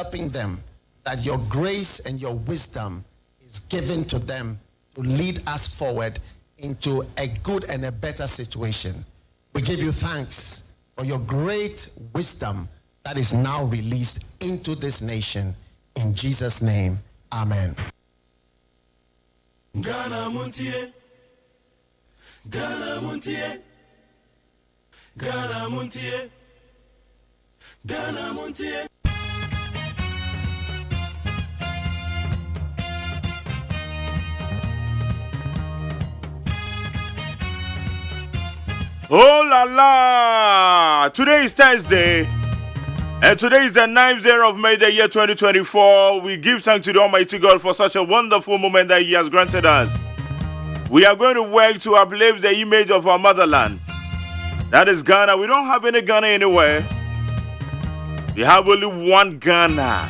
helping them, that your grace and your wisdom is given to them to lead us forward into a good and a better situation. We give you thanks for your great wisdom that is now released into this nation. In Jesus' name, amen. Ghana MONTIE, Ghana MONTIE, Ghana MONTIE, Ghana MONTIE. Oh la la! Today is Thursday, and today is the 9th day of May, the year 2024. We give thanks to the Almighty God for such a wonderful moment that He has granted us. We are going to work to uplift the image of our motherland. That is Ghana. We don't have any Ghana anywhere. We have only one Ghana.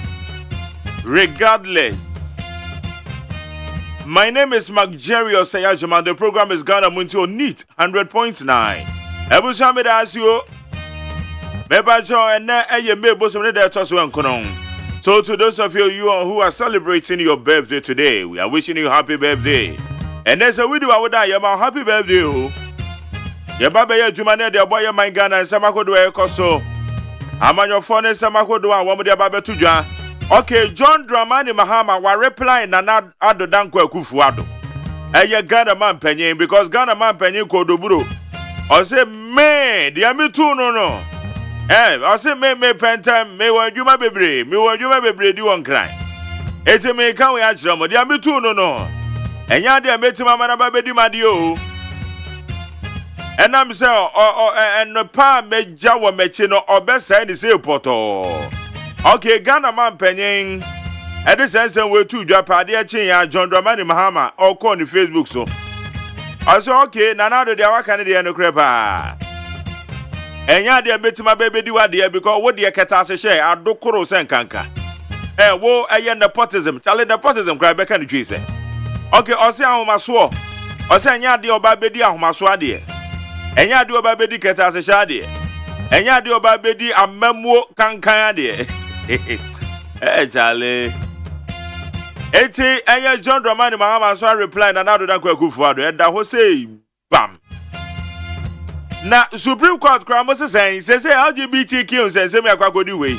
Regardless. My name is Jerry OSEI AGYEMAN. The program is Ghana MONTIE on NEAT 100.9. Ebusame da asio. Meba jo ene eye mebo so ne da toso enkonon. So to those of you who are celebrating your birthday today, we are wishing you happy birthday. And there's a video awuda yema happy birthday o. Yeba be adwuma ne de boy man Ghana nsamakodo e koso. Amanyofo ne nsamakodo a wo mo de ba betu dwa. Okay, John Dramani Mahama wa reply na ado danko akufu ado. Eye Ghana man panyin because Ghana man panyin ko doburo. O say me dia me tu no. O say me pentam me wadwuma bebre di won kran. Eti me kan we agire mo dia me tu no. Enya dia metima mana ba bedi made o. Enam say no pa meja wo mechi no obesa ni say poto. Okay, Ghana man penyin. Edison we tu dwa pade a chin ya John Dramani Mahama or call on Facebook so. Also okay, nanado dia waka ne dia no krepa. Enya dia metima baby di wade because wo dia keta se share adokoro senkanka. Wo eye nepotism, chale nepotism kra be kan twi se. Okay, ose ahomaso. Ose enya dia oba bedi ahomaso ade. Enya dia oba bedi keta se share ade. Enya dia oba bedi amammo kankan ade. Chale. Eti eye John Dramani Mahama so reply na nado danko akufu ado. Eda ho say bam. Na Supreme Court kra mo say LGBTQ say me akwakodi we.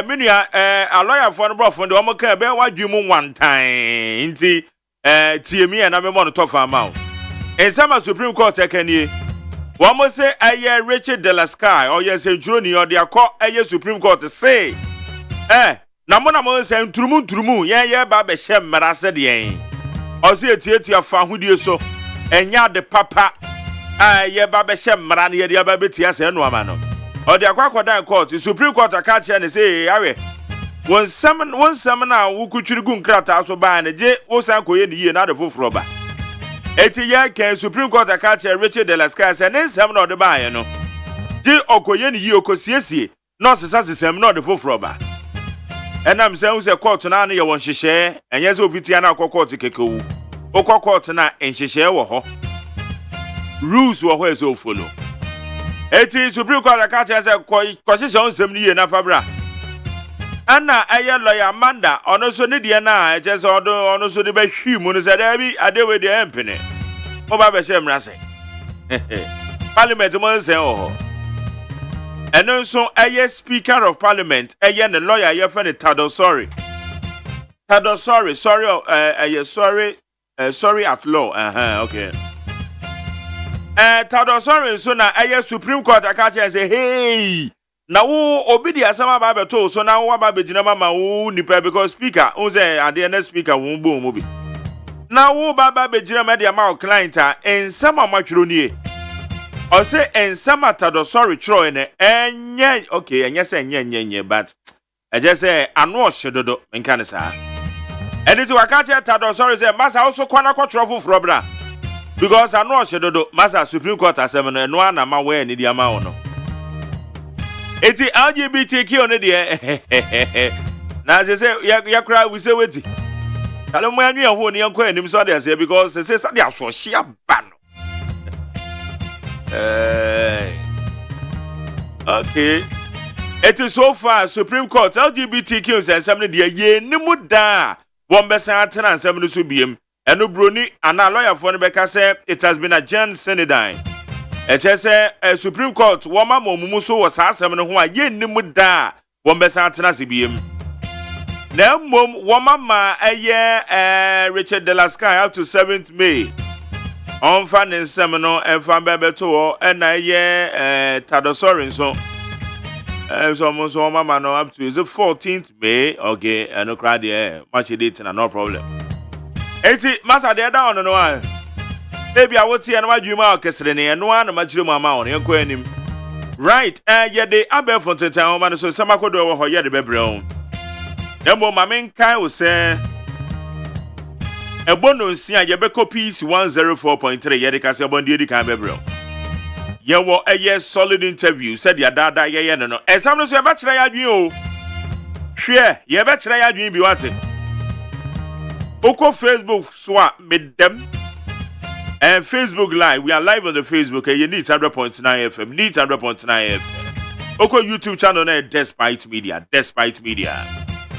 Menua a lawyer for no brofo de omo kan be wadwum one time. Nti tie me na me mo no tofa ma o. Ensama Supreme Court ekanie. Wo mo say eye Richard de la Sky or yes Juni or dia call eye Supreme Court say na mo say nturumu ye ba be hye mmara se de yen. O say tietia fa hodie so enya de papa ye ba be hye mmara na ye de ba betia se no ama no. O de akwakodan court Supreme Court aka che ne say awe won sam na wo kutwiri gu nkrata so ba na je wo san koye ni ye na de foforo ba. Eti ye ken Supreme Court aka che Richard de la Sky say ne sam na o de ba ye no je okoye ni ye okosiesie no sesa sem na o de foforo ba. Enam say who say court na ye won hyehyɛ enye say ofitia na court kekewu court na enhyehyɛ wo ho rules wo ho e so follow. Eti Supreme Court aka che say kwahyehyɛ onsem ni ye na fabra ana aye lawyer Amanda ono so ne de na eche say ono so de be hwi mu no say da bi adewe de empene mo ba be hye mra say parliament mo say ho. And also a Speaker of Parliament, a lawyer, your friend sorry at law. Okay. Sorry, so now a Supreme Court I catch and say, hey, now obedience some about to so now what about Jinama nipa because Speaker, who's a the Speaker won't boom movie. Now who Baba Bejina the amount client and some of my children. I say and some sorry Troy and okay and yes and but I just say I know should in Canada. And it will catch a sorry say Massa also quanako trouble for bra because I know should Massa Supreme Court as seven and one am aware in the amount. It's LGBTQ on it. Now they say ya cry we say wait. Tell them when you are holding your coin him so they say because they say they are so sheer ban. Okay. It is so far Supreme Court LGBTQ and some of the ye nimuda one besa atena and some so biem eno broni and a lawyer for Rebecca say it has been adjourned Senedine. It say Supreme Court woma mumuso was asem no ho a ye nimuda one besa atena sibiem. Na mom woma ma Richard de la Sky up to 7th May. On fan in seminar and fan bebeto and Tadosorin so almost one mama no up to is the 14th May. Okay, and no crowd there. Much date and no problem. 80 Master there down on one. Maybe I would see and what you mark and one much mama on your queen. Right, yeah, they are for the town, man. So some could over here the baby. Number my main Kai was say a bonus here, Yabeko piece 104.3 Yadicas Bondi can be bro. You were a yes solid interview, said your dada, yeah, no. As I'm not so much like you. Share, you better like you be wanting. Oko Facebook swap with them. And Facebook Live, we are live on the Facebook, and you need 100.9 FM, need 100.9 FM. Oko YouTube channel, Despite Media.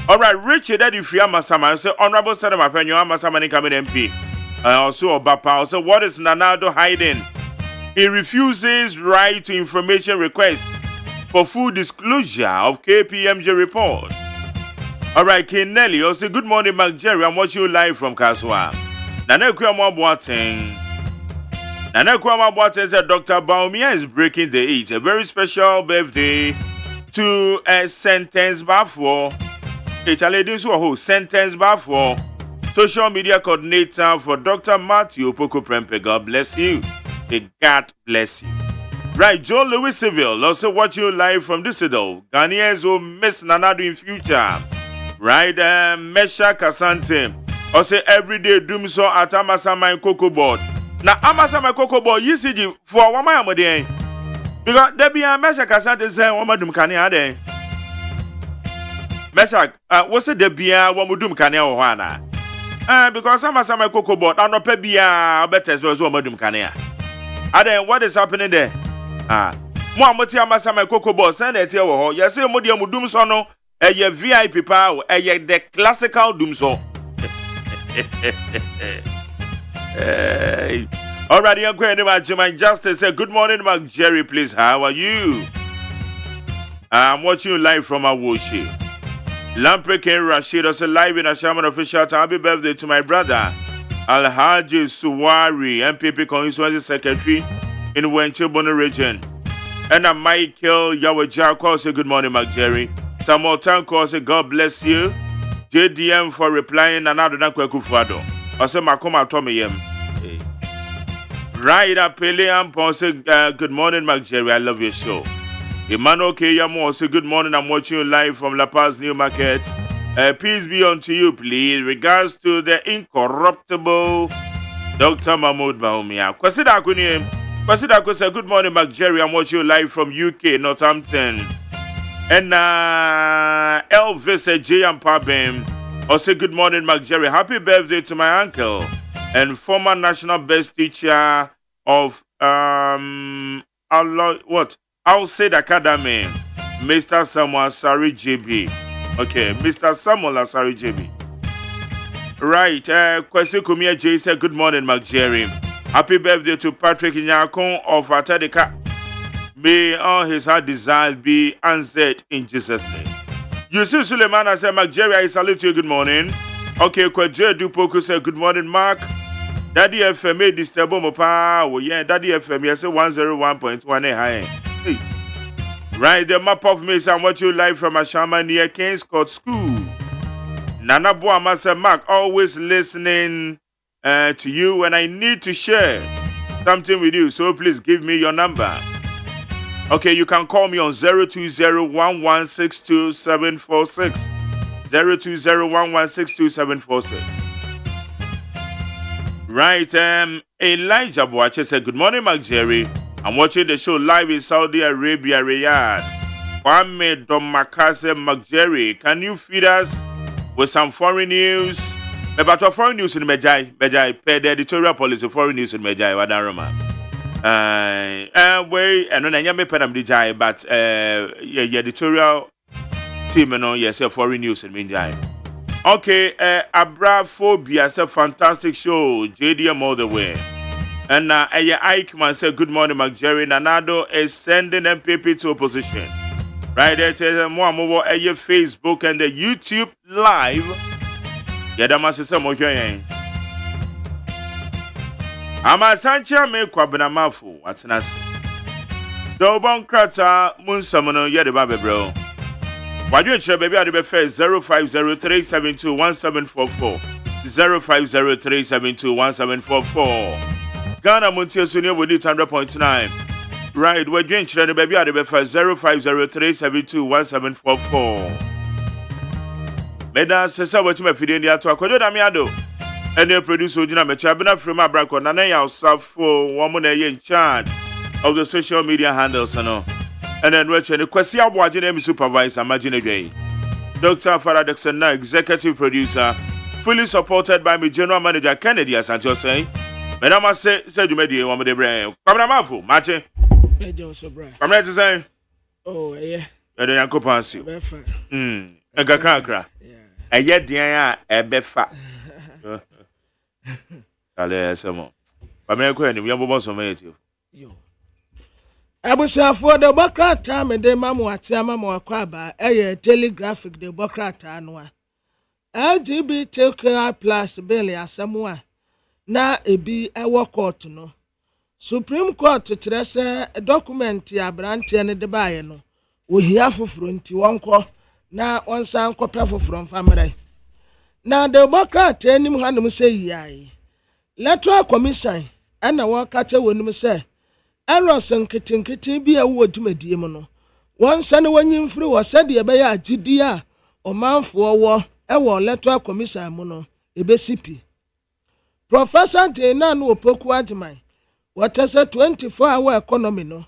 Alright, Richard, that if you are Masama, say, Honorable Senator, my friend, you are Masama coming MP. Also, Obapa, also, what is Nanado hiding? He refuses right to information request for full disclosure of KPMG report. Alright, King Nelly, also, good morning, Mark Jerry. I'm watching you live from Kaswa. Nana Boateng said Dr. Baumia is breaking the 8. A very special birthday to a sentence bar for sentence bar for social media coordinator for Dr. Matthew Poko Prempe. God bless you. God bless you. Right, John Lewis Seville also watching you live from Düsseldorf. Ghanaians will miss Nanado in future. Right, Mesha Kasante also everyday doom so at Amasama Cocoa Board. Now Amasama Cocoa Board, you see for one my day. Because there be a Mesha Kasante say Wamadum Kania day. Mesha, what's it there be a Wamudum Kania or Wana? Because Amasama Cocoa Board, I know Pebia better as well as Wamadum Kania. Then what is happening there? Mwamoti Amasama Cocoa Board, send it here. Yes, you Modium Dum Sono, a VIP power, the classical Doom so. Alright, I'm going to AGYEMAN Justice. Good morning, Mark Jerry, please. How are you? I'm watching you live from Awoshi. Lampre Ken Rashid also live in Ashaman official. Happy birthday to my brother Alhaji Suwari, MPP Constituency Secretary in Wenche Bono region. And I'm Michael Yawajako. Say good morning, Mark Jerry. Samuel Tanko say God bless you. JDM for replying another than Kwekufado. I say Makoma Tommy. Right up, Peleam say good morning, Mark Jerry. I love your show. Emmanuel Keyamo say good morning. I'm watching you live from La Paz New Market. Peace be unto you, please. Regards to the incorruptible Dr. Mahmoud Baumia. Kwasida say good morning, Mark Jerry. I'm watching you live from UK, Northampton. And Elvis J. and Pabim also say good morning, Mark Jerry. Happy birthday to my uncle and former national best teacher of I'll say the Academy, Mr. Samuel Asari JB. Okay, Mr. Samuel Asari JB. Right, Kwesi Kumia J said good morning, Mark Jerry. Happy birthday to Patrick Nyakon of Atadeka. May all his heart desires be answered in Jesus' name. Yusuf Suleiman I said, Mark Jerry, I salute you. Good morning. Okay, Kwaje Dupoko said, good morning, Mark. Daddy FM disturb mopa. Oh yeah, Daddy FM yes 101.1 high. Hey. Right, the map of me and what you live from Ashama near King's Court School. Nana Boama said, Mark, always listening to you when I need to share something with you. So please give me your number. Okay, you can call me on 020-1162-746. 020-1162-746. Right, Elijah Boache said, good morning, Mark Jerry. I'm watching the show live in Saudi Arabia, Riyadh. Kwame Domakase Mark Jerry, can you feed us with some foreign news? About foreign news in Mejai, per the editorial policy, foreign news in Mejai, Wadaroma. Way and when I am a penam DJ, but editorial team no yes foreign news in meantime. Okay, Abraphobia is a fantastic show. JDM all the way. And AGYEMAN said good morning, Jerry. Nanado is sending MPP to opposition. Right there, tell more mobile Facebook and the YouTube live. Yeah, that must say more. Ama Sancha me kwabena mafu atenase. Dobon krata munsamono ye de babe bro. Wadwe chere baby ade be fe 0503721744. 0503721744. Ghana Montie Suni wodi 100.9. Right, wadwe chere baby ade be fe 0503721744. Meda sesa wati mafide ndi ato akojo da mi ado. Any producer Ojina Mechabina from Abrako Nana Safo woman in charge of the social media handles and then which and Kwasia Wajin supervisor imagine again. Dr. Farah Dixon, executive producer, fully supported by my general manager Kennedy as Sancho say. Madam said you made the woman the brain. Kamamafu, Mache. I'm ready to say. Oh, yeah. The Yanko Pansi. A Gakakra. A yet the Befa. Ale samo. Pameko ni yambo so meti. Yo. Abusa for the Democrat time de mamu atiama mo akwaba telegraphic the Democrat anwa. LGBTQI+ bill asamwa na ebi ewo court no. Supreme Court trese document ya branche ne de baye no. Wo hia foforo nti wonko na onsan kopefo from family. Na the Democrat enim hanum say yai. Electoral Commission ana wakate wonum say errors nkitinkitin bi a wo dwumadie mu no. Wonsa ne wanyimfiri wo sade ebe ya agidi a omanfo wo ewo Electoral Commission mu no ebesipi. Professor Dena no opoku AGYEMAN watese 24-hour economy no.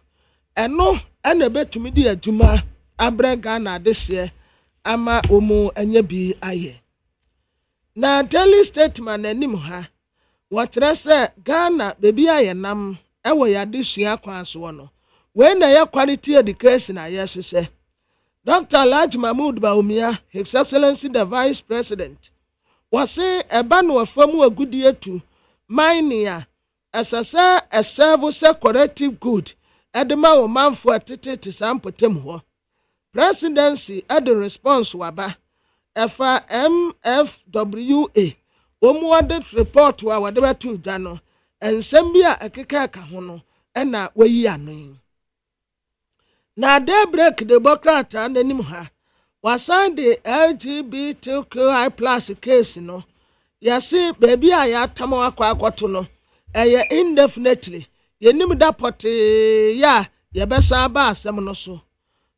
Eno ana betumi di adwuma abrega na adehye ama omu anya bi aye. Na daily statement anim ha watrese Ghana bebi ayenam ewo yadesua kwaso no we na ya quality education ayesese. Dr. Alhaji Mahmoud Bawumia, His Excellency the Vice President, was say eba no afamu agudie tu minia asasa a service corrective good edema wo manfo atete sampotem ho. Presidency at the response waba efa MFWA omu audit report wa wadeba tu dano ensem bia ekeka ka ho no na wayi anon. Na daybreak the Democrat ananim ha wasan the LGBTQI+ case no yasi baby a ya tamo akwakoto no indefinitely yenim da pote ya yebesa ba asem no so.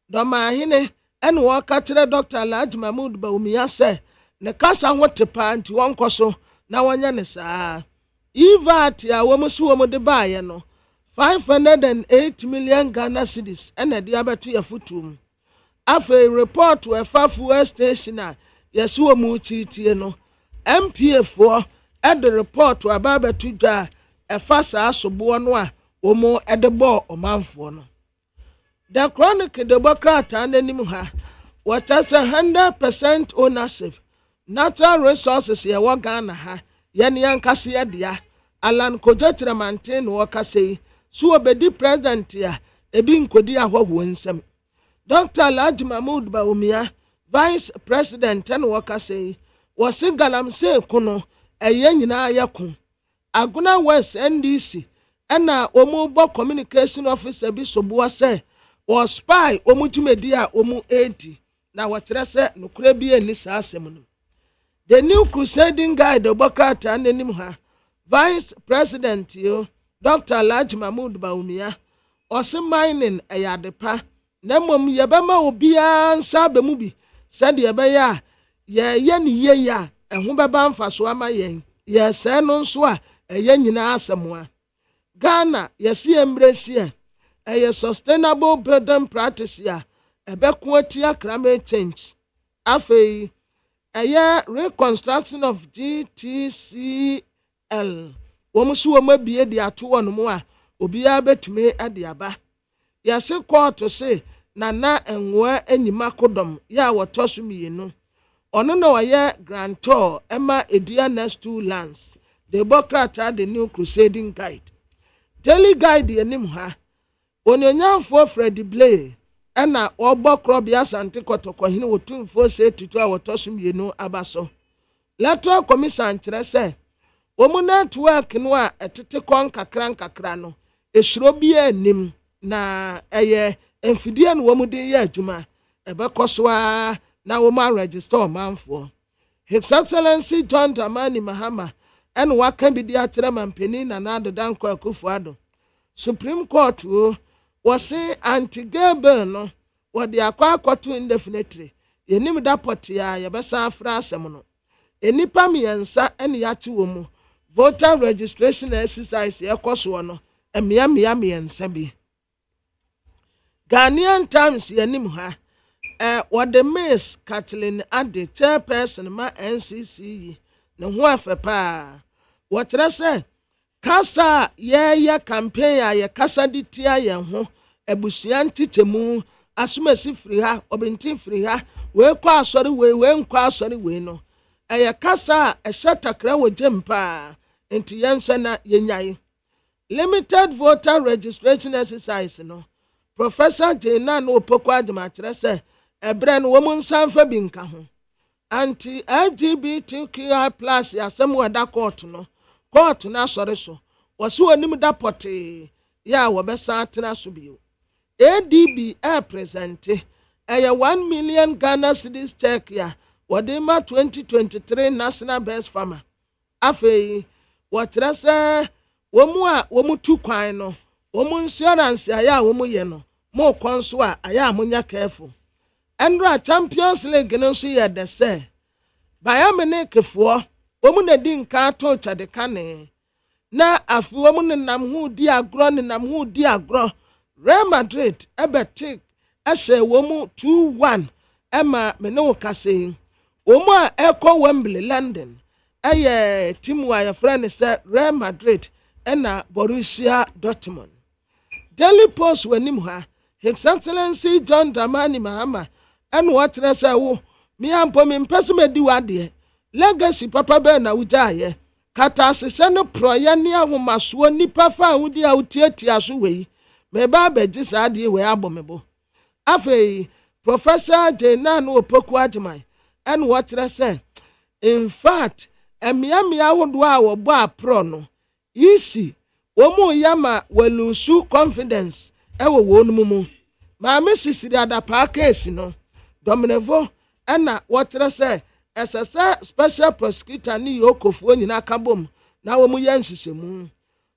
Doma hine ene wo ka kire Dr. Alhaji Mahmoud Bawumia se ne kasa hotepa nti wonkoso na wonya ne saa. Ivat ya womusu womude baaye no 508 million Ghana cedis ene de abeto ya futum. Afa report we fafu station a yesu womu chitie no MPA for at the report we abeto dwa efasa asobo no a womu edebo omanfo no. The Chronic Democrat ananim ha what has 100% ownership natural resources ye wa Ghana ha yene yankase ya dia Alan Kojetra maintain waka say so obedi president ya ebi nkodi ahwo nsem. Dr. Alhaji Mahmoud Bawumia Vice President and waka say wasi galamse kuno eye nyina yakun Aguna West NDC ena omu communication officer bi sobuwa say or spy omutumedi a omu 80 na watrese nukure bi eni saa asem no. The new crusading guy the Democrat ananim ha Vice President yo Dr. Alhaji Mahmoud Bawumia ose mining ayadepa na mom yebema obia nsa ba mu bi said yebaya ye ne ye ya eho beba mfaso ama yen ye se no nso a eye nyina asemwa. Ghana yesi embrace a sustainable building practice ya ebekwati climate change. Afei a reconstruction of GTCL womusu womabie di ato wono mu a obiara betumi ade aba yɛse court se na enwa enyima kodom ya wɔtɔ so mienu ɔno na wɔyɛ grantor ɛma edua next 2 lands the Democrat the new crusading guide daily guide yenim ha onyanfo Freddy Blay ɛna ɔbɔ krɔbia sante kɔtɔkɔhene wotumfo se tutu a wɔtɔ so mienu abaso Electoral Commission kyerɛ sɛ wɔn network no a ɛtete kɔn kakra no esuro bi anim na ɛyɛ mfidie no wɔn de yɛ adwuma ɛbɛkɔ so a na wɔn register ɔmanfoɔ His Excellency John Dramani Mahama ɛna waka bi de akyerɛ mampanin na Nana Dankwa Akufo-Addo Supreme Court wɔse anti-gay bill no wɔde akɔto indefinitely yɛnim da pɔte a yɛbɛsa afra asɛm no enipa miɛnsa ɛne yɛate wɔ mu voter registration exercise yɛkɔ so no mmea miɛnsa bi Ghanaian Times yɛnim ha wɔde Miss Kathleen Ade chairperson ma NCC ne ho afɛ paa wɔkyerɛ sɛ kasa yɛyɛ campaign a yɛkasa de tia yɛn ho abusua ntitemu asomasi firi ha ɔbɛnti firi ha wei kɔ asɔre wei nkɔ asɔre wei no ɛyɛ kasa a ɛhyɛ takra wɔ gyem paa nti yɛnhwɛ na yɛnyae limited voter registration exercise no Professor Jena no Opoko Adjema kyerɛ sɛ ɛbrɛ no wɔn nsa mfa bi nka ho anti LGBTQI+ asɛm wɔ da court no asɔre so wɔso onim da pɔtee ya wɔbɛsa atena so bio ADB presente ɛyɛ 1 million Ghana cedis check ya wɔde ma 2023 national best farmer afei wɔkyerɛ sɛ wɔn tu kwan no wɔn insurance ayɛ a wɔn yɛ no mo kɔnso a ayɛ a monya careful Andra Champions League no so yɛ de sɛ Bayern kefoɔ wɔn na di nka to twade kane na afi wɔn nenam ho di agorɔ Real Madrid ɛbɛtik ɛhyɛ wɔn 2-1 ɛma mene wo kase wɔn a ɛkɔ Wembley London ɛyɛ team a yɛfrɛ ne sɛ Real Madrid ɛna Borussia Dortmund Daily Post w'anim ha His Excellency John Dramani Mahama ɛna wɔkyerɛ sɛ wo miampo mimpɛsɛ medi wadeɛ legacy papa bɛ na wugyaayɛ kata asesɛ no proyɛ ne ahomasoɔ nipa fa ahudi a wutiatia so wei meba abɛgye saa adeɛ wei abɔmebo afei Professor Jena no Opoko Adjema ɛna wɔkyerɛ sɛ in fact emia ahodoɔ a wɔbɔ apro no isi wɔn yama wɔlusu confidence ɛwɔ wɔn mu maame sisiri adapa case no Dominevo ɛna wɔkyerɛ sɛ ɛsɛ special prosecutor ne yokofuo nyina kabom na wɔn yɛ nhyehyɛmu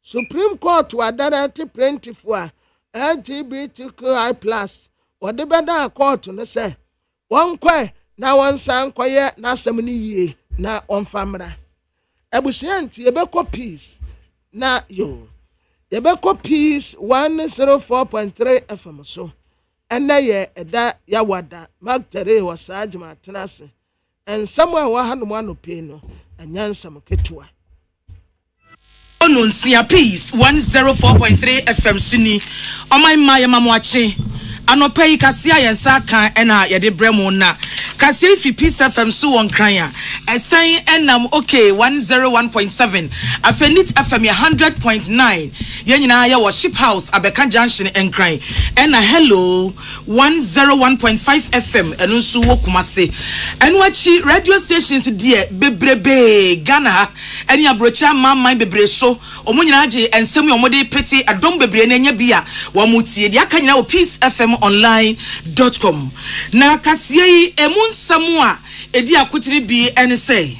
Supreme Court wadarete plaintiff a LGBTQI+ wɔde bɛda court no sɛ wɔnkɔ na wɔnsan kɔyɛ n'asɛm no yie na ɔmfamra abusua nti yɛbɛkɔ peace na yɛbɛkɔ peace 104.3 FM so ɛnɛ yɛ ɛda yawada magtere wɔ saa Adjema tenase ensɛm a wɔ hanom anɔpɛ no ɛnyɛ nsɛm ketewa Onunsia Peace 104.3 FM Suni Omai Maya Mamwachi Anopai Kasia Yensa kan ena yede bremo na Kasia fi Peace FM su won kranya Esan enam okay 101.7 Afenit FM 100.9 Yenyina ya worship house Abeka Junction enkran ena hello 101.5 FM enu su wo Kumase enwachi radio stations die bebrebe Ghana eni abrocha mamman bebre so omunyina age ensem ye omode peti adom bebre na nya bia wo mutie dia kanyina wo peacefmonline.com na kasie yi emunsam a edi akotiri bi ene say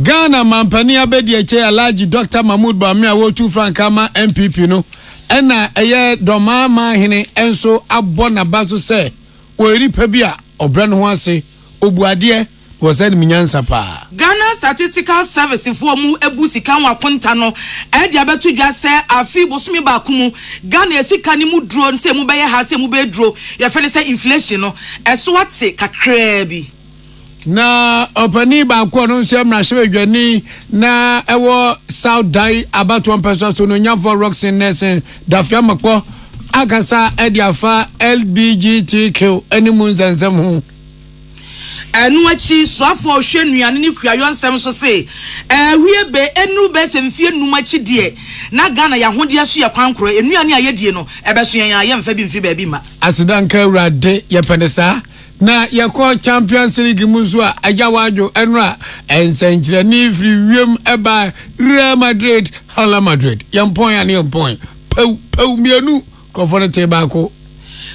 Ghana mampani abedi eche Alhaji Dr. Mahmoud Bami a wo tu frankama MPP no ena eye doma ma hene enso abɔ na ba so say ori pa bi a obre no ho ase obuade was any minyansa pa Ghana Statistical Service for mu ebusika wa konta no e dia betu dwa se afi bosumi ba kumu Ghana esika ni mu duro se mu beye ha se mu be duro ye fe ne se inflation no eso ate kakra bi na opani ba ko no nso mrahye adwani na ewo South Dai about one person so no nyafo Roxin Nelson dafia makpo akasa ediafa LBGTQ animu nzanzam ho enu achi soafo hwe nuane ne kuayo nsem so se wie be enu be se mfie num achi de na Ghana ya hode aso ye kwankoro enuane ayedie no ebeso yen ayemfa bi mfi ba bi ma asidanka urade ye penesa na yako Champions League muzo a ajawajo enra ensenkyere ni free wiem eba Real Madrid Hala Madrid yampon ya ne yampon pau mienu comfortable bako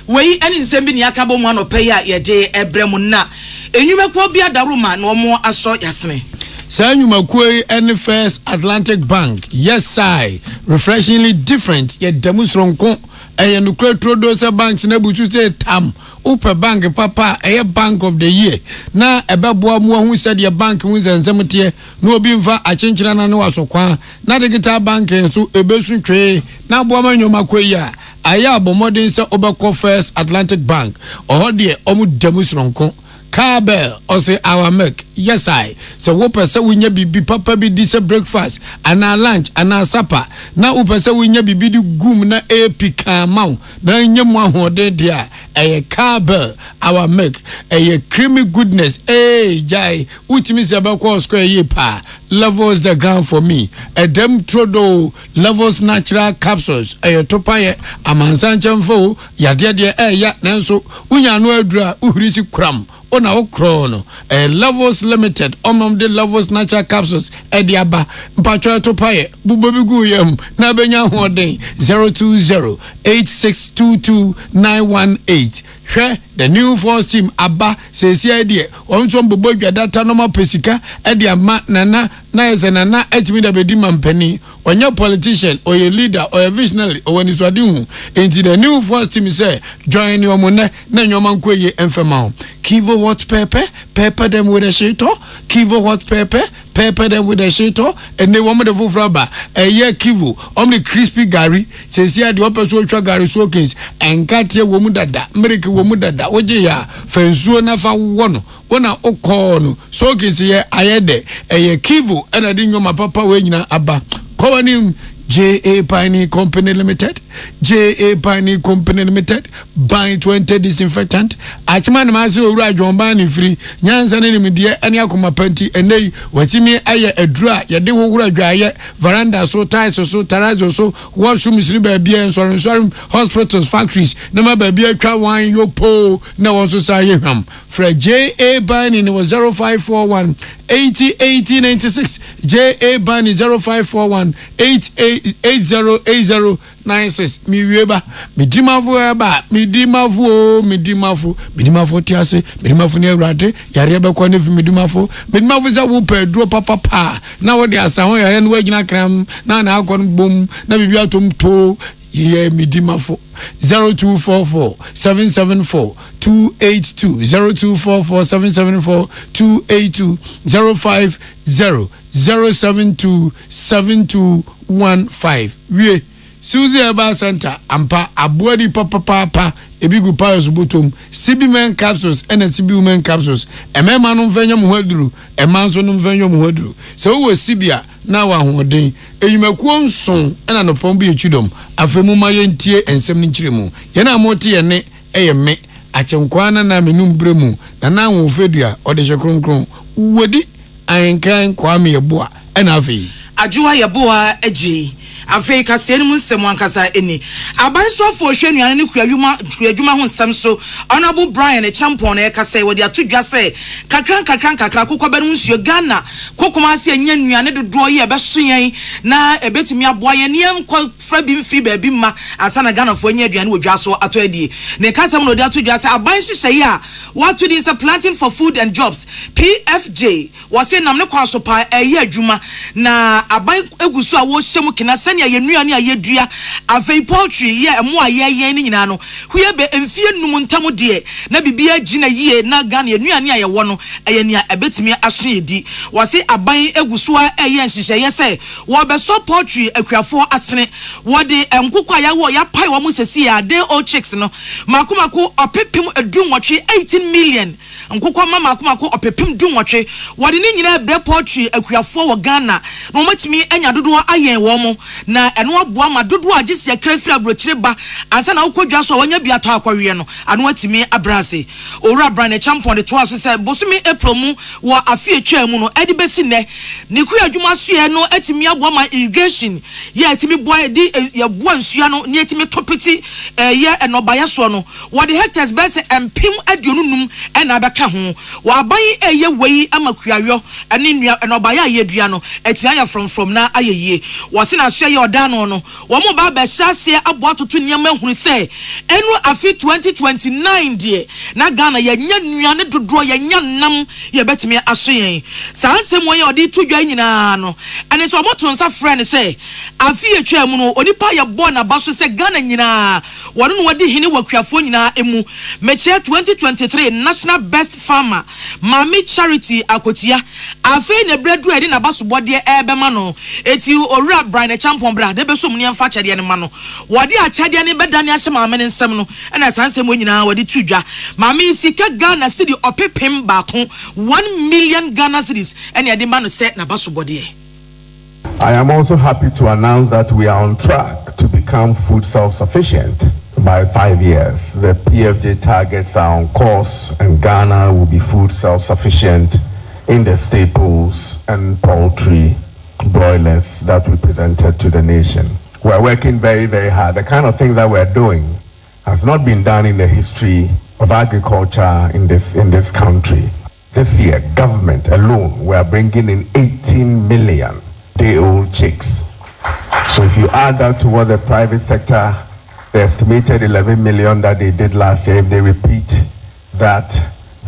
wei eni nsem bi ni akabo mu anope ya ye de ebrem na enyumako bia daruma na omo aso yasene Sanyumakwe and First Atlantic Bank. Yes, I refreshingly different. Yet demonstronko a nuclear trodosa banks nebu to say tam upper bank papa a bank of the year. Na a babwa who said your bank wins and cemetery no being for a change and no so qua. Not a guitar bank and so a basin tray. Now woman you makweya. Ayabo modern sa obako First Atlantic Bank. Or dear omu demonstronko. Carbell or say our milk. Yes, I. So whoopers say we be papa be this breakfast and our lunch and our supper. Now whoopers say we be do gum na a pika mau. Na nyamwa ho de dia. A carbell our milk. A creamy goodness. Hey, jai. Utimi sabako square ye pa. Levels the ground for me. A dem trodo levels natural capsules. A topaye amansanchan fo. Ya dia ya nanso. Unya no edra uhirisi kram. Ona okrono Levels Limited the Levels natural capsules ediaba mpacho to paye bubobigu yem na benya hoden 02086229118 hwe the new force team aba sesi idea onso mbobo data normal pesika ediama nana na ezenana etimi da bedi mampani onye politician or a leader or a visionary or when iswadi hu into the new force team say join your money na nyoma nkoye emfema Kivo what pepper them with a shito. Kivo what pepper them with a shito. And they want me to full rubber. A year Kivo, only crispy Gary, says here the upper social Gary Sokins, and Katia woman that, American woman that, Oja, Fensua for one okono, Sokins here, I had a year Kivo, and I didn't know my papa when Abba. Calling him J.A. Piney Company Limited. J.A. Piney Company Limited. Buying 20 disinfectant. Achman Master Rajon Bani free. Nyansan in media and Yakuma Penti and they watimi aye a dry. Yadewu dry veranda so ties or so terrazzo so washroom is baby and so hospitals factories. Nama baby a wine yo po no one so say him. Fred J.A. Bani was 0541 808096. J.A. Bani 0541 808096. Mi weba midimavo eba midimavo tiase midimavo ne awrade yare be kwa ne midimavo za wo pedro papa na wo de asan ya ne wagina kram na akon bom na bibi atom to ye midimavo 0244 774 282 0244 774 282 050 072 7215 we Suzy Aba Center ampa abodi papa ebigu piles bottom CB-men capsules and CB-women capsules emema no mfanya mo haduru emanso no mfanya mo haduru so wo sibia na wa hoden enyumakuo nson na no pombi etwidom afemu mayentie ensem ni nkiremu ye na mote ye ne eyeme achenkwana na menum bremu na wo fedua ode hye wodi ankan kwame yeboa na afi ajuwa yeboa eji afei kase mu nsem ankasa eni abansofo hwenuane ne kuyadwuma ho nsem so honorable Brian Champon e kase wodi atodwa se kakran kokobere nsuo Ghana kokomase anya nuane dodo ye beso yen na ebetimi aboa yen ne enko fra bi mfi ba bi ma asana Ghana fo anya aduane wodwa so ato adie ne kase mu no dia atodwa se abanhye yi a what to this planting for food and jobs PFJ wase nam ne kwaso pa eye adwuma na aban egusu a wo hyemu kina ne ayenuane ayedua afei poultry ye emo ayeyen ni nyina no huye be emfie num ntam de na bibia gina yie na Ghana ayenuane ayewo no ayenia ebetimi aso edi wase aban eguso a eye nhihye se wo be so poultry akuafo asene wo de enkokwa ya wo ya pai wo musesi ya day old chicks no makomako opepim edunwotwe 18 million nkokwa makomako opepim dunwotwe wo de ni nyina bre poultry akuafo wo Ghana no matimi anya dodo ayen wo mo na eno aboa ma dodo agisi akrafiri abrochire ba ansa na ukodwa so wanya bia to akwawie no ano atimi abrase owura brand champion de to aso se bosumi April mu wo afie twa mu no edi besi ne ku adwuma so ye no atimi aboa ma irrigation ye atimi boa di ye boa nsua no ne atimi topiti ye enobaya so no wo de hectares bese empim adionunum ena abeka ho wo aban eye wei amakuayo ene nua enobaya ye dua no etiaya from na ayeye wo se na so ye oda no no wo mo ba be hyase aboa toto niam ahunu se enu afi 2029 die na Ghana ye nya nua ne dodo ye nya nam ye betimi aso yen sansem wo ye odi tudwa nyina no ene so moto nsa friend se afi etwa mu no onipa ye bo na baso se Ghana nyina wo no wodi hene wakuafo nyina emu meche 2023 national best farmer Mami Charity Akotia afi ne bredu edi na baso bode ebema no eti owura brand champion bra de be so mu ne mfa chade ne ma no wodi achade ne bedane ahye maame ne nsem no ena sansem nyina wodi tudwa Mami sika Ghana city opepem baako 1 million Ghana cedis ene edi ma no set na baso bode. I am also happy to announce that we are on track to become food self-sufficient by 5 years. The PFJ targets are on course, and Ghana will be food self-sufficient in the staples and poultry broilers that we presented to the nation. We're working very, very hard. The kind of things that we're doing has not been done in the history of agriculture in this country. This year, government alone, we are bringing in 18 million day-old chicks. So if you add that to what the private sector, the estimated 11 million that they did last year, if they repeat that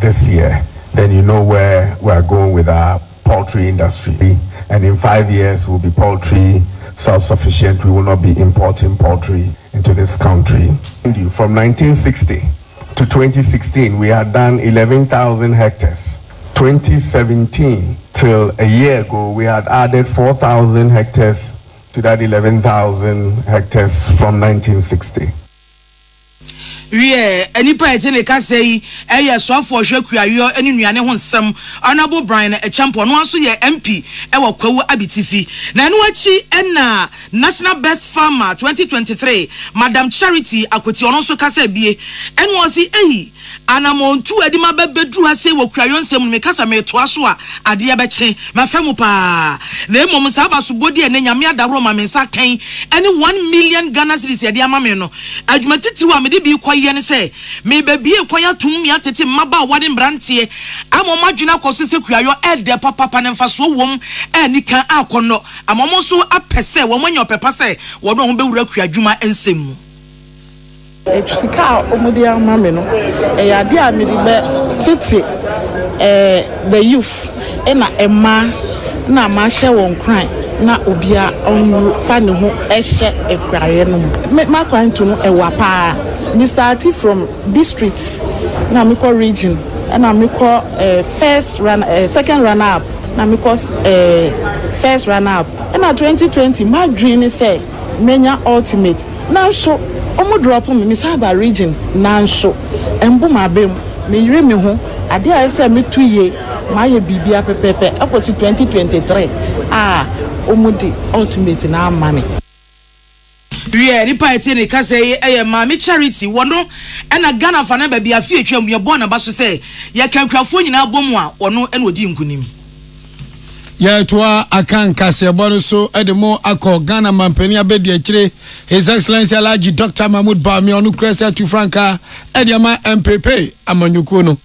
this year, then you know where we're going with our poultry industry. And in 5 years, we'll be poultry self-sufficient. We will not be importing poultry into this country. From 1960 to 2016, we had done 11,000 hectares. 2017 till a year ago, we had added 4,000 hectares to that 11,000 hectares from 1960. Enipa etene ka sei eye soafo hwekuayo eni nuane ho nsem honorable Brian Echampo no aso ye MP e wo kwawu abitifi na enu achi ena national best farmer 2023 Madam Charity Akoti ono so ka sei bie enu osi eyi anamontu adima bebedu ase wo kwayo nsem me kasa me to aso a ade beche mafemu pa na emom sa abaso bodi ene nyame adabro ma me nsa kan ene 1 million Ghana cedis ade ama me no adwumatiti wa me de bi kwaye ne se me bebie kwaya tum me atete maba wade mbrantie amomadwena kwaso se kwayo ede papa ne mfaso wom ani kan akono amomo so apese wo manya opepa se wo do ho bewura kwadwuma ensem Sika omudia mame no ade a me be titi the youth na emma na ma hye won kran na obia on fa ne ho ehye ekraye no ma kwan to no ewa pa Mr. Ati from districts na me call region na me call second runner up na me call first runner up na 2020 my dream say menya ultimate now so omo drop me saba region nanso embu mabem me yire me ho ade a say me tuye maye bibia pepepe akosi 2023 omo di ultimate na amane ni party ni ka say Mami Charity wono na Ghana fa na ba bia fi atwam ye bon na ba so say ye kankwafo nyina bomu a wono na odi nkunim ya toa akan kaseboro so edemo akọ Ghana mampani abedi akire His Excellency Alhaji Dr. Mahmoud Bawumia onu kresa tu franka ediama MPP amanyuko no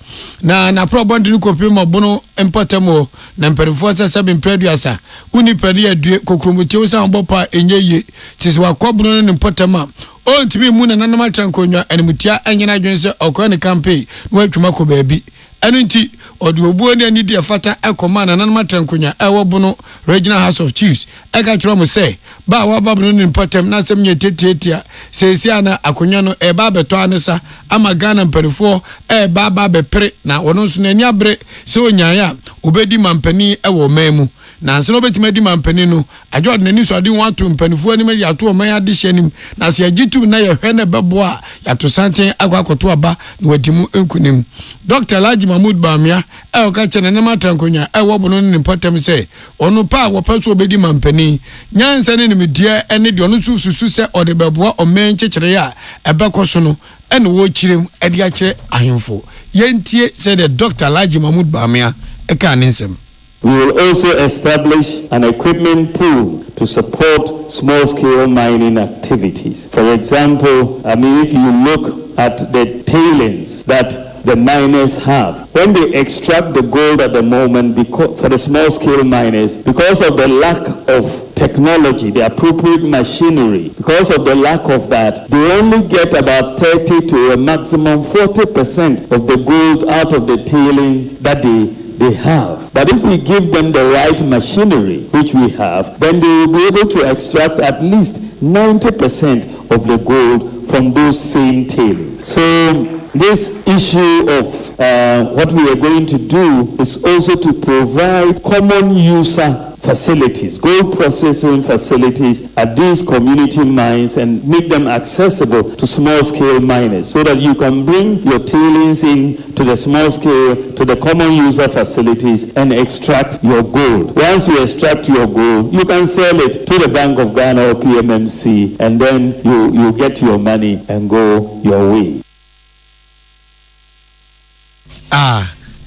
na probond ni kopi mobono impotemo na mperifo sebe mpreduasa uni pedi adue kokromuti wo san bopa enyeye tisi wakobno ne impotema o ntimi mu na nanama trankonwa enemutia enyina adwense okọ ne campaign no atwuma ko baabi enu nti odi obuo ne ani de fata ekoma na nanma trankonya ewo bono regional house of chiefs eka kiro mo say ba wa ba bono ni patem na sem nye tetietia sesia na akonya no e ba beto anesa ama Ghana mpanifo e ba bepre na wono nso na ani abre se onyaya obedi mampani ewo memu na nse no betima di mampani no adwo de nani so ade won ato mpanifo ani me yato o man ade hyenim na se agitu na ye hwe ne bebo a yato santen agwakoto aba na wadimu enkunim Dr. Laji Mahmoud Bamia e o ka chene na matrankonya e wo bono ni patem se onu pa wo pa so obedi mampani nyansa ne nimdia ene de onu susu se o de bebo o men chekere ya ebekoso no ene wo chirem e de akire ahemfo yentie said the Dr. Laji Mahmoud Bamia e ka nsem. We will also establish an equipment pool to support small-scale mining activities. For example, if you look at the tailings that the miners have, when they extract the gold at the moment, for the small-scale miners, because of the lack of technology, the appropriate machinery, because of the lack of that, they only get about 30 to a maximum 40% of the gold out of the tailings that they have. But if we give them the right machinery, which we have, then they will be able to extract at least 90% of the gold from those same tailings. So this issue of what we are going to do is also to provide common user facilities, gold processing facilities at these community mines and make them accessible to small-scale miners so that you can bring your tailings in to the small-scale, to the common user facilities and extract your gold. Once you extract your gold, you can sell it to the Bank of Ghana or PMMC and then you get your money and go your way.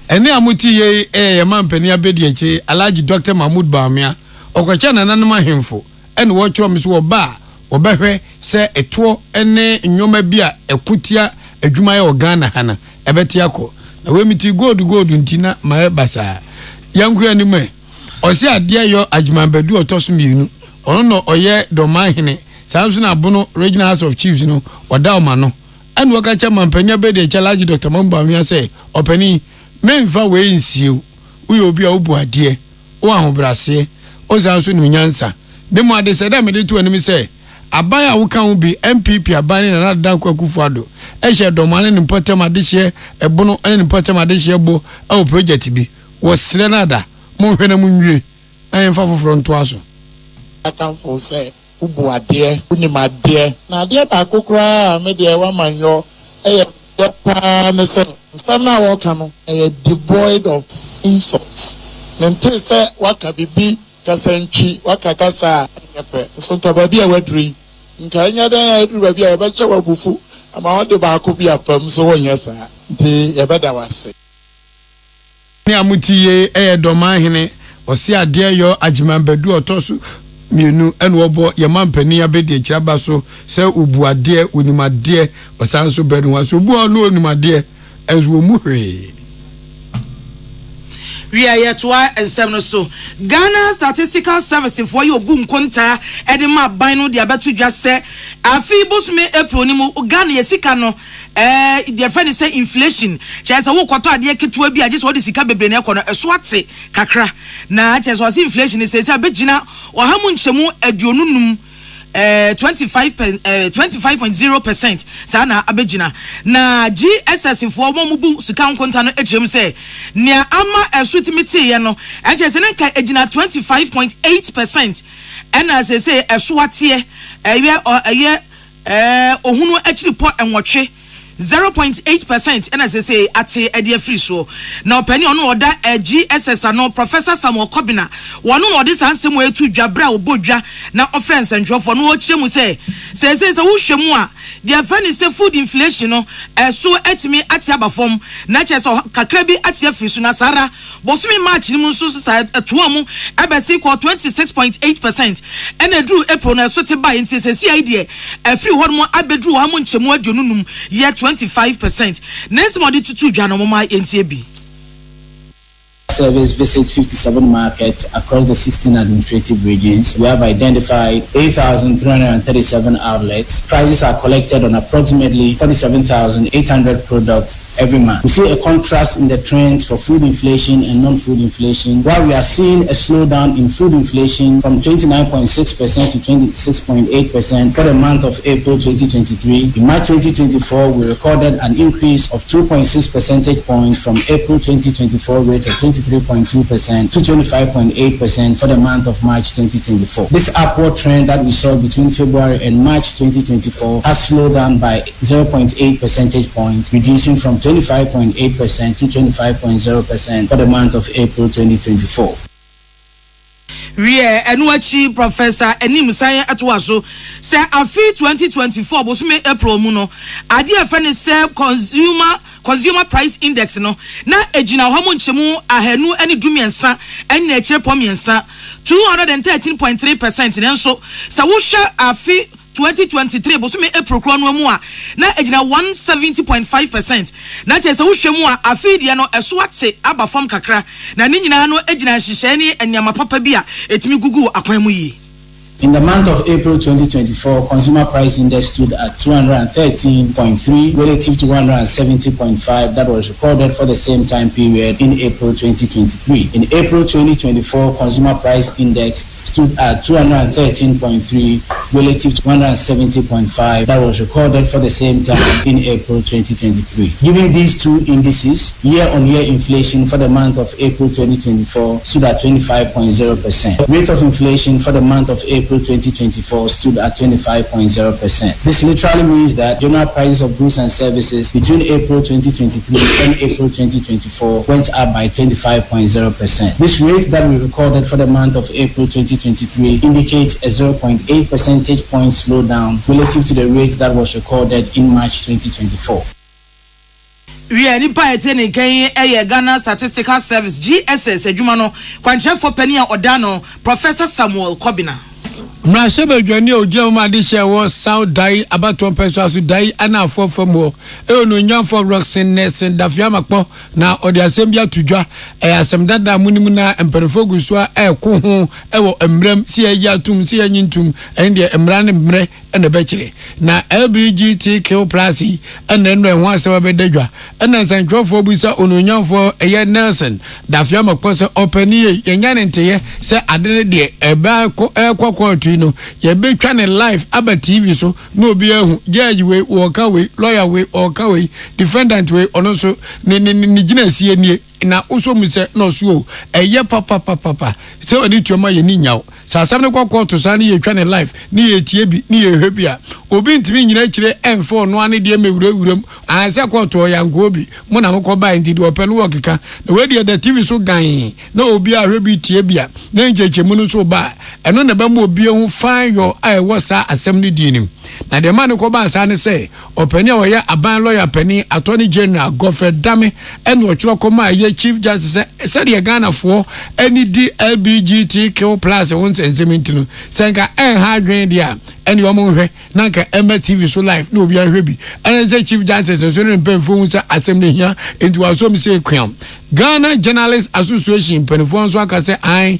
Ene amuti ye mampani abedi eche Alhaji Dr. Mahmoud Bamia okocha na nanum ahemfo ene wo chom so ba obehwe se eto ene nyoma bia ekutia adwuma ye Ghana hana ebeti akọ na we miti gold ntina ma basa yanku anime osi ade yo Agyeman Badu otoso mienu ono no oye domahene sanso na abono regional house of chiefs no oda oma no ene wokacha mampani abedi eche Alhaji Dr. Mahmoud Bamia se opani menfa we nsiu uyo obi a obu ade o ahobrase o sanso ni nyansa demo ade se da me de to anim se aban a wo kan bi MPP aban na da kwakufu ado e hye domane ni potem ade hye ebono ene ni potem ade hye bo o project bi wo sire na da mo hwe na munwie en fa foforo nto aso akanfo se ubu ade unimade na ade ba kokora me de wa manyo pa ne se Stamina Wakano devoid of insults. Nente se waka bibi kasenchi waka kasa efe. So to baby a wedri. Nka nya da edru baby a ebe chewa bufu ama wode ba ko bi afam so wonya sa. Nti yebeda wase. Ni amuti ye domahene osi ade yo Agyeman Badu otoso mienu ene obo ye mampani abedi ekiraba so se ubu ade unimade osanso bedu waso ubu ono unimade ezwo muhwe we are yet and seven so Ghana Statistical Service for you boom konta edema bino de abetu just say afi bosume April ni mu Ghana yesika no their friend say inflation chese wo kwato ade ketua bi age so de sika bebre na ekono eso ate kakra na chese was inflation is say abegina ohamu nchemu aduonunum 25.0% sana abegina na GSS for momubu sika nkonta no echem say nea ama esutimiti ye no echese ne ka egina 25.8% and as I say esuatie ohunu echiripo enwotwe 0.8% and as I say at a free show. Now penny on order GSS no Professor Samuel Kobina. One on this handsome way to Jabra or Boja now offense and draw for no chemu says a wushemua. Their friend is the food inflation no so at me at Yaba form natures or Kakrebi at your free Sara Bosumi March in Munsu side at Tuamu Abasi 26.8% and a drew April na sote by in says a idea a free one more Abedru Hamun Chemua Jununum yet 25%. Next money to 2 Janomoma NTB. service visits 57 markets across the 16 administrative regions. We have identified 8,337 outlets. Prices are collected on approximately 47,800 products every month. We see a contrast in the trends for food inflation and non-food inflation. While we are seeing a slowdown in food inflation from 29.6% to 26.8% for the month of April 2023, in March 2024 we recorded an increase of 2.6 percentage points from April 2024 rate of 23.2% to 25.8% for the month of March 2024. This upward trend that we saw between February and March 2024 has slowed down by 0.8 percentage points, reducing from 25.8% to 25.0% for the month of April 2024. Enuachi Professor Enim Sayen Atuaso say afi 2024 bosume April mu no ade afa ne say consumer price index no na ejina ho mo nchemu ahanu ane dumiensa ene na kire pomiensa 213.3% nenso sa wo hwe afi 2023 bosume April kro no mu a na ejina 170.5% na chese wo hwe mu a afi de no eso ate aba fam kakra na ni nyina no ejina hyehyɛ ni anyama papa bi a etimi gugu akwan mu yi. In the month of April 2024, consumer price index stood at 213.3 relative to 170.5 that was recorded for the same time period in April 2023. In April 2024, consumer price index stood at 213.3 relative to 170.5 that was recorded for the same time in April 2023. Given these two indices, year-on-year inflation for the month of April 2024 stood at 25.0%. Rate of inflation for the month of April 2024 stood at 25.0%. This literally means that general prices of goods and services between April 2023 and April 2024 went up by 25.0%. This rate that we recorded for the month of April 2023 indicates a 0.8 percentage point slowdown relative to the rate that was recorded in March 2024. We are nipa etene kan Ghana Statistical Service GSS adwuma no kwanchefo pani a odano Professor Samuel Kobina. Mrashebe Johnny Ojema Disha was South Dai about 1 person die and a 4 for more. No young for Roxin Ness and Dafiamakpo now or the assembly to Jua, some dada munimuna and Perifoguswa, Kuhu, Ewo Emblem, Sia Yatum, Sia Yintum, and the Emran Mre and the Betchley. Now LBGTQ Plasi, and then once over Bedja, and then San Crofobisa Ununion for a year Nelson, Dafiamakpo open year, Yangan and Tia, say I didn't dear a bar quality. No, ye be channel live about TV so no be a judge way, walk away, lawyer way, or away, defendant way, or also ni genesi ni na uso muse no so a ye papa so I need to my ni nyao sa samne kwa to sani ye channel live ni ye tiebi ni ye hebia obi ntimi nyina kire M4 no ane de mewuram anse kwa to yango obi mo na mko ba ndi open work ka na we de TV so gan na obi a hwebi tiebia na ncheche mu no so ba eno na ba mo obi hu fan yo ai wasa assembly dinim na de man ko ba sa ne say opani a oya aban lawyer pani attorney general Godfrey Dame eno chiro ko ma ye chief justice said ye Ghana for any LBGTQ plus once and sementino senka ha dwen dia and your move nanka TV so live no be a hobby and the chief justice so no pemfo sa assembly here into asom say kwam Ghana Journalists Association penfo so aka say ai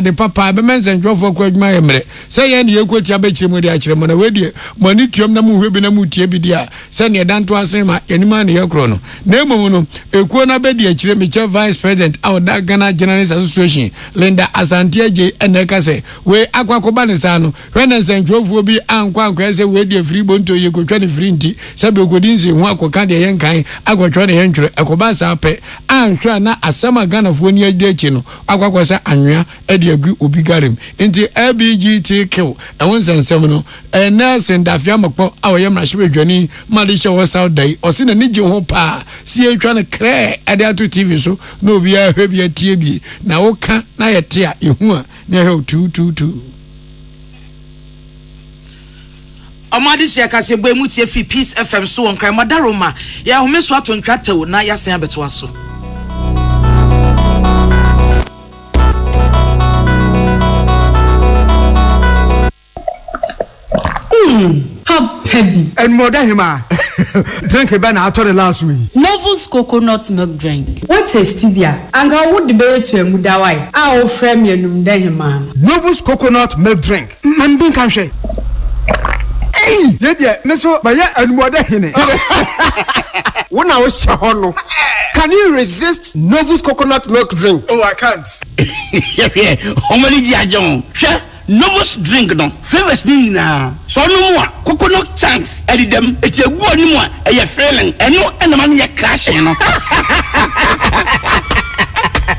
the papa be men send for kwaduma emre say ye ne ekoti abekire mu dia kire mo na we die mo ni tuom na mu hwebi na mu tie bi dia say ne danto asema yanima ne yakro no na emom no ekuo na be dia kire me vice president of the Ghana Journalists Association Linda Asante Aje eneka say we akwakoba ne sa no when nsentwofo bi ankwa say we dia free bonto ye kotwa ne free nti say be godinzi hu akoka de yen kan agotwa ne yen twere akoba sa pe anhwa na asama Ghana fo ni adechi no akwakwa say anwea e de agu obi garem nti LBGTQ ewon sensem no Nelson Dafiamakpo awoye mrahwe dwani madisha wo South Dai osi na nige ho pa si etwa ne kre ade ato TV so na obi a hwebi atie bi na wo ka na yete a ehu a na he 222 Omadi sheka se boy mutie fi Peace FM so on crime madaroma ya homeso ato nkratawo na ya sen abeto aso Happy and more than him. Drink a banana after the last week. Novus coconut milk drink. What is Tibia? And how would the bear to a mudawai? Our frame you man. Novus coconut milk drink. Mambin country. Hey, yeah, Meso, Maya and Wadahine. When I was Shahono, can you resist Novus coconut milk drink? Oh, I can't. How many John? Novus drink no flavors na so no more coconut chunks edit them it's a good no more a feeling and no and man ya crash no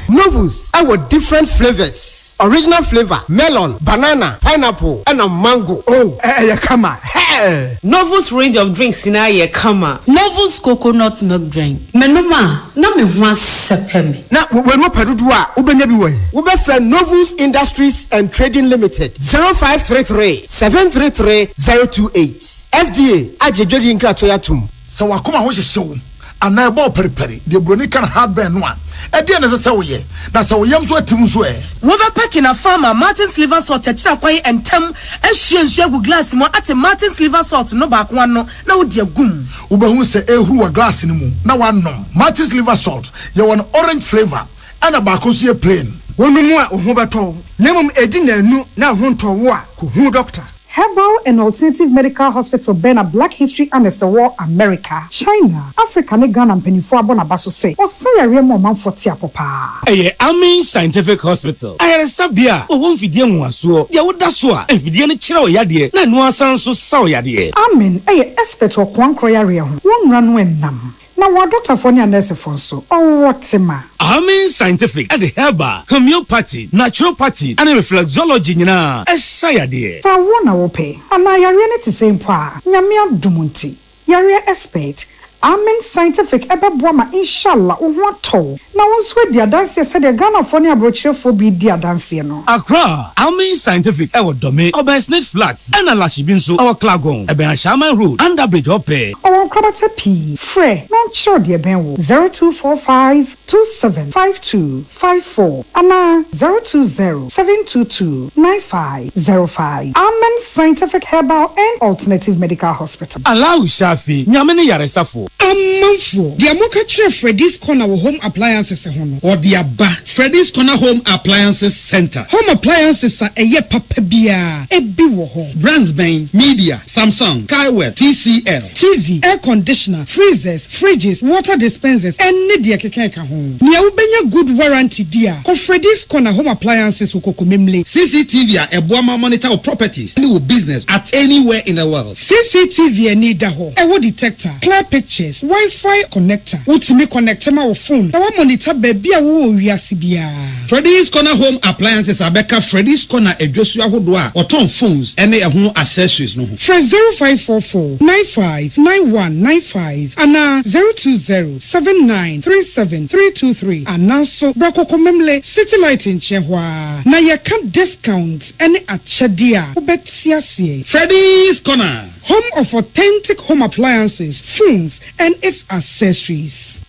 Novus, our different flavors. Original flavor, melon, banana, pineapple, and a mango. Oh, come on. Hey. Novus range of drinks in a kama. Novus coconut milk drink. Menoma, na me wan sepemi. Na we no pedudua, ubenyebi we. Ube friend Novus Industries and Trading Limited. 0533 733 028. FDA, Ajejodi Inkratoya Tum. So wakoma ho hyehyɛ and na ebo periperi de broni kan hardburn no a ɛde na sɛ woyɛ na sɛ woyam so atim so wo be pack na farmer Martin's liver salt atira kwan entem ahwie nsu agu glass mo ate Martin's liver salt no ba ko no na wo de agum wo be hu sɛ ehuru wa glass ni mu na wanom Martin's liver salt ye won orange flavor ana ba ko so ye plain wonu a ho beto nemum edi na anu na ho nto wo a ko hu doctor. Herbal and Alternative Medical Hospital Bena Black History and War America, China, Africa, Ghana, and Penifo Abonabaso say, or say a real man for Tiapopa. Amen Scientific Hospital. I had a sabia, or one video was so, Yawudaswa, and Vidian Chiro Yadi, Nanua Sanso Sao Yadi. Amen, a expert or Quan Croyaria, one run when nam. Now, what Dr. Fonia Nesifonso, or what's ma? Amen Scientific at the herbal, homeopathy, naturopathy, and reflexology, na, as Sayadi. So, one I will pay, and I are to same pa, Yamia Dumunti, Yaria expert. Amen Scientific ebe boama inshallah uwato na wonswe dia dance said the Ghana for near brochure for be dia dance no Accra Amen Scientific ewo dome Obersnet Flats and Alashibinso our Klagon ebe Shaman Road under bridge ope our Krabata P Fre non sure dia benwo 0245 275254 ana 020-722-9505 Amen Scientific Herbal and Alternative Medical Hospital Allow Shafi nyamene yaresafo Amanfo, the Amoka Freddy's Corner Home Appliances or the Abba Freddy's Corner Home Appliances Center. Home appliances are a ye papabia, a biwo Brandsbane, Media, Samsung, Kaiware, TCL, TV, air conditioner, freezers, fridges, water dispensers, and Nidia Kekeka home. Nia ubenya good warranty dear. Ko Freddy's Corner Home Appliances ukokomemle. CCTV a Buama monitor of properties and business at anywhere in the world. CCTV a need ho. A detector, clear pictures. Wi-Fi connector. Ultimate connector my phone. Na wa monitor baby a wo wiase bia. Freddy's Corner Home Appliances abeka Freddy's Corner edwosu ahodoa oton phones ene ho accessories no ho. Fresh 0544 959195 ana 02079373323 ana so brakoko memle city light in Chehwa. Na ye can discounts ene achadia. Obetiasie. Freddy's Corner, home of authentic home appliances, phones, and its accessories.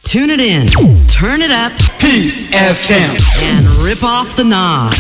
Tune it in, turn it up, Peace FM, and rip off the knob.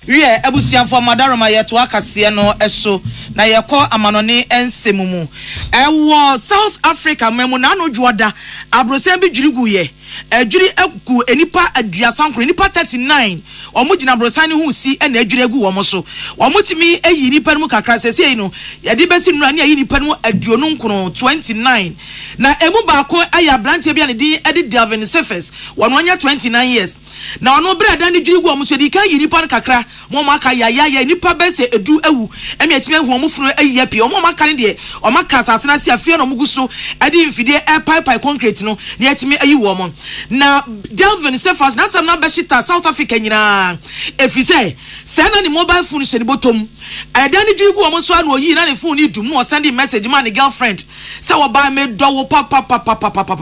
Yeah, ebusia for madaroma yeto akase no eso na yekọ amanone ensemumu ewo South Africa memu na no dwoda abrosen bi dwirigu ye adwiri egu enipa aduasankro enipa 39 omo gina abrosan hu si na adwiri egu wo mo so omo timi eyi nipa no kakra sese no yede besi nura ne ayi nipa no aduonu nkro 29 na emu baako aya brantie bia ne din edi Davin Sefes wono anya 29 years na ono brada ne dwirigu wo mo so di kan yi nipa no kakra mo maka ya nipa bese edu ewu emi atime hu mo funu ayi ya pi mo maka ne de o maka asase na se afie no muguso edi mfide pipe concrete no ne atime ayi wo mo na Delvin Sefas na sam na beshita South Africa nyina efise se na ni mobile phone hye ni botom adani dwirigu wo mo so na oyi na ne phone ni dum no send message man girlfriend se wo ba me do wo papa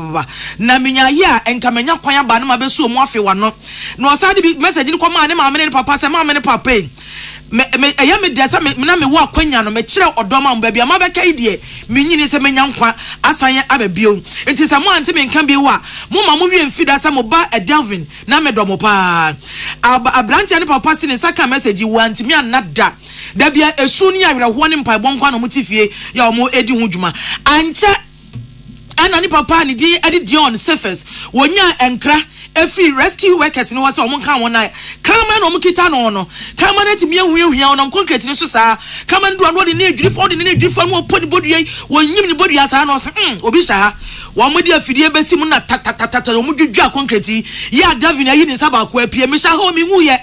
na menya ya enka kwan ba na ma beso mo afi wa no na osade bi message ni kwa ma ne ma me ne papa se ma me ne papa ɛyɛ me de sa me na me wo akwanya no me kire odoma mba bia mabɛka idie me nyini se menya nkwa asan ababio enti sa mo ante me nka bi wo a mo ma mo wie mfida sa mo ba Delvin na me do mo pa abrante ne papa se ne saka message wo antimi anada da bia esu ni awerɛho ne mpa bonkwa no mo tifie ya mo edi ho dwuma anche ana ni papa ni di edi Dion surface wonya enkra every rescue workers no was omo kan wona kama no mukita no no kama na timi ehuehua no concrete ni so saa kama ndo no de na edwifo de na edwifo no oponi bodua wonyim ni bodua saa no obi sha ha wo mo de afidie besi mu na tatatata mo dwudwa concrete ya Gavin ayi ni saba ko apie me sha ha o mi hu ye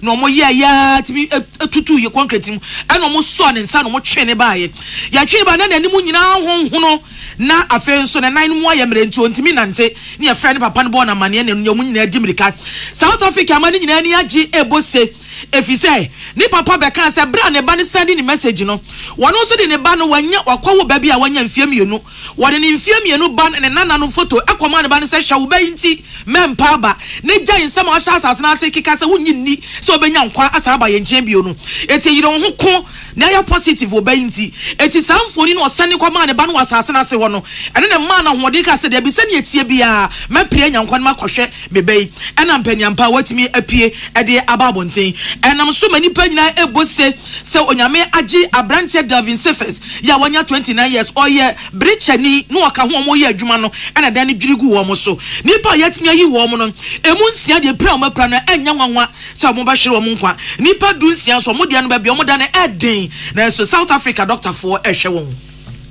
no mo ya timi tutu ye concrete mu eno mo so ne nsa no mo twe ne baaye ya twe ba na nanimu nyina honhono na afen so na nan mu ya mre nti ontimi nante ne ya friend papa no bo na mane ne no mu nyina dimirika South Africa mane nyina ni agi ebose efise ni papa beka se bra ne ba ne send ni message no wono so de ne ba no wanya wakwawo ba bia wanya mfie mienu wode ne mfie mienu ba ne nana no photo akoma ne ba ne se hwa wo ba nti mempa ba ne gyan sam a sha asase na se kika se wonyi ni so benya nkwa asa ba ye nchen bio no eti yire ho ko na ya positive wo ba nti eti samfoni no osane kwa ma ne ba no asase na se wo no ene ne ma na hode ka se de bi se ne etie bia mapire nyankwa no makohwe mebei ena mpanyampa watimi apie ede ababonten enam so mani panyina ebose se onyame agi abrante Delvin surface ya wanya 29 years oye brichani no aka ho mo ye adwuma no ena dan ne dwirigu wo mo so nipa yatimi ayi wo mo no emu nsia de pra mo pra no enya nwanwa se mo ba hwere wo mo nkwa nipa du nsia so mo de no ba bia mo da ne eden na so South Africa doctor for ehwe wo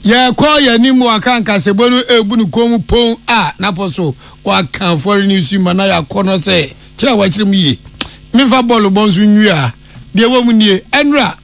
ye ko ye ni mu aka nka se bonu ebu nu komu pon a na poso wa kan for news mana ya kono se kira wa kire mu yi memfa ball bonzu nwia de wo mu nie enra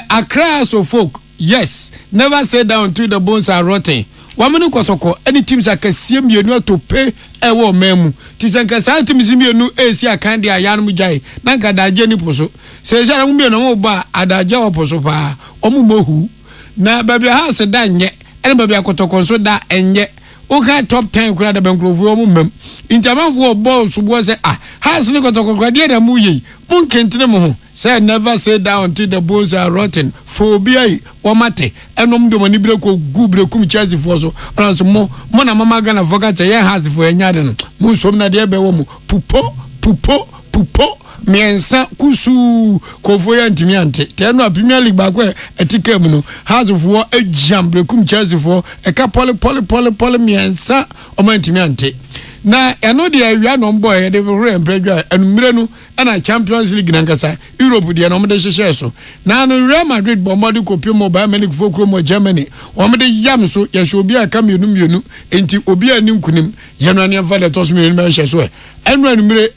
Accra so folk yes never say down until the bones are rotten wamenu kotoko any teams akasie mienu atope ewo memu tisanka sa teams mienu esi akande ayan mu jai na gadaje ni poso se se na mu mienu mo ba adaje oposo pa omu mohu na baby house da nye ene baby akotoko so da enye oka top 10 kura da bankrofu omu mem intamanfo ball so bo se house ni kotoko kura de na mu yi mun kentene mo ho say never say down until the bones are rotten phobia womate enom de mani breko gubre kum charge for so ranso mo na mama gana vogata ye house for enyade no mun som na de be wo mu pupo miensa kusu kofo ya ntimi ante teno a Premier League ba ko etika mu no house for ejambre kum charge for e ka pole miensa o ma ntimi ante na eno de awia no boy de re empredwa enumre no na Champions League nankasa Europe de no de hyehyɛ so na no Real Madrid bomadi kopio mobile manic fokro mo Germany o me de yam so ye hye obi aka mienu enti obi ani nkunim ye no ne fa de tos mienu me hye so eno enumre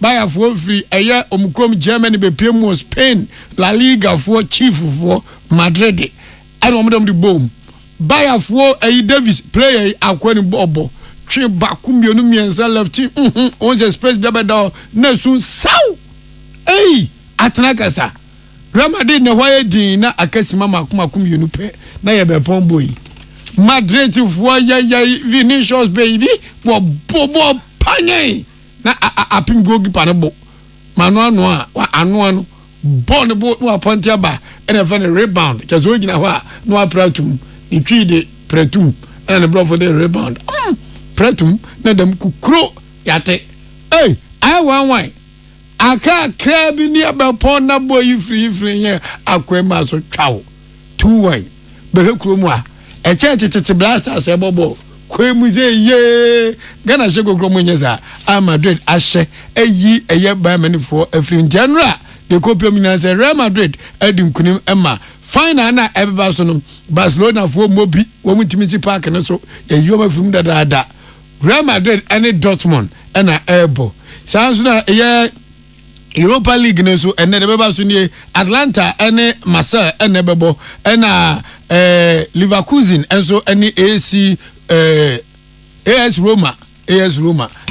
Bayer for free eye omkrom Germany be piem Spain La Liga for chief for Madrid I no me de boom Bayer for Davis player akwani bobo twi bakum yonu mienza left on the space bia na sun saw atnakasa Ramadin na why din na akasima makum yonu pe na ye be pon boy Madrid for ya Vinicius baby bo bobo panye na apim gogi panebo manu anu a wa anu bon bo wa pontia ba ene fa rebound kezo gina ho a no apratum itwi de pratum ene bro for the rebound pratum na dem kukro yate I wan aka krabi ni abapon na boy free here akwema so twawo 2-1 be kuro mu a e che blasters e bobo kwemu je ye Ghana she gogro mu nyeza Madrid ahye eyi eye ba manifo afrin general de kopio minanse Real Madrid edin kunim ema final na ebeba so no Barcelona fo mobi wo mutimiti park no so ye yoma fim dada Real Madrid and Dortmund and Ebo. Sounds na Europa League no so and the beba so ni Atlanta and Marseille and Bebo and Leverkusen and so any AS Roma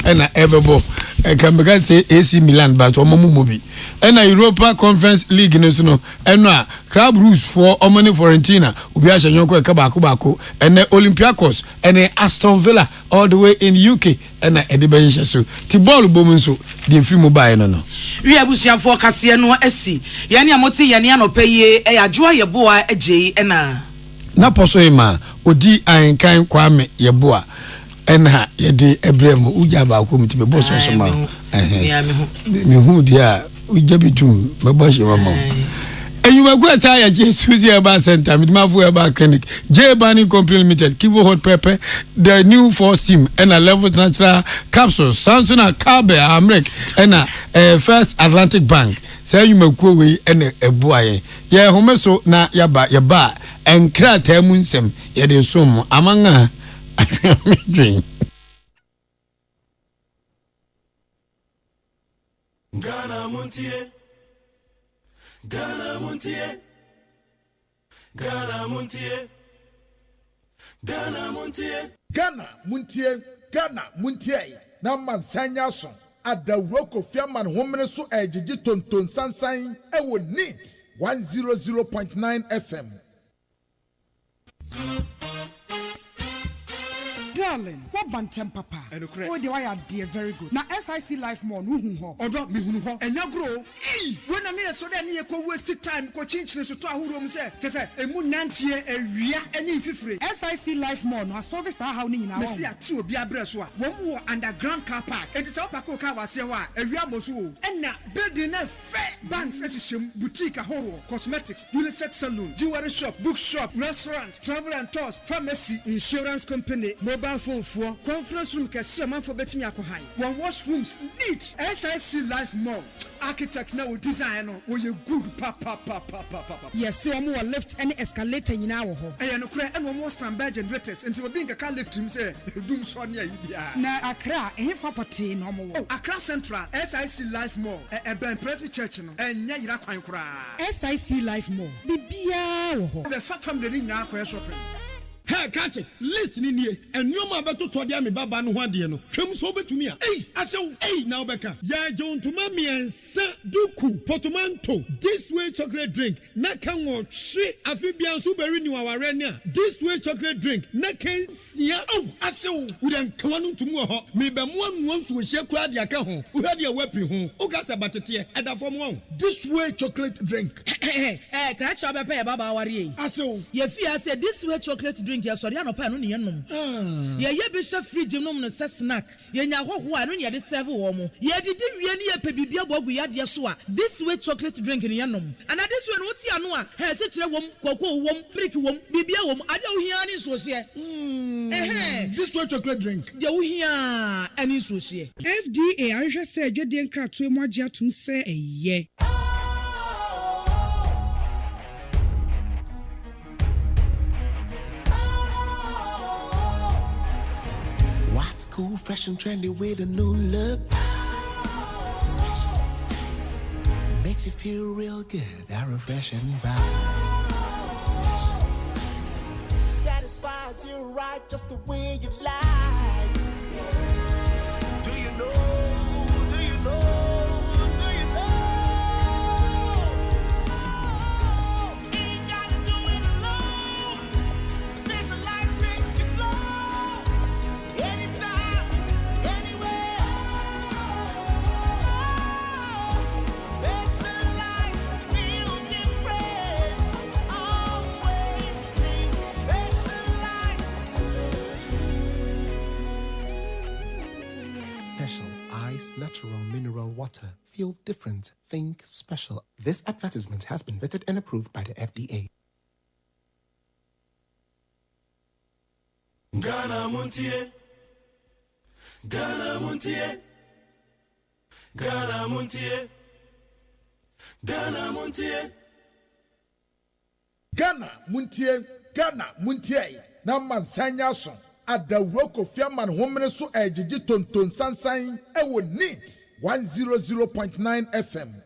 and Ebebo can be AC Milan but omo movie and Europa Conference League no so no eno club rules for Omani Fiorentina obi a hyenyon ko bako and Olympiacos and Aston Villa all the way in UK and Edibenja so ti ball bom so the free mobile no we abusuafo kase no asi ye ne amoti ye ne anopaye e adwoa ye boa agye na na poso ima odi ankan kwame ye boa enha ye de ebrem uja ba ko mti be boso so ma me hu dia uja bitum be boso ma enyuma gwata ya Jesus Eba Center midmafu Eba Clinic J Bani Company Limited Kivo Hot Pepper the new Force Team and a level natural capsules Samson Kabe Amrek and First Atlantic Bank say you mekuo we and eboaye ye homeso na yaba enkra tamunsem ye de som amanga dream Ghana Montie Ghana Montie Ghana Montie Ghana Montie Ghana Montie Ghana Montie na mansanya so adawroko fiaman homene so ejiji tonton sansan e wo need 100.9 FM. Darling, what bantem papa? Oh, the why are dear very good. Now SIC Life more no ho. Odo me hunu ho. Enya grow. When na me so that na ko waste time ko chinchine so to ahuro mu say. Te say emu nantie awia eni fifire. SIC Life more no service how ni nyina. Me see ati obi abre so a. Wo mu underground car park. Enti say opako car wase ho a awia moso o. Enna building na fair banks esishem boutique ahoro, cosmetics, unisex salon, jewelry shop, book shop, restaurant, travel and tours, pharmacy, insurance company, mobile phone for conference room kesi man for betimi akohan one washrooms neat SIC Life Mall architect now design no we good papa yes so am lift any escalator nyina wo ho no kra and one standby generators until we being car lift him say doom so near bia na Accra fa poti no mo wo Accra Central SIC Life Mall Ben Presby Church no enya yira kwan kra SIC Life Mall bibia wo ho the family nyina akwa shopping. Hey, catch it. List ni nie. And you ma beto to dia me baba no hwade no. Twem so betumi a. Hey, now beka. Ya jon to ma miensa duku portmanteau. This way chocolate drink. Na kan wo hwe afibia so beri ni waware ni a. This way chocolate drink. Na kan sia. We den kan no tumu ho. Me be mo anu so hye kura dia ka ho. Wo hwade a wapi ho. O ka sa batete e da fom won. This way chocolate drink. Kra cha be pe baba ware yi. Ye fi say this way chocolate drink. Ya sorry anopa no ne yenom ye bi hye fridge nom no se snack ye nya hoho a no ne de serve wo mo ye didi wie ne ye pe bibia bogu ya de so a this way chocolate drink ne yenom and this way no ti ano a he se kire wom kokko wom brick wom bibia wom ade wo hia ne so hye this way chocolate drink de wo hia ani so hye FDA ahwe se adwede nkrato emu agye atum se eye What's cool, fresh and trendy with a new look? Makes you feel real good, that refreshing vibe. Satisfies you right just the way you like. Do you know? Do you know? Natural mineral water. Feel different. Think special. This advertisement has been vetted and approved by the FDA. Ghana Montie Ghana Montie Ghana Montie Ghana Montie Ghana Montie Ghana Montie na mansanya so adawroko fiaman homene so ejiji tonton sansan e wo need 100.9 FM.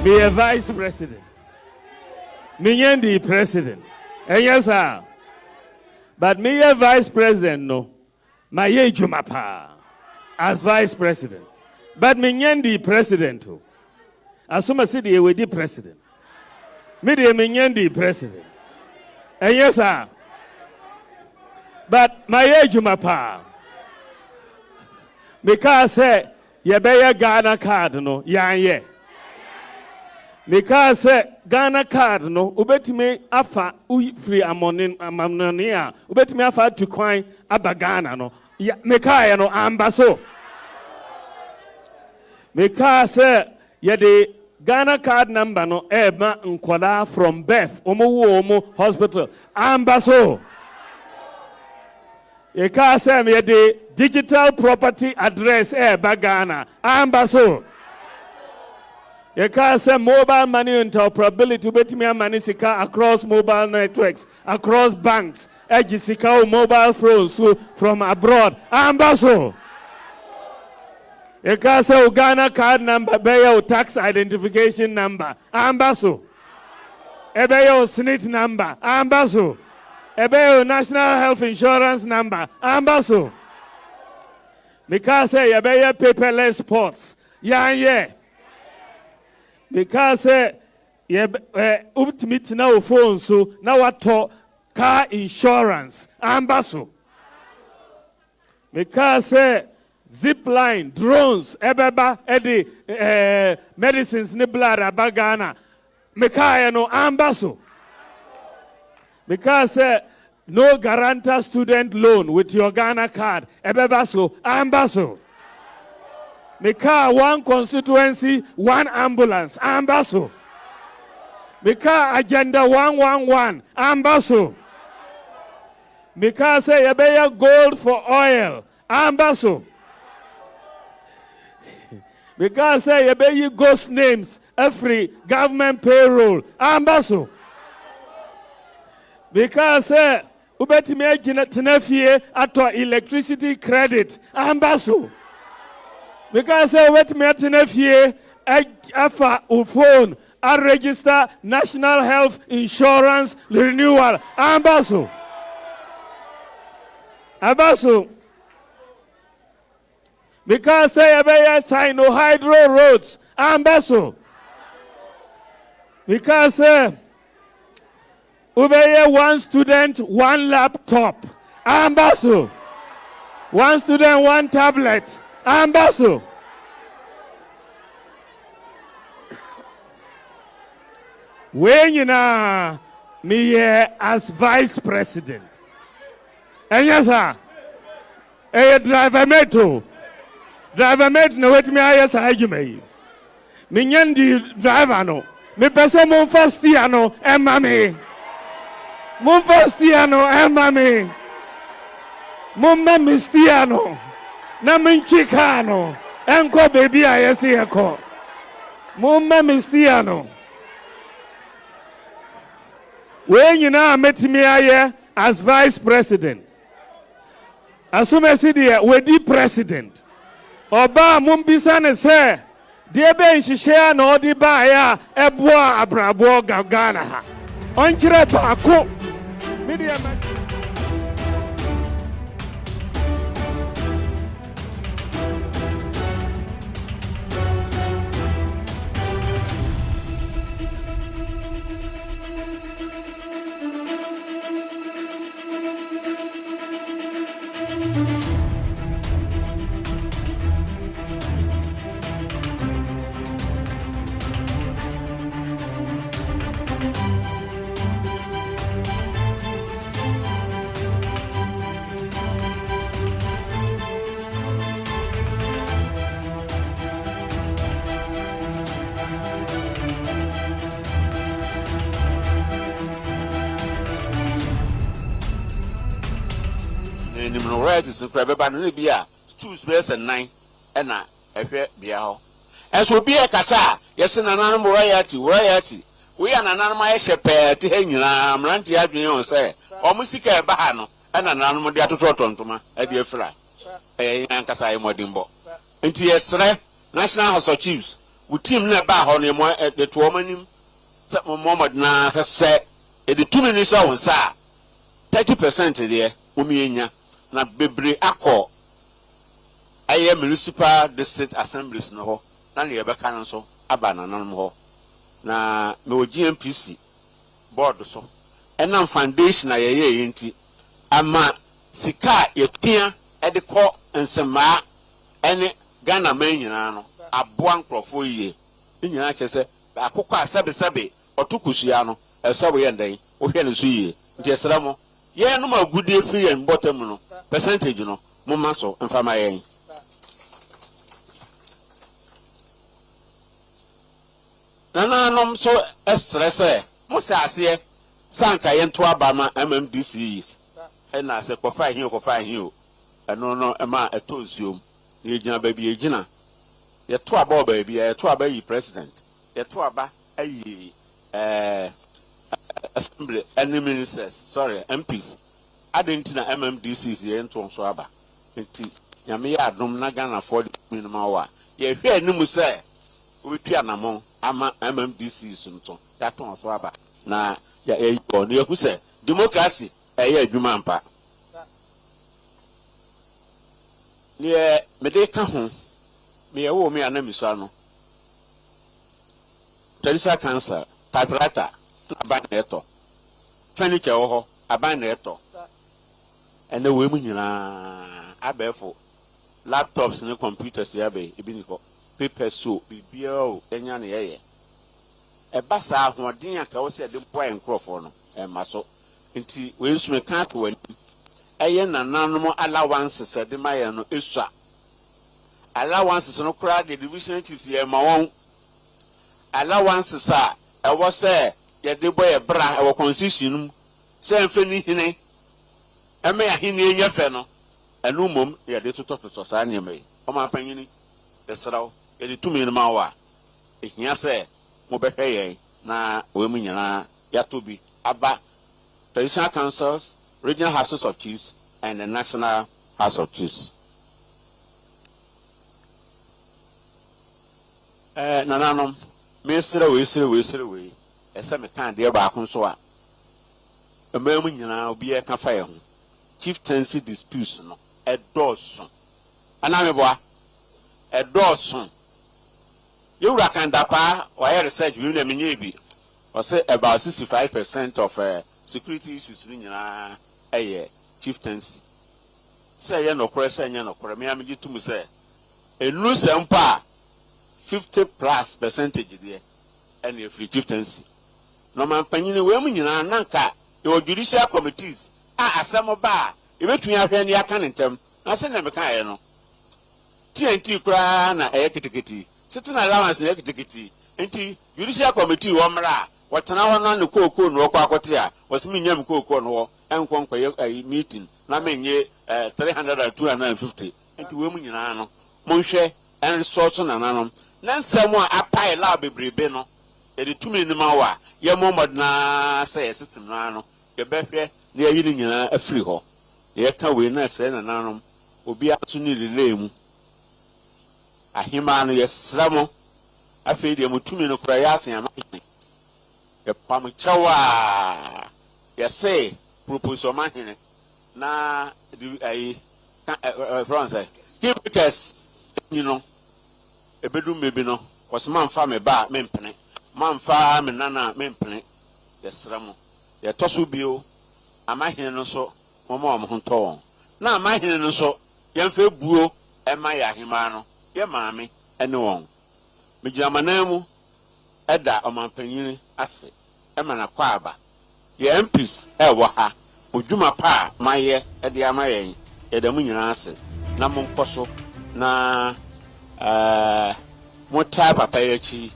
Me a vice president. Me and the president. And yes, sir. But me a vice president, no. My AGYEMAN as vice president. But me and the president, too. As soon as I with the president. Me and the president. And yes, sir. But my AGYEMAN. Because say, you bear Ghana card, no, yeah. Because Ghana card no ubetime afa free amonia ubetime afa to kwan abagana no ya meka no ambaso meka say ye the Ghana card number no eba nkola from birth omo hospital ambaso ye ka say ye the digital property address eba Ghana ambaso you can say mobile money interoperability, bet me money sika across mobile networks, across banks, sika mobile phones from abroad. Ambaso. You can say Ghana card number, beyo tax identification number. Ambaso. Ebeyo SNIT number. Ambaso. Ebeyo national health insurance number. Ambaso. Because say ebeyo paperless sports. Yeah. Because ultimate now phone so now what car insurance ambaso. Because zip line drones ebeba medicines ni blood abagana mekaya no ambaso. Because no guarantor student loan with your Ghana card ebeba so ambaso. Meka one constituency, one ambulance, ambaso. Meka agenda 111, ambaso. Meka say yebeya gold for oil, ambaso. Meka say yebeya ghost names, every government payroll, ambaso. Meka say ubetime agina tenefie ato electricity credit, ambaso. Because I wait me at nephew, afa phone, I register National Health Insurance Renewal. Ambaso. Because I sign no hydro roads. Ambaso. Because one student, one laptop. Ambaso. One student, one tablet. Ambaso. When you know me as vice president. And yes, sir. Driver mate no wait me as AGYEMAN. Me nyandi driver no. Me pese mon first year no emma Mon first year no emma me. Mon mistia no. Na minchikano enko baby ayesi eko mumma mistiano when you na metimi aye as vice president asume si de wedi president oba mumbisa ne se de be nhihye na odi ba ya eboa abrabo Ghana ha onkyere baako media royalties kura beba no bi a 2 space and 9 na ehwe bia ho enso bi e kasa yesi nanan royalty we ya nanan ma yepe te hanyina amranti adwene on say omusika e ba ha no na nanan de atoto tontoma e de afira yan kasa e modimbo enti yesre national house of chiefs wo team na ba ho ne mo de to omanim se mo Muhammad na se e de 2 minutes a won sa 30% de o mi enya na bebre akọ aye municipal district assemblies no ho na ne yebeka no so aba nanom ho na me o GMPC board so enam foundation ayeye yenti ama sika yepia e de kọ nsema ene Ghana man nyina no aboa nkrofo yie nyina kyese akokọ asebe otukusua no esebo ye ndan wo hwe ne so yie nti esramo ye no magudie free and bottom no percentage no mumma so mfama yen nananom so stress mo se ase sanka ye nto aba ma MMDCs na se kofa hin o eno no ema etonsuom ye gina ba bi ye gina ye to aba ba bi ye to aba yi president ye to aba ayi assembly and ministers sorry MPs adenti na MMDCs ye nto so aba enti nyame ya adom na Ghana for the minimum wa ye hwe animu se obetu anamon ama MMDCs nto ya to so aba na ya eyo ne yaku se democracy eye adwuma mpa ne mede ka ho me ye wo me anamiso ano traditional cancer typewriter aban na eto furniture wo ho aban na eto ene we mu nyina abefo laptops ne computers ya be ebi ni ko paper so bibia o enya na ye e basa ahoden aka wo se de boy nkrofo no e maso nti we nsume kan to wani eye nananom allowances de maye no esua allowances no kra the division chiefs ye ma won allowances a e wo se ye de boy bra e wo constitution se enfe ni hine e me ya hine enya fe no enu mom ye de toto sa ne me o ma panyini de sraw ye de tumi no ma wa ehia se mo behwe ye na we mu nyina ya to bi aba traditional councils, regional houses of chiefs, and the national house of chiefs. Nananom, we. Esa me kan de ba kun so a. Ememu nyina obi e ka fa ye ho. Chieftaincy disputes no e dɔɔso. Ana me boa. E dɔɔso. Yewura kan da pa wa research we na menye bi. O say about 65% of security issues ni nyina chieftaincy. Say ye no kore say nye no kore me am gitu mu say enu sempa 50+% there and free chieftaincy. No man panyini we mu nyina nanka your judicial committees asem ba e betun ahwe ne aka ntem na se na me kan ye no TNT kura na kitikiti sitting allowance na kitikiti enti judicial committee wo mra watana wana ne kokoo no kwa akote a wasimi nyam kokoo no enkonkwaye meeting na menye 300 and 250 enti we mu nyina no monhwe en resource na nanom na nsem a apai la bebrebe no e de tumi ni ma wa ye Muhammad na say system na no ye behwe na ye ni nyina afiri ho ye ka we na say na nanom obi ato ni relay mu ahima no ye sramo afei de mutumi no kura ya asen amahene ye pam chawa ye say proposal mahene na ai France because you know ebedu mebi no was man fa me ba me mpene man fa me nana me mpene ye sramo ye toso bio amahene no so momo mo honto na amahene no so ye mfa buo e ma ya ahima no ye maame ene won me jamanamu eda omanpanyini ase e ma na kwa aba ye MPs e wo ha odwuma pa maye e de amaye ye da mu nyina ase na mo nkoso na mo ta papa yachi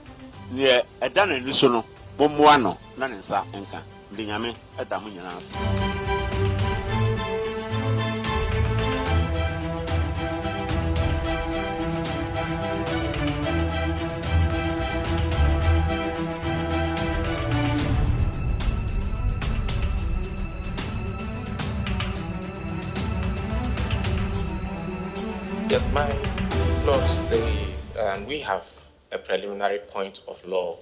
ne eda na ni so no mo moa no na ne nsa enka ndi nyame eda mu nyina ase. My lords, we have a preliminary point of law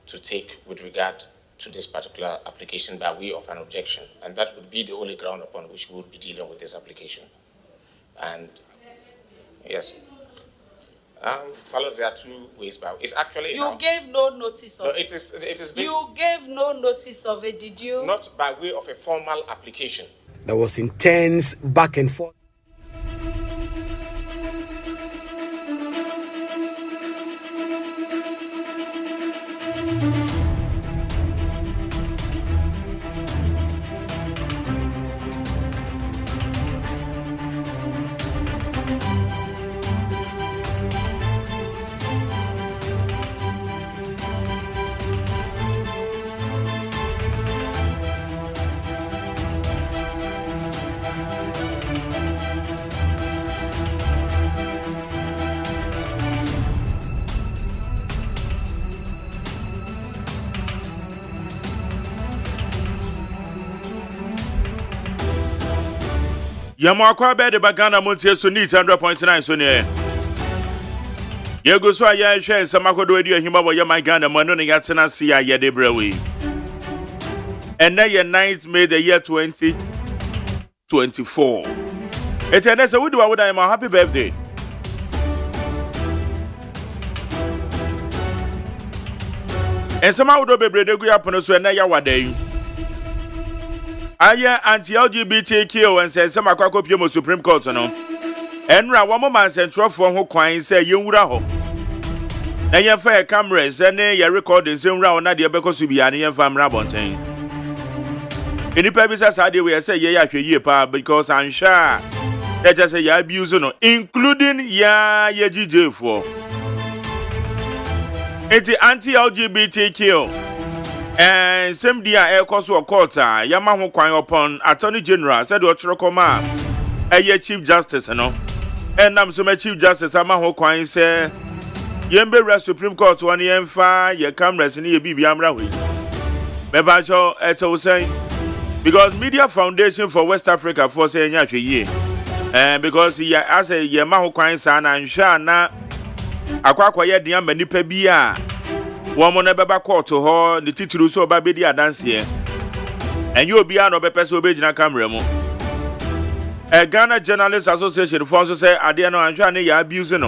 to take with regard to this particular application by way of an objection, and that would be the only ground upon which we would be dealing with this application. And yes, there are two ways, but it's actually you gave no notice of it. It is. You gave no notice of it, did you? Not by way of a formal application. There was intense back and forth. Yamakwa be de bagana montie so need 100.9 so ne. Ye go so aye hwe nsamakodo edi ahima bo yama Ghana mano ne yatena se ya ye de brewe. And na ye 9th May the year 2024. It's a nessa would do my happy birthday. And somehow do be brede go yapon so na ya wade. Aye anti-LGBTQ and say some akwakopiemo Supreme Court no. Enra wo man sentrofo ho kwan say yenwura ho. Na yemfa cameras ene ye recording say nwura na de bekoso bia ne yemfa mra bonten. Enipa bi say say we say ye ya hweye pa because ansha they just say ya abuse no including ya GJ for. It's anti-LGBTQ. And same dia air course or quarter, Yamaho Kwan upon Attorney General said what Chirokoma, a Chief Justice, no. And I'm so Chief Justice Amaho Kwan say, Yembe Supreme Court 1 year 5, ye cameras in ye BB Amrawi. Mebacho eto say, because Media Foundation for West Africa for saying ye, and because he as a Yamaho Kwan san and Shana Aqua ye diam Benipebia. Woman never call to her, the teacher so baby a dance here. And you'll be out of a person obeying a camera. A Ghana Journalists Association for say, Adiano and Johnny, you're abusing.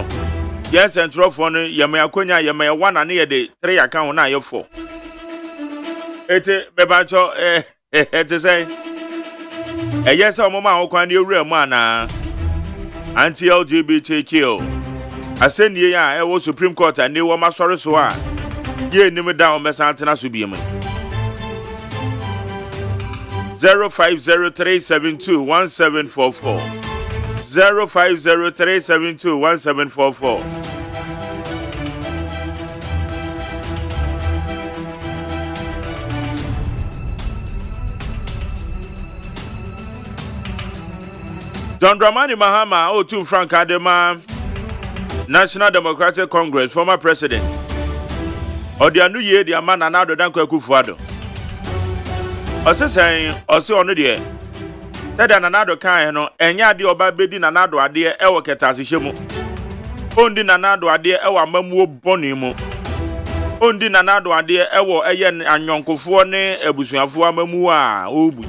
Yes, and Trophone, Yamayakunya, Yamaya 1 and near the 3 account now, you're 4. Bebacho, to say, a yes, or Mama, who can you real man, anti-LGBTQ. I send ye, I was Supreme Court and they were my sorry so. Ye name down Messantana Subium 0503721744 0503721744. John Dramani Mahama, O2 Frank Adema, National Democratic Congress, former president. Odia nu ye dia man na ado dan kwakufuado. Ose sen ose onu de. Tada na ado kan no enya ade oba bedi na ado ade e wo ketasehye mu. Ondi na ado ade e wo amamuo boni mu. Ondi na ado ade e wo eye anyonkofo ne abusuafo amamu a obu.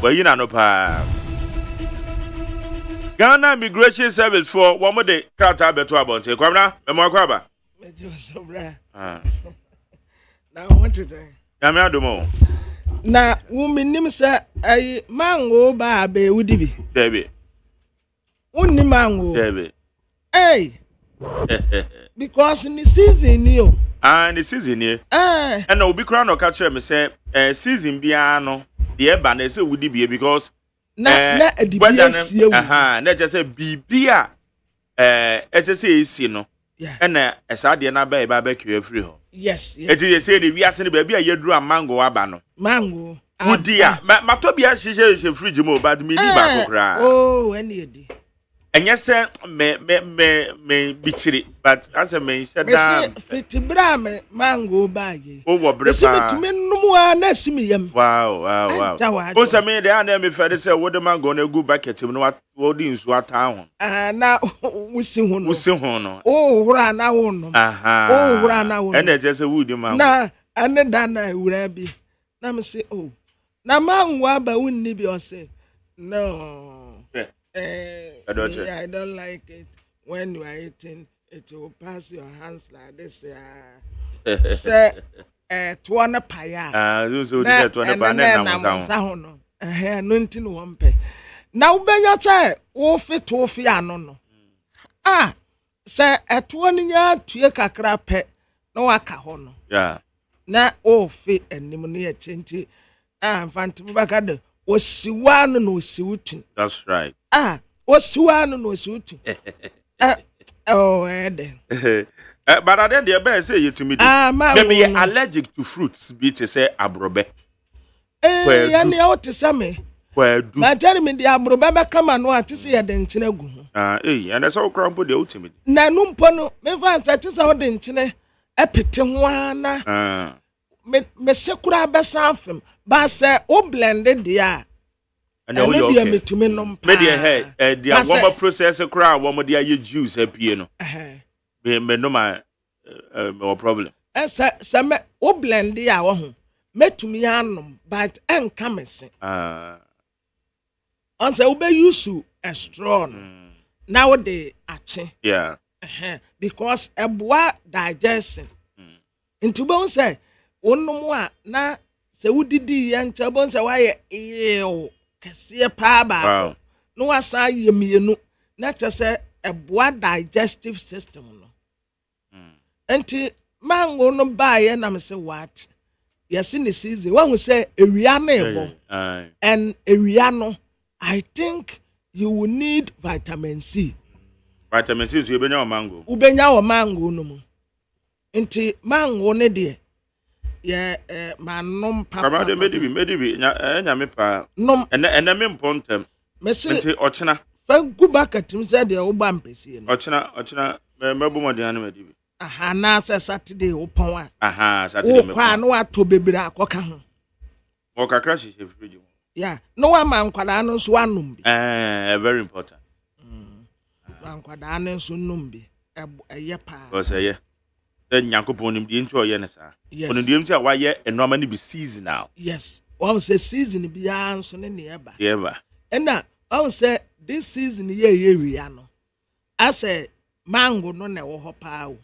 Bayi na no pa. Ghana Immigration Service for one more day krata beto abonte. Kwamna memo akwaba. Now, what to say? I'm out of more. Now, woman, name say a mango baby would be. Baby. Only mango. Baby. Hey. Because in the season, you. And the season here. And I'll be crowned or catcher me say, season piano, the ebane say would be because. Na the not just say Bibia. SSA, you know. Yeah. And as I did not buy barbecue free ho. Yes. It is saying we are sending baby a drew a mango abano. Mango. Oh dear. Matobia she fridge mo but me back cry. Oh, any day. And yes, sir, me bichiri, but as a man, said, Fitibra mango baggy. Oh, what brepa? Wow. Who's a man, the enemy father said, what am I going to go back at him? What is what town? Now we see one. Oh, run out. Aha. Oh, run out. And just a woody man. Nah, and then I would be. Now me say, oh, now man, wabba wouldn't be or say, no. I don't like it when you are eating. It will pass your hands like this. Say, 200 paya. Those who did 200 paya. Nothing one pay. Now, Ben, you say, oh, fit to fear no. Ah, say, at 1 year to your crape, no akahono. Yeah. Na oh, fit and pneumonia chinty. Ah, Fantabacade was Siwan no suiting. That's right. Ah, what's one no suit? Oh, Ed. But I then the best say you to me. Maybe allergic to fruits, be to say abrobe. And you ought to say me. Where do I tell me the abrobe come and want to see a denchine? And that's all crumpled the ultimate. Nanum pono, me fancy that is our denchine. A pity one. Mr. Kuraba Sanfim, but say, oh, blended the and you okay. To me no media head the one processor crowd one of the juice happy no me no my no problem some o blend ya wo ho metumi anom but enkamese on say we be use a straw now they ache yeah because eboa digestion into bon say wonnom a na se wudidi ya ncha bon say why ew kese pa ba no wasa yemienu na tese eboa digestive system no enti mango no bae na me say what yes in the season when we say ewia na ebo and ewia no I think you will need vitamin C so you ubenya o mango no mu enti mango ne de ye manom papa de medibi nya me pa nom ena me mpontem enti ochena fa gu bucket mi say de wo ba mpesi no ochena mebu modian medibi aha na Saturday wo pon aha Saturday me kwa no ato bebere akoka ho o kakra hihye fridge yeah no wa man kwada no so anom bi very important man kwada no so nom bi eye pa o say yeah Yankopon nim die nti oye ne sa onu die nti a waye enoma ne bi season now yes one say season bi ya nso ne eba eba na one say this season ye wia no I say mango no na wo ho pa o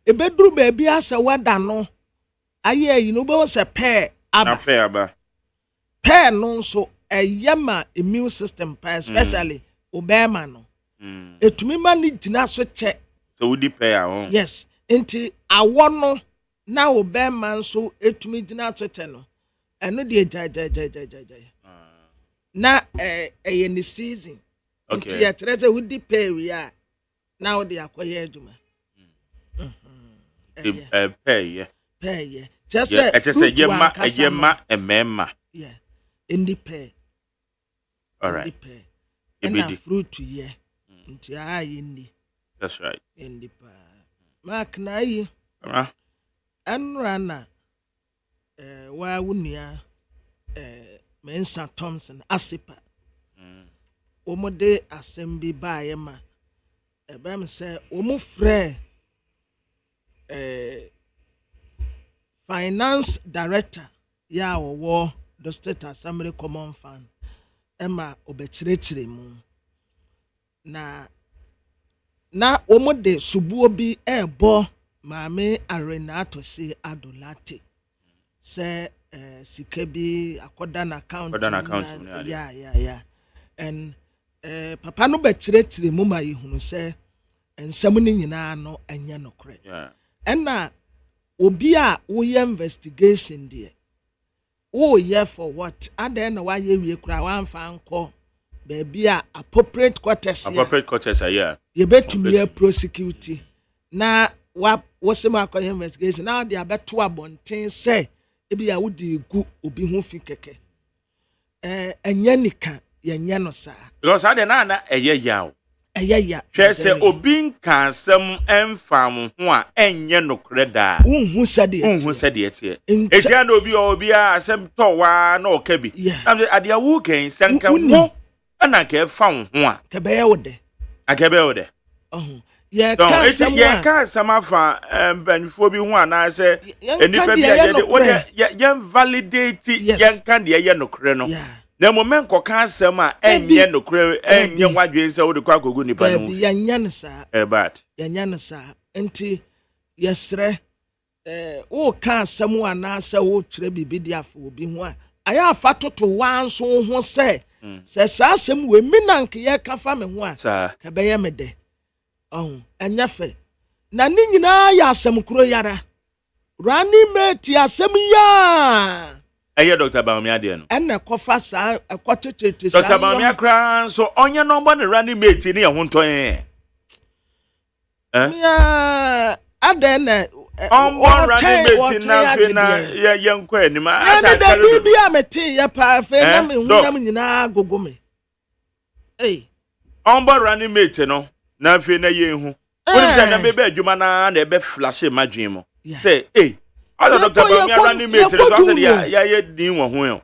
ebeduru ba bi asa wada no aye yi no be say pear aba pear no nso eyema immune system pa especially obema no etumi ma ni gina so che so we di pear yes enti awo no na obema nso etumi gina tete no eno de ja na eye ni season okay enti ya treze we di pear we a na wo de akoye aduma pear just say emema yeah in the pear all right and the fruit yeah enti ayi ndi that's right in the pear Mark na yi anrana wa wunia Mensa Thompson asipa omode assembly bae ma ebem se omu frɛ finance director ya wo the state assembly common fund ema obekirechire mu na omode subuo bi ebo maame arena atosi adolate se sike bi akoda na account yeah and papa no bekirechire mu ma yihunu se ensem ni nyina no enye nokre na obi a wo ye investigation there wo ye for what adan na wa ye wie kura wa mfa anko be bia appropriate quarters yeah ye betumi ye prosecute na wo se ma akọ investigation na they abeto abonten say e bia wo di egu obi ho fi keke enye nika ye nye no sa because adan na eye yawo eya hwe se obi nka asɛm emfam ho a enye no kreda unhu sade tie etia na obi a asɛm tɔwa na ɔka bi na ade awu kan sanka wo ana ka ɛfa ho a ka bɛyɛ wo de akɛbɛ wo de ye ka sama fa banfo bi ho ana sɛ enipa bi agede wo de ye validate ye kan de ye no kre no na moment ko ka asɛm a enye no kre enye wadwen sɛ wo de kwa kogu nipa no ya nya ne sa but ya nya ne sa enti yesre wo ka asɛm ana sɛ wo kyerɛ bibi di afa obi ho a aya afa toto wanso ho sɛ sɛ saa asɛm we minank ye ka fa me ho a ka bɛyɛ me de enya fe na ni nyina ya asɛm kuro yara rani meti asɛm ya eye Dr. Bawumia de no ena kofa sa ekotete sa Dr. Bawumia kran so onye no mbo ne rani meti ne ho nton ya adena ombo rani meti na fe na ye nkwa anima ata kare bi a meti ya pa fe na me hunam nyina gogo me ombo rani meti no na fe na ye hu woni se na bebe adwuma na ebe flash madwen mo say other Dr. Bawumia running mate no so ya din wo ho yo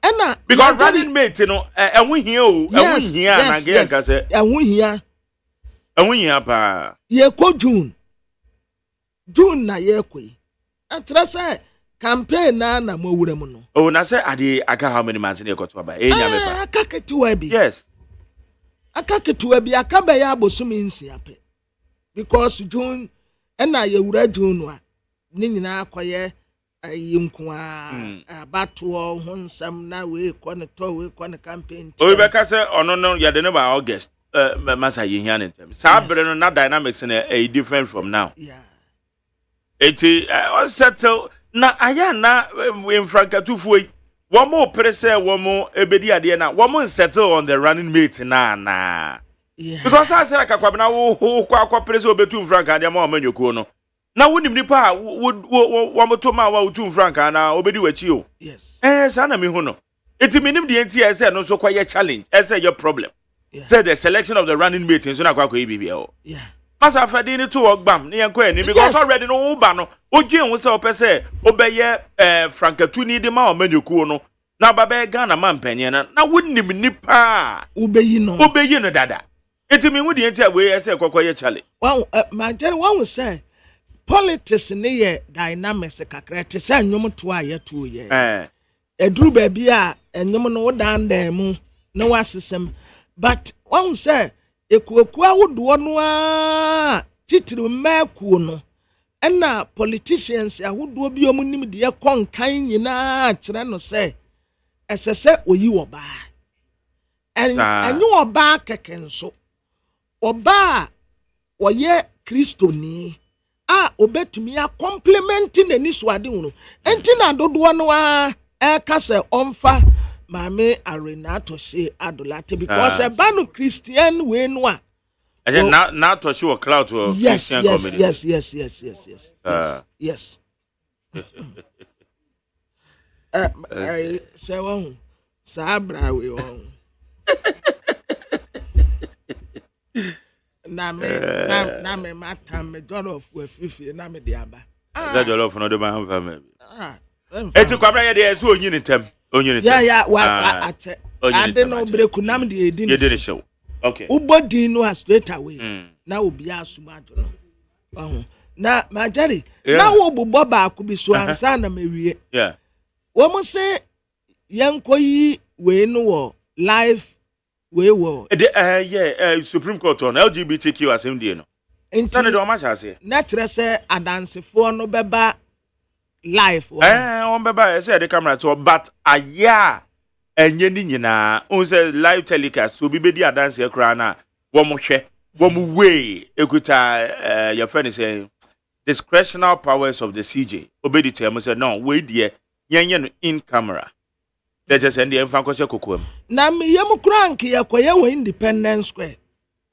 because running mate no ehun hia o ehun hia na ge ka se ehun hia pa ye ko June na ye ko atra se campaign na mo wura mu no oh na say ade aka how many months na ko to ba enya me pa aka ketewa bi yes aka ketewa bi aka ba ya bosumi nsia pe because June na ye wura June a ni nyina akoye yinkwa abato honsam na we kone to we kone campaign o be ka se ono no ya de ne ba August masa ye hia ne tem sa bre no na dynamics na different from now eti o settle na aya na infrankatufu wo mo prese wo mo ebedi ade na wo mo settle on the running mate na because I said like akwabena wo kwa prese obetu infranka ade ma o manyokuo no na wonim nipa wo motoma wa utu franka na obedi wachi o yes sa na me hu no eti minim de enti ese no so kwa ye challenge ese your problem say the selection of the running mate so na kwa bibia o masa afade ni to ogbam ne yanko ani because already no ba no odwen wo se opese obeye frankatu ni de ma o manyokuo no na baba Ghana mampanyen na wonim nipa obeyi no dada eti mi hu de enti we ese kwa ye challenge ma jere wan say politics ne ye dynamics kakra te se anyom to a ye to ye eduru ba bi a anyom no wodan dan mu na wasesem but one say ekueku awodo no a titiri maku no na politicians awodo bi omunim de ye konkan nyina kire no se esese oyi oba anyu oba kekenso oba oye kristoni obetumi a complementing any swade hu no enti na dodo no a ka se onfa mame arena to say adolate because e ba no Christian we no a na to show cloud to Christian community yes say won sabra we won na me matam me jollof we fifi na me de aba that jollof no de ma family eti kwabra ye de eso onyi tem wa ate ade no breku nam de edi ni show okay ubodi no straight away na obi asuma do no na majari na wo bobọ ba ko bi so ansa na mewie wo mo se yenkoyi we no wo live we wo Supreme Court on LGBTQ assembly no ntane do ma chase na tre se adansefo no beba live on beba say the camera to but aya enye ni nyina on say live telecast so bi bedi adanse ekra na wo mo hwe wo mo we ekuta your friend say discretional powers of the CJ obedi tell say no we die yenye no in camera. They just end the emphasis kokuam. Na me yem krank ye koye wo Independence Square.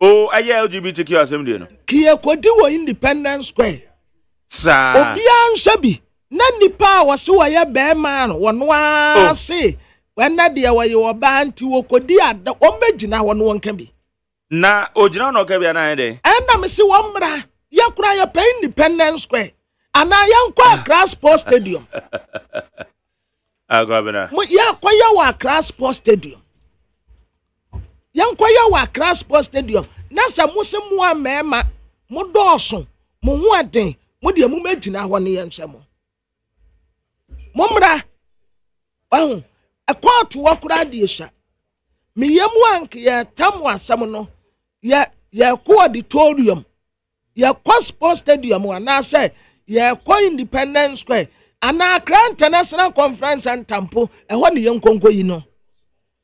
Oh, aye LGBTQ assembly no. Kiye kodi wo Independence Square. Sa. Obi anhwe bi. Na nipa wo se wo ye be man wono ase. When na de wo ye oba anti wo kodi ada o megina wo no wonka bi. Na ojina no ka bia na de. Enda me si womra ya kura ya pay Independence Square. Ana ya nkwa Accra Sports Stadium. Agobena. Ya kwa ya wa Accra Sports Stadium. Ya nkwa ya wa Accra Sports Stadium. Na sa musimu a mema mo dɔɔso mo ho aden mo de mo magina hɔ ne yɛnhwɛ mo. Momra ahu akɔɔto wɔ kura de sha. Me yemu anke ya tam wasam no ya ko auditorium ya ko sports stadium ana say ya ko Independence Square ana Accra International Conference Center mpo ɛhɔ ne yɛnkonko yi no.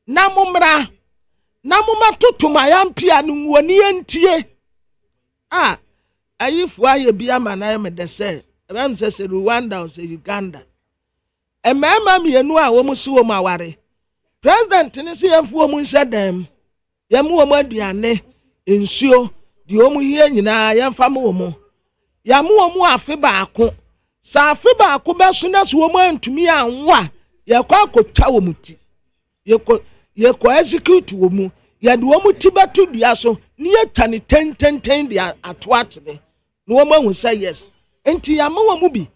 Na momra na moma tutuma yampia no woni entie. Ayifu aye bia mana me de say em say Rwanda or say Uganda. Emema mienu a wo musi wo maware. President ni se yemfu wo munhye dem. Yemu wo aduane, nsuo, di wo mu hie nyina yemfa mo wo. Yamu wo mu afe baako. Sa afe baako be so na so wo antumi anwa. Ye kwa akotwa wo muti. Ye kwa execute wo mu. Ye de wo muti betu dua so. Ni ye tani ten di atoatene. No wo mahu say yes. Enti yamu wo mu bi.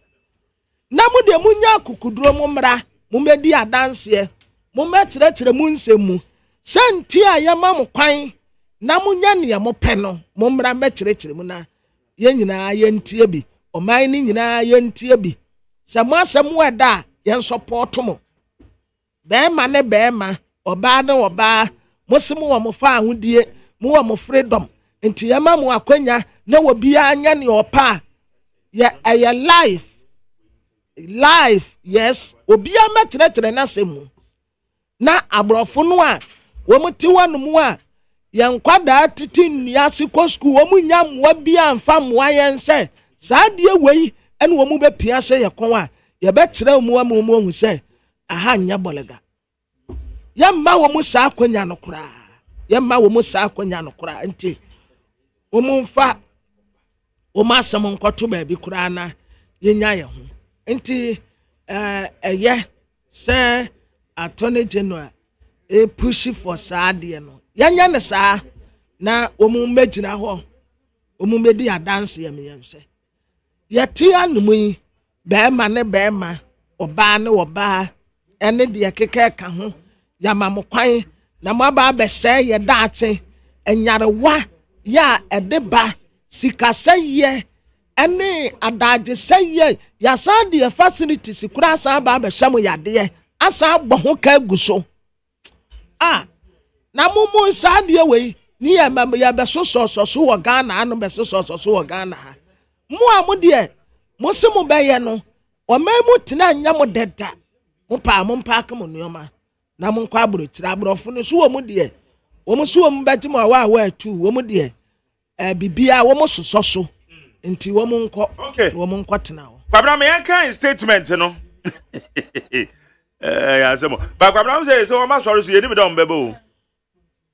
Na mu de munya kukuduro mu mra. Mu medi adanse. Mu metere mu nsemu. Senti a yama mu kwan. Na munya ne mo pɛ no. Mu mra metere mu na. Ye nyina ye ntie bi. Oman ni nyina ye ntie bi. Se mo asem weda ye support mo. Bema ne bema. Oba ne oba. Mosimu wo mo fa ahodie. Mu wo mo freedom. Enti yama mu akwanya na wo bia anya ne opa. Ye aya life yes obia metere na semu na abrofo no a wo muti wanum a ye nkwada titi nnua sikɔ school wo munya mwa bia amfa mwa yense saa de wei ene wo mu be pia se ye kon a ye betere mu amu hu se aha nya bolega ye ma wo mu saa kwanya no kura ye ma wo mu saa kwanya no kura nti wo mu mfa wo ma asem nkoto ba bi kura na ye nya ye ho nti eye say Attorney General push for saade no yanya ne saa na omu megina ho omu medi adanse ye meyemse ye tia numu yi bema ne bema oba ne oba ene de keke ka ho yama mo kwan na mo aba abese ye daate enyarewa ya edeba sikaseye ene adaje seye ya sade facilities kura sa aba abeham yade asa agbo ho ka guso na mumu sade we ni ya beso so wo Ghana anu beso so wo Ghana ha mu amude mo se mo beye no o memu tina anya mo deda mo pa ka mo nuoma na mo nkwa aburotira aburofo no so wo mu de wo mo so wo mu beti mo wa tu wo mu de bibia wo mo so nti wo mu nkọ wo mu nkọ tena wo Kwabra me yankan statement no ya semo ba kwabra say so ma sorry so ye ni me don bebo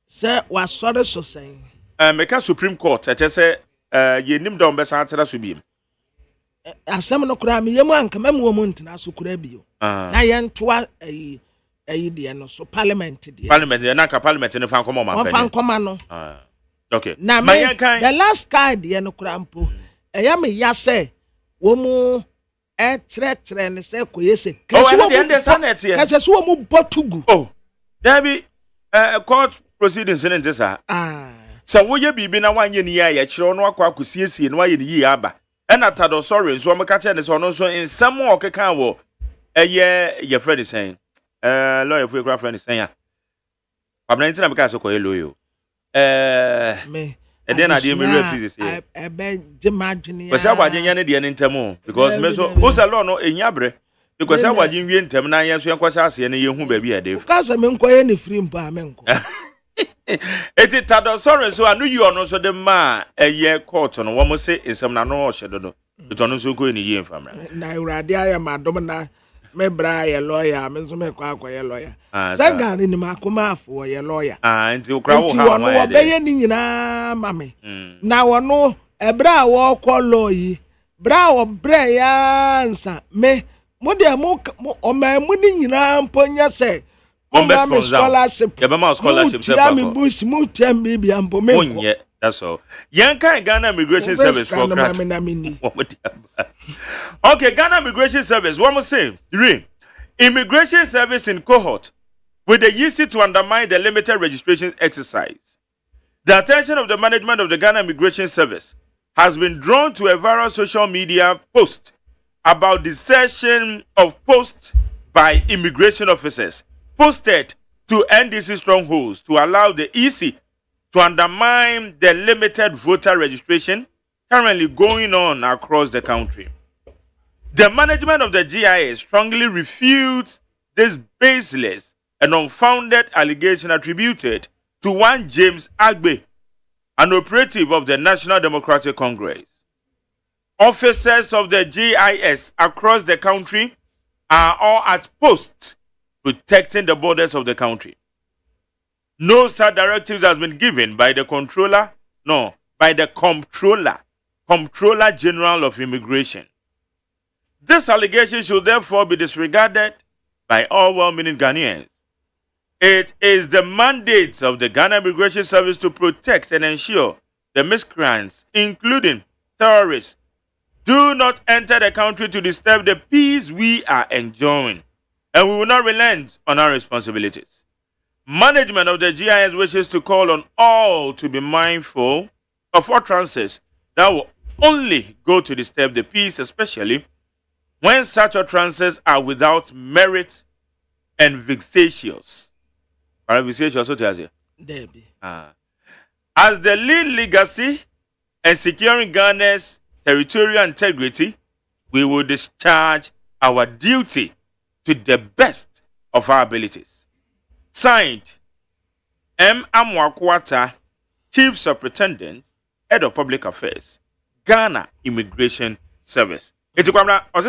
say wa sorry so say meka Supreme Court eche say ye nim don be san tera so biem asem no kura me yemu anka memu wo mu ntena so kura bio na ye ntoa ayi de no so parliament na ka parliament ne fan komo ma fan koma no okay na me the last card ye no kura mpo eya me ya say wo mu tre ne say koyese kase wo mu botugu there be court proceedings in this so wo ye bibi na wanye ni ya kire no akwa akosiesie no waye ni yi aba ena tado sorry so mo ka che ne so no so nsam o keka wo ye friend saying lawyer fu ekra friend saying abna ntina be ka so koye lawyer me and then I didn't refuse this. Because I was in the end, because me so who's alone no in yabre. Because I was in the end, and I am so inquisitive, and you who baby a day. Because I'm in quite any free implement. It is Tado sorry, so I knew you are not so the ma a year court on one must say in some no shadow. The Tonusu go in a year from now. Radia, my domina, me bra a lawyer, I mean, so me quite a lawyer. Zaga in the Makuma for a lawyer. And you crowd na mami. Now no a bra walk or lawyer. Bra or bra answer me. Modia mo o my money in Amponia say. scholarship. Scholarship. That's all. Yanka Ghana Immigration Service for Okay, Ghana Immigration Service. One more thing. Immigration Service in cohort with the easy to undermine the limited registration exercise. The attention of the management of the Ghana Immigration Service has been drawn to a viral social media post about the session of posts by immigration officers posted to NDC strongholds to allow the EC to undermine the limited voter registration currently going on across the country. The management of the GIS strongly refutes this baseless and unfounded allegation attributed to one James Agbe, an operative of the National Democratic Congress. Officers of the GIS across the country are all at post protecting the borders of the country. No such directives has been given by the Comptroller General of Immigration. This allegation should therefore be disregarded by all well-meaning Ghanaians. It is the mandate of the Ghana Immigration Service to protect and ensure the miscreants, including terrorists, do not enter the country to disturb the peace we are enjoying, and we will not relent on our responsibilities. Management of the GIS wishes to call on all to be mindful of utterances that will only go to disturb the peace, especially when such utterances are without merit and vexatious. Vexatious, what is it? As the lead legacy and securing Ghana's territorial integrity, we will discharge our duty to the best of our abilities. Signed, M. Amwakwata, Chief Superintendent, Head of Public Affairs, Ghana Immigration Service. It's a camera, or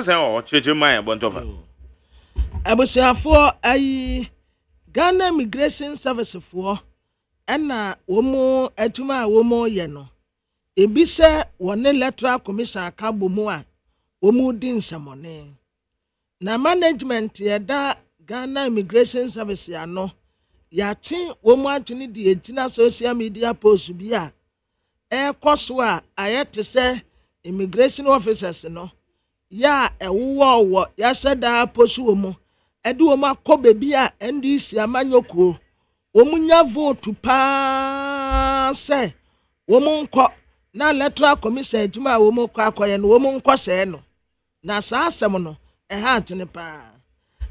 Churchill Bontova. I was here for a Ghana Immigration Service for Anna Womo Etuma Womo Yeno. Ebise one electoral commission Kabumua, Womu Din Samone. Na management yada Ghana Immigration Service no yati womu atuni di etina social media post bia koswa ayete se immigration officers no ya ewo ya seda post womu edi womu akobe bia NDC amanyoko womu nya vote pa se womu nko na electoral commission adwuma womu kwa akoye no womu nko se no na saa asem no ha atene pa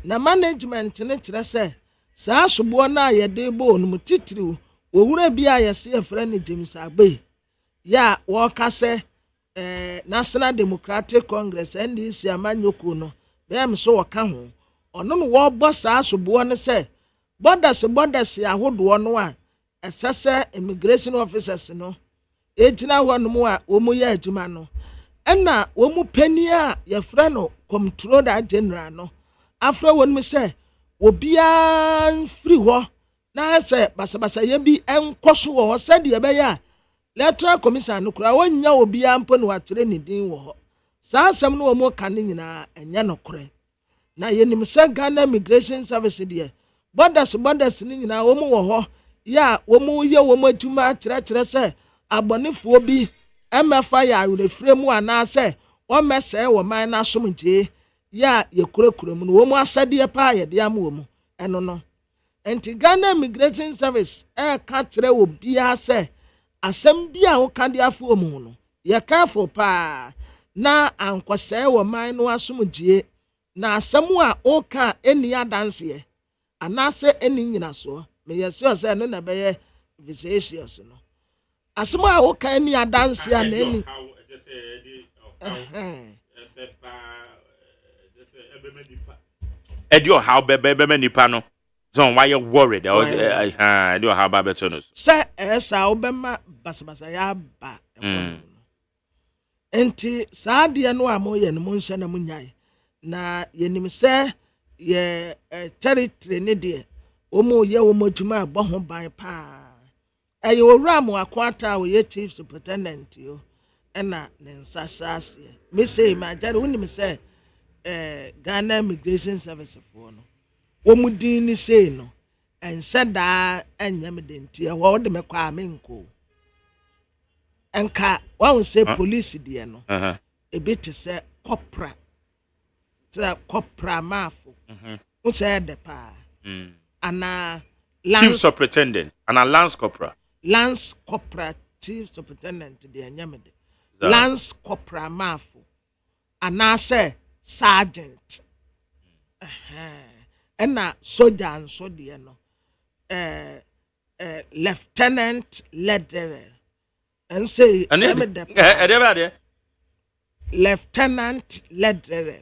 na management ne kire se saa sobo na yede bo no titiri owura bia yese efra ne James Agbe ya wo kase National Democratic Congress NDC amanyoko no dem so wo ka ho ono no wo bo saa sobo ne se borders ahodo no a esese immigration officers no ejina ho no mu a wo mu ya adwuma no enna wo mu pani a yefra no Comptroller General no afro won me say obia free ho na say basabasa ye bi enkoso wo said ye be ya electoral commission no kura wonya obia mpo no akyere ne din wo saa asem no mo ka ne nyina enye no kore na ye nim say Ghana Immigration Service de borders ne nyina wo mo wo ho ya wo mo ye wo mo atuma kyere say abonefo bi MFI ya reframe mu ana say o mese wo man na somje ya ye kurekure mu no wo mu asade pa ye de am wo mu eno no enti Ghana Immigration Service ka kire wo bia se asem bia wo ka de afo mu no ye careful pa na ankose wo man no asomje na asem a o ka eni adanse ye anase eni nyina so me ye sure say no na be ye vicious no asem a wo ka eni adanse ya na eni Edio how bebe nipa no so why you worried edio how baba tonos say esa obema basabasa ya ba enti saade no amoye no monhye na munyai na yenim se ye territory ne de omo ye wo modwuma bo ho ban pa eye owura mo akwata wo ye chief superintendent yo ena ne nsasase me say ma jare unim say Ghana Immigration Service for no wo mudin ni say no and said that and yamidenti a word me kwa minko. And ka one say police diano. A bit to say copra. To copra mafu. Who said the pa? And Chief Superintendent and a Lance Corporal. Lance Corporal Chief Superintendent the Yamide. Lance Corporal mafu. And I say sergeant. And na soldier and soldier no. Lieutenant Lederer. And say Lieutenant Lederer.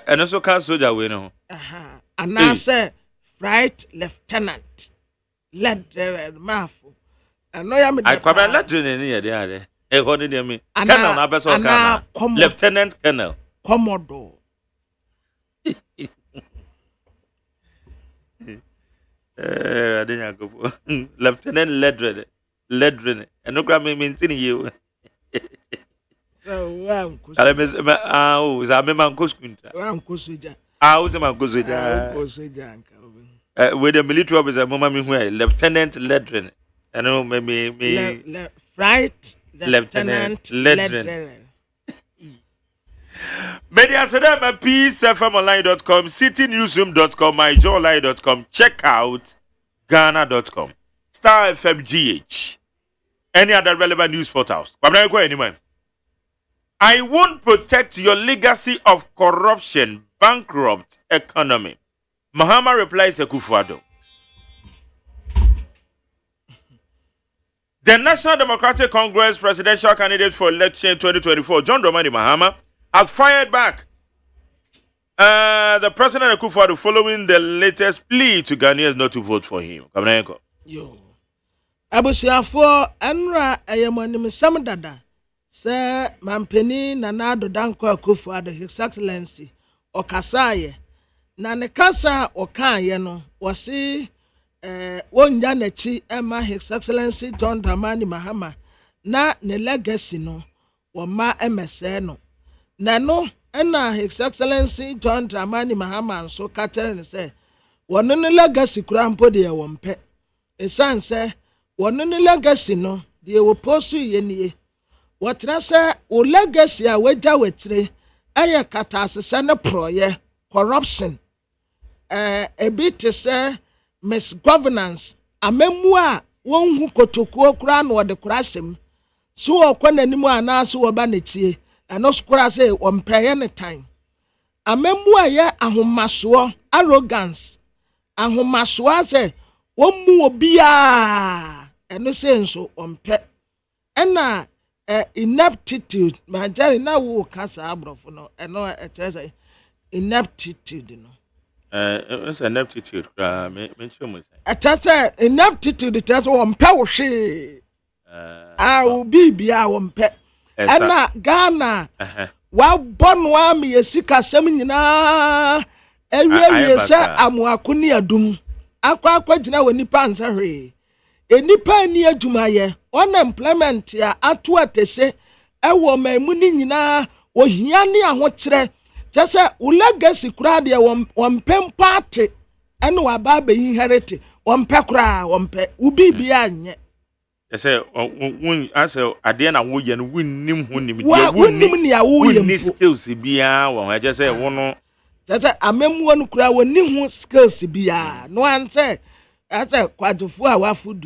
And also can soldier we know. And I say Right Lieutenant Lederer mafu. And no yami. I come and let you in here. They are. What did you mean? Colonel na beso kana. Lieutenant Colonel. Commodore. I didn't go for Lieutenant Ledrin. And no gram means in you. So, I'm Kusuja. I was a man Kusuja. With the military officer, Mamma Lieutenant Ledrin. I know maybe Right Lieutenant Ledrin. Media Sadama PeaceFMOnline.com, CityNewsroom.com, MyJoyOnline.com, check out Ghana.com, Star FM GH, any other relevant news portals. I won't protect your legacy of corruption, bankrupt economy. Mahama replies to Akufo-Addo. The National Democratic Congress presidential candidate for election 2024, John Dramani Mahama, has fired back the President Akufo-Addo following the latest plea to Ghanaians not to vote for him. Yo. Abusiafo Enra Ayemani Samdada say Mampeni Nanado Danko Akufo-Addo His Excellency Okasaye na ne kasa okaye no wasi wonja nachi ema His Excellency John Dramani Mahama na ne legacy no wama emese no Nano, and His Excellency John Dramani Mahama so Catherine say, one in the legacy crampo dear one pet. A son say, one in the legacy no, they will pursue ye. What I say, o legacy a wager with three, aya catas a proye, corruption. A bit to say, misgovernance, a memoir, one who could to quote crown or the crash him. So, when anymore and ask who abanity. And us say one pay any time. A memoir ya ahomaso arrogance. Ahomaso say one more bia and say so on pet. And na ineptitude. My jelly now will cast abro for no and no it says ineptitude no. It's ineptitude. Mention ineptitude it has one power. I will be bia one pet. Ena Ghana wa bon wa me yesika sem nyina ewie se amuakuni adum akwa gina wonipa nsahwe enipa ni adumaye unemployment ya atu atese ewo mamu ni nyina ohia ne ahokere tese ulegacy kura de wompem party ene wa ba be inherit wompe kura wompe ubibia anye. I say, I say, I didn't know you win win skills. Be I just say, one. That's a memoir crowd when new skills be no answer. That's a quite a 4 hour food.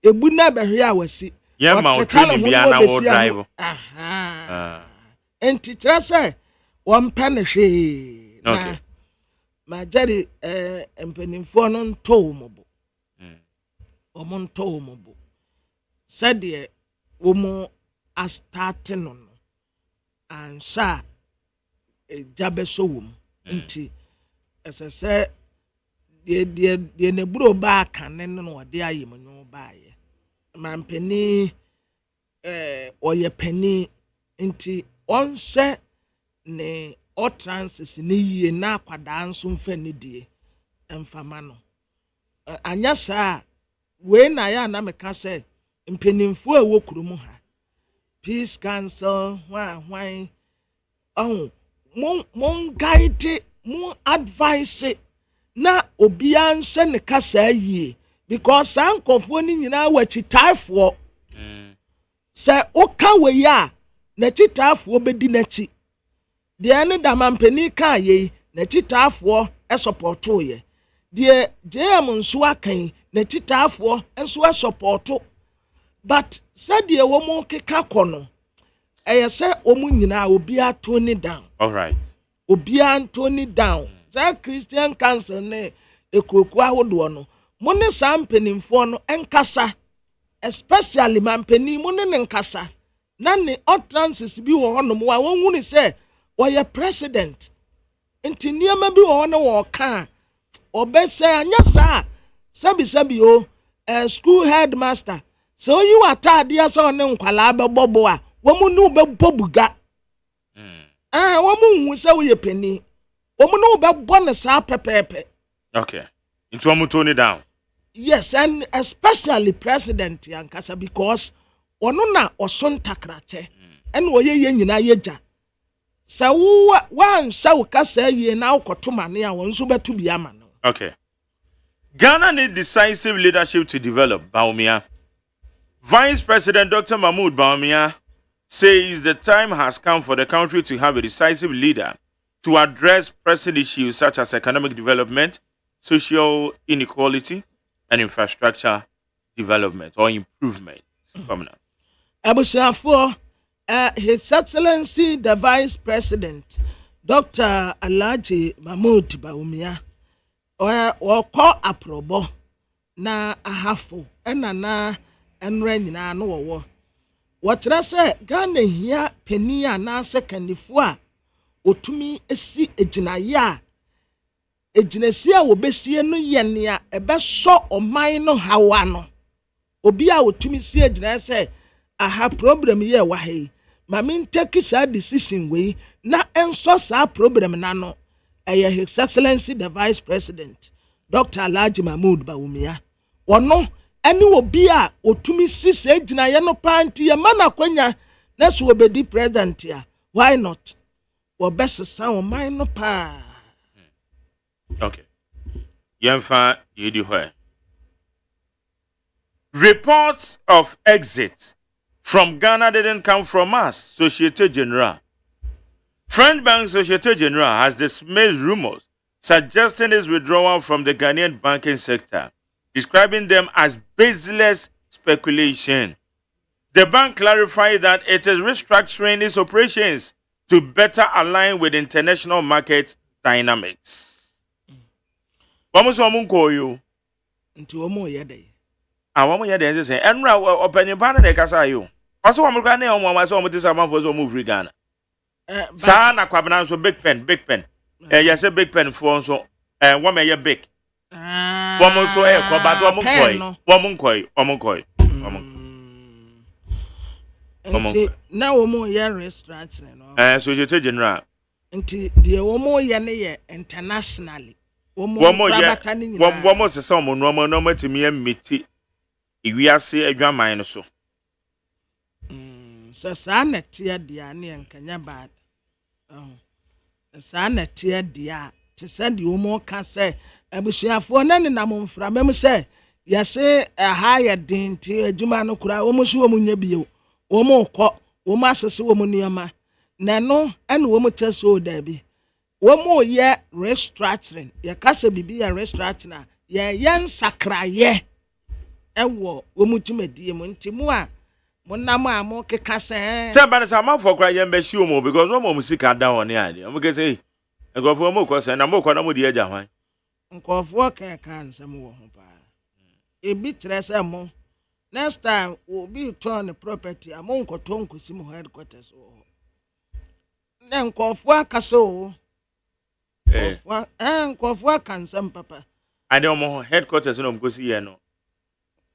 It would never hear was see. Yeah, my driver. And teacher say, one penny. Okay. My daddy, and penny for non tomable. Or montomable. Said the woman as starting on and sa a jabesowum inti as I said the nebro back and then no dear you no buy man penny or your penny inti on set ne or trances ni ye na kwadanso mfani die emfamano anya sa we na ya na meka say mpenimfo a wokurum ha peace council hwan mon guide mon advice na obia nhye ne kasa yie because sankofo ni nyina wachitaifo se oka we ya na chitaifo bedi nachi de ne da mampani ka ye na chitaifo e supporto ye de jm nso akan na chitaifo enso e supporto but said ye wo mo keka kono eye se omu nyina obia tone down. All right. Obia tone down. That Christian council ne ekoku ahodo no. Mo ne sampenimfo no enkasa. Especially mampeni mo ne nkasa. Na ne utterances bi wo hono mo a wonhu ni se oye president. Enti niam bi wo hono wo ka. Obe se anya sa. Sabi o school headmaster. So you atade aso ne nkwala bebobo a wo mu nu bebobuga. Wo mu hu se wo ye peni. Wo mu nu bebo ne sa pepepe. Okay. Into wo mu tone down. Yes, and especially president yankasa because ono na osontakrate. En wo ye nyina yeja. Sa wo wan sa wo kasa ye na ukoto mane a won so betu bia ma no. Okay. Ghana need decisive leadership to develop, Baumia. Vice President Dr. Mahmoud Bawumia says the time has come for the country to have a decisive leader to address pressing issues such as economic development, social inequality, and infrastructure development or improvement. Abusiafo, His Excellency the Vice President Dr. Alhaji Mahmoud Bawumia or aprobo na ahafo na enra nyina no wo wotra se Ghana hia pani na sekandifo a otumi esi ejinaye a ejinasi a wobesie no ye ne a ebeso oman no hawa no obi a otumi sie ejina se aha problem ye wa he mami take sa decision we na enso sa problem na no His Excellency the Vice President Dr. Alhaji Mahmoud Bawumia wono ani obi a otumi sise gina ye no panti ye mana kwanya na so obedi president ya why not obesesa o man no pa. Okay. Yemfa yedi hoye. Reports of exit from Ghana didn't come from us, Societe Generale. French Bank Societe Generale has dismissed rumors suggesting its withdrawal from the Ghanaian banking sector, describing them as baseless speculation. The bank clarified that it is restructuring its operations to better align with international market dynamics. Vamos koyo. Nti omo yede. Womo yede say enra opanyipa na kasa yo. Paso womo ka na omo so omo tisa manfo so omo free Ghana. Sa na kwabena so big pen. You say big pen for so wo me ye big. Womo so ko ba womo koi. Nti na womo ye restaurant no. Societe Generale. Nti de womo ye ne ye internationally. Womo se some no matimi amiti iwiase adwaman no so. So sa na tie dia ne nkanya bad. Sa na tie dia te se de womo ka se abusuafo na ne namfra mem se yase ha ye din ti adwuma no kura womo so womo nya bio womo kɔ womo asese womo niama na no ene womo teso da bi womo ye restructuring ye kasa bibi ye restructuring ye yen sakraye ewo womo tumadi mu ntimu a monam a mo keka se ba na ma for kra ye mbeshi womo because womo musika da won ya de omo ke say ngofo womo ko se na mo ko na mo di agya hwan nkofo ka nsem wo ho pa ebi tre se mo next time obi turn the property amon ko tonko sim headquarters wo na nkofo akasa o nkofo akansem papa ade omo headquarters no mkosi ye no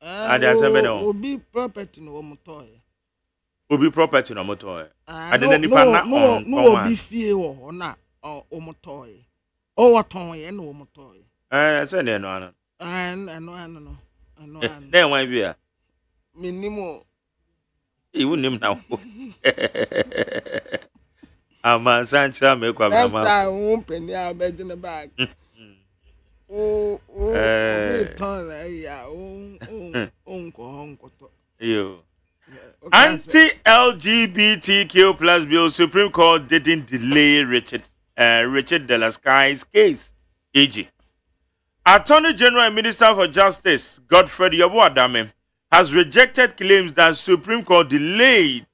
ade asembe no obi property no mo toye obi property no mo toye ade na nipa na no obi fie wo ho na o mo toye o waton ye no mo toye se ne no ano ano na wan bia minimo iwu nim na wo ama sancha me kwa mama next time won penny a be gene bag Yo. Anti-LGBTQ plus bill, Supreme Court didn't delay Richard Delasky's case. AG. Attorney General and Minister for Justice, Godfred Yeboah-Dame, has rejected claims that Supreme Court delayed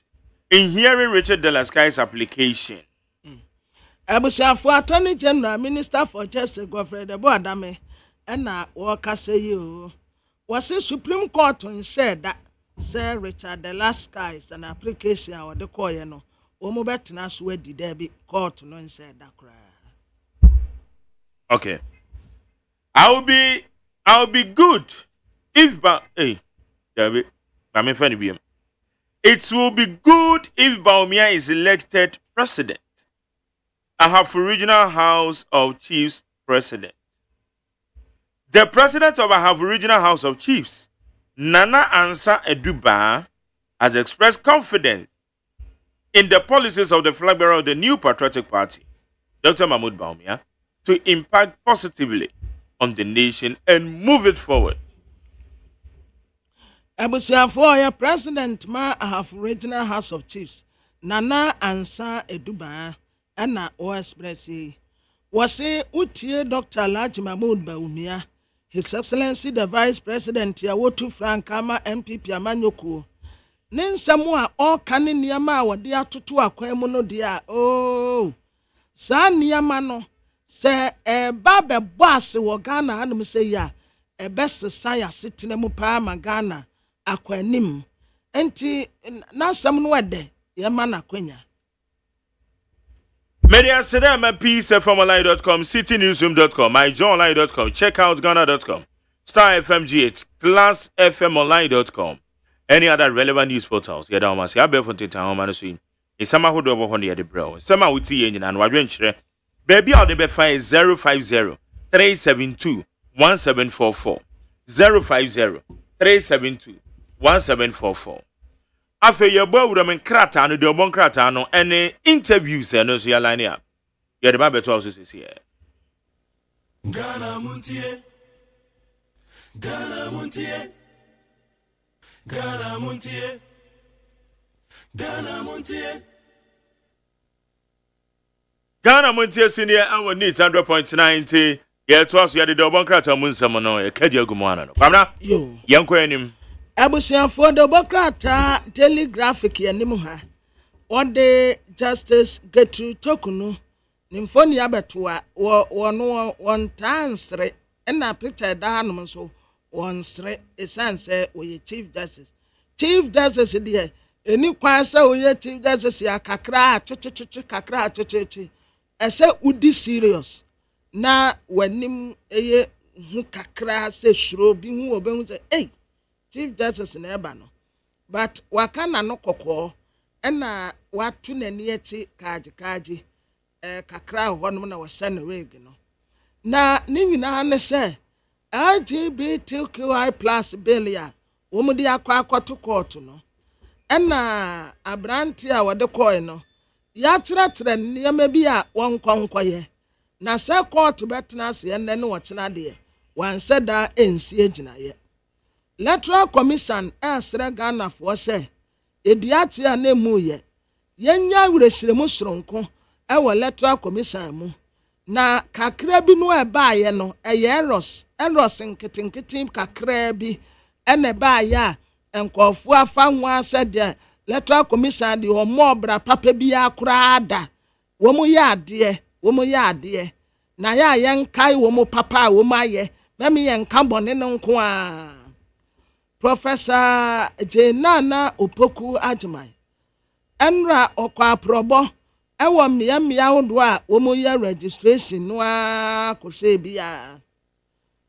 in hearing Richard Delasky's application. For Attorney General, Minister for Justice, Godfred Yeboah-Dame, and Walker say you was the Supreme Court said that Sir Richard Delasky is an application or the coin. Omobetna sweat the debit court no said that cry. Okay. I'll be good if it will be good if Baumia is elected president. I have Regional House of Chiefs president. The president of Ahaf Regional House of Chiefs, Nana Ansa Eduba, has expressed confidence in the policies of the flag bearer of the new patriotic party, Dr. Mahmoud Baumia, to impact positively on the nation and move it forward. For President Ma Ahaf Regional House of Chiefs, Nana Ansa Eduba, and OSEI, was a Utie Dr. Alhaji Mahmoud Baumia, His Excellency the Vice President Yawotu Frankama MPP Amanyoko. Nen samwa all kane niyama wade atoto akwan mu no dia sa niyama no se ba be boss wo Ghana anum se ya best science setena mu pa ma Ghana akwanim enti na sam no wade ye ma na kwanya Media Sedema peacefmonline.com, citynewsroom.com, myjohnonline.com, checkoutghana.com, starfmgh, classfmonline.com. Any other relevant news portals, yada almost ya be fonte town man so in sama hodo bo hono yede bro sama wuti yen na wadwen kire baby out be fine 050 372 1744 050 372 1744. Afe yebo awura krata no de obon krata no ene interviews no so ya line up yede ba beto also sisi here. Ghana Montie Ghana Montie Ghana Montie Ghana Montie Ghana Montie senior our needs 100.90 ye to us yede de obon krata mun sam no e kadi agumana no pamna yo yenko anim for the Bokrata telegraphic yanim ha on the Justice get to Tokunu Nymphoni Abetua one tansre and a picture down so one straight a say we Chief Justice. Chief Justice dear any quasa we Chief Justice ya kakra kakra I said would this serious na when him a who kakra say shro be who obey say hey Chief Justice in Ebano, but wakana no koko, ena watu nenieti kaji, kakra wanumuna wasene wegino. Na ningi na hane se, LGBTQI plus bilia, umudi akwa tu kotu no. Ena abrantia wadekoi no, yatira niyame ya wankwa ye. Na se kotu betinasi yendenu watina diye, wanseda ensiye jina ye. Electoral Commission asra Ghana for say eduate anemu ye yenya wuresiremu soronko e wo Electoral Commission mu na kakra bi no e baaye no e errors nketenkete kakra bi ene baaye a enkofu afa ho ase de Electoral Commission de o mobra papa bi akura ada wo mu ya ade na ya yenkai wo mu papa wo maye memi yenka bone no nko a Professor Jenana Opoku AGYEMAN Enra okwa probo ewo mmia hodo a womo ye registration no a kose bia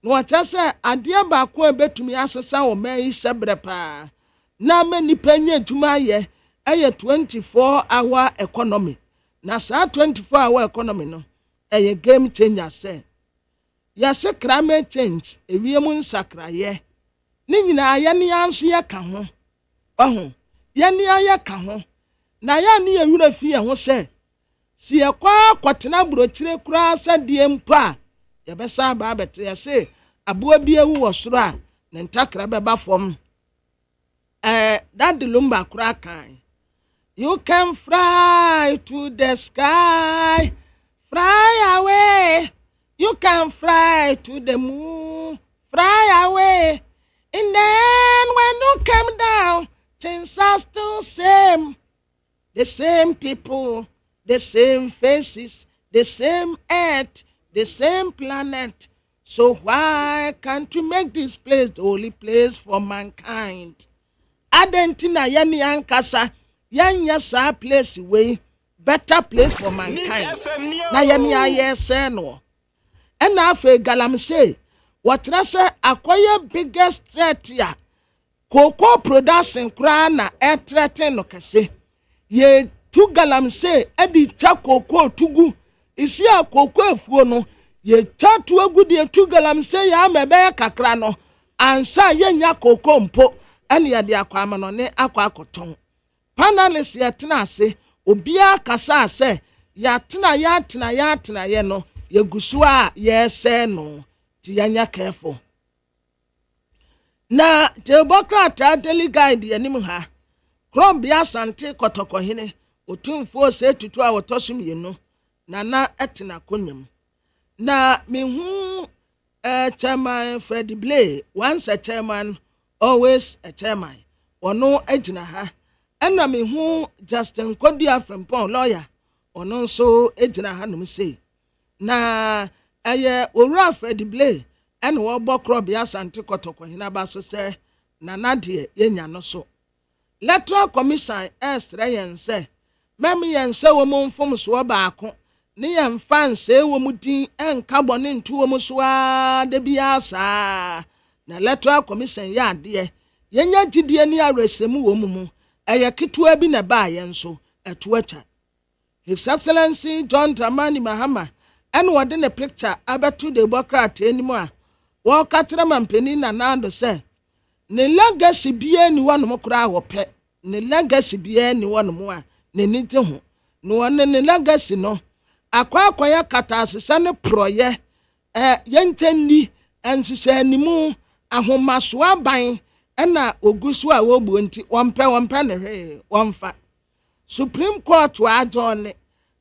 no achase ade ba ko ebetumi asesa wo mai sebrepa na manipa nya adwuma ye 24-hour economy na sa 24-hour economy no eye game changer say ya se climate change ewiemu nsakraye Nina yani ansu ya ka ho yani aya ka ho na ya ni ewura fi ho se si ekwa kwatena burochire kura asa die mpa yɛbɛsa ba abɛte yɛse aboa bi ewu wɔ soro a ne ntakra bɛba fam that the lumba kura kan you can fly to the sky fly away you can fly to the moon fly away and then when you come down things are still same the same people the same faces the same earth the same planet. So why can't we make this place the only place for mankind? Adentina yani ankasa yanya sa place way better place for mankind. Na yani ayese no. And na fe galam say what say akoye biggest threat ya cocoa production kra na e threaten no kase. Ye tu galam say edi twa cocoa tugu isi a cocoa efuo no ye tatu agudi etu galam say ya mebe kakra no ansa ye nya cocoa mpo ene ye de akwama no ne akwa akoton panelist ye tena ase obia kasa ase ya tena ye no ye gusu a ye se no ti yanya careful na Democrat daily guide ye nim ha krom bia sante kotoko hene otumfo se tutu a wotosum ye no na etena konwam na mehu chairman Freddie Blay once a chairman always a chairman ono agina ha na mehu Justin Kodia Frimpong lawyer ono nso agina ha no say na owura Freddie Blay ene wo bokro bia sante kotoko hina ba so se na de yenya no so electoral commission esreyen se mem yen se wo mfom so baako ne yam fanse wo mudin enka bone ntu wo musoa de bia sa na electoral commission ya de yenya gidie ni aresemu wo mu eye ketua bi na ba ye nso eto atwa His Excellency John Dramani Mahama and what in a picture abetu de Democrat anymore wo katira mampeni na nando se ne legacy bia ni wonu mokra wo pe ne legacy bia ni wonu mo a ne nite ho no wonu ne legacy no akwa ya kata asesa ne proye yentenni ensese animu ahomaso aban na ogusu a wobu nti wompe ne hwe womfa Supreme Court wa adone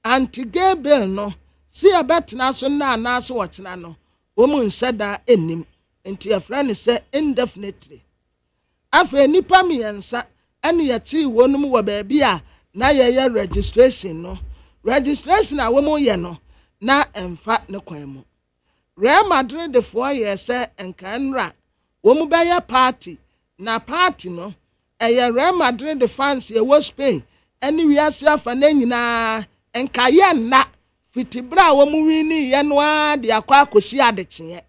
anti-gay bill no si abetena so na anaso wotena no womu nseda enim nti afra ne se indefinitely afa nipa miensa ene yati wonum wo ba bia na ye registration no registration a womu ye no na emfa ne kwan mu Real Madrid de 4 years enkanra womu ba ya party na party no Real Madrid de fans ye wo Spain ene wiase afa na nyina enkaye na fitibra womu wini ye no a de akwa akosi adekye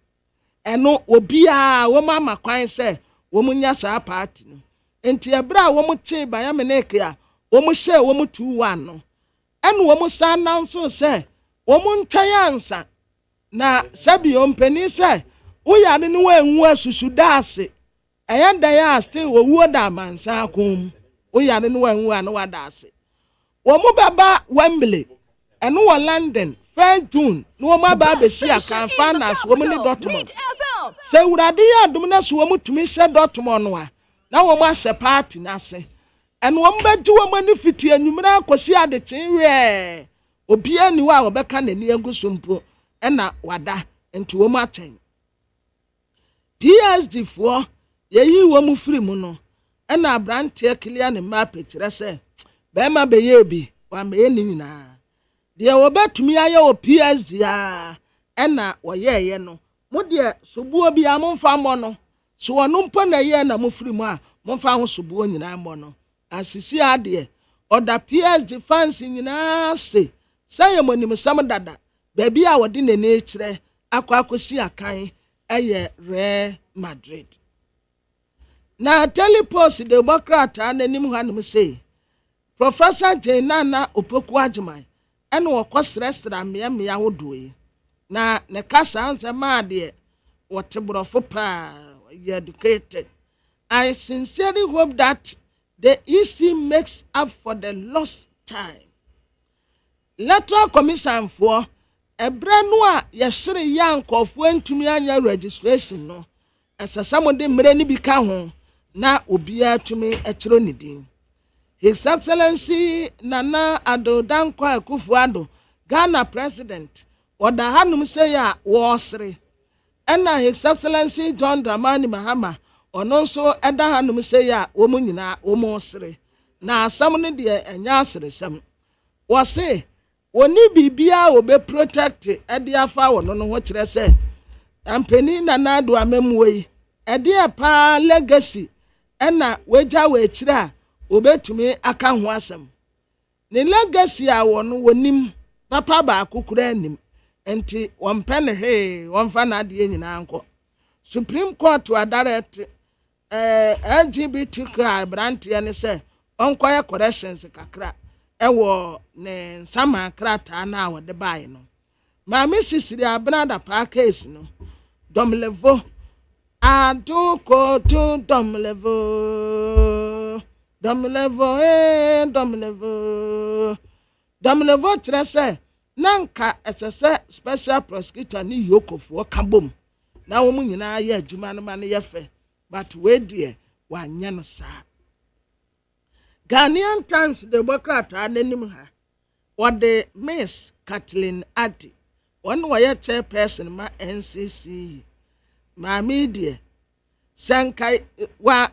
eno obi a womu amakwan se womu nya sa party no enti ebra womu che ba ya meneke a womu se womu 2-1 no eno womu sa announce se womu ntwayansa na sabi ompeni se uyade ne wanwu asusu daase eyanda ya still wo wuo da mansa akom uyade ne wanwu an wadaase womu baba Wembley eno wo London 1 June no womu aba besi akan finals womu ni Dortmund se urade ya dum na so womu tumi hye Dortmund no a na womu ahye party na se eno womu beji womu ni fiti anwumra akosi adekyen we obi ani wa obeka nani agusumpo ena wada enti womu atwen PSD fo yeyi womu firi mu no ena abrante clear ne map kire se be ma be ye bi wa me ni nyina de wobetumi aye o PSD a ena woyeye no mo de sobuo bi amomfa mo no so wonu mpo na ye na mo firi mu a momfa ho sobuo nyina mo no asisi ade oda PSD fans nyina se say monim sam dada baby a wodi ne ne kire akwakosi akan eye Real Madrid na telepost Democrat ananim hanim say Professor Jenana Opoku Agyeman ene wokosresra mmea wodoe na ne kasa anse ma de wotebrofo pa educated. I sincerely hope that the EC makes up for the lost time. Electoral Commission for ebra no a yɛhyere yankɔfo ntumi anya registration no ɛsɛsɛ de mmere ni bi ka ho na obiara tumi ɛkyerɛ ne din. His Excellency Nana Addo Dankwa Akufo-Addo, Ghana President, oda hanum say ya wɔsere. Ɛna His Excellency John Dramani Mahama, ɔno nso ɛda hanum say ya wɔn nyinaa wɔn sere. Na asɛm no deɛ ɛnya aseresɛm. Wɔse oni bibia obe protect ɛde afa wɔn no ho kyerɛ sɛ ampani Nana Addo amemmuo yi ɛde pa legacy ɛna wagya wɔ akyire a obetumi aka ho asɛm. Ne legacy a wɔn wonim papa ba akukura anim enti wɔmpɛ ne hwee wɔmfa na ade nyinaa nkɔ. Supreme Court wa direct LGBTQ brantia ne sɛ ɔnkɔyɛ corrections kakra ɛwɔ ne nsama krata na wɔde bae no. Maame sisiri abrada pa case no domlevo aduko to domlevo domlevo trese nanka ɛsɛsɛ special prosecutor ni yokofo kabom na wɔn nyinaa yɛ adwuma no ma no yɛ fɛ but we deɛ wanyɛ no saa. Ghanaian Times de bokrata n'anim ha wɔde Miss Kathleen Addy wɔn wɔyɛ chairperson ma NCC maame deɛ sankai wa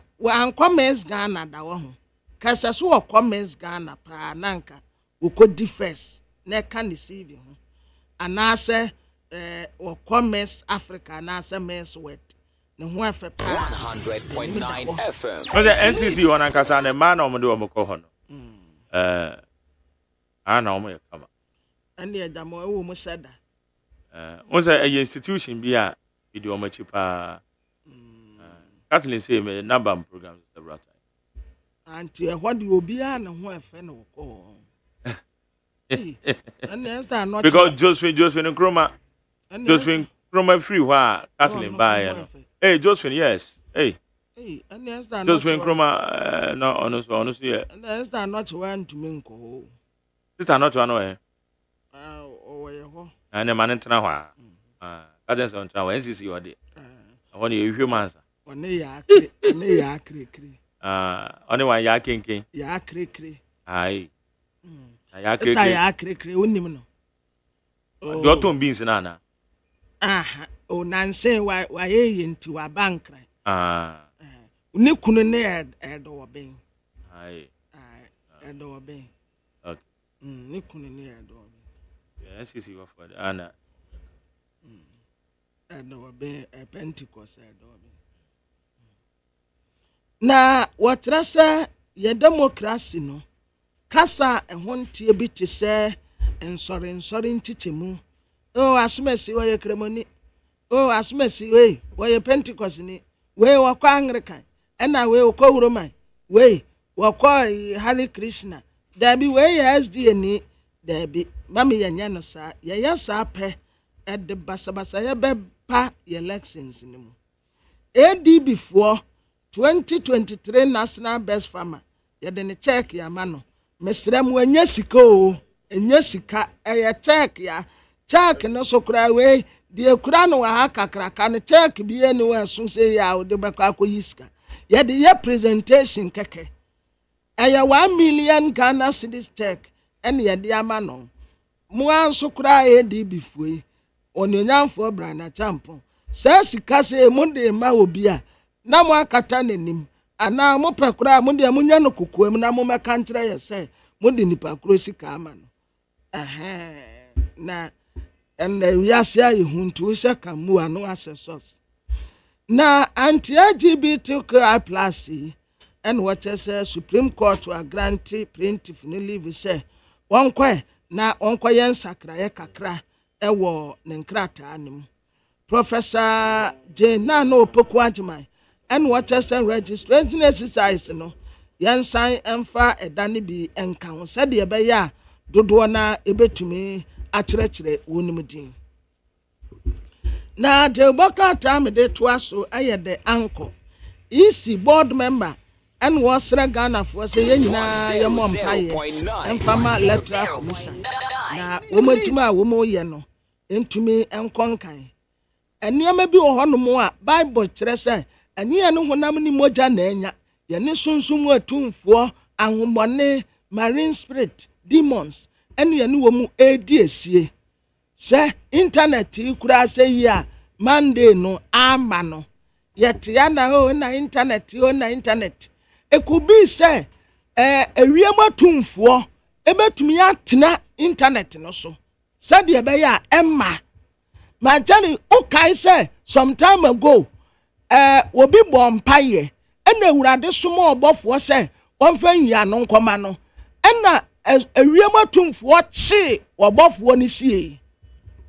comments Ghana da wɔ ho kasa so wɔ comments Ghana pa nanka wokɔ defense na ka ne CV ho anaasɛ wɔ comments Africa anaasɛ men's word ne ho afɛ pa 100.9 FM. No the NCC wɔn ankasa ne man na wɔn de wɔn kɔ hɔ no ana wɔn yɛ kama ɛne ɛdama ɛwɔ mu sɛda wɔn sɛ ɛyɛ institution bi a bi de wɔn akyi paa. Kathleen say me number programs several times. Auntie, what do you be and who a friend will call? Because Josephine Nkrumah free where Kathleen buy. Hey, Josephine, yes. Hey. Josephine Nkrumah no honestly. Yeah. And that's not one to me. Sister not one way. And the man in Tanawa. Cadence on Tower NCC or day. I want you humans. Only ya kri. Only one ya king. Ya kri. Aye. Ya kri unim no. You don't beans nana. O nanse why into a bank right. Uni kunu ne edo ben. Aye. Edo ben. Okay. Ni kunu ne edo ben. Yes, you go for Anna. Edo ben Pentecost edo ben. Na watrasa ye democracy no kasa ehontie bi te se ensori ntitemu o asumesi wo ye kremoni o asumesi we wo ye Pentecost ni we wo kwa Anglican ena we wo kwa Roman we wo kwa Hare Krishna dabi we ye SDA ni dabi mami ye nya no sa ye yasa pe ede basabasa ye beba elections ni mu ADB before 2023 national best farmer yɛde ne check ya ma no mesrɛ mu anya sika o anya sika ɛyɛ check ya check no so kura we de kura no ha kakraka ne check bi ene wa so se ya o de bɛkɔ akɔyi sika yɛde ye presentation kɛkɛ ɛyɛ 1 million Ghana cedis check ɛne yɛde ama no mu anso kura edi bifuyi ononyamfo bra na champo sɛ sika se mu de ma obi a na mo akata nanim ana mo pekura mo de mo nya no kokoam na mo meka nkyerɛ yɛ sɛ mo de nipa kuro sika ama no na ɛna wiase ayi huntu sɛ kamu ano assessors na anti-LGBTQ plus and what sɛ Supreme Court wa grant plaintiff no leave sɛ wɔnkɔ na wɔnkɔ yɛn sakraye kakra ɛwɔ ne nkrataa anim. Professor Jena no Opoku AGYEMAN and what sɛ registration exercise no yɛn san ɛmfa ɛdane bi ɛnka ho sɛdeɛ ɛbɛyɛ a dodoɔ na ebetumi akyerɛkyerɛ wɔn din. Na the bokrata me de toa so ayɛ de anko EC board member and was Ghana for say yɛnyinaa yɛ mɔ mpaeɛ ɛmfama electoral commission na wɔn adwuma a wɔn yɛ no ntumi enkonkan eniema bi wo honom a bible kyerɛ sɛ eniya no honam ni mogya na enya ye ne sunsum atumfo ahomone marine spirit demons ene ye ne wo mu edi esie sɛ internet kura sɛ yi a monday no ama no yɛte ya na ho na internet it could be say ewiem atumfo ebetumi atena internet no so said ye be ya emma ma jani okay say some time ago obi bompaye ena ewurade somo obofo say wonfa nyia no nkoma no ena ewiem atumfo chi obofo ni sie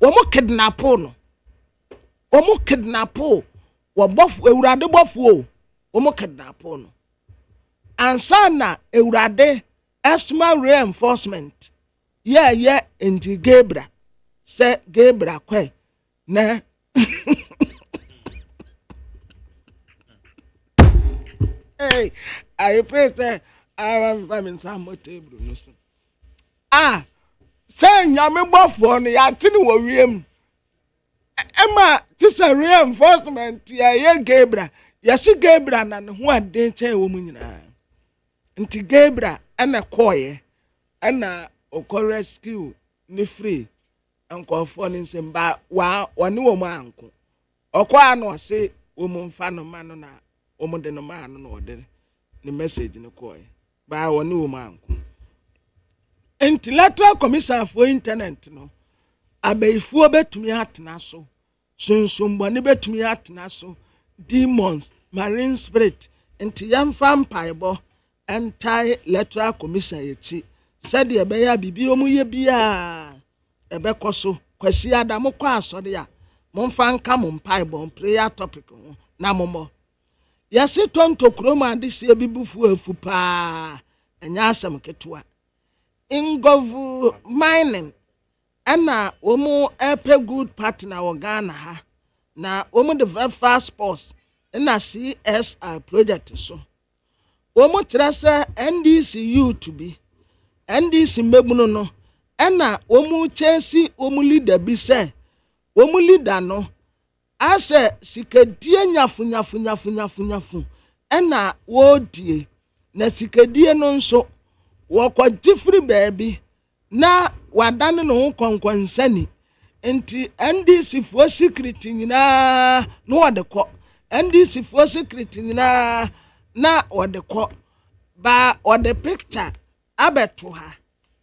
wo mo kidnapo no wo mo kidnapo wo bofo ewurade bofo wo mo kidnapo no ansana ewurade asthma reinforcement yeah inti Gabriel say Gabriel kwe na hey I pray say I'm faming some table no so say nyame bofo no ya tini wo wiem Emma this a reinforcement yeah Gabriel yes Gabriel na ne ho aden chen wo mu nyina nti Gabriel ana koye ana okọ rescue ni free ankofo ni nsemba wa woni wo mu anko okọ ano se wo mu mfa no ma no na wo mu de no ma no no de ni message ni koye ba woni wo mu anko nti lateral commissioner for internet no abeifuo betumi atena so sunsumbo ni betumi atena so demons marine spirit nti yamfa mpaibo anti electoral commission yeti said ye be ya bibi omu ye bia ebe koso kwasi adamu kwa asode ya momfa nka mo mpaibo prayer topic ho na momo yesi tonto kroma adise bibufu afu pa enya asem ketua ingovu mining ana omu epe good partner wo Ghana ha na omu the fast sports na CSI project so omu trasa NDC youth bi NDC mebuno no ena omu chesi omu leader bi se omu leader no ase sikedie nyafu ena wodie na sikedie no nso wokọ jifri baby na wadane no konkonsani enti NDC for security nyina no wadekọ NDC for security nyina na wadekọ ba ode picture abeto ha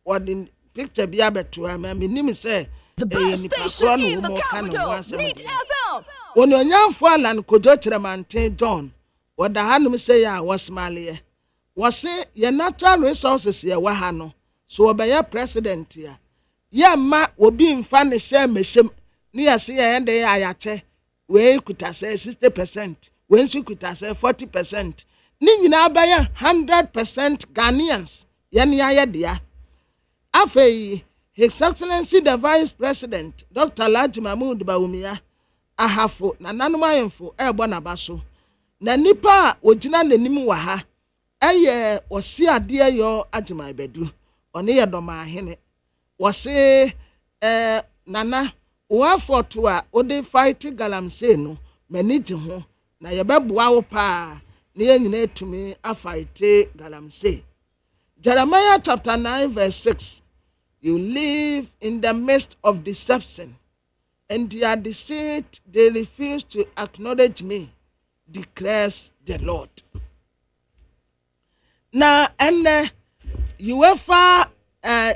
ode picture bi abeto ha ma minim say The best station in the capital. Need FM. When you young Alan Kojo Tremante John, what the hand say ya was Malia. Was say your natural resources ya wahano. So obey your president ya. Ya ma will be in funny share meshim near see a end ayate. Where you could say 60%. When you could say 40%. Nina baya 100% Ghanaians. Yanya dia. Afei, His Excellency the Vice President, Dr. Laji Mahmoud Bawumia, ahafo na nanumayemfo ebo na baso. Na nipa ojina nanim wa ha. Eye osi ade yo agyeman bedu. One ye doma ahene. Wose nana wo afoto a ode fight galamsey no manage ho na ye beboa wo pa na ye nyina etumi afight galamsey. Jeremiah chapter 9 verse 6. You live in the midst of deception, and their deceit they refuse to acknowledge me, declares the Lord. Now, and UEFA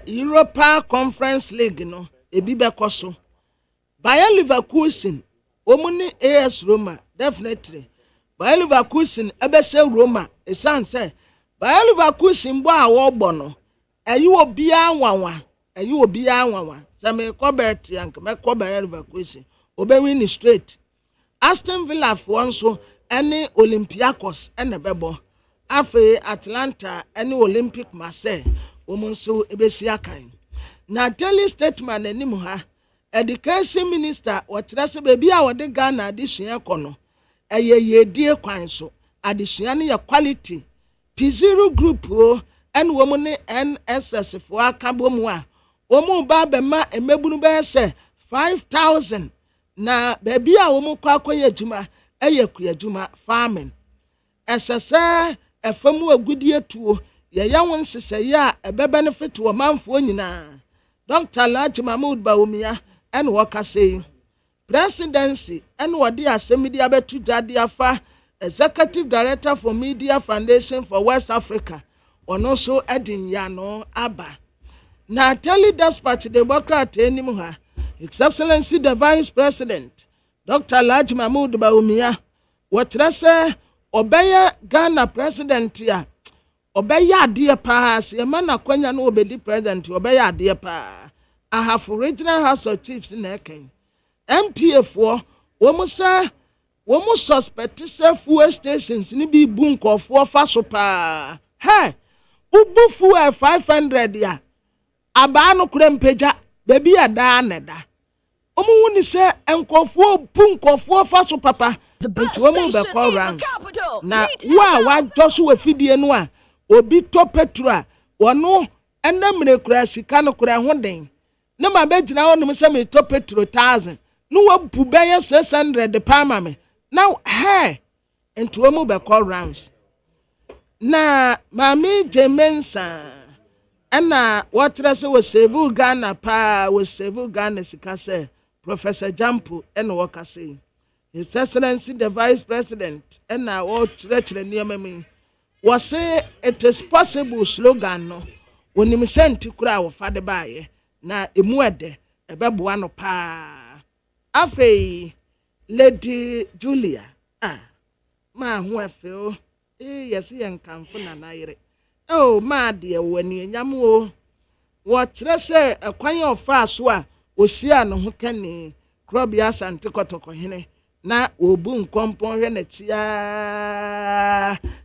Europa Conference League, no, ebibe koso. Bayer Leverkusen, omuni AS Roma, definitely. Bayer Leverkusen, ebese Roma, esan say. Bayer Leverkusen bo awo no. Eyi obi anwanwa. Eyi obi anwanwa. Say me Cobert yank me Bayer Leverkusen. Obe win straight. Aston Villa for nso any Olympiacos ene bebo. Afe Atlanta any Olympic Marseille. Omonso ebesi akan. Na daily statement anim ha. Education Minister watrase bebi a wode Ghana adesua kono. Eye yedie kwan so. Adesua ne ya quality. P0 group o en woman NSS for akabomu a omu ba be ma emebunu be se 5,000 na baby a wɔn kɔ akɔyɛ adwuma ɛyɛ kuyadwuma farming ɛsɛsɛ ɛfam agudie tuo yɛyɛ wɔn nhyehyɛeɛ a ɛbɛbenefit wɔ manfoɔ nyinaa Dr. Alhaji Mahmood Bawumia ɛna wɔkasa yi presidency ɛna wɔde asɛm de abɛto dwade afa executive director for media foundation for West Africa ɔno nso ɛde nyano aba na tell dispatch democrat anim ha His Excellency the Vice President Dr. Alhaji Mahmood Bawumia wɔtrɛ sɛ ɔbɛyɛ Ghana president a ɔbɛyɛ adeɛ paa sɛ yɛma na kwanya no obedi president ɔbɛyɛ adeɛ paa ahafo regional house of chiefs na ɛkɛn MPA foɔ wɔn suspect sɛ fuel stations ni bi bu nkɔfoɔ fa so paa hey ubu fuel 500 ya abaa no kura mpagya baby ada na da wuni sɛ nkɔfoɔ bu nkɔfoɔ fa so papa wɔn bɛ kɔ round na wa jɔso wɔ fidie no a obi to petro a wɔno ɛnamre kura sika no kura ho den na ma bɛgyina hɔ nom sɛ me to petro 1000 no wabu bɛyɛ 600 pa ma me now hey nti wɔn bɛ kɔ rounds na mami jemensa ɛna wɔtrɛ sɛ wɔ save Ghana pa wɔ save Ghana sika sɛ Professor Jampo ɛna wɔkasa His Excellency the Vice President ɛna wɔtrɛkyerɛ nneɛma mi wɔse it is possible slogan no wɔnim sɛ nti kura wɔfa de baayɛ na emu ɛdɛ ɛbɛboa no paa afei Lady Julia ma ho afeo yɛse yɛn kamfo na nayere ma de wani nyam o wɔkyerɛ sɛ ɛkwan yɛ ɔfa so a ohyia no ho kane krobia sante kɔtɔkɔhene na obu nkompon hwɛ na tia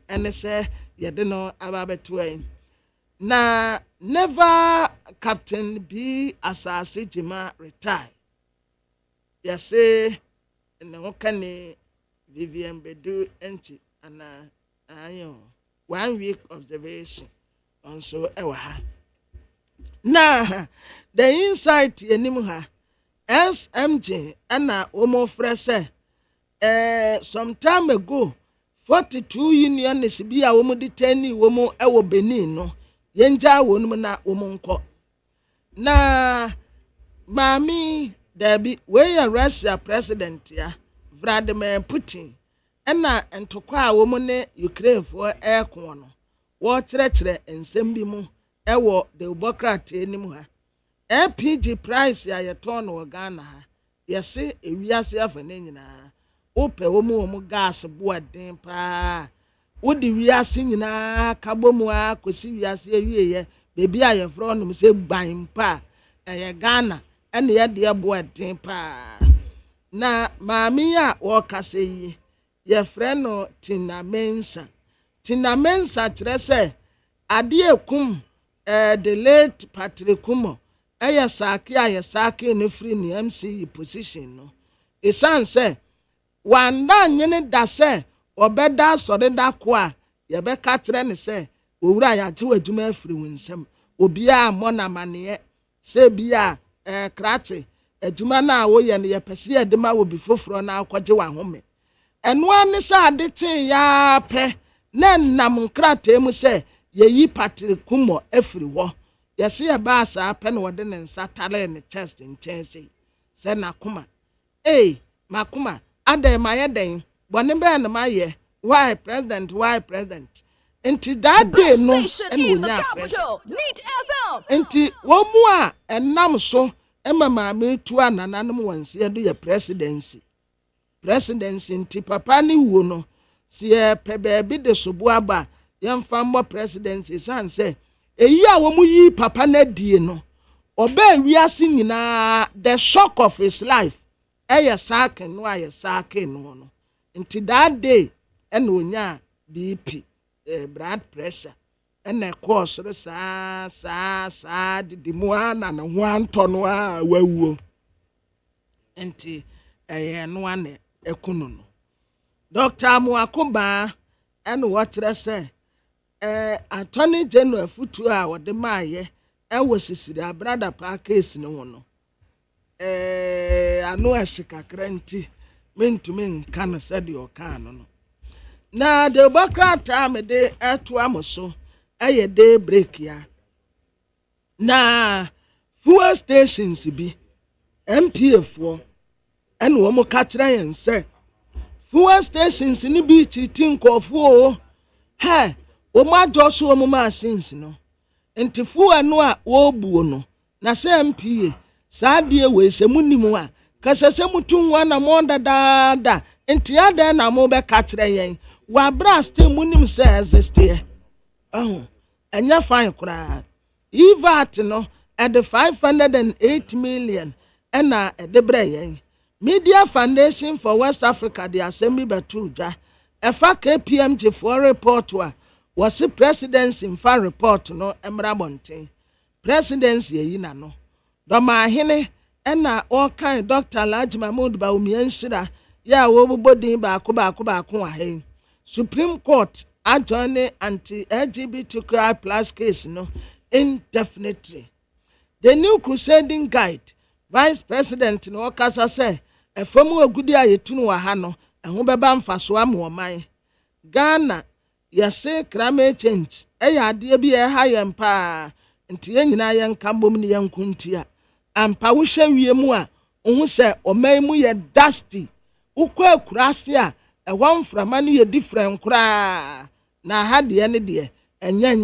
ɛne sɛ yɛde no ababeto ai na never Captain B Asase Jima retire yɛse ne ho kane Vivian Bedu enchi ana ayo 1 week observation also ewa ha na the insight enim ha SMG ana omo frese some time ago 42 unions bi a womo detaining womo ewo Benin no yenja wonum na womo nko na mami Debbie we Russia president ya Vladimir Putin ɛna ntokwa a wɔn ne Ukraine for ɛko no wɔkyerɛkyerɛ nsɛm bi mu ɛwɔ the democrat anim ha LPG price a yɛtɔn no wɔ Ghana ha yɛse ewiase afa ne nyinaa wopɛ wɔn gas boaden paa wodi wiase nyinaa kabɔ mu a kosi wiase awieyɛ beebi a yɛfrɛ no sɛ gban pa ɛyɛ Ghana ɛna yɛde boaden paa na maame a wɔkasa yi yɛfrɛ no Tina Mensa kyerɛ sɛ adeɛ kum the late Patrick Kumo ɛyɛ saake a yɛ saake no firi ne MCE position no ɛsan sɛ wanda nwene da sɛ ɔbɛda asɔre da ko a yɛbɛka kyerɛ ne sɛ owura yɛagye w'adwuma afiri wo nsɛm obiaa mmɔ na amanneɛ sɛ bia krate adwuma no a woyɛ no yɛpɛ sɛ yɛde ma wɔ bi foforɔ na akɔgye w'ahome ɛnoa ne sɛ ade ten ya pɛ na nam nkrataa mu sɛ yɛyi Patrick Kumo afiri hɔ yɛse yɛbaa saa pɛ na wɔde ne nsa tale ne chest nkyɛn sɛ nakoma makoma adɛn ma yɛ dɛn bɔne bɛɛ no mayɛ why president nti that day no ɛna onya president nti wɔn mu a ɛnam so ɛma maame tu a nananom wɔn nsia do yɛ presidency nti papa ne wuo no si pɛ baabi de sobo aba yɛmfa mmɔ presidency san sɛ eyi a wɔn yi papa na die no ɔbaa wiase nyinaa the shock of his life ɛyɛ saake no a yɛ saake no nti that day ɛna onya BP blood pressure ɛna ɛkɔɔ soro saa didi mu a na ne ho antɔ no a wawuo nti ɛyɛ no ane ɛkuno no Dr. Amuakoba ɛna wɔkyerɛ sɛ attorney general futu a wɔde maayɛ ɛwɔ sisiri abrada pa case no ho no ano asikakra nti mentumi nka no sɛde ɔka no no na de bokrata me de ato amoso ɛyɛ day break ya na fuel stations bi MPF wo ɛna wɔn ka kyerɛ yɛn sɛ fuel stations ni bi titi nkɔfo ha wɔn adwo so wɔn machines no nti fuel no a wɔbuo no na sɛ MPA saa deɛ wɔ sɛ munim a kasa sɛ mutum wa na mo dadaada nti ada na mo bɛ ka kyerɛ yɛn wa brast munim sɛ existe ɛnyɛ fine koraa EVAT no at the 508 million ɛna ɛde brɛ yɛn Media Foundation for West Africa the Assembly Batuja ɛfa KPMG for report was the presidency in far report no Emra Monte presidency yi na no dɔma hene ɛna ɔkan Dr. Alhaji Mahmood Bawumia ya wo bodin baako ahen Supreme Court adjourn anti-LGBTQI plus case no indefinitely. The new crusading guide Vice President no kasa say efomu agudi ayetunu wa ha no ehun beba mfaso amoman Ghana yase climate change ade bi ha yem pa nti nyina yen kambom ne yen kuntia ampa wo hwe wiem a ohun se oman mu ye dusty ukwa akurase a ewon frama ne ye different kura na ha de ne de enya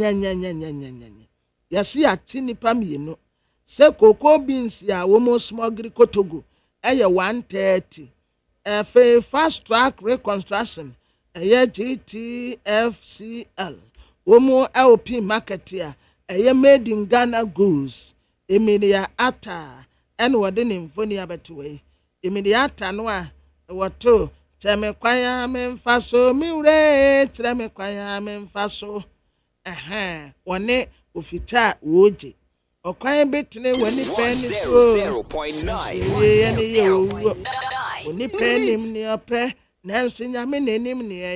yase ati nipa mienu se cocoa beans ya womo smogri kotogo eye 130 efe fast track reconstruction eye GTFCL womo LP market ya eye made in Ghana goods Emilia ata ene wode ne mfoni abetwe Emilia ata no a woto teme kwaya memfaso miwre teme kwaya memfaso wone ofita woje okwan betene wani peni 0.9 wani peni mni ope nansi nyame nenim ne ye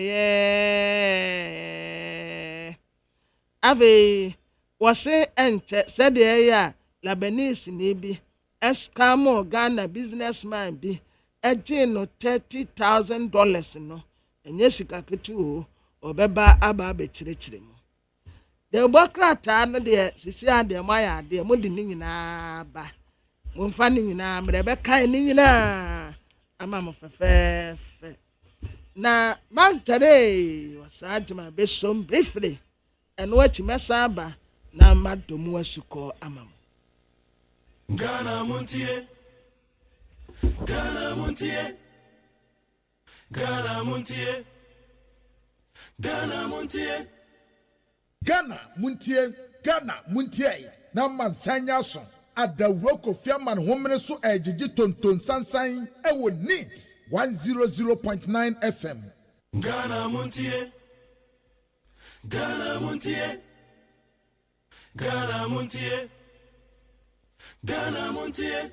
ave wase ente sede ya Lebanese ni bi escamo Ghana businessman bi eje no $30,000 no enye sika ketu obeba aba bechirechirim the bokrata no de sisi ade maya de modi ni nyina ba mo mfa ni nyina mrebe kai ni nyina ama mo fefefe na magtare wasajima besom briefly and what mesa ba na madomu asuko ama mo Ghana Montie Ghana Montie Ghana Montie Ghana Montie Ghana Muntie na mansanya so adawroko fiaman homene so ejiji tonton sansan ewo neat 100.9 FM Ghana Montie Ghana Montie Ghana Montie Ghana Montie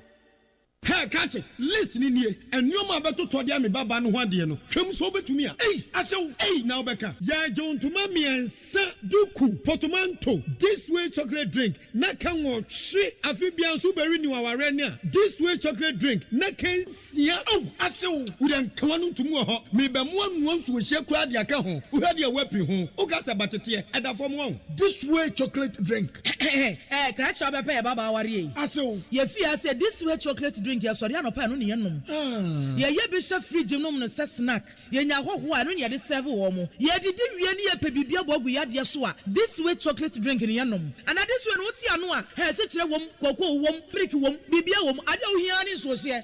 Hey, catch it. Listen in here. And you ma beto to dia me baba no hwade no. Hwem so betumi a. Asew. Now beka. Ya John to mami ensa duku portmanteau. This way chocolate drink. Na kan wo hwe afibia so beri ni waware ni a. This way chocolate drink. Na kan sia. Asew. Wo den kan no tumu ho. Me be mo anu nso hye kura de aka ho. Wo hwade e wapi ho. Wo ka se batete e da fom won. This way chocolate drink. Catch up e baba ware. Asew. Ye fi say this way chocolate drink ya sorry anopa no ne yenom ye bi hye fridge nom no se snack ye nya hoho a no ne de serve wo mo ye didi wie ne ye pebibia bogu ya de so a this way chocolate drink ne yenom and this way no ti ano a he se kire wom kokko wom brick wom bibia wom ade wo hia ne so hye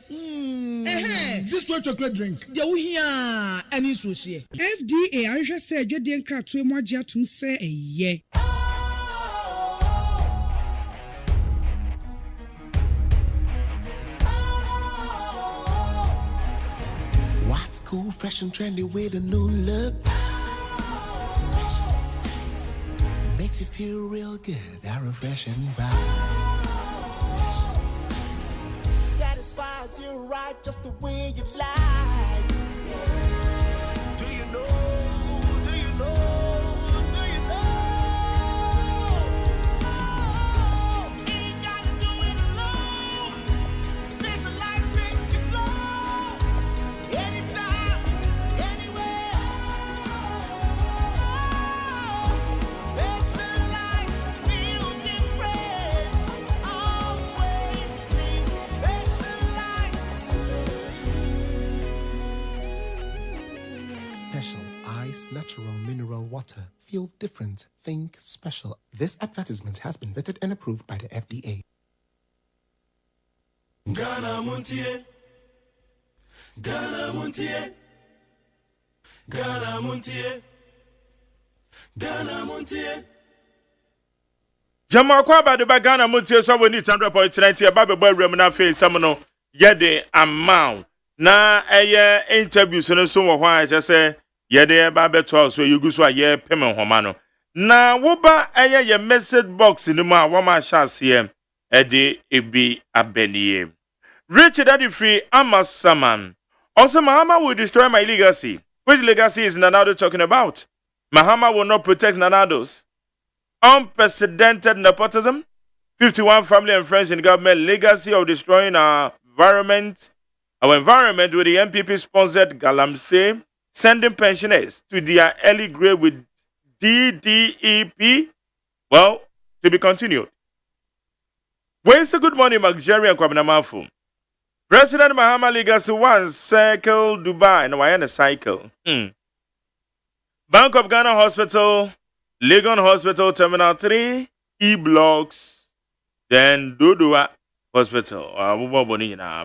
this way chocolate drink de wo hia ani so hye FDA ahwehwe se adwede nkratoe mo agye atum se eye What's cool, fresh and trendy with a new look? Makes you feel real good, that refreshing vibe. Satisfies you right just the way you like. Do you know? Do you know? Do you know? Ain't gotta do it alone. Special special. Ice natural mineral water. Feel different. Think special. This advertisement has been vetted and approved by the FDA. Ghana Montie. Ghana Montie. Ghana Montie. Ghana Montie. Jama kwa ba de ba Ghana Montie so woni 100.90 ba be boy rem na face samno ye de amount na eye interviews no so wo hwan je say ye de ba beto so yugu so aye pem homa no na wo ba eye ye message box ni mu a wo ma sha se e de ebi abenie Richard Adifree Amasaman also Mahama will destroy my legacy. Which legacy is Nanado talking about? Mahama will not protect Nanados. Unprecedented nepotism, 51 family and friends in government, legacy of destroying our environment with the MPP-sponsored Galamsey, sending pensioners to their early grave with DDEP. Well, to be continued. Where's a good morning, Magjeri and Kwabinamafu? President Mahama legacy once circle Dubai and why on a cycle. Bank of Ghana Hospital, Legon Hospital, Terminal 3, E-Blocks, then Dodua Hospital.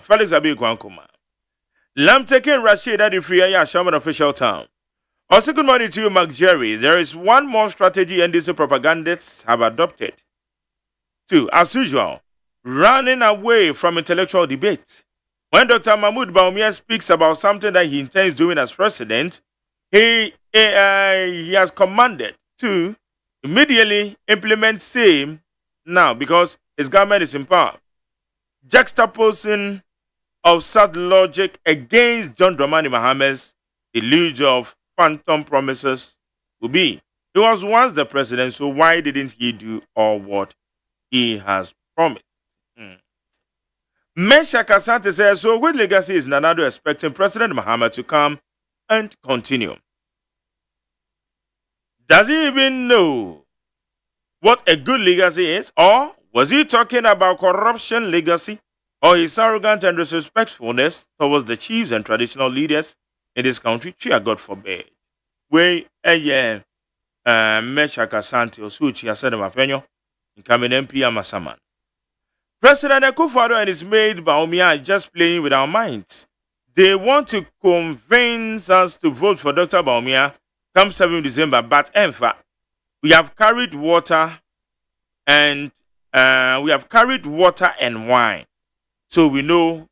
Felix Abi Kwankuma. Lamteke Rashid Adifree, Shaman official town. Also, good morning to you, Mark Jerry. There is one more strategy NDC propagandists have adopted. 2. As usual, running away from intellectual debate. When Dr. Mahmoud Bawumia speaks about something that he intends doing as president, he has commanded to immediately implement same now because his government is in power. Juxtaposing of such logic against John Dramani Mahamad's deluge of phantom promises will be. He was once the president, so why didn't he do all what he has promised? Mesha Kasante says, so what legacy is Nanado expecting President Mahama to come and continue? Does he even know what a good legacy is? Or was he talking about corruption legacy? Or his arrogant and disrespectfulness towards the chiefs and traditional leaders in this country? Cheer God forbid. Mesha Kasante Osuchi Asedem Apenyo, incoming MP Amasaman. President Akufo-Addo and his maid Bawumia are just playing with our minds. They want to convince us to vote for Dr. Bawumia come 7 December, but in fact, we have carried water and wine, so we know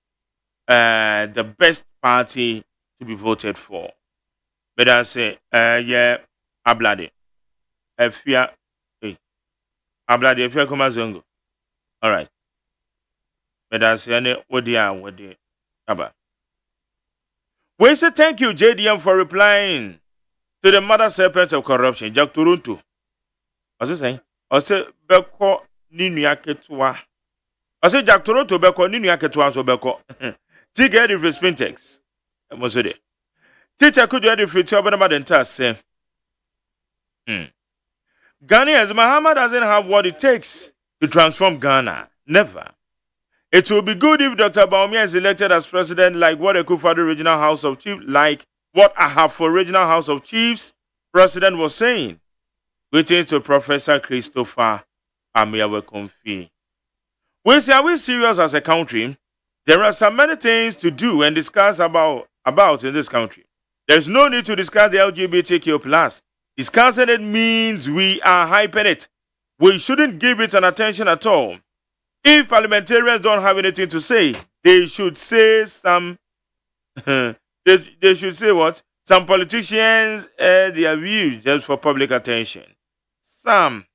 the best party to be voted for. But I say, Ablade, Efia, Ablade, Efia Kumazongo. All right. But I say, we say thank you, JDM, for replying to the mother serpent of corruption, Jack Toronto. What's he saying? I say, Beko Ninuaketua. I say, Jack Toronto, Beko Ninuaketua, so Beko. Take care of his Spintex. Teacher, could you add the free trouble about the entire say? Ghanaians, Mahama doesn't have what it takes to transform Ghana. Never. It will be good if Dr. Bawumia is elected as president, like what Akufo-Addo Regional House of Chiefs, like what Ahafo Regional House of Chiefs president was saying. Greetings to Professor Christopher Amiawe-Konfi. We say, are we serious as a country? There are so many things to do and discuss about in this country. There's no need to discuss the LGBTQ+. Discussing it means we are hyping it. We shouldn't give it an attention at all. If parliamentarians don't have anything to say, they should say some. They should say what? Some politicians their views just for public attention. Some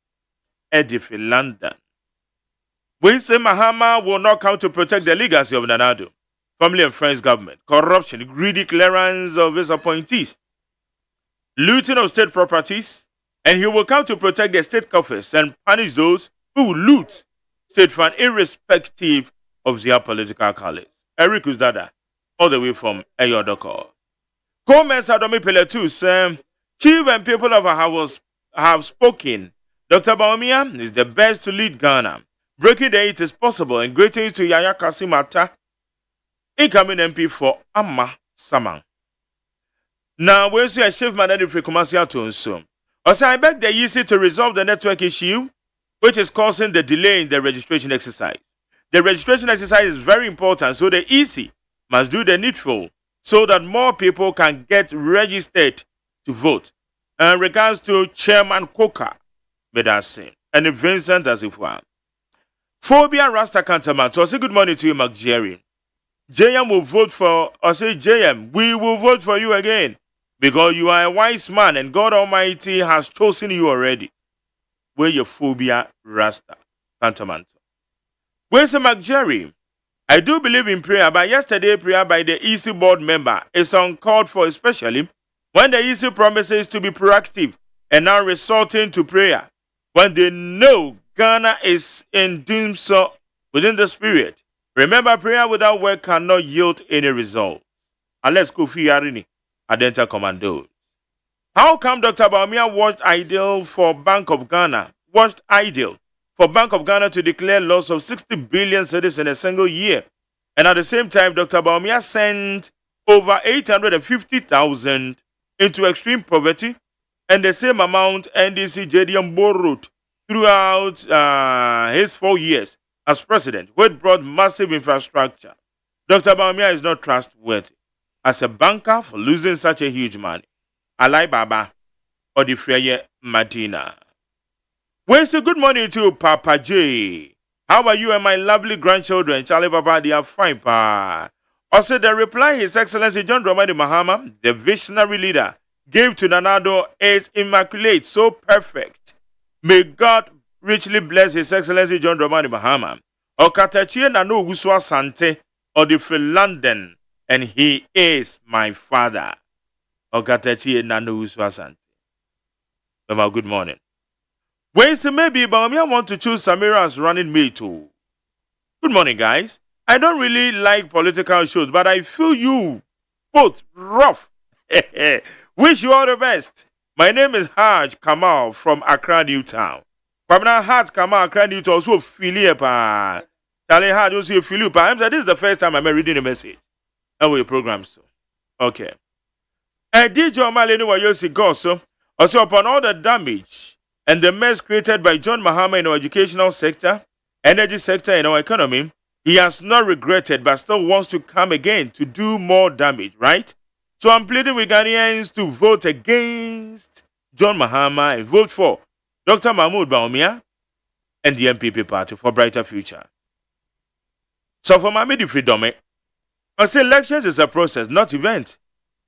edify London. We say Mahama will not come to protect the legacy of Nanado, family and friends government, corruption, greedy clearance of his appointees, looting of state properties, and he will come to protect the state coffers and punish those who loot state fund irrespective of their political colors. Eric Uzdada, all the way from Eyodoko. Comments Adomi Peletu say, chief and people of our house have spoken. Dr. Bawumia is the best to lead Ghana. Breaking the it is possible, and greetings to Yaya Kasimata, incoming MP for Amma Samang. Now, where's your shift man at the frequency to so? Also, I beg the EC to resolve the network issue, which is causing the delay in the registration exercise. The registration exercise is very important, so the EC must do the needful so that more people can get registered to vote. In regards to Chairman Coker, Medase, and Vincent Azifwa. Phobia Rasta Cantaman, so I say good morning to you, Mark Jerry. JM will vote for, or say JM, we will vote for you again. Because you are a wise man and God Almighty has chosen you already. Where your phobia Rasta Tantamanto. Where's the Jerry? I do believe in prayer, but yesterday prayer by the EC board member is uncalled for, especially when the EC promises to be proactive and now resorting to prayer. When they know Ghana is in doom so within the spirit. Remember, prayer without work cannot yield any result. And let's go for Yarini. Adenta Commandos. How come Dr. Baumia watched ideal for Bank of Ghana to declare loss of 60 billion cedis in a single year, and at the same time Dr. Baumia sent over 850,000 into extreme poverty, and the same amount NDC JDM borrowed throughout his 4 years as president, which brought massive infrastructure? Dr. Baumia is not trustworthy as a banker for losing such a huge money. Alai Baba or the Freye Madina. Well, say good morning to Papa J. How are you and my lovely grandchildren? Charlie Baba, they are fine, pa. Also, the reply His Excellency John Dramani Mahama, the visionary leader, gave to Nanado is immaculate, so perfect. May God richly bless His Excellency John Dramani Mahama. Okatachie Nano Guswa Sante or the Free London. And he is my father. Okatachi Nanu Swasante. Mama, good morning. When say maybe Baumia want to choose Samira as running mate too. Good morning, guys. I don't really like political shows, but I feel you both rough. Wish you all the best. My name is Haj Kamal from Accra, Newtown. Kwabena Haj Kamal, Accra, Newtown, also Philip. Tell Haj also Philip. This is the first time I'm reading a message. How your program so? Okay. DJ Omaleni Wayosi Goso, also upon all the damage and the mess created by John Mahama in our educational sector, energy sector, and our economy, he has not regretted but still wants to come again to do more damage, right? So I'm pleading with Ghanaians to vote against John Mahama and vote for Dr. Mahmoud Baumia and the MPP party for brighter future. So for Mamidi Freedom, I say elections is a process, not event.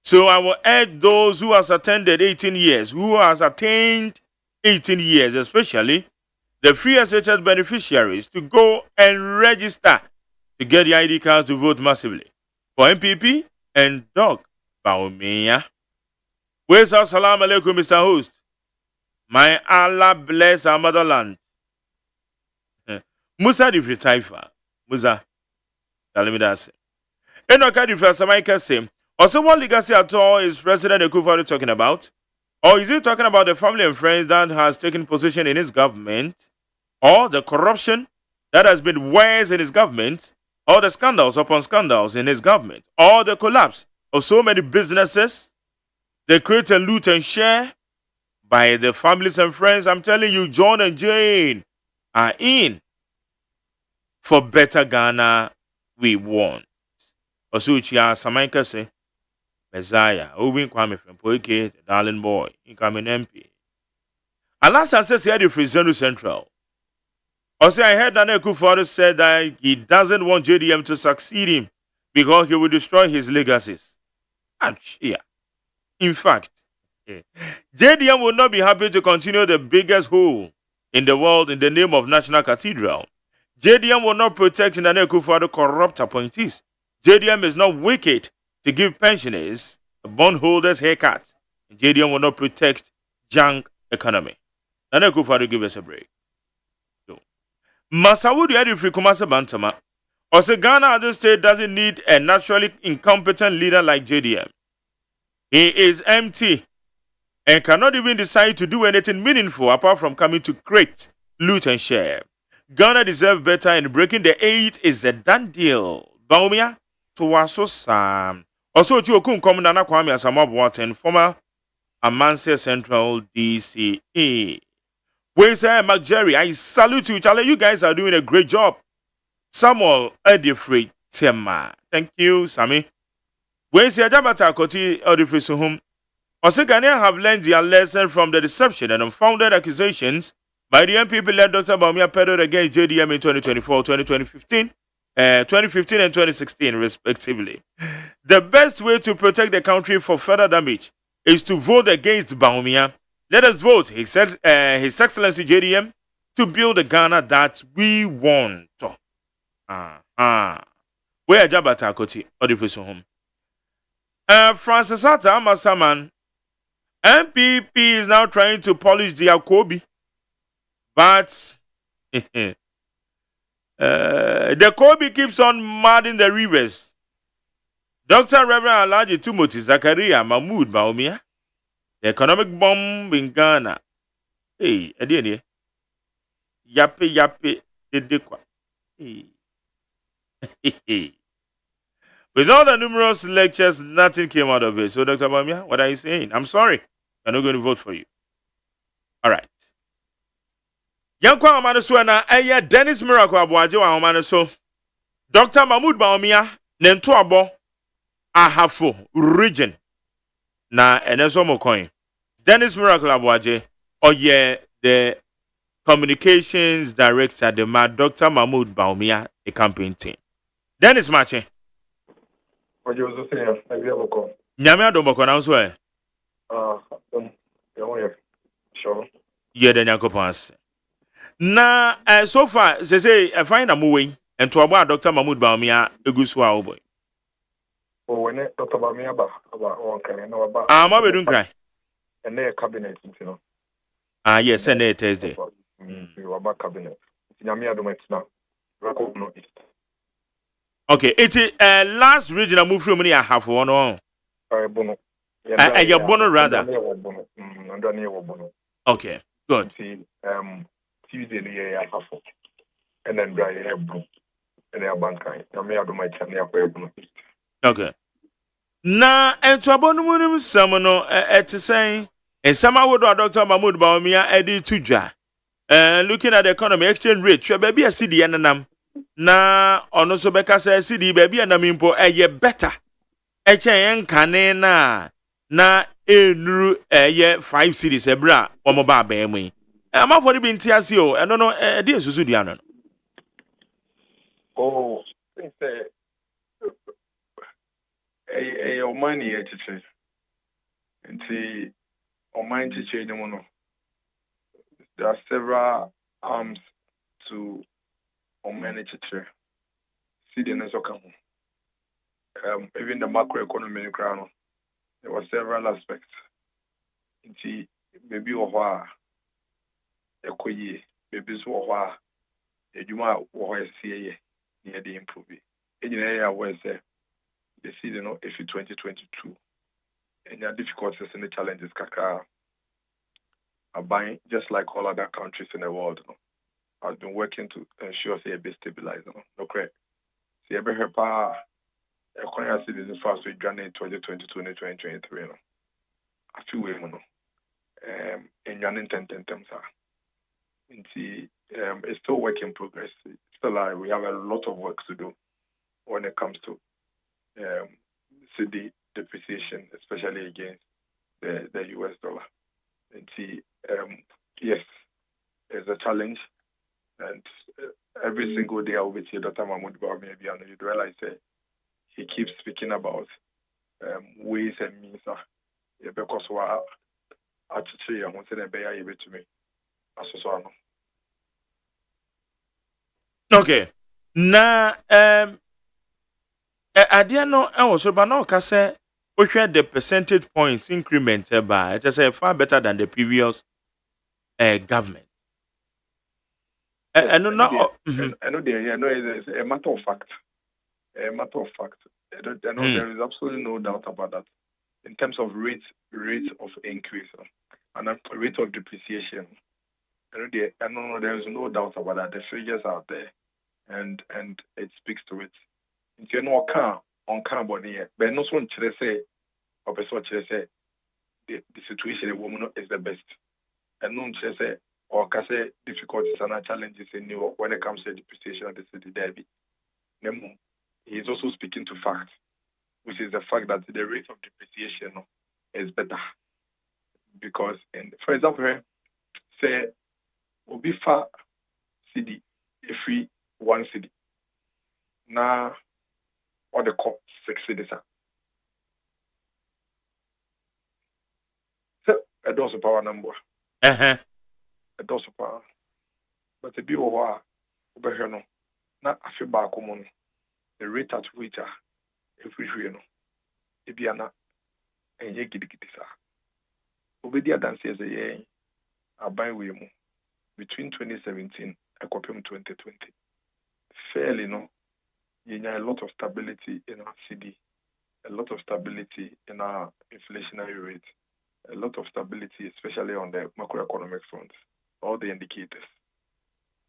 So I will urge those who has attended 18 years, who has attained 18 years, especially the free SHS beneficiaries, to go and register to get the ID cards to vote massively for MPP and Doc Baumia. Where's our salam alaikum, Mr. Host? My Allah bless our motherland. Musa the free Taifa. Musa, tell me that. Enoka the first America say, also what legacy at all is President Akufo-Addo talking about? Or is he talking about the family and friends that has taken position in his government? Or the corruption that has been worse in his government? Or the scandals upon scandals in his government? Or the collapse of so many businesses? They create and loot and share by the families and friends. I'm telling you, John and Jane are in for better Ghana we want. Osuchia Samaika say, Messiah, Owen Kwame from Poike, the darling boy, incoming MP. Alasa says he had the Frizeno Central. Also, I heard that Akufo-Addo said that he doesn't want JDM to succeed him because he will destroy his legacies. And yeah. In fact, JDM will not be happy to continue the biggest hole in the world in the name of National Cathedral. JDM will not protect Nana Akufo-Addo corrupt appointees. JDM is not wicked to give pensioners, bondholders haircuts. JDM will not protect junk economy. Nana Akufo-Addo give us a break. Masawudi Adifri Kumasa Bantama. Also, Ghana at this state doesn't need a naturally incompetent leader like JDM. He is empty and cannot even decide to do anything meaningful apart from coming to create, loot and share. Ghana deserves better and breaking the 8 is a done deal. Baumia, to Waso Sam, Also, Chukun Komandana Kwame Asamoah Boateng, former Amansia Central DCE. We say, Mark Jerry, I salute you. Charlie, you guys are doing a great job. Samuel Edifrey Tema. Thank you, Sammy. We say, Jabata Koti Edifrey Suhum. Also, Ghanaians have learned their lesson from the deception and unfounded accusations by the MPP-led Dr. Bawumia peddled against JDM in 2024, 2015, 2015 and 2016, respectively. The best way to protect the country for further damage is to vote against Bawumia. Let us vote, His Excellency JDM, to build the Ghana that we want. Where Jabata Koti, Odifriso home. Francis Atta Amasaman, MPP is now trying to polish the Akobi, but the Kobe keeps on mudding the rivers. Dr. Reverend Alhaji Timothy Zakaria Mahmood Bawumia, the economic bomb in Ghana. Hey, Ediene. Yape, dedekwa. Hey. With all the numerous lectures, nothing came out of it. So, Dr. Bawumia, what are you saying? I'm sorry. I'm not going to vote for you. All right. Yankwa Amanaso na Aya Dennis Miracle Abuaje wa Amanaso. Dr. Mahmood Bawumia Nento Abo Ahafo region na Eneso Mokoin. Dennis Miracle Abuaje oye the communications director the Dr. Mahmood Bawumia the campaign team. Dennis Mache. Oje ozo se ya Aboko. Nyame adomoko na nso e. Sure. Yeah, the Yakopans. Na so far, say I find a movie and to about Dr. Mahmood Bawumia Eguswa boy. Oh, when Dr. Bawumia about one can no about. I'm not cry. And their cabinet, you know. Yes, and there Thursday. You about cabinet. Nyamia do now. Record no east. Okay, it's last regional move from me I have one on. Bono. Your bono rather. Okay, good. Tuesday the half and then dry hair blue and their bank. Nyamia do my channel bono. Okay. Na entwabonum samono say and somehow would Dr. Mahmood Bawumia Eddie Tuja. Looking at the economy exchange rate, baby a CD and na ono so beka say CD baby and impo eye better. Echen kane na enru eye 5 cities ebra omo ba ba emu. Am for the bintiasi o eno no dey susu dia no. Oh, think say a money teacher. And see on my teacher no. There are several arms to manage teacher. See the next come. Even the macroeconomic crown, there were several aspects. See, maybe or maybe so or see near the improve. In the area where say the season of 2022 and there are difficulties and the challenges are buying just like all other countries in the world. I've been working to ensure say a bit stabilized. No correct. See every power economic citizens fast with Ghana in 2022 and 2023. I feel we in Ghana it's still work in progress. It's still we have a lot of work to do when it comes to CD depreciation, especially against the US dollar. And yes, it's a challenge. And every single day I will be here, Dr. Mahmood Bawumia, and you realize he keeps speaking about ways and means. Because I actually I want to be able to me. Okay. Na idea no also but no ka say we share the percentage points increment by it is far better than the previous government. I know it's a matter of fact. A matter of fact. There is absolutely no doubt about that. In terms of rate of increase and rate of depreciation, there is no doubt about that. The figures are there, and it speaks to it. You know, on carbon here. But no one should say, or person should say, the situation a woman is the best. And no one should say, or can say difficulties and challenges in New when it comes to depreciation of the city Derby. He is also speaking to facts, which is the fact that the rate of depreciation is better. Because, for example, say, Obi fa CD, if we 1 CD. Now, or the cost 6 cities. So, a dose of power number. A dose of power. But the bill over here, no, not a few back on the rate at which if we know, if you are not, and you get it. Obediya dance as a year, I buy with you between 2017 and 2020. Fairly, no. You know, a lot of stability in our CD, a lot of stability in our inflationary rate, a lot of stability, especially on the macroeconomic front, all the indicators.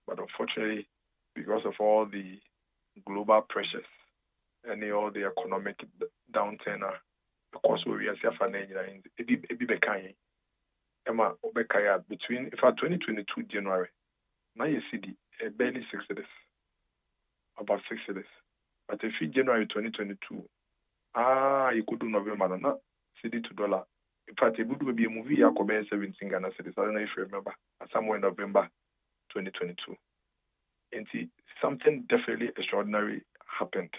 But unfortunately, because of all the global pressures and all the economic downturn, of course, we are seeing Emma Obekaya between 2022 January, now you see the barely 6 days, about 6 days. But if you January 2022, you could do November, not CD to dollar. In fact, it would be a movie, I could be 17 Ghana cities. I don't know if you remember, somewhere in November 2022. And see, something definitely extraordinary happened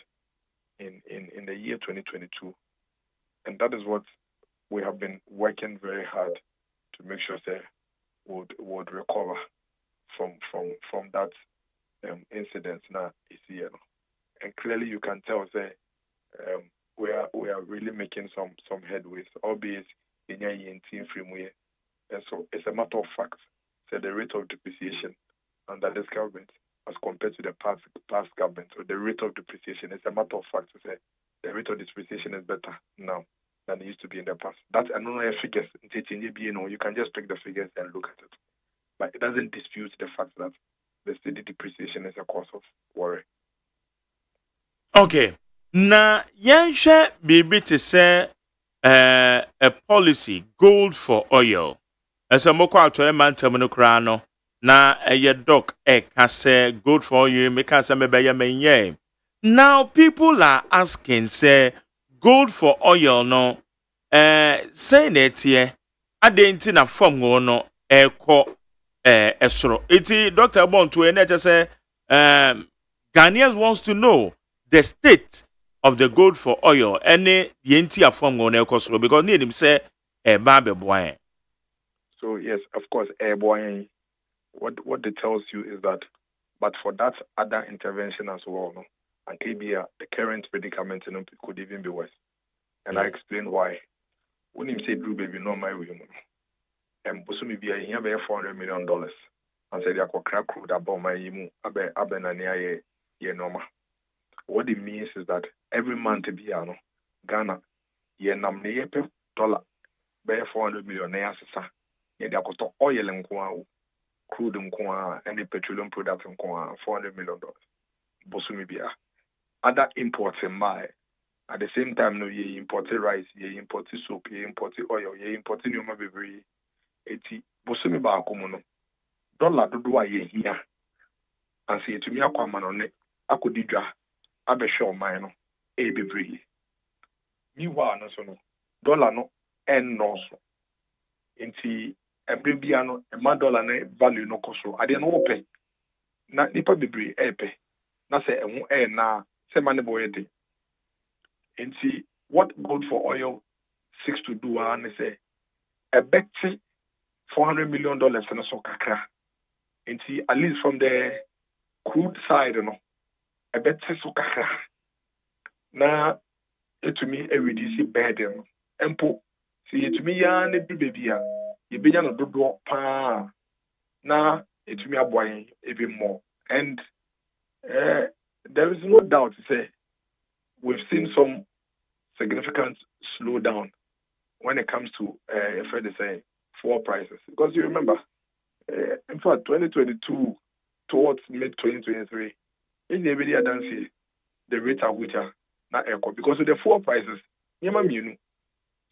in the year 2022. And that is what we have been working very hard to make sure that would recover from that incident now this year. And clearly you can tell that we are really making some headways, albeit in a team framework. And so it's a matter of fact that the rate of depreciation under this government as compared to the past government, or the rate of depreciation, it's a matter of fact to say the rate of depreciation is better now than it used to be in the past. That's another figures. You can just pick the figures and look at it. But it doesn't dispute the fact that the steady depreciation is a cause of worry. Okay. Na yansha bibi to say a policy gold for oil. As a moko atwa man terminal krano na ye doc can say gold for oil make us menye. Now people are asking say gold for oil no say net here adenti na form no eko esoro. Iti Dr. Bontu ene say Ghanaians wants to know the state of the gold for oil any yenti form no eko esoro because need him say ba be boy. So yes, of course, boy. What it tells you is that, but for that other intervention as well, no, and KBR, the current predicament could even be worse. And I explain why. When you say Drew baby, no my woman, and Busumi be a $400 million, and said I could crack crude about my imu abenania ye norma. What it means is that every month be Ghana ye namne $1 be $400 million sasa ye de akoto oil nko crude nko any petroleum product nko $400 million. Busumi be other imports in my. At the same time, no, you import rice, you import soap, you import oil, you import new baby. 80 Bosumi ba komono. Dollar do ye here. And say to me, Aquaman on it, Akudidra, Abeshaw mine, a baby. Meanwhile, no, so no, dollar no, and no, so. Inti, a babyano, a man dollar value no cost. I didn't open. Not nipa baby, epe. Na say, na, say money boy. And see what gold for oil seeks to do, and say a betty $400 million in a soccer. And see at least from the crude side, a betty soccer. Now, to me, a reduce burden. Empo, see to me, ya ne baby, you be no do pa. Now, it to me a boy even more. And there is no doubt to say. We've seen some significant slowdown when it comes to, fuel prices. Because you remember, in fact, 2022 towards mid-2023, in the video, I don't see the rate at which na echo because of the fuel prices. Nyama mienu.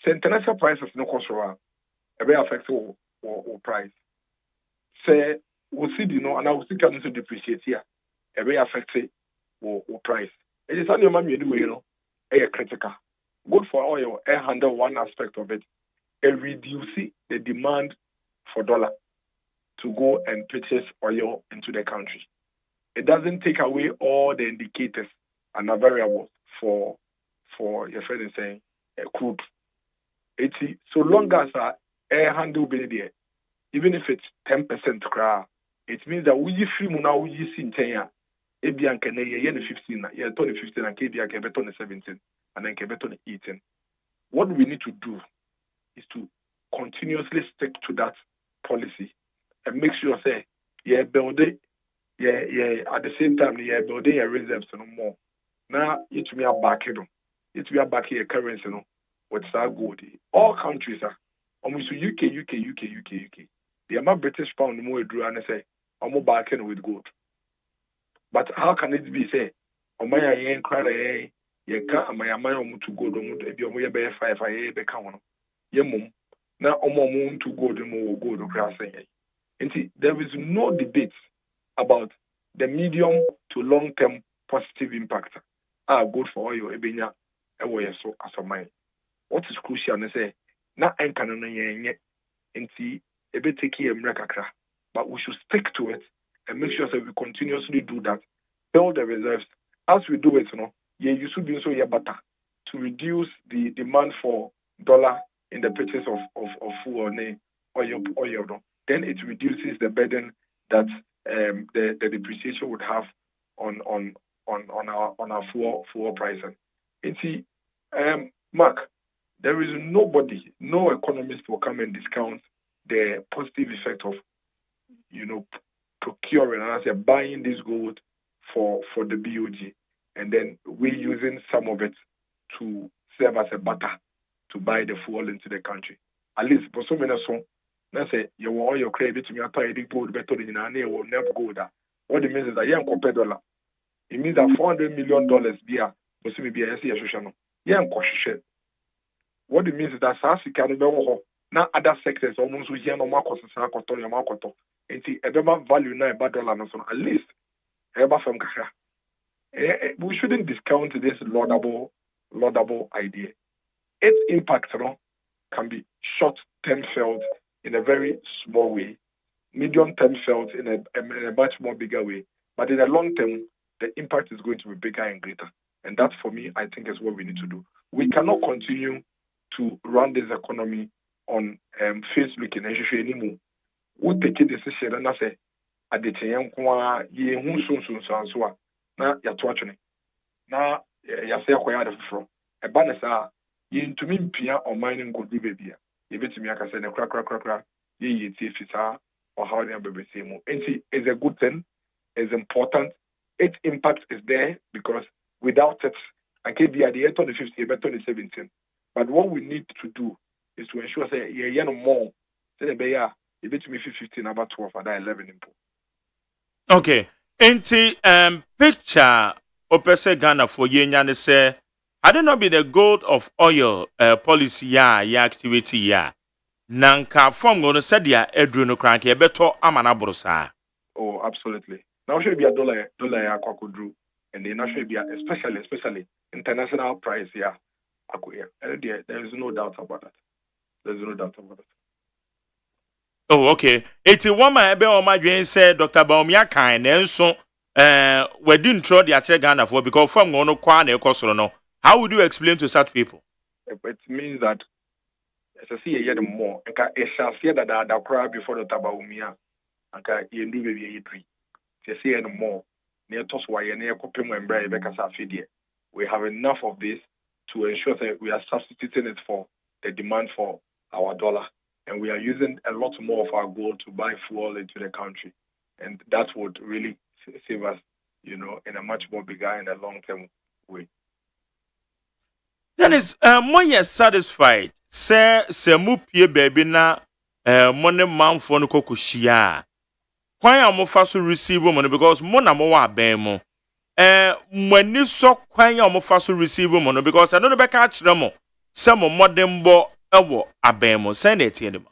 Se international prices no cost so e be affect o price. Say we see the no and I will see can depreciate here. E be affect o price. It is only nyama mienu we no e critical. Good for oil handle one aspect of it. It reduce the demand for dollar to go and purchase oil into the country. It doesn't take away all the indicators and the variables for your friend is saying crude. It's so long as air handle be there, even if it's 10% cra, it means that we free now we see in 10 years. Ebian can ye 15, ye 15 and KBA can beton 17 and then can beton 18. What we need to do is to continuously stick to that policy and make sure say build it, at the same time building your reserves no more. Now it me a back it me a back here currency no what's that good. All countries are almost UK. The amount British pound more drew and say I'm backing with gold. But how can it be say Omaya yen cry ye can't my amount to go to be a 5 be count. Yemum now moon to go to more go to grass. There is no debate about the medium to long term positive impact are good for oil ebenya ewo so as a mine. What is crucial na say na enka no yenye nti ebe take kakra, but we should stick to it and make sure that we continuously do that, build the reserves. As we do it, you should be so better to reduce the demand for dollar in the purchase of food or oil. Then it reduces the burden that the depreciation would have on our fuel pricing. And see, Mark, there is nobody, no economist will come and discount the positive effect of procuring and I say buying this gold for the BOG and then we're using some of it to serve as a butter to buy the fuel into the country. At least for so many songs. Now say you want your credit to me after you gold better than you will never go there. What it means is that you compare dollar. It means that $400 million beer must be a social. What it means is that South Africa now other sectors almost we hear no more costs and see a value now about dollar at least from Kasha. We shouldn't discount this laudable idea. Its impact can be short-term felt in a very small way, medium-term felt in a much more bigger way. But in the long term, the impact is going to be bigger and greater. And that, for me, I think is what we need to do. We cannot continue to run this economy on face looking anymore. We take a decision and I say, at the time, ye soon, na yatwachene. Na yase akwaya from. A banasa, ye to me pia or mining good baby. If me aka say na kra ye fisa or how they be same. And see is a good thing, is important. Its impact is there because without it, I can be at the end of the 50, better than 17. But what we need to do is to ensure say yeah no more. Say be ya if it me 15 about 12 and 11 input. Okay. Enti picture opese Ghana for yenya say I don't know be the goal of oil policy ya activity ya. Nanka from going to say dia edru no crank e beto amana borosa. Oh, absolutely. Now should be a dollar akwadru and then should be especially international price here. There is no doubt about that. There's no doubt about it. Oh, okay. 81 man ebe o madwen say Dr. Baumia kan na enso we didn't throw the actual Ghana for because from go no kwa na ekosoro no. How would you explain to such people? It means that as I see a year more, I shall see that I cry before the Tabaumia. Okay, you do baby tree. To see no more. Near Tosway and near Copim and Bray Becca Fidie. We have enough of this to ensure that we are substituting it for the demand for our dollar. And we are using a lot more of our gold to buy fuel into the country. And that would really save us, in a much more bigger and a long-term way. Then is more satisfied. Say mu pie baby na money man for no kokushia. Why am I first receive money because mo na mo wa ben mo. Mwani so kwan ya omofa so receive mo no because I no be ka kire mo se mo modern bo ewo abemo send it here ma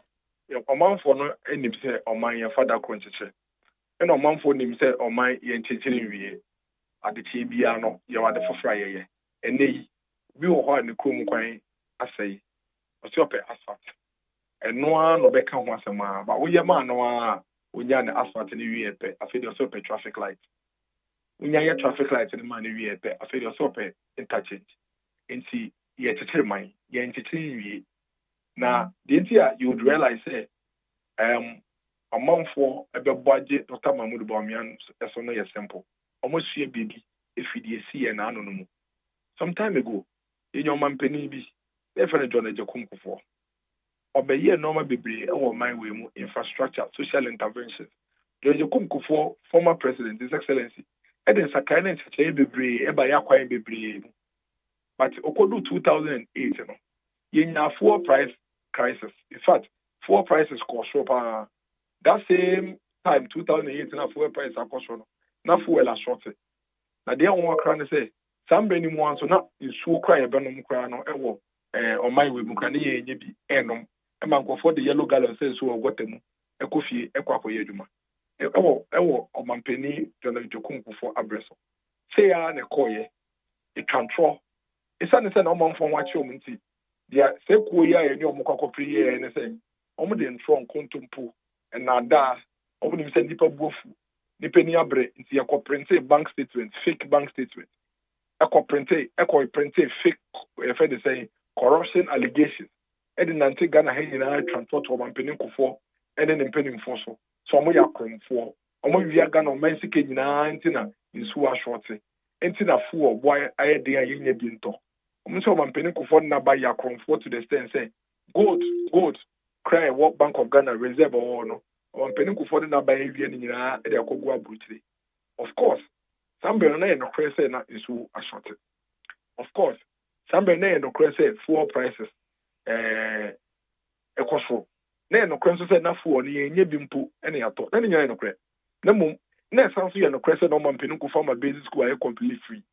Omanfo no enim se oman ya fada kroncheche ena omanfo nim se oman ye nchechiri wie adeche bia no ye wade fofra ye eneyi bi wo ho ne krom kwan asai osiope asfalt eno no be ka ho asema ba wo ye ma no a onya ne asfalt ne wie pe afedi osiope traffic light unya ye traffic light ne ma ne wie pe afedi osiope interchange enti ye chechiri man ye nchechiri wie na the idea you would realize say a month for a budget Dr. Mahmoud Bawumia so no simple almost see baby if you see an anonym some time ago in your man penny be definitely John Ejokum for obey ye normal baby or my way infrastructure social interventions John Ejokum for former president his excellency and then sakane change baby e ba yakwan baby but okodu 2008 no yenya fuel price crisis. In fact, fuel prices cost up. That same time, 2008, na fuel prices are cost up. Na fuel are shorted. Now they want to say, some many more so not in so cry a benum crano ewo on my way mukani ye bi enom. E man go for the yellow gallon says so got them e kofi e kwa koye djuma. Ewo o mampeni John Jokunku for abreso. Say ya ne koye e control. It's not say no man for watch you munti. Dia se kuo ya ye ni omukakopri ye ne say omo de ntro nkontompo na da omo ni se nipa buofu nipa ni abre nti ya print bank statement fake bank statement print fake if they say corruption allegations e de nante Ghana he na transport o mampeni kofo e de mpeni mfoso so omo ya kromfo omo wi aga no man sike nyina ntina nsu a shorty ntina fu boy aye de aye bi nto so mampeni kufo na buy ya comfort to the extent say gold cry World Bank of Ghana reserve or no mampeni kufo na buy wie ni nyina e de akogu abutire of course sambe na no cry say na isu ashort of course sambe na no cry say fuel prices ekoso na no cry say na fuel ni enye bi mpo e na yato na nyina no cry na mum na sanso ye no cry say no mampeni kufo ma basic school are completely free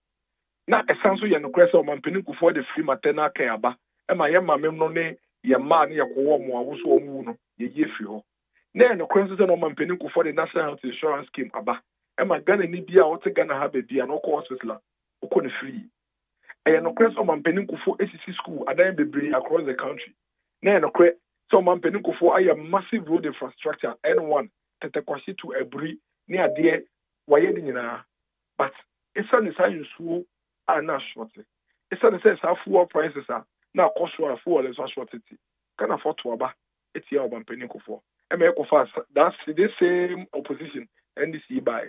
na esanso ye no kwese o mampeni kufo de free maternal care aba e ma ye mamem no ne ye ma ne ye kwo mo awoso o mu no ye ye free ho na no kwese no mampeni kufo de national health insurance scheme aba e ma Ghana ni bia o te Ghana ha be bia no ko hospital o ko ne free e no kwese o mampeni kufo ACC school adan bebre across the country na no kwese o mampeni kufo aya massive road infrastructure N1 tetekwasi to Ebri ni ade waye ni nyina but esa ne science na shorty. It's not the sense how fuel prices are now cost for fuel is shorty. Can afford to aba. It's your mampeni kufo. Fast. That's the same opposition NDC by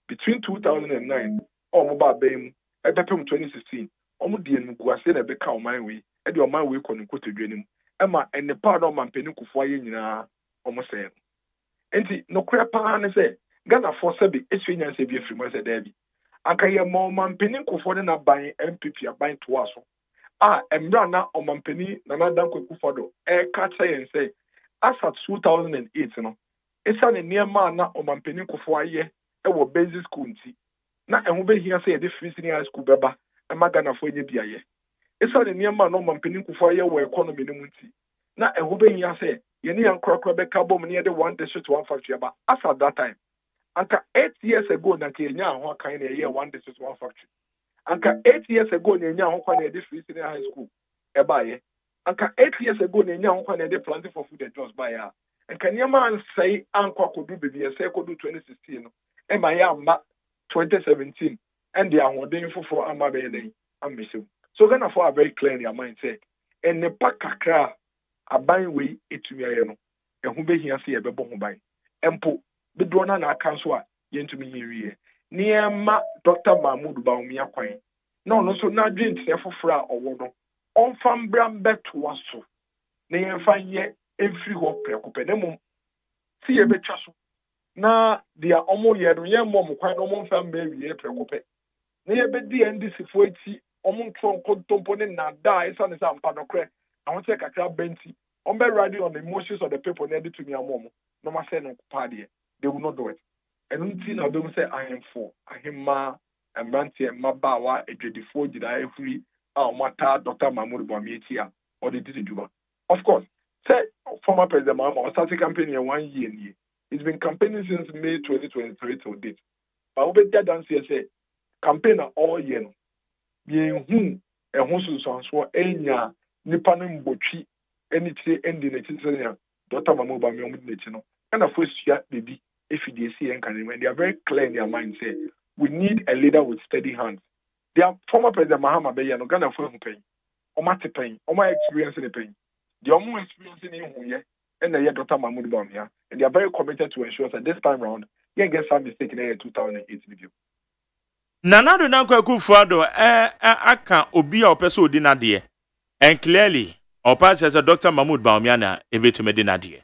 between 2009 or mobile BAM at 2016. Almost the Nguase na beka on my way. And your my way couldn't go to dream. Emma and the part of mampeni kufo in almost saying. And no crap and say Ghana for Sebi, it's finance be free myself Debbie. Anka ye mo mampeni kufo na ban MPP aban to aso embra na o mampeni na danko kufo do ka yen say as at 2008 no esa ne niema na o mampeni kufo aye e wo basic school nti na ehun be hia say e de free senior high school beba e magana fo nye biaye esa ne niema na o mampeni kufo aye wo economy ne munti na ehun be hia say ye ne yankrakra be ka bom ne de one district one factory aba as at that time Anka 8 years ago na Kenya ho kan na ye one district one factory. Anka 8 years ago na Kenya ho kan na dey free senior high school e ba ye. Anka 8 years ago na Kenya ho kan na dey planting for food and jobs ba ya. Anka nyama an say anko kodu bebi e say kodu 2016 no. E ma ya amba 2017 and the ahoden foforo ama be den ambesim. So Ghana for are very clear in their mindset. And ne pa kakra aban we etumi aye no. E hu be hia se e be bo ho ban. Empo Bidrona na kanso a yentumi yirie niema Dr. Mahmoud Bawumia kwan no so na dwent se foforo a owo no onfam bram beto aso na yemfa ye every ho prekope na mum si ye betwa so na dia omo ye no ye mom kwan no mum fam ba wie prekope na ye bedi ndc fo eti omo ntro nkontompo ne na da isa ne sa mpa no kre awon se kakra benti on be ready on the emotions of the people na dey to me amom no ma say no pa de they will not do it. And until now, they will say, I am for, I am ma, mmeranteɛ mmabaawa adwadifoɔ gyina ahuri a wɔata Dr. Mahmoud Bawumia a ɔde di dwuma. Of course, say former President Mahama started campaigning 1 year. It's been campaigning since May 2023 till date. But we better than say campaign all year. Being whom a host so enya nipa no mbotwi any ending it Dr. Mahmoud Bawumia and of course baby if you see and can they are very clear in their mind say we need a leader with steady hands. Their former President Mahama Beya no Ghana for pain. Omate pain, Oma experience in the pain. The Omo experience in here and the Dr. Mahmoud Bawumia, and they are very committed to ensure that this time round, you get some mistake in the year 2008 review. Nanado Nanko Kufuado, aka obi a opeso dinadie, and clearly, our party as a Dr. Mahmoud Bawumia a bit to medinadie.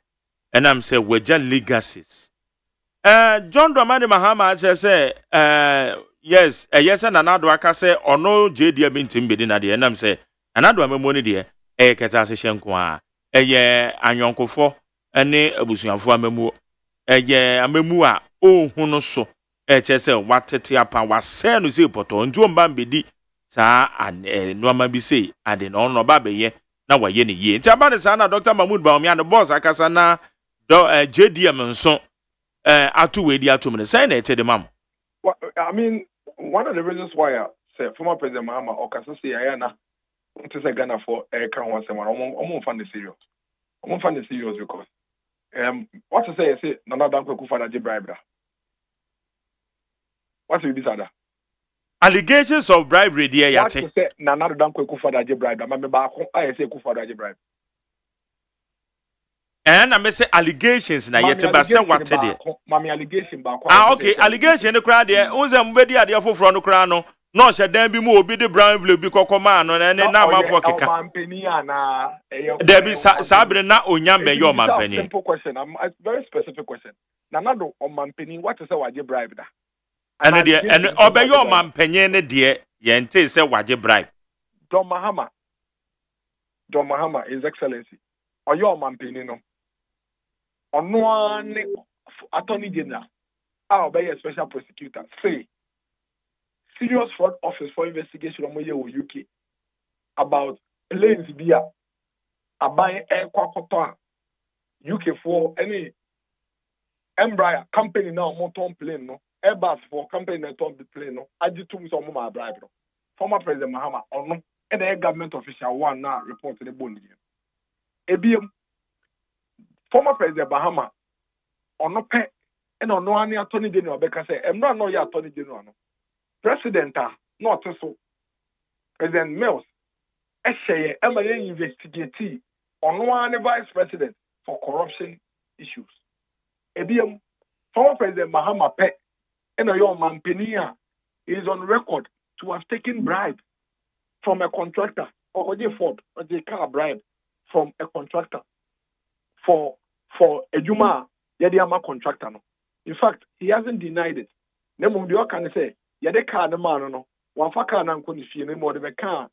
And I'm saying we're just legacies. John Dramani Mahama say, yes, yes, and another aka say, or no JD Bintim bedinadie, and I'm saying, another money dear, Ketase Shenkwa, Anyonko for, ene abusuafo amemu amemu a ohunu so chese watete apa wase no se poto ntu mba mbedi saa noma bi sei ade no no ba beye na waye ne ye nti aba ne saa na Dr. Mahmoud Bawumia no boss akasa na JDM nso atu we di atu me say na etede mam. I mean, one of the reasons why say former President Mahama okasa say ayana to say Ghana for can one say I'm fan the serious. I'm fan the serious because what to say Nana Dankwa Akufo-Addo je bribe da. What will be that? Allegations of bribery there yate. What to say Nana Dankwa Akufo-Addo je bribe da. Me ba I say Akufo-Addo je bribe. And I say allegations na yete ba say what there. Mami allegation ba kwa. Okay, allegation no kra there. Unze mbedi ade afoforo no kra no. No she dan bi mu obi de brown envelope bi kokoma no na amafo keka. Mampeni ana there be sabre na onyambe yo mampeni. Simple question. A very specific question. Nanado o mampeni what to say waje bribe da. And obey your mampeni ne de ye nte say waje bribe. Don Mahama, His Excellency. Or your mampeni no. Ono ne Attorney General. Obey a special prosecutor. Say serious fraud office for investigation on UK about planes beer buying air quacotoa UK for any Embraer company now motor plane no Airbus for company that on the plane no I did two some my bribe no former President Mahama or no and the government official one now report to the bond again. Former President Mahama or no pay and on no any attorney general because say I'm not no your attorney general no. President not so President Mills Esheye Emily investigate on one vice president for corruption issues. Ebium former President Mahama Pe and your Mampenia is on record to have taken bribe from a contractor or the car bribe from a contractor for a Juma Yadiama contractor. No. In fact, he hasn't denied it. Nemo can say Yade car the man no one for car and condition more than a car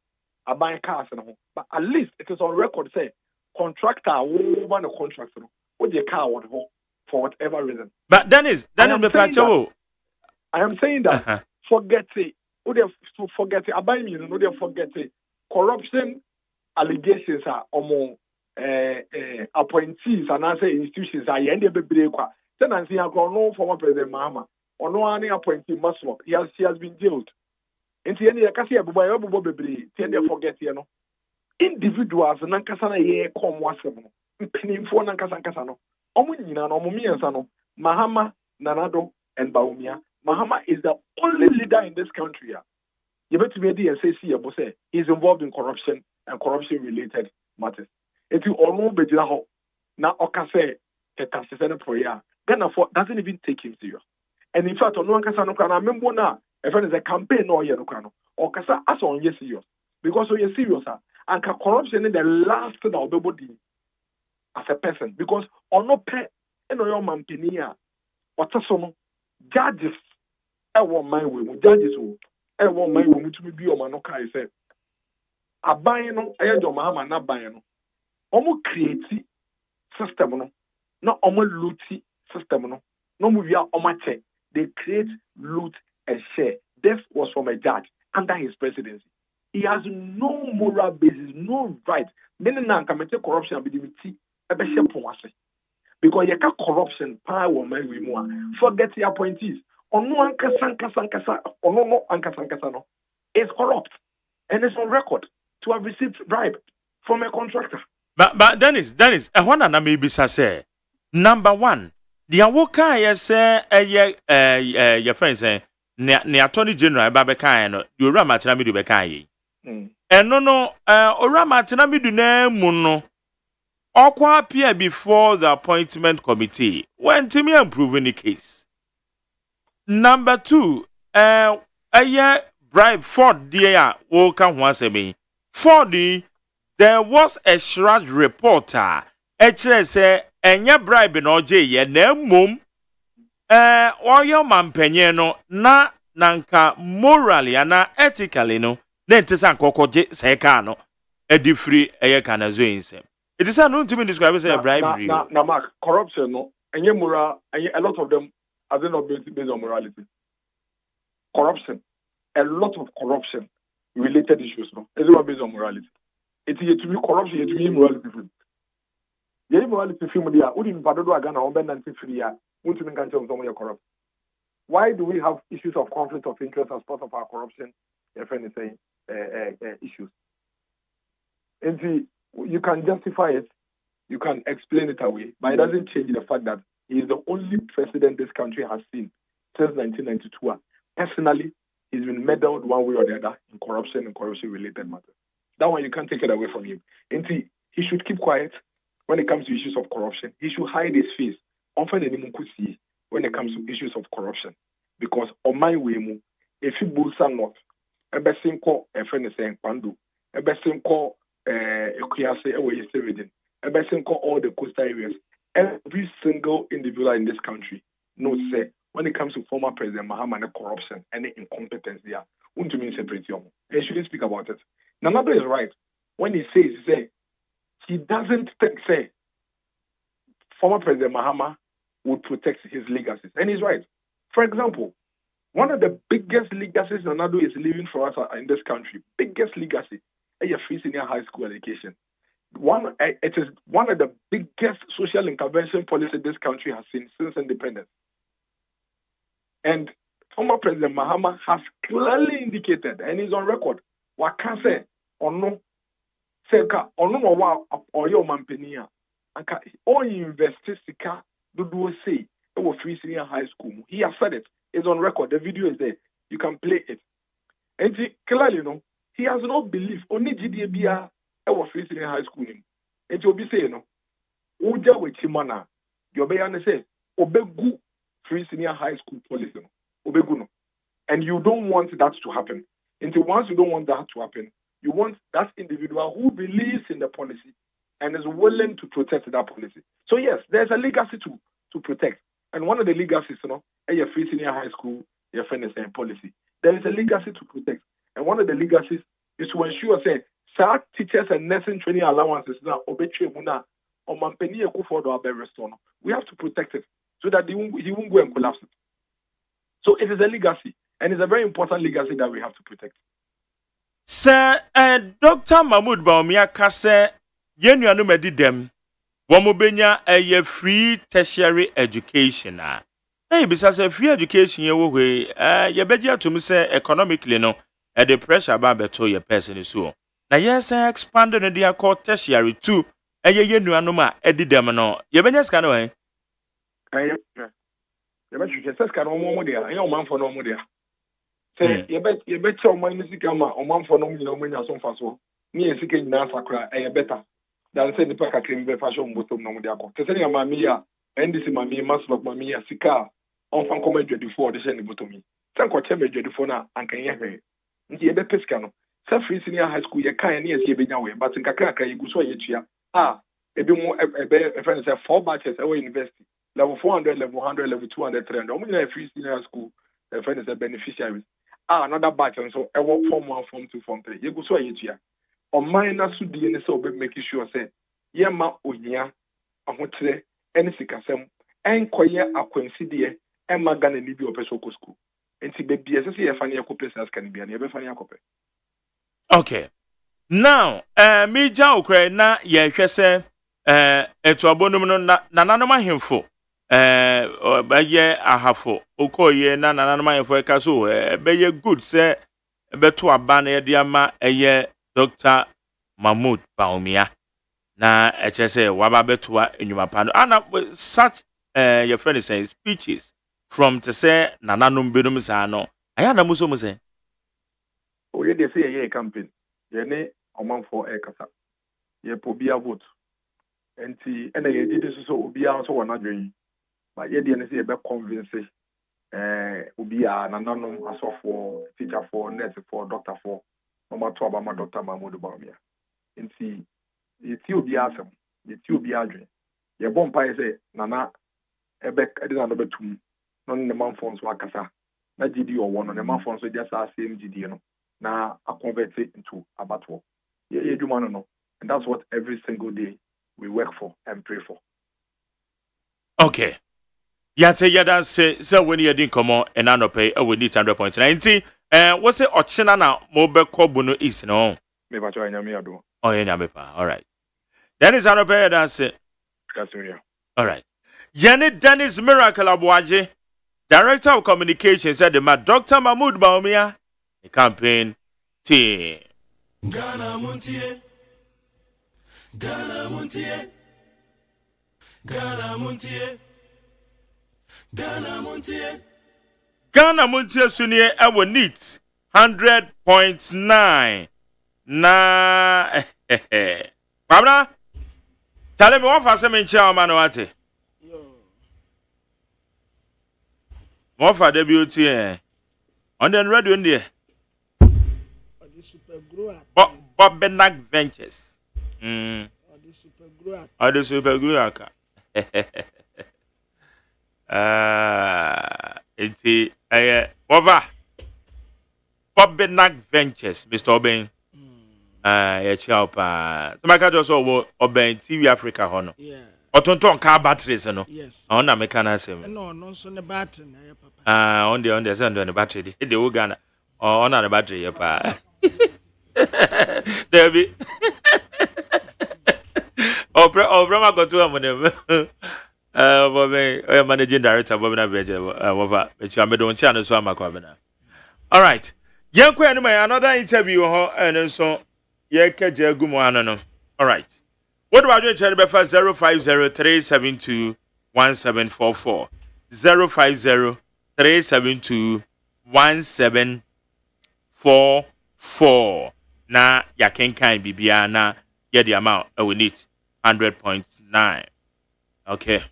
a buying cars no. But at least it is on record say contractor will want a contractor with the car would hold for whatever reason. But Dennis I am saying that forget it. Forget it. I buy me no they forget it. Corruption allegations are among appointees and other institutions are end be break. Then I see no former President Mahama. Or no any appointee must work. He has been jailed. And the end of the forget you know. Individuals nankasana ye come wasem no. Mpinimfo nankasa no. Omo nyina no omo miensa no. Mahama, Nanado and Bawumia. Mahama is the only leader in this country. You bet to be the SAC he's involved in corruption and corruption related matters. If you all know bejina ho na okase ketasese for ya. Ghana doesn't even take him serious. And in fact, on one case, I remember now, a friend is a campaign or Yanukano, or Casa as on yes, serious. Because so you're serious, and corruption is the last thing I'll be able to as a person. Because on no pay, and on your mampenia, or some judges, I want my way, judges who I want my way to be your manoka. I said, a buying, I had your mama not buying. Almost create system, no, not almost looty system, no, no movie on my check. They create, loot, and share. death was from a judge under his presidency. He has no moral basis, no right. Then now can corruption because you can't corruption power man we more. Forget the appointees. On no ankasankasa on no ankasankasa no is corrupt and it's on record to have received bribe from a contractor. But Dennis, I want to maybe say number one, the awoka your friend say ne attorney general babeka no you rama tina mi do beka yi. Eno no orama tina mi do na mu no okwa appear before the appointment committee when Timmy improving the case. Number two, bribe for the woka ho asemi. For the there was a Shraj reporter actually say enya bribe no je ye na mum oyo mampenye no na nanka morally na ethically no na ntisa nkokoje se ka no edifri eye kana zo insem. It is not to me describe as a bribery. Now, Mark, corruption, no, and moral, and a lot of them are not based on morality. Corruption, a lot of corruption related issues, no, is not based on morality. It is to be corruption, it is to be immorality. The immorality film, they are wouldn't pardon again on Ben and Tifria, wouldn't even cancel someone corrupt. Why do we have issues of conflict of interest as part of our corruption? If anything, issues. And you can justify it, you can explain it away, but it doesn't change the fact that he is the only president this country has seen since 1992. Personally, he's been meddled one way or the other in corruption and corruption-related matters. That one, you can't take it away from him. And he should keep quiet when it comes to issues of corruption. He should hide his face. Often anyone could see when it comes to issues of corruption. Because on my way, if you bulls are not, a best thing called a friend is saying Pandu, a best thing called all the coastal areas, every single individual in this country knows that when it comes to former President Mahama and corruption and incompetence there, and shouldn't speak about it. Nanado is right when he says he doesn't think former President Mahama would protect his legacies, and he's right. For example, one of the biggest legacies Nanado is leaving for us in this country, biggest legacy, a free senior high school education. It is one of the biggest social intervention policies this country has seen since independence. And former President Mahama has clearly indicated, and he's on record, what can say or no, say or no or your mampenia, or investistica do say it was free senior high school. He has said it. It's on record. The video is there. You can play it. And clearly, he has no belief. Only GDBR was free senior high school. And you'll be saying, Uja with Chimana, you'll be say, Obegu free senior high school policy. Obegu. And you don't want that to happen. And once you don't want that to happen, you want that individual who believes in the policy and is willing to protect that policy. So yes, there's a legacy to protect. And one of the legacies, a free senior high school, your friend is saying policy. There is a legacy to protect. And one of the legacies is to ensure, that teachers and nursing training allowances now, we have to protect it so that he won't go and collapse it. So it is a legacy, and it's a very important legacy that we have to protect. Sir, Dr. Mahmoud Baumia Kase, Yenuanu Medidem, Wamobenya a free tertiary education. Hey, besides a free education, you better to me say economically, no, at the pressure about better your person is so. Now, yes, I expanded the dear called tertiary too, and ye knew anoma, Eddie Demano. You better scan away. You better scan more there, and your man for no more there. Say, you bet your money, or man for no money as on fast. Me and seeking Nasa cry, better than send the pack a cream fashion bottom no more. Tessia Mamia, and this is Mammy, Master of Mamia, Sika, on fan comment before the sending bottom me. Thank what Temple Jedifona and can hear me. Ye the Pescano. Free senior high school, you can't near Sibinawe, but in Kakaka, you go so each year. A bit more a friend said 4 batches away university. Level 400, level 100, level 200, 300. Only a free senior school, a friend is a beneficiary. Another batch, and so I work Form 1, Form 2, Form 3. You go so each year. On mine, I should be in so making sure, say, Yama Unia, I want to say, any sickasem, and Koya, a coincidence, and Magana Libya Pesoko school. Nti baby ese ye fa na yakope sas kan bia na ye be fa na yakope. Okay. Now, me ja okra na ye hwe se eto abonum no na nanom ahemfo baye ahafo okoye na nanom ahemfo ka so baye good se beto aba na ye de ama eye Dr. Mahmoud Baumia na eche se waba beto enwuma pa no ana such your friend is saying speeches from to say nananom benum sa no aya na muso mu say O ye de say ye campaign ye ne omanfo kasa ye po bia vote enti ena ye di so obia so wona dwen ba ye de ne say ye be convince obia nananom asofo teacher for nurse for doctor for no to abama Dr. Mahmoud Baumia enti ye ti obia asem ye ti obia adwen ye bom pa ye say nana ebe edi na no betum no ne manfo nso akasa na gidi o wono ne manfo nso just as same gidi no na a convert it into abattoir. Yeah, no. And that's what every single day we work for and pray for. Okay. Yate yada say when you didn't come on and I pay we need 100.90. What's it ochina na mobe kobuno is no? Me ba try nyame ado. Oh yeah, nyame pa. All right. Dennis Anope yada say. All right. Yene Dennis Miracle Abuaje, Director of Communications said the Dr. Mahmoud Baumia, the campaign team. Ghana Montie, Ghana Montie, Ghana Montie, Ghana Montie, Ghana Montie Sunye ewo neat 100.9 na Pabna tell me what for some in chairman wate what for WT on the radio in there Bob Benak Ventures. Or the super glue aka. It's over. Bob Benak Ventures, Mr. Oben. Yeah, child. So my cat also Oben TV Africa hono. Yeah. Otonton car batteries no. Yes. On na mekana sem. No, so the battery na ya papa. On the send on the battery. The Uganda. On the battery ya pa. Debbie. Brahma got to him. Managing director, Bobina Beja, which I don't channel so I'm a governor. All right. Young Queen, another interview, and so Yaka Jagumo. All right. What about you, Cherry Befa 050-372-1744? 050-372-1744. Na ya kenkan bibia na ya the amount we need 100.9. Okay.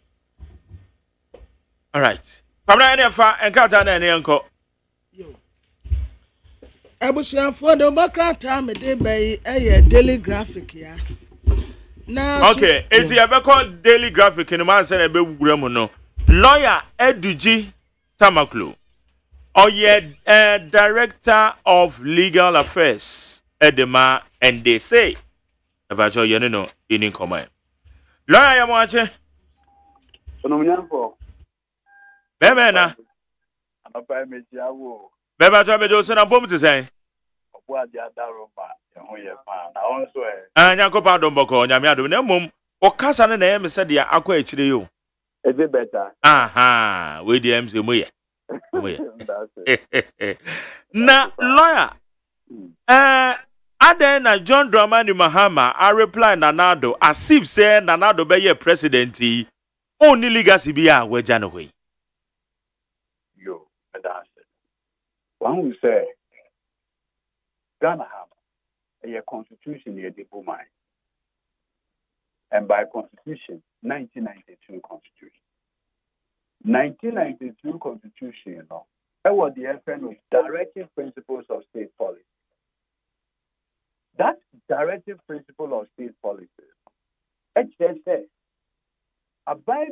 All right. Pamna ene fa enkata na ene enko. Yo. Abusia for the bakrata me dey bay daily graphic ya. Na okay, enti ya beko daily graphic ni man say na be wura mu no. Lawyer Eduji Tamaklo. Director of Legal Affairs. Edema and they say about your no in command. Lawyer Yamache. Bemena. Beba to be do so na bom to say. Anya ko pa don boko nyame adom na mom o kasa na e me se dia akwa akire yo. Is it better? Aha, we the MC moye. Na lawyer Aden na John Dramani Mahama I reply Nanado as if say Nanado be your president only legacy be a we January. Yo, that's it. One will say Ghana have a constitution here the mind. And by constitution, 1992 constitution. 1992 constitution, you know, that was the FN of directive principles of state policy. That directive principle of state policy, HSS, a by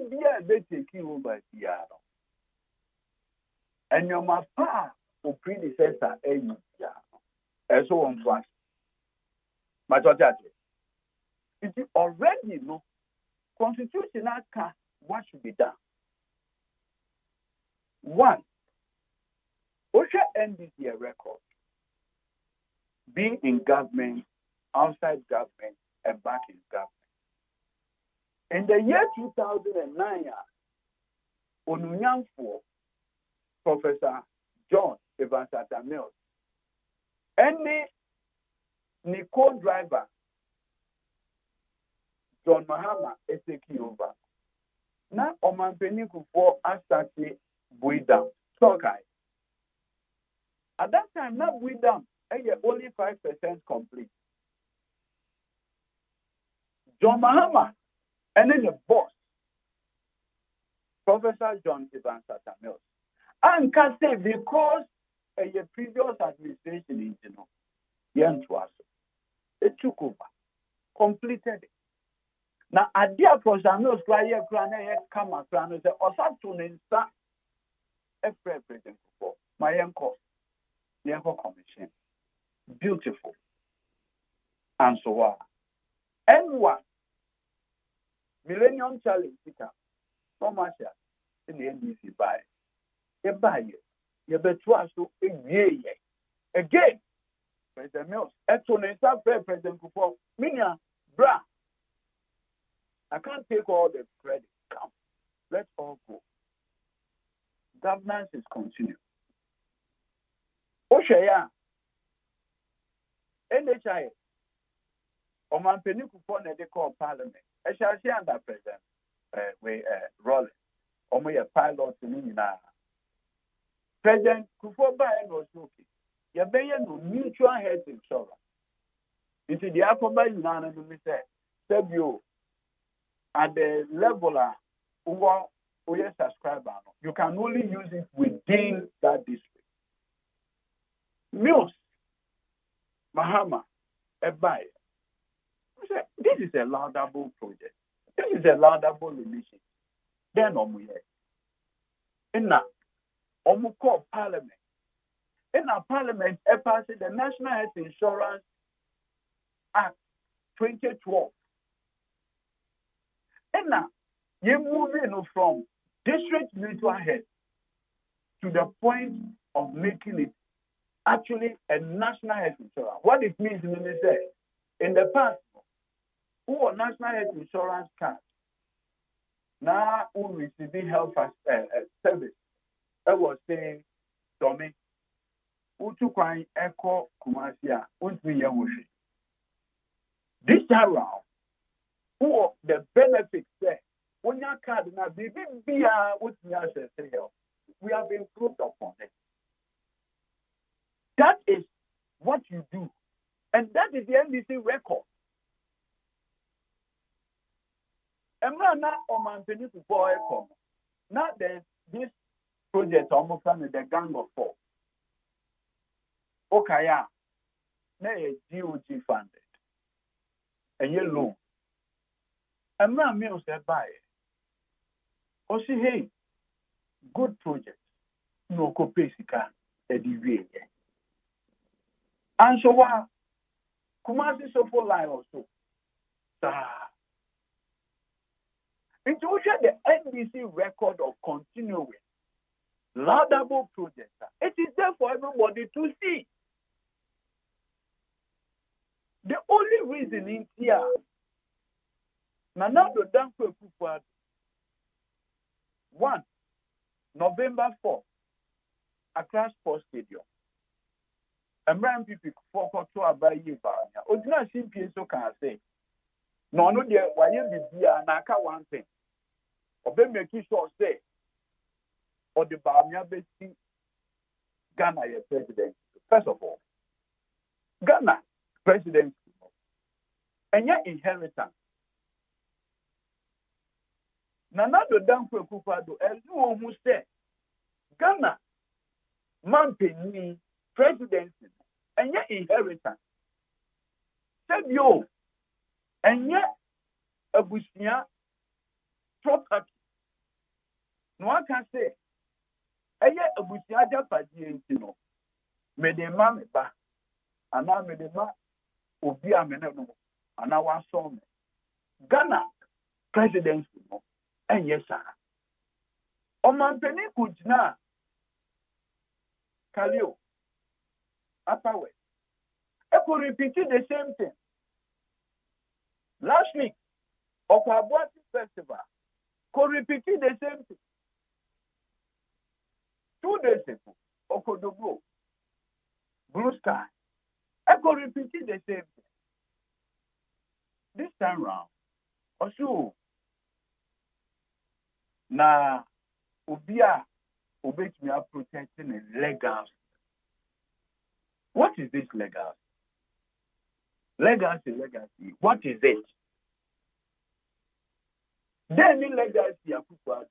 be taking over the and your mapa or predecessor, and so on. But it is already no constitutional what should be done. One, OSHA NDC record. Being in government, outside government, and back in government. In the year 2009, Onunyanfo, Professor John Evansata Mills, any Nicole driver, John Mahama, taking over. Now, Oman Peniku for Astati Buidam, Sokai. At that time, not Buidam, only 5% complete. John Mahama, and then the boss, Professor John Evansata Mills. And can say because a previous administration, it took over, completed it. Now, idea Professor Mills, come and say, or something a president for my uncle, the uncle commission. Beautiful. And so on. N1 Millennium Challenge, no much in the NDC buy. You buy it. You bet twice to a year. Again, President Mills, President Kufuor, Minya, bra. I can't take all the credit. Come, let's all go. Governance is continued. Oshaya, NHI, Oman Penikufor, they call Parliament. I shall see under President Rollins. Omo ye pilot in President Kufuor was okay. You bear no mutual health insurance. Into the Akoba unanimously said you at the level of your subscriber, you can only use it within that district. Mills, Mahama, Ebai. This is a laudable project. This is a laudable initiative. Then in call Parliament. In our Parliament, passed the National Health Insurance Act 2012. And now, you're moving from district mutual health to the point of making it actually a national health insurance. What it means when they say, in the past, who are national health insurance card, now who receiving health service, I was saying, Tommy, who took my echo Kumasia, who's me Yamushi. This time around, who are the benefits there? When your card now be with me as a we have improved upon it. That is what you do. And that is the NDC record. And now, Oman Peninsula for Echo. Now, there's this project almost under the Gang of Four. Okay, yeah. Now, GOG funded. And you loan. And now, me said, buy it. Or say, hey, good project. No, Kopesika, Eddie. And so, Kumasi so for line also. It will show the NDC record of continuing laudable projects. It is there for everybody to see. The only reason in here, now the Danko Kufuor, 1 November 4, Accra Sports Stadium. American people focus to about you. Odina simply so can say. No, dear, why you be here? And I can't one thing. Obey me, sure say, or the Bamia Bessie Ghana, your president. First of all, Ghana president, and your inheritance. Nana do Danko Kupado, as you almost said, Ghana, Mampeni, presidency, and your inheritance. Said you, and yet a Bushia property. No one can say, and yet a Bushia Japadi, may the mammy back, and now may the ma Obia Menemo, and now one song. Ghana presidency, and yes, sir. Oman Penny could now Kaleo, Upper West. I could repeat the same thing. Last week, Okwabuasi Festival could repeat the same thing. 2 days ago, Okodogo, Blue Sky, I could repeat the same thing. This time round, also, na Ubia obey me are protecting a legal. What is this legal? Legacy. What is it? Then in legacy, I put out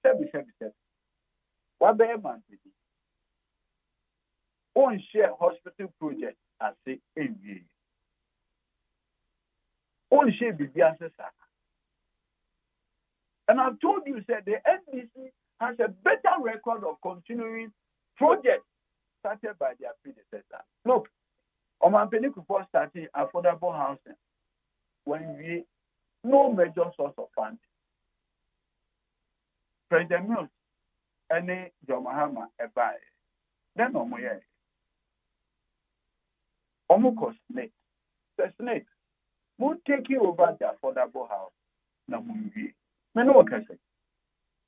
seven. What be man to do? On share hospital project as a MBA. On share BBS. And I've told you, said the NDC has a better record of continuing projects started by their predecessors. Look, Omanpeni Kupo starting affordable housing when we no major source of funding. President Mills, any Jomahama Ebae, then Omoye. Omukos Snake. The Snake will take you over the affordable house. Namungi. I know what I say.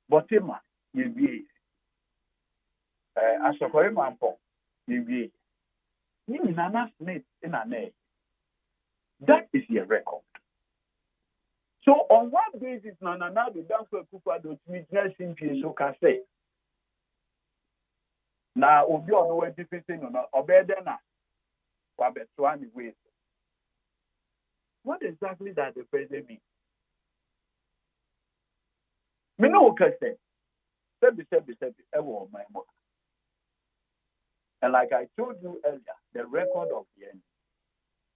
But you be as a Manpo, you be. That is your record. So on what basis Nana the dance for Kupa do witness in so can say. Now Obi on the way different on Obedena Wabetwani ways. What exactly does the president mean? Me know what I say. Sebi, ever my mother. And like I told you earlier, the record of the end.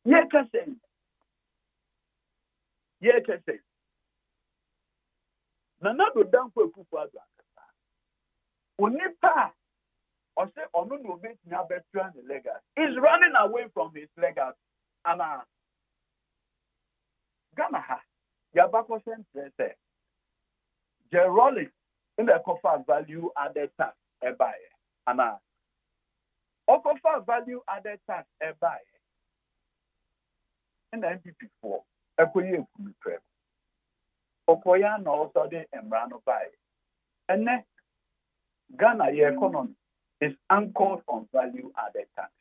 Ye can say. Nana do down for Kupa. Onipa, or say, or no, no, make me a better the legacy. He's running away from his legacy. And Gamaha, Yabako said, Jerolic in the coffer value added tax a buyer. And offer value added tax a buyer. And the NPP4, a Koyan Kumitrem. Okoyan also the Embrano buy. And then Ghana economy is anchored on value added tax.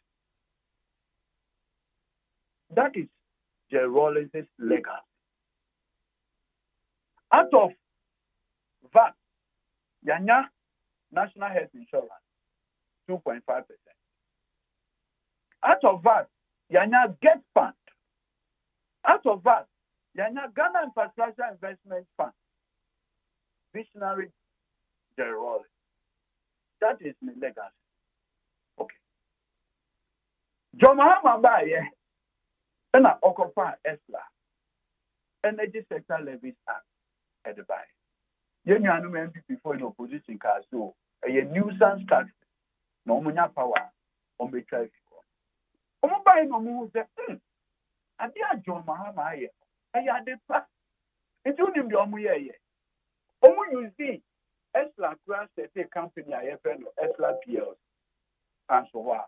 That is Jerolis's legacy. Out of VAT, Yanya National Health Insurance, 2.5%. Out of VAT, Yanya Get Fund. Out of VAT, Yanya Ghana Infrastructure Investment Fund. Visionary Jerry. That is my legacy. Okay. John Mahama Baye, and I occupy ESLA, Energy Sector Levies Act, at the Baye. You know, MPP for the opposition car, so a nuisance tax, no money power, on the traffic. Omo no move the and dear John Mahama here. I had the past. It's only the Omo here. Omo you see, ESLA grants a company IFN or ESLA PLC and so on.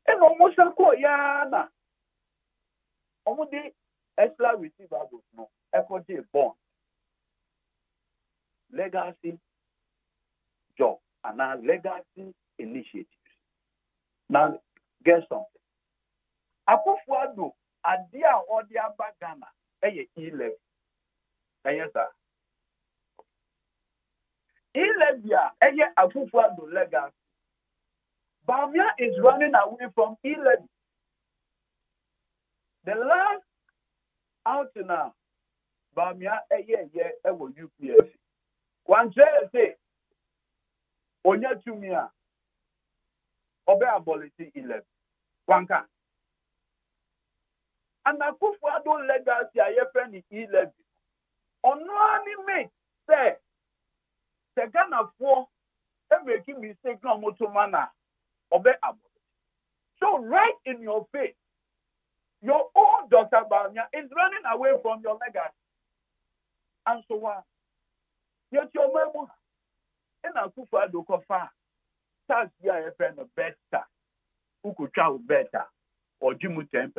And almost a koyana. Omo the ESLA receivables no equity bond. Legacy job and our legacy initiatives. Now, get something. Akufuado, Adia or the Abagana, E11. Yes, sir. E11, Akufuado legacy. Bamia is running away from E11. The last out now, Bamia, ever UPS. One say, Onya Tumia, Obe Aboliti 11. One can. And I put for adult legacy, I friend 11. On one mate, say, second of 4, making mistake no motomana, Obe Aboliti. So, right in your face, your own Dr. Banya is running away from your legacy. And so on. Yet your memo in a kufa do kofa tax here a friend of best tax. Who could travel better or give me 10%.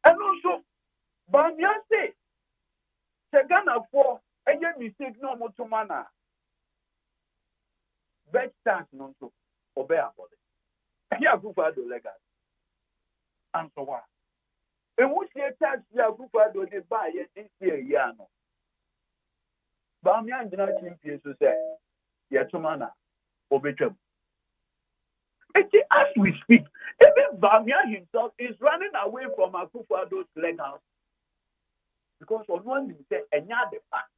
And also, Bamia say, Ghana for a mistake no more to mana. Best tax no so obey about it. Here go for the legal. And so what? And what's the tax here go for the buy this year no. Bamia did not think to say, yeah, to mana obey. As we speak, even Bamia himself is running away from Akufo-Addo's legals because on one he said, "Enya the fact."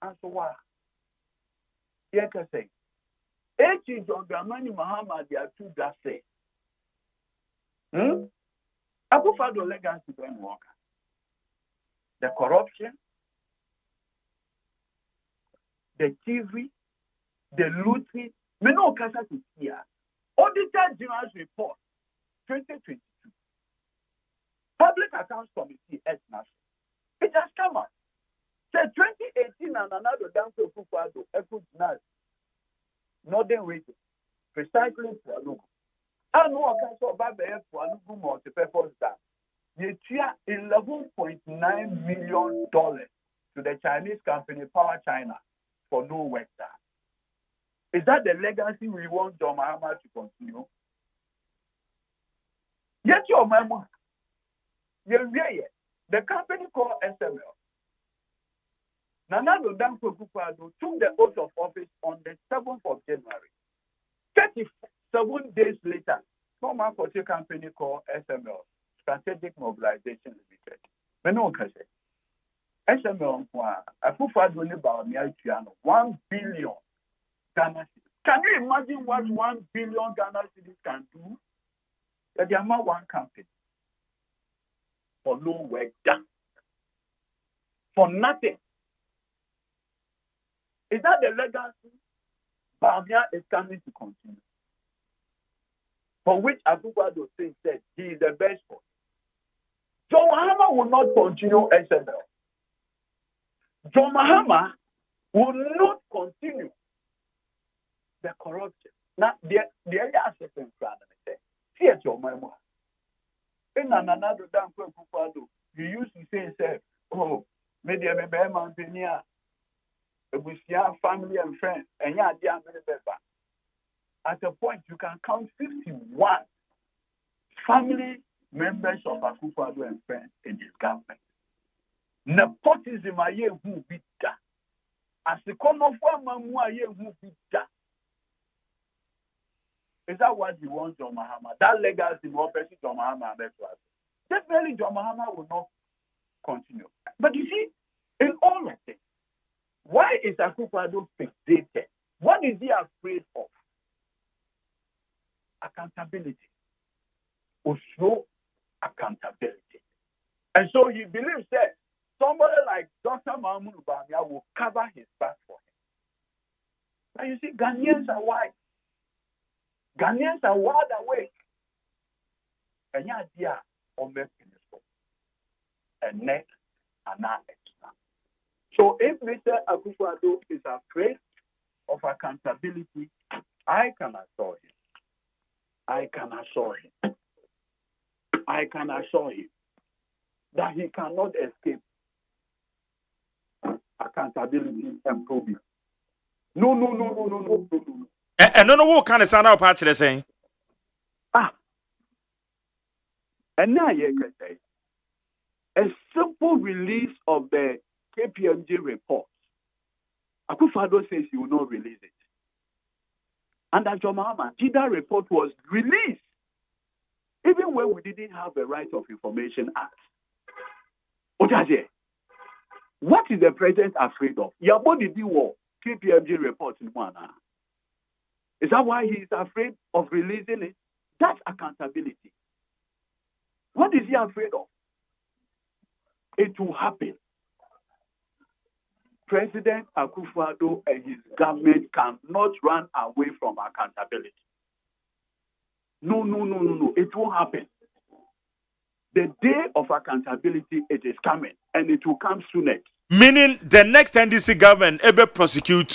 And so what? Here can say, "H. John Dramani Mahama they are two that say, Akufo-Addo legacy don't work. The corruption, the TV, the looting." Me no kasa to here. Auditor General's report 2022. Public Accounts Committee national. It has come out. Say 2018 and another down to Akufo-Addo Northern region. Precisely for Alugu. And no council Babe for Alugu multi-purpose dam. They share $11.9 million to the Chinese company Power China for no work there. Is that the legacy we want John Mahama to continue? Yet your memo, the company called SML. Nana Danko Akufo-Addo took the oath of office on the 7th of January. 37 days later, former Kochi company called SML, Strategic Mobilization Limited. Meno Kase. SML, Akufo-Addo ni ba mi 1 billion. Ghana cedis. Can you imagine what 1 billion Ghana cedis can do? That the amount one company for no work done. For nothing. Is that the legacy Bamia is coming to continue? For which Akufo-Addo said he is the best one. John Mahama will not continue SML. John Mahama will not continue the corruption. Now, the area assessment plan, see at your memo. In another damn Akufo-Addo, you used to say, oh, maybe I'm a bear mountaineer, a family and friends, and yeah, dear, at a point, you can count 51 family members of Akufo-Addo and friends in his government. Nepotism, I hear who be that. As the corner of one, I hear who be that. Is that what you want, John Mahama? That legacy more person John Mahama and definitely John Mahama will not continue. But you see, in all of this, why is Akufo-Addo fixated? What is he afraid of? Accountability. Or show accountability. And so he believes that somebody like Dr. Mahmoud Bamia will cover his back for him. And you see, Ghanaians are wise. Ghanaians are wide awake. And yeah, dear, on the and neck and not extra. So if Mr. Akufo-Addo is afraid of accountability, I can assure him. I can assure him that he cannot escape accountability and probing. No. And no, what kind of sound out patch they're saying? And now you can say a simple release of the KPMG report. Akufo-Addo says he will not release it. And that John Mahama, that report was released, even when we didn't have the Right of Information Act. What is the president afraid of? Yabodi Diwo, KPMG report in one. Is that why he is afraid of releasing it? That's accountability. What is he afraid of? It will happen. President Akufo-Addo and his government cannot run away from accountability. No. It won't happen. The day of accountability, it is coming, and it will come soon. Meaning the next NDC government ever prosecute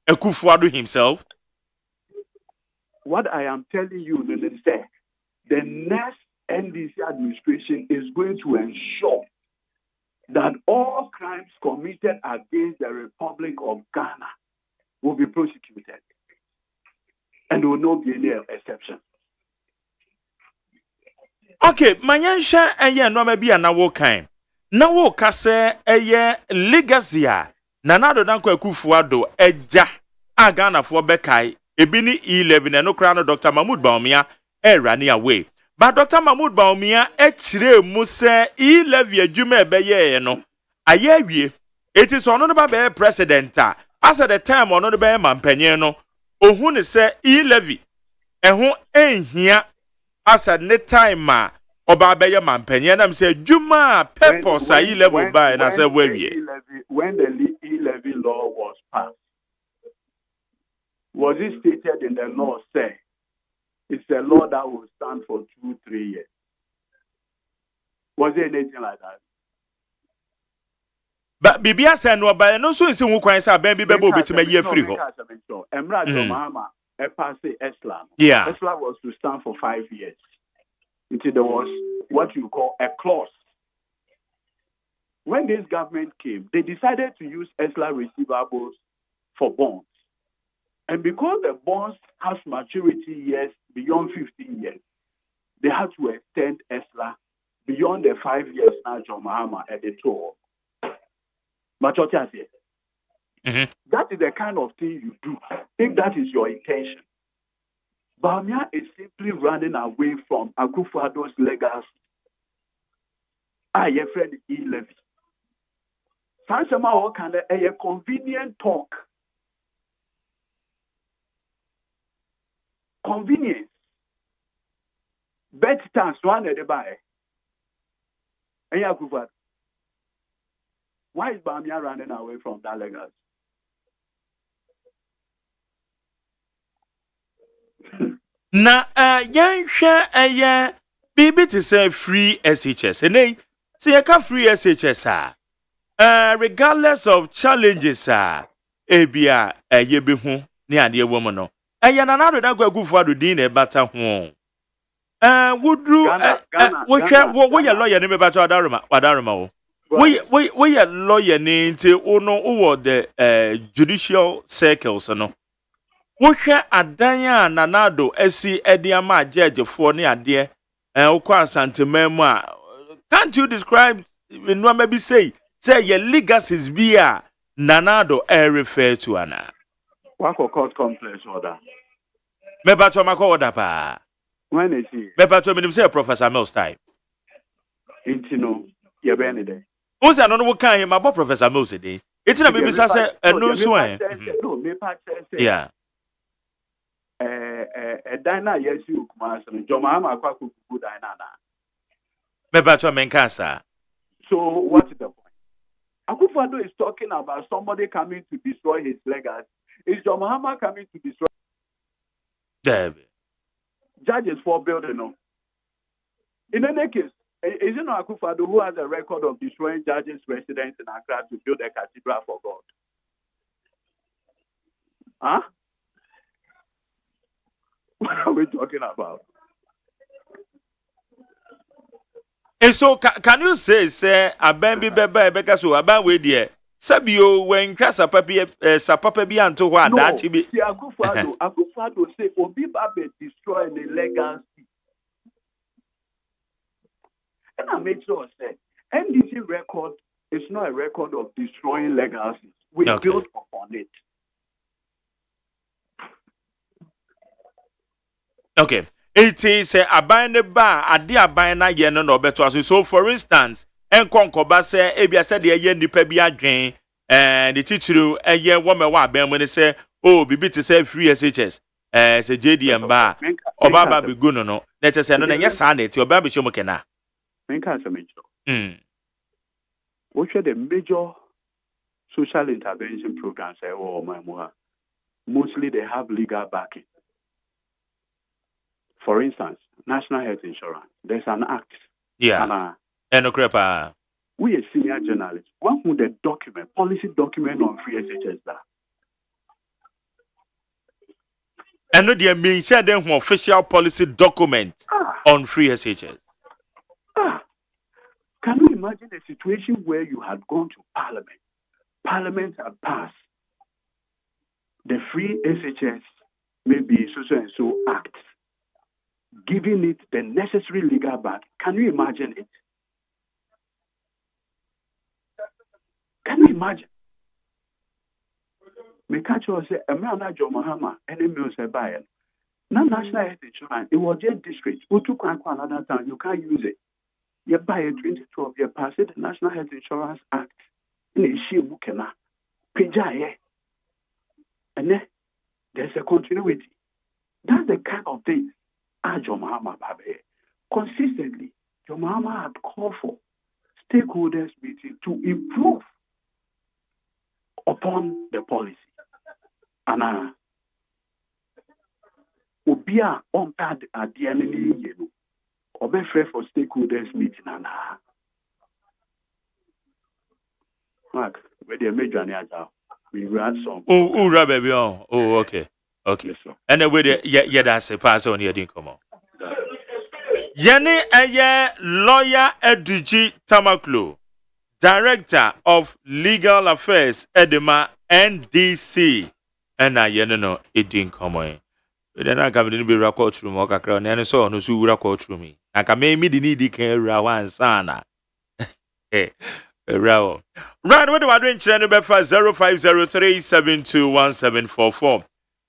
Akufo-Addo himself? What I am telling you, Minister, the next NDC administration is going to ensure that all crimes committed against the Republic of Ghana will be prosecuted. And there will not be any exception. Okay, Mayansha eye no ma bia na wo kan. Na wo ka se eye legacy a Nanado Danko Akufo-Addo eja a Ghana for bekai ebi ni 11 no kra no Dr. Mahmoud Bawumia run away. But Dr. Mahmoud Bawumia chire mu se 11 adwuma ebeye no aye wie. It is ono no ba be president as at the time ono no be mampanyen no ohun ne se 11 ehun enhia as at the time ma oba be ye mampanyen am se adwuma purpose ayi level by na se wawie. When the E-levy law was passed, was it stated in the law, say, it's a law that will stand for 2-3 years? Was there anything like that? But Bibia said no, but no so is in Ukwan sa ben bi bebo betima ye free ho. Emra Mahama passe Eslam. Yeah. Eslam was to stand for 5 years. Until there was what you call a clause. When this government came, they decided to use ESLA receivables for bonds. And because the bonds has maturity years beyond 15 years, they had to extend ESLA beyond the 5 years now John Mahama at the tour. But what I say, that is the kind of thing you do if that is your intention. Bawumia is simply running away from Akufo-Addo's legacy. Your friend E-levy. Sansema can a convenient talk. Convenience. Bet chance one at the buy. Why is Bawumia running away from that legacy? Na yanhwe bibi to say free SHS. And say you free SHS regardless of challenges ebia ye be hu ne ade woman no Nanado Danko Akufo-Addo din e bata ho wudru wo ye lawyer ne me bata wadaroma wo we ye lawyer ne nti ono wo the judicial circles no wo hwe adan a Nanado asi ediama judge for ne ade ukwa santemam a can't you describe no maybe say your legacies be a Nanado refer to ana. Wako court complex order. Me bato mako order pa. When is he? Me bato me say Professor Mills time. Intino, ye be any day. Who say no kan him about Professor Mills day. It's na me bisa say no so en. No, me pa say. Yeah. Dina yes you kuma so Joma ma kwa ku Dina na. Me bato men kansa. So what is the point? Akufo-Addo is talking about somebody coming to destroy his legacy. Is John Mahama coming to destroy? David. Judges for building no. In any case, is it not Akufo-Addo who has a record of destroying judges' residence in Accra to build a cathedral for God? Huh? What are we talking about? And so can you say abembi beba ebeka so aban we de sabio when kwasa papa bi anto ho adachi bi Akufo-Addo say obi ba be destroy the legacy. And I make sure say NDC record is not a record of destroying legacies. We built upon it. Okay. It is aban ne ba ade aban na ye no obeto so for instance enkonkoba say ebia said ye nipa bi adwen the teacher eye woman wa aban mu ne say oh bibi to say free SHS say JDM ba obaba be go no na che say no na ye sa na ti obaba be shomo kena menka say mejo what are the major social intervention programs mostly they have legal backing. For instance, National Health Insurance. There's an act. Yeah. And we are senior journalists. One who the document, policy document on free SHS that. And no, they mention them official policy document on free SHS. Can you imagine a situation where you had gone to Parliament? Parliament had passed the free SHS, maybe so and so act, giving it the necessary legal back. Can you imagine it? Can you imagine? Me catch you say, "Emra Joe Mahama, any meals buy now national health insurance. It was just district. Who took another town? You can't use it. You buy a 2012. You pass it the National Health Insurance Act. In a she mukena, pijaye, and then there's a continuity. That's the kind of thing Joe Mahama Babe consistently. Joe Mahama had called for stakeholders meeting to improve upon the policy. And Obia on pad at the enemy, or be fair for stakeholders meeting. And Mark, where they made we ran some. Oh, baby. Oh, okay. Okay. Yes, and then with the that's a pass on your didn't come on. Yene Aye Lawyer Edigi Tamaklo, Director of Legal Affairs, Edema NDC. And I no, it didn't come on. Then I come to be record through Moka Crown and so on who record through me. I can make me the needy care Rawan Sana. Hey, Raw. Right, what do I doing? Channel Befa 0503721744.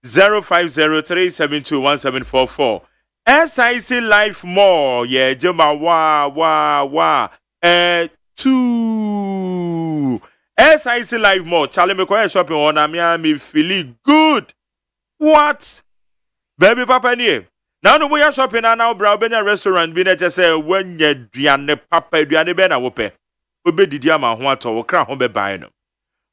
0503721744. SIC Life More, yeah, Jama wa 2 SIC Life More. Charlie McCoy shopping on me feeling good. What? Baby Papa nie. Now we are shopping now bra benya restaurant bi na je say when ye duane papa duane be na wo pe. Obe didi ama ho ato wo kra ho be ban no.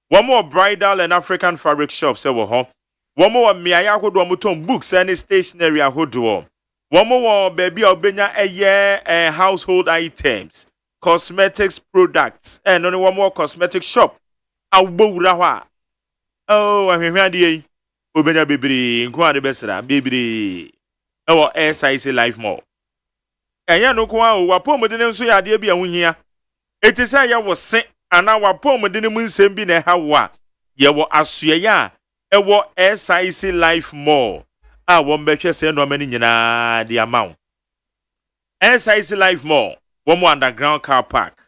One more bridal and African fabric shops say wo ho. One more miaya ahodo mo tom books and stationery ahodo. One more baby obenya eye household items, cosmetics products, and only one more cosmetic shop. Awura ho. Oh, ahwehwe ade obenya bibiri nko ade besra bibiri ewo SIC Life More. Enya no ko a wapom de ne nso ya ade bia huhia. Eti say ya wo se ana wapom de ne mu nsem bi na ha wo a ye wo asoye a ewo SIC Life More. A won behwe se no mani nyina de amount. SIC Life More, one more underground car park.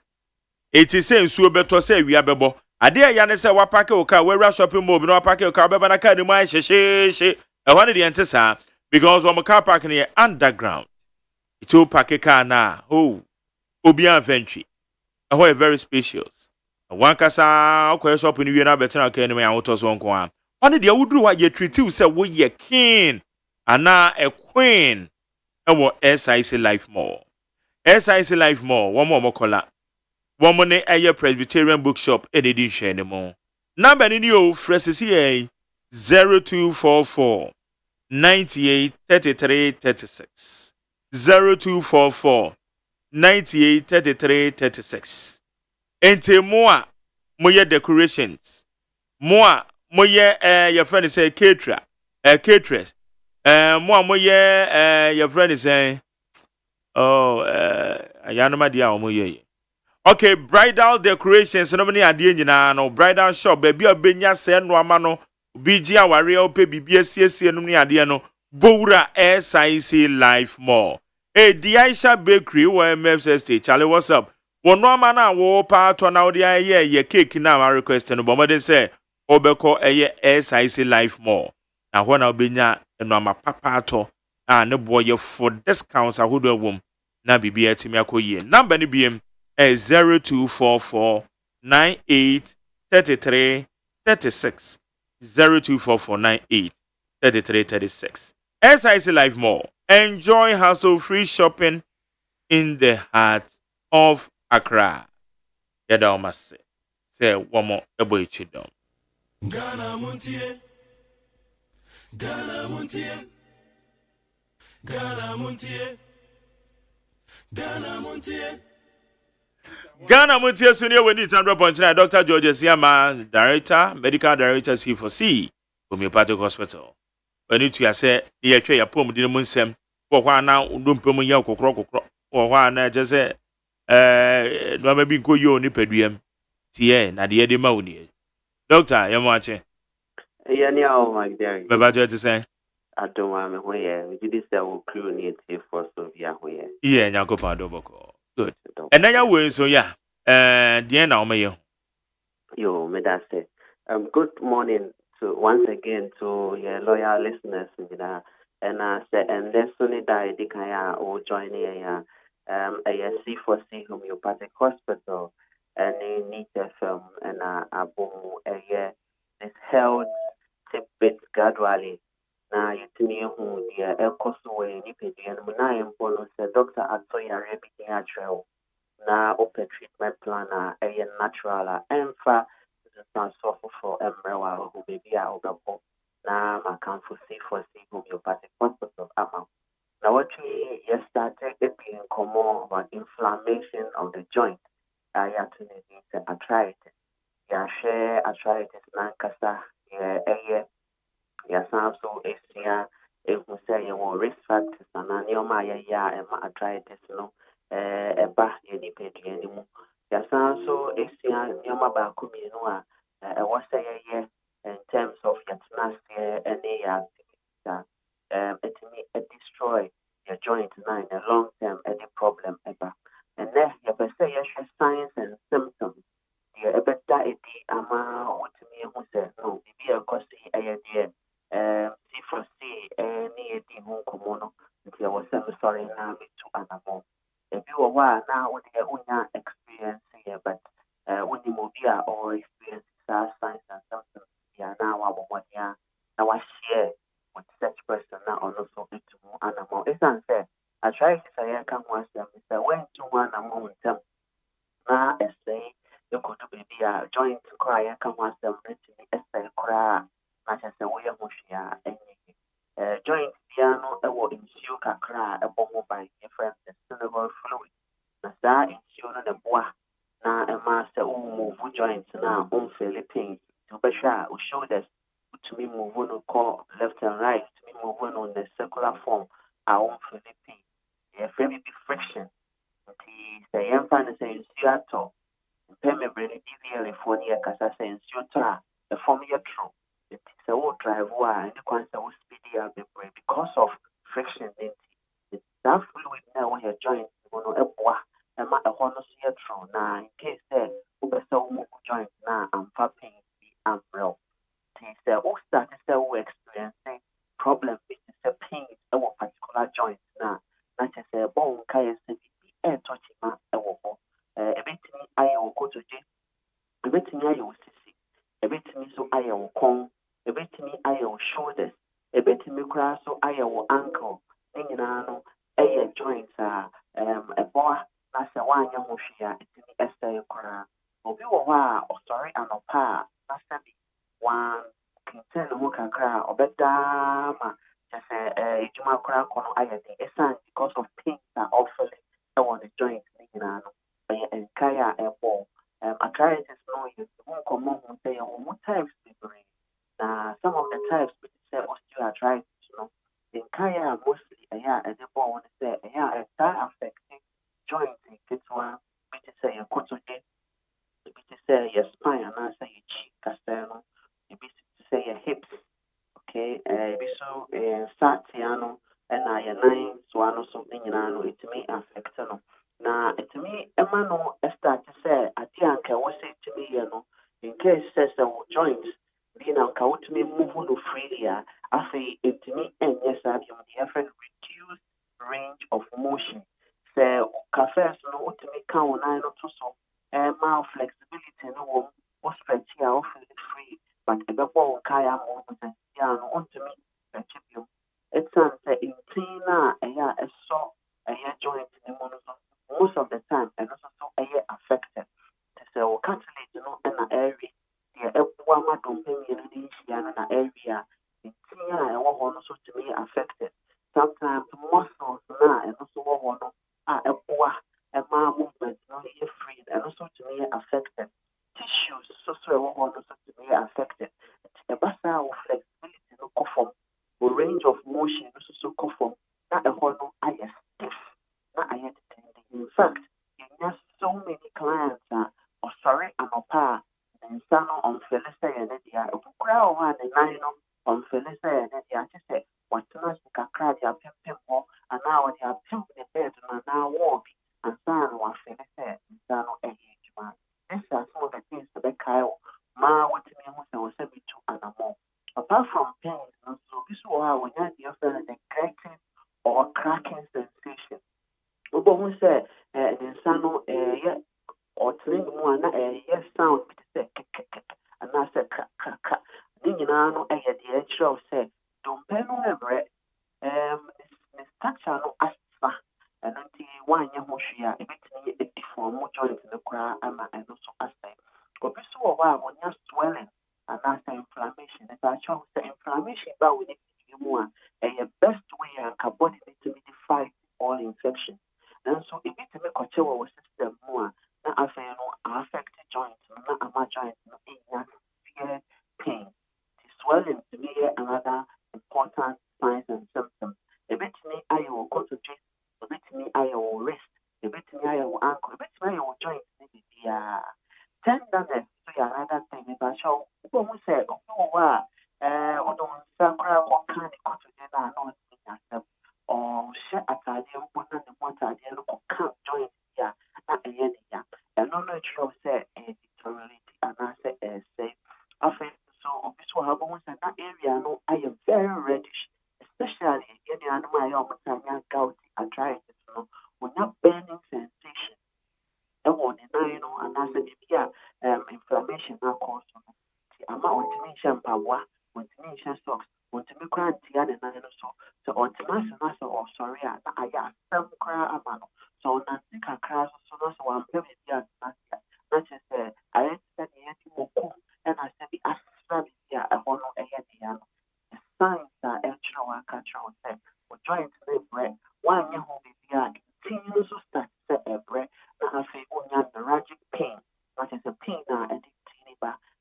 Eti say nsuo beto say wi abebo. Ade ya ne se wa park o car we shopping mall bi no park o car beba na car ni mu ahyehyehye. E wane de ente sa because one car park ni underground. It will park car na obi infantry. E ho very spacious. One kasa akwa shop ni wi na beto na car ni mu ahoto so nko a. Wane de awuduru wa ye treat you say wo ye king ana a queen. E wo SIC Life More. SIC Life More, one more mokola. One more a Presbyterian bookshop edition anymore. Number in you, Fresica 0244 98 33 36. 0244 98 33 36. Ente more decorations. More your friend is a caterer, caterers. More your friend is a ayanoma dia omoye. Okay, bridal decorations no many ade nyina no bridal shop baby obenya se no ama no bigi aware ope bibia siesie no ni ade no bowura SIC Life More. Di Aisha Bakery wo MFS Estate. Charlie, what's up? Wono ama na wo pa to na odi ye cake na ma request no bomode say obeko SIC Life More. Na ho na obenya no ama papa ato ne boy for discounts ahodo awom na bibia timi akoye. Number ni biem 0244 98 33 36. 0244 98 33 36. SIC Life More. Enjoy hassle-free shopping in the heart of Accra. Yada almost say one more ebo ichidom. Ghana Montie. Ghana Montie. Ghana Montie. Ghana Montie. Ghana Montie Senior we need 100.9 Dr. George Siama, Director, Medical Director C4C, Homeopathic Hospital. when it you say ye twa ya pom di mu nsem wo kwa na ndompem ye kokro wo kwa na je say no ma bi nko yo ni paduam tie na de de ma woni doctor ye mo ache Yeah, yeah, oh my dear. me ba je say I don't want me where we did say we crew need for so via where. yeah nyakopa do boko good and then ya we so yeah de na o me ye Yo, me that say. Good morning to once again to your loyal listeners, and I say, and let's only die the kaya or join here, a C4C homeopathic hospital, and in need FM and a boom a year. This health tidbits gradually. Now you tell me who the Elcosway, Nipidian, Munayan bonus, Dr. Atoya Rebiting Atrel. Na open treatment plan a natural emfa the for emrewa who baby a obepo na ma can for C4C homeopathic hospital ama. Now what we started being common about inflammation of the joint. I have to need arthritis. Ya share arthritis na kasa ya so esia if we say you risk factors and neoma ya arthritis no eba yedi pedi animu ya so esia neoma ba ku mienu a what say in terms of your tenacity any it destroy your joint now in the long term any problem ever and then you say signs and symptoms the ebeda edi ama wotumi hu say no bibi ekosi eyedie C4C any edi hu komono nti I was sorry na me to anamo if you are now with the unya experience here but when you move here or experience signs and symptoms yeah now what yeah now I share with such person now also to anamo it's unfair I try to say I can watch them say when to one amount them na essay you could be a joint cry I can watch them written essay cry na say we are joint piano in issue kakra a bomb by different sustainable fluid na sa issue no the boa na e ma say move joints na Philippines to be sure we show this to me move on call left and right to me move on the circular form our Philippines yeah very big friction the say em fan say issue at all payment really DVL for near kasa say issue tra the form your true it is a drive and the concept speedy because of friction it's that fluid now when your joint and my honor see true now in case that joint now I'm popping the umbrella. They say start to say we experiencing problem with the pain in one particular joint now. Not just say bone kaya say air touching my a bit I will go to jail. A bit me I will see. A bit me so I will come. A bit me I will shoulders. A bit me cry so I will ankle. No, a joints are a boy. That's a one young Mushia. It's in the essay cry. Obi wa sorry and a pa. That's one concern who can cry or better. Just a Juma cry kono ayati. It's because of pain that awfully I want the joints. And kaya a ball. Arthritis no you won't come on and say what types people. Some of the types which say osteoarthritis, in kaya mostly as a ball say a side affecting joints in kitwa, which is say a kotoje, which is say your spine and I say your cheek castano, which is say your hips, okay, so satiano and I nine swano something it may affect no. Now it me emano start to say atianka was say to me in case says joints being a count me move on freely I say it to me and yes I have the different reduced range of motion say cafes no to me count nine or two so more flexibility no was stretch here off free but the ball kaya movement on to me it's in Tina a saw a joint in most of the time and also affected. So calculate in an area the Wama don't pay me in an area in Tina and one also to be affected. Sometimes muscles now and also one a poor and my movement no free and also to be affected. Tissues so one also to be affected. The basa of flexibility no conform. We clients or sorry and opa and son on Felicity and the crowd one and nine on Felicity and the artist what to us cry their pimp and now they are pimp the bed and now walk and son was Felicity and son a huge man. These are some of the things to be Kyle ma what to me was a bit too animal. Apart from pain, so this was when you have the creative or cracking sensation. Who say the son or three one yes sound and I said crack. Ninano a the edge of say don't pay no ever structure no asfa and until one yamushia a bit form joint in the cra and also asay. But this was when you're swelling and that's the inflammation. If I show the inflammation about with it more a best way a body to be fight all infection. And so if it make a chill system more, not affect joints, not a joint, no pain. Swelling to be another important signs and symptoms. A bit me I will concentrate, a bit me I will rest, a bit me I will ankle, a bit me I will joint maybe the tenderness to another thing. If I show people who say, oh wow, don't sacra or candy cut to dinner, not yourself. Or share at idea, one and the one idea, look, can't join here, not a year. And no, true say a deteriorate and I say a safe. So, this will happen in that area. No, I am very reddish, especially in the animal I am gouty arthritis. No, when not burning sensation. And when you know, and I said, inflammation, of course. I'm not want to power, want to socks, want to make grand tea and so automatic or sorry, I got some cry amano. So, nothing can crash, so that's why I'm very young. Not just I said, and I said, I want to the signs are actual and control. We're trying to live bread. One year will be continuous to start a bread. Now I say, neuralgic pain, not as a pain now, and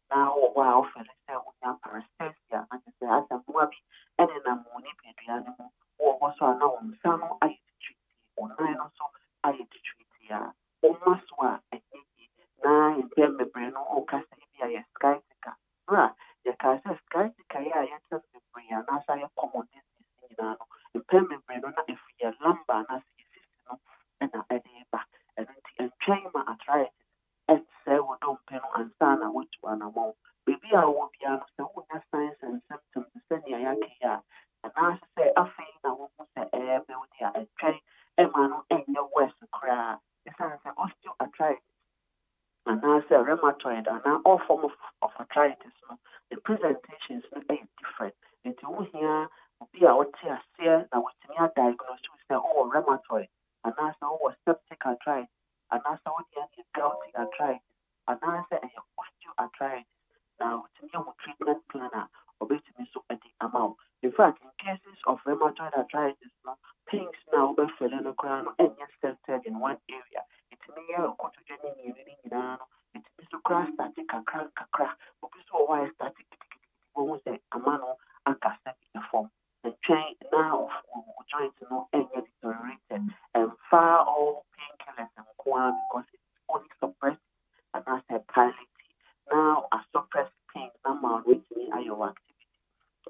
now, wow, for the cell, paresthesia, and I say, as a movie, and then I'm only the animal, or also I know some I treat or nine or so I treat here. Almost one, I think, now in the brain or Cassia, sky. The Casa Sky, Kaya, the brain, and as I accommodate this in an impairment brain, if you're lumbar, and as you and I back, and China arthritis, and say, we don't pay and sana, which one among. Maybe I will be honest, the signs and symptoms, send your here. And I say, I think I will say, building and train, and man, and your west cry. It's an osteoarthritis. And I say rheumatoid and now all form of arthritis. The presentation is different. And you hear be our tear now with me diagnosed with rheumatoid, and I say septic arthritis, and I say gouty arthritis, and I say osteoarthritis. Now with me treatment planner or me so at the amount. In fact, in cases of rheumatoid arthritis, things now be filling the ground and yet centered in one area. It's near a contusion in it's Mr. Crash static a crack, but so why static when say a man and cassette in form. The chain now trying to know any deteriorated and far all painkillers and quality because it's only suppressed and I said palliative. Now I suppress pain number with me are your activity.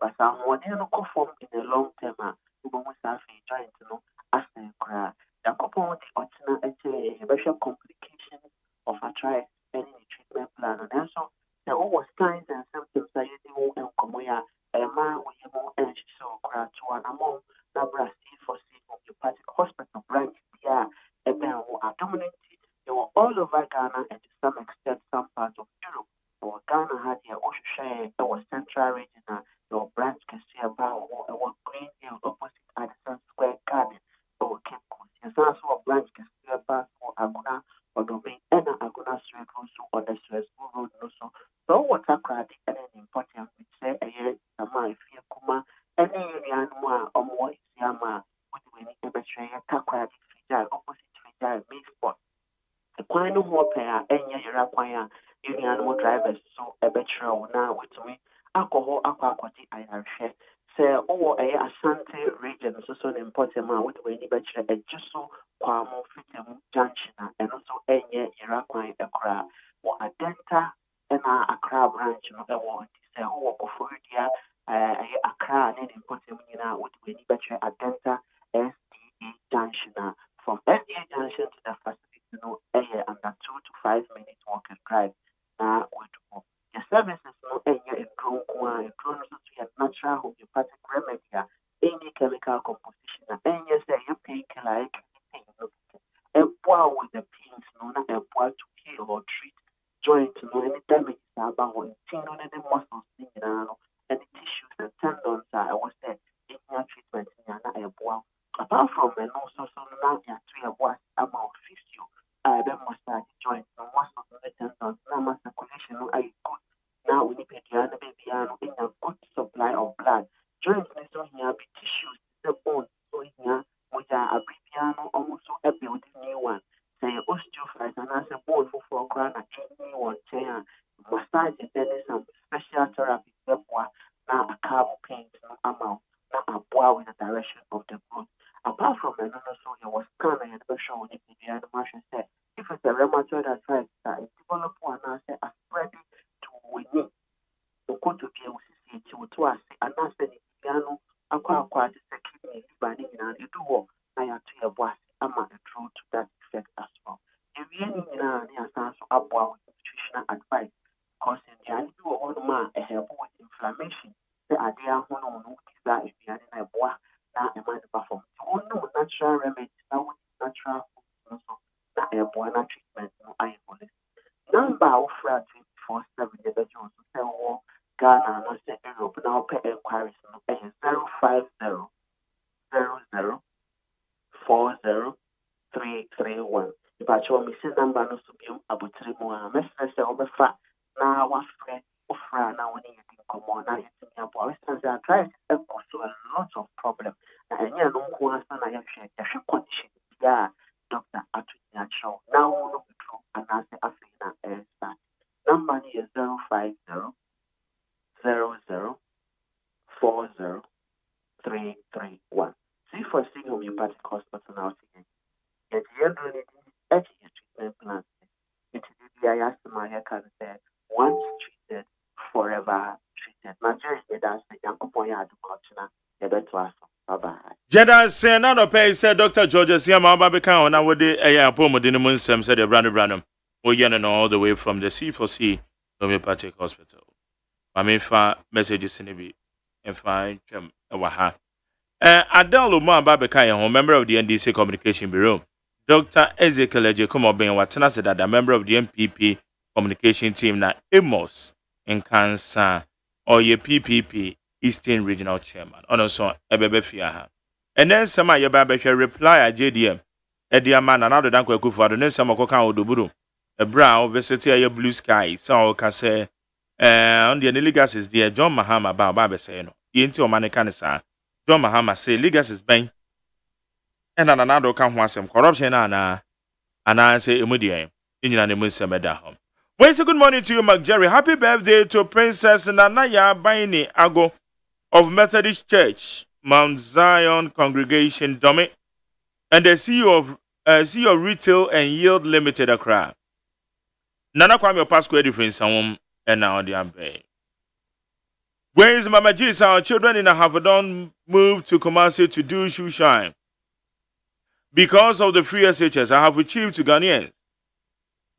But I'm more than a form in the long term. We almost have trying to know as they cry. The couple of the original special complications of arthritis and treatment plan. And also, the all signs and symptoms that you do and come here, a man with more energy so cry to an amount, Nabra for homeopathic hospital branch, yeah, a man who are dominant. They were all over Ghana and to some extent some parts of Europe. Our Ghana had their ocean, our central region, your branch can see about our Green Hill opposite Addison Square Garden, our Cape Coast. Yes, also a branch can see about Aguna or Domain and Aguna Street also or the Suezbu Road also. So water crowd and an important which say a year, a my fear kuma, and any animal or more is Yama with winning a betray a takwadi fragile opposite fragile main spot. The quine of more pair and Yaraquia, any animal drivers so a betray now with me. Alcohol, aquaquati, I have shared. Say, oh, a Asante region, so important man with any betray, and just so Kwamo Fitim Junction and also Enye Irakwan Ekra or Adenta and Accra branch no e want say who ko for dia Accra and important with any better Adenta SDA Junction from SDA Junction to the facility no under 2 to 5 minutes walk and drive with the services no in drone to natural homeopathic remedy any chemical composition and yes you painkiller employ with the pains no na employ to heal or treat joint no any damage about one thing on the muscles and the tissues and tendons I was said in your treatment na employ apart from and also so now ya to was about physio then massage joint no muscles and the tendons now circulation no I good now we need to baby in a good supply of blood joints so here be tissues the bones so here a piano almost a building new one. Say osteophytes and as a bone for crown a kidney one chair. Massage and then some special therapy now a carb pain no amount, now a boy with the direction of the growth. Apart from another so you was kind of the show if the animation said if it's a rheumatoid arthritis that is developed one and say a spread to win to go to be able to see to us and that's the piano acquire the kidney liver and you do I have to boss I'm on the truth to that effect as well. If you near sounds about nutritional advice, because in the end you all man a help with inflammation, the idea who know that if you are in a bois now a man perform. You know natural remedies now with natural food also that a bois treatment no I police. Number of 24/7 the bedroom so say Ghana no say Europe now pay inquiries no 050 00 40331. If I show me see number no subium about 3 more message over fat now one friend offer now when you think come on now you see me about I try to also a lot of problem and you know who has na ya share condition yeah doctor at natural now no be true and I say Africa start number is 050 00 40331. See for seeing homeopathic hospital now again. Yet you don't need any treatment plan. It is the asthma here can say once treated, forever treated. Nigeria is the Yankopoya to Kochina. You better ask. Bye bye. Jeda say na no pay say Dr. George Siama Babeka on our day a pomo dinimum sem said the Brandon. We yen all the way from the C4C homeopathic hospital. Mamifa messages in the be and fine waha. Adele Luma Babeka, member of the NDC Communication Bureau. Dr. Ezekiel Ejekomo Ben Watana said that a member of the MPP communication team na Amos in Kansa or ye PPP Eastern Regional Chairman. Also, Ebebefia. And then some of your babesha reply at JDM. Ediaman another danko kufa the name of Kokan Oduburu. A brown visit your blue sky. So can say on the legacy is dear John Mahama about Babeseno. Into a manicanisa. John Mahama say legacy is bang. And another can want some corruption and I say immediate. In the Musa Medahom. Well, so good morning to you, Mark Jerry. Happy birthday to Princess Nanaya Baini Ago of Methodist Church, Mount Zion Congregation, Domi, and the CEO of Retail and Yield Limited Accra. Nana Kwame Pasco difference and now the Abbey. Where is Mama G's? Our children in a Havadon moved to Kumasi to do shoe shine. Because of the free SHS I have achieved to Ghanaians.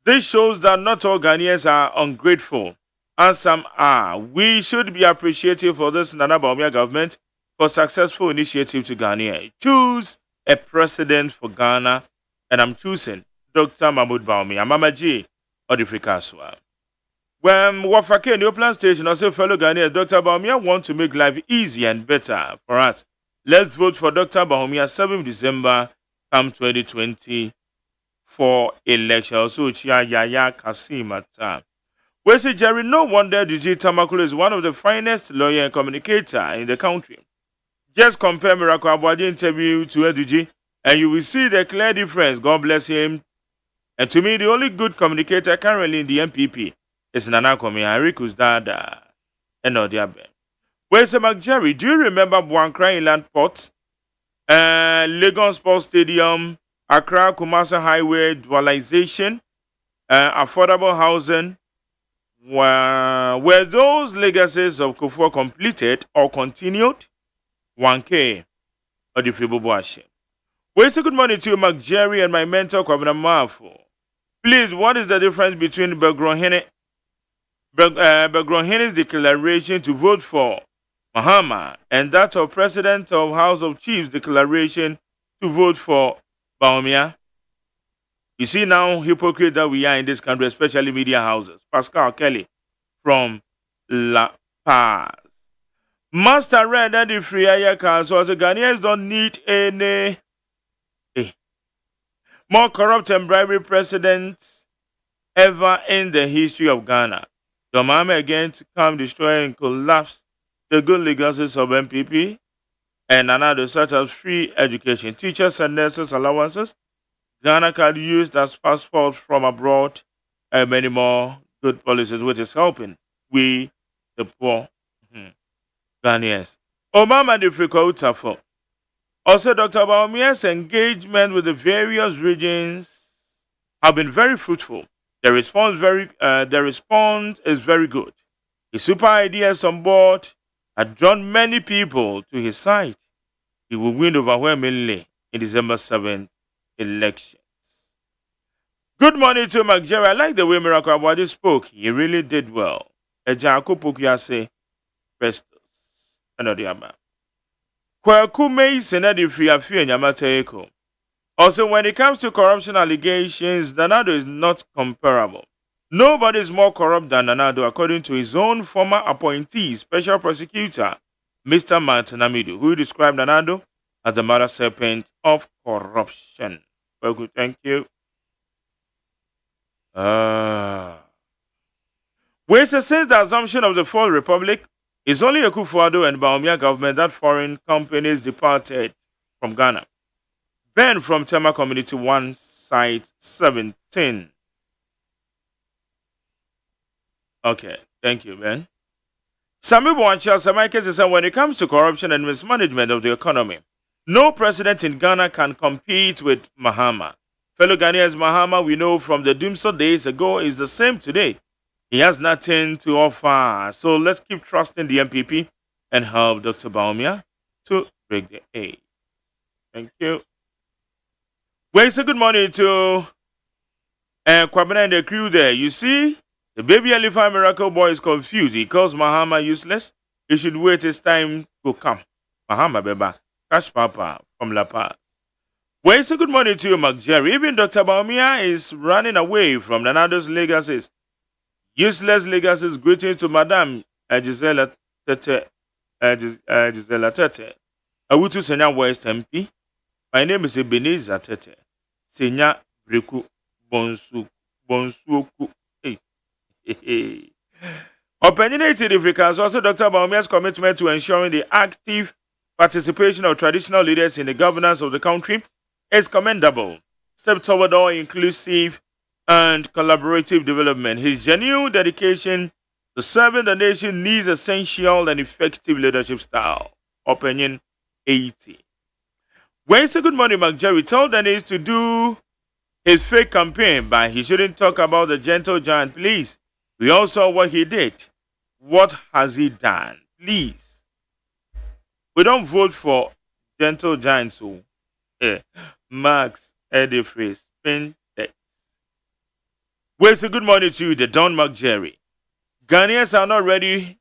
This shows that not all Ghanaians are ungrateful, and some are. We should be appreciative for this Nana Bawumia government for successful initiative to Ghana. Choose a president for Ghana, and I'm choosing Dr. Mahmoud Bawumia, Mama G, or the Frikaswa. When Wafake New Plan Station, also fellow Ghanaians, Dr. Bawumia want to make life easy and better for us. Let's vote for Dr. Bawumia 7th December, come 2020. For election, so Chia Yaya Kasimata. We say Jerry, no wonder DJ Tamakulu is one of the finest lawyer and communicator in the country. Just compare Miracle Abwadi interview to Ediji, and you will see the clear difference. God bless him. And to me, the only good communicator currently in the MPP is Nana Kwame Ariku's dad and Odiabe. We say Mark Jerry, do you remember Buankra Inland Port, Lagos Sports Stadium? Accra Kumasi Highway dualization, affordable housing, were those legacies of Kufuor completed or continued? 1K or the Fribourg. We say good morning to you, Mark Jerry, and my mentor, Kwabena Mafo. Please, what is the difference between Begronhene's declaration to vote for Mahama and that of President of House of Chiefs' declaration to vote for Bawumia? You see now hypocrite that we are in this country, especially media houses. Pascal Kelly from La Paz. Master read that the free air council, the Ghanaians don't need any more corrupt and bribery presidents ever in the history of Ghana. The Mahama again to come destroy and collapse the good legacies of MPP and another such as free education, teachers and nurses allowances, Ghana can use as passports from abroad, and many more good policies, which is helping we, the poor Ghanaians. Obama the Frikota for. Also, Dr. Bawumia's engagement with the various regions have been very fruitful. The response is very good. His super ideas on board had drawn many people to his side. He will win overwhelmingly in December 7th elections. Good morning to Mark Jerry. I like the way Miracle Awadi spoke. He really did well. Ejako Pokiase Festus. Another Yama. Kwaku May Senadi Friafi and Yamateeko. Also, when it comes to corruption allegations, Nanado is not comparable. Nobody is more corrupt than Nanado, according to his own former appointee, special prosecutor, Mr. Martin Amidu, who described Nanado as the mother serpent of corruption. Well, good, thank you. We say since the assumption of the Fourth Republic, it's only Akufo-Addo and Bawumia government that foreign companies departed from Ghana. Ben from Tema Community 1, site 17. Okay, thank you, Ben. Sami Bwancha, Samaike says when it comes to corruption and mismanagement of the economy, no president in Ghana can compete with Mahama. Fellow Ghanaians, Mahama, we know from the Doomsday days ago, is the same today. He has nothing to offer. So let's keep trusting the MPP and help Dr. Bawumia to break the age. Thank you. Well, say good morning to Kwabena and the crew there. You see, the baby elephant miracle boy is confused. He calls Mahama useless. He should wait his time to come. Mahama Beba, Cash Papa from La Paz. Well, say good morning to you, Mark Jerry. Even Dr. Bawumia is running away from Nanado's legacies. Useless legacies. Greetings to Madame Gisela Tete. Gisela Tete. Awutu Senya West MP. My name is Ebenezer Tete. Senya Breku Bonsuoku. Hey. Opinionated Africans, also Dr. Bawumia's commitment to ensuring the active participation of traditional leaders in the governance of the country is commendable. Step toward all inclusive and collaborative development. His genuine dedication to serving the nation needs essential and effective leadership style. Opinion 80. When you say good morning, Mark Jerry told Dennis to do his fake campaign, but he shouldn't talk about the gentle giant, please. We all saw what he did. What has he done? Please. We don't vote for gentle giants. So, Max Edifris, spin text. Well, it's a good morning to you, the Don Mark Jerry. Ghanaians are not ready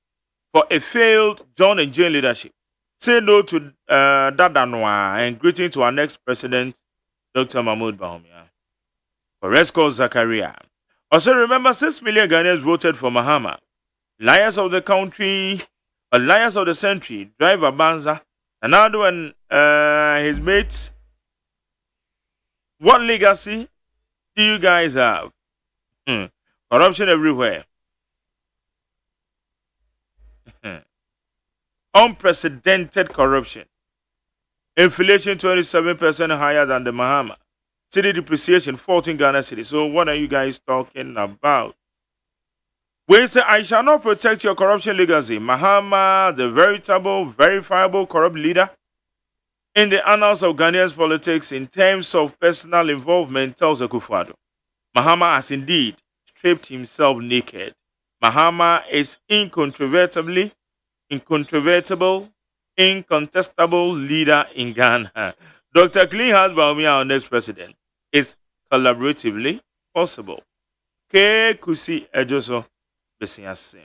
for a failed John and Jane leadership. Say no to Dadanwa and greeting to our next president, Dr. Mahmoud Bawumia. Foresco Zakaria. Also remember 6 million Ghanaians voted for Mahama. Liars of the country, liars of the century, Driver Banza, Anado and his mates. What legacy do you guys have? Corruption everywhere. Unprecedented corruption. Inflation 27% higher than the Mahama. City depreciation 14 Ghana cities. So what are you guys talking about? We say, I shall not protect your corruption legacy. Mahama, the veritable, verifiable corrupt leader, in the annals of Ghanaian politics in terms of personal involvement, tells Akufo-Addo. Mahama has indeed stripped himself naked. Mahama is incontrovertible, incontestable leader in Ghana. Dr. Clean Heart Bawumia, our next president, is collaboratively possible. K. Kusi Ejoso Besiase.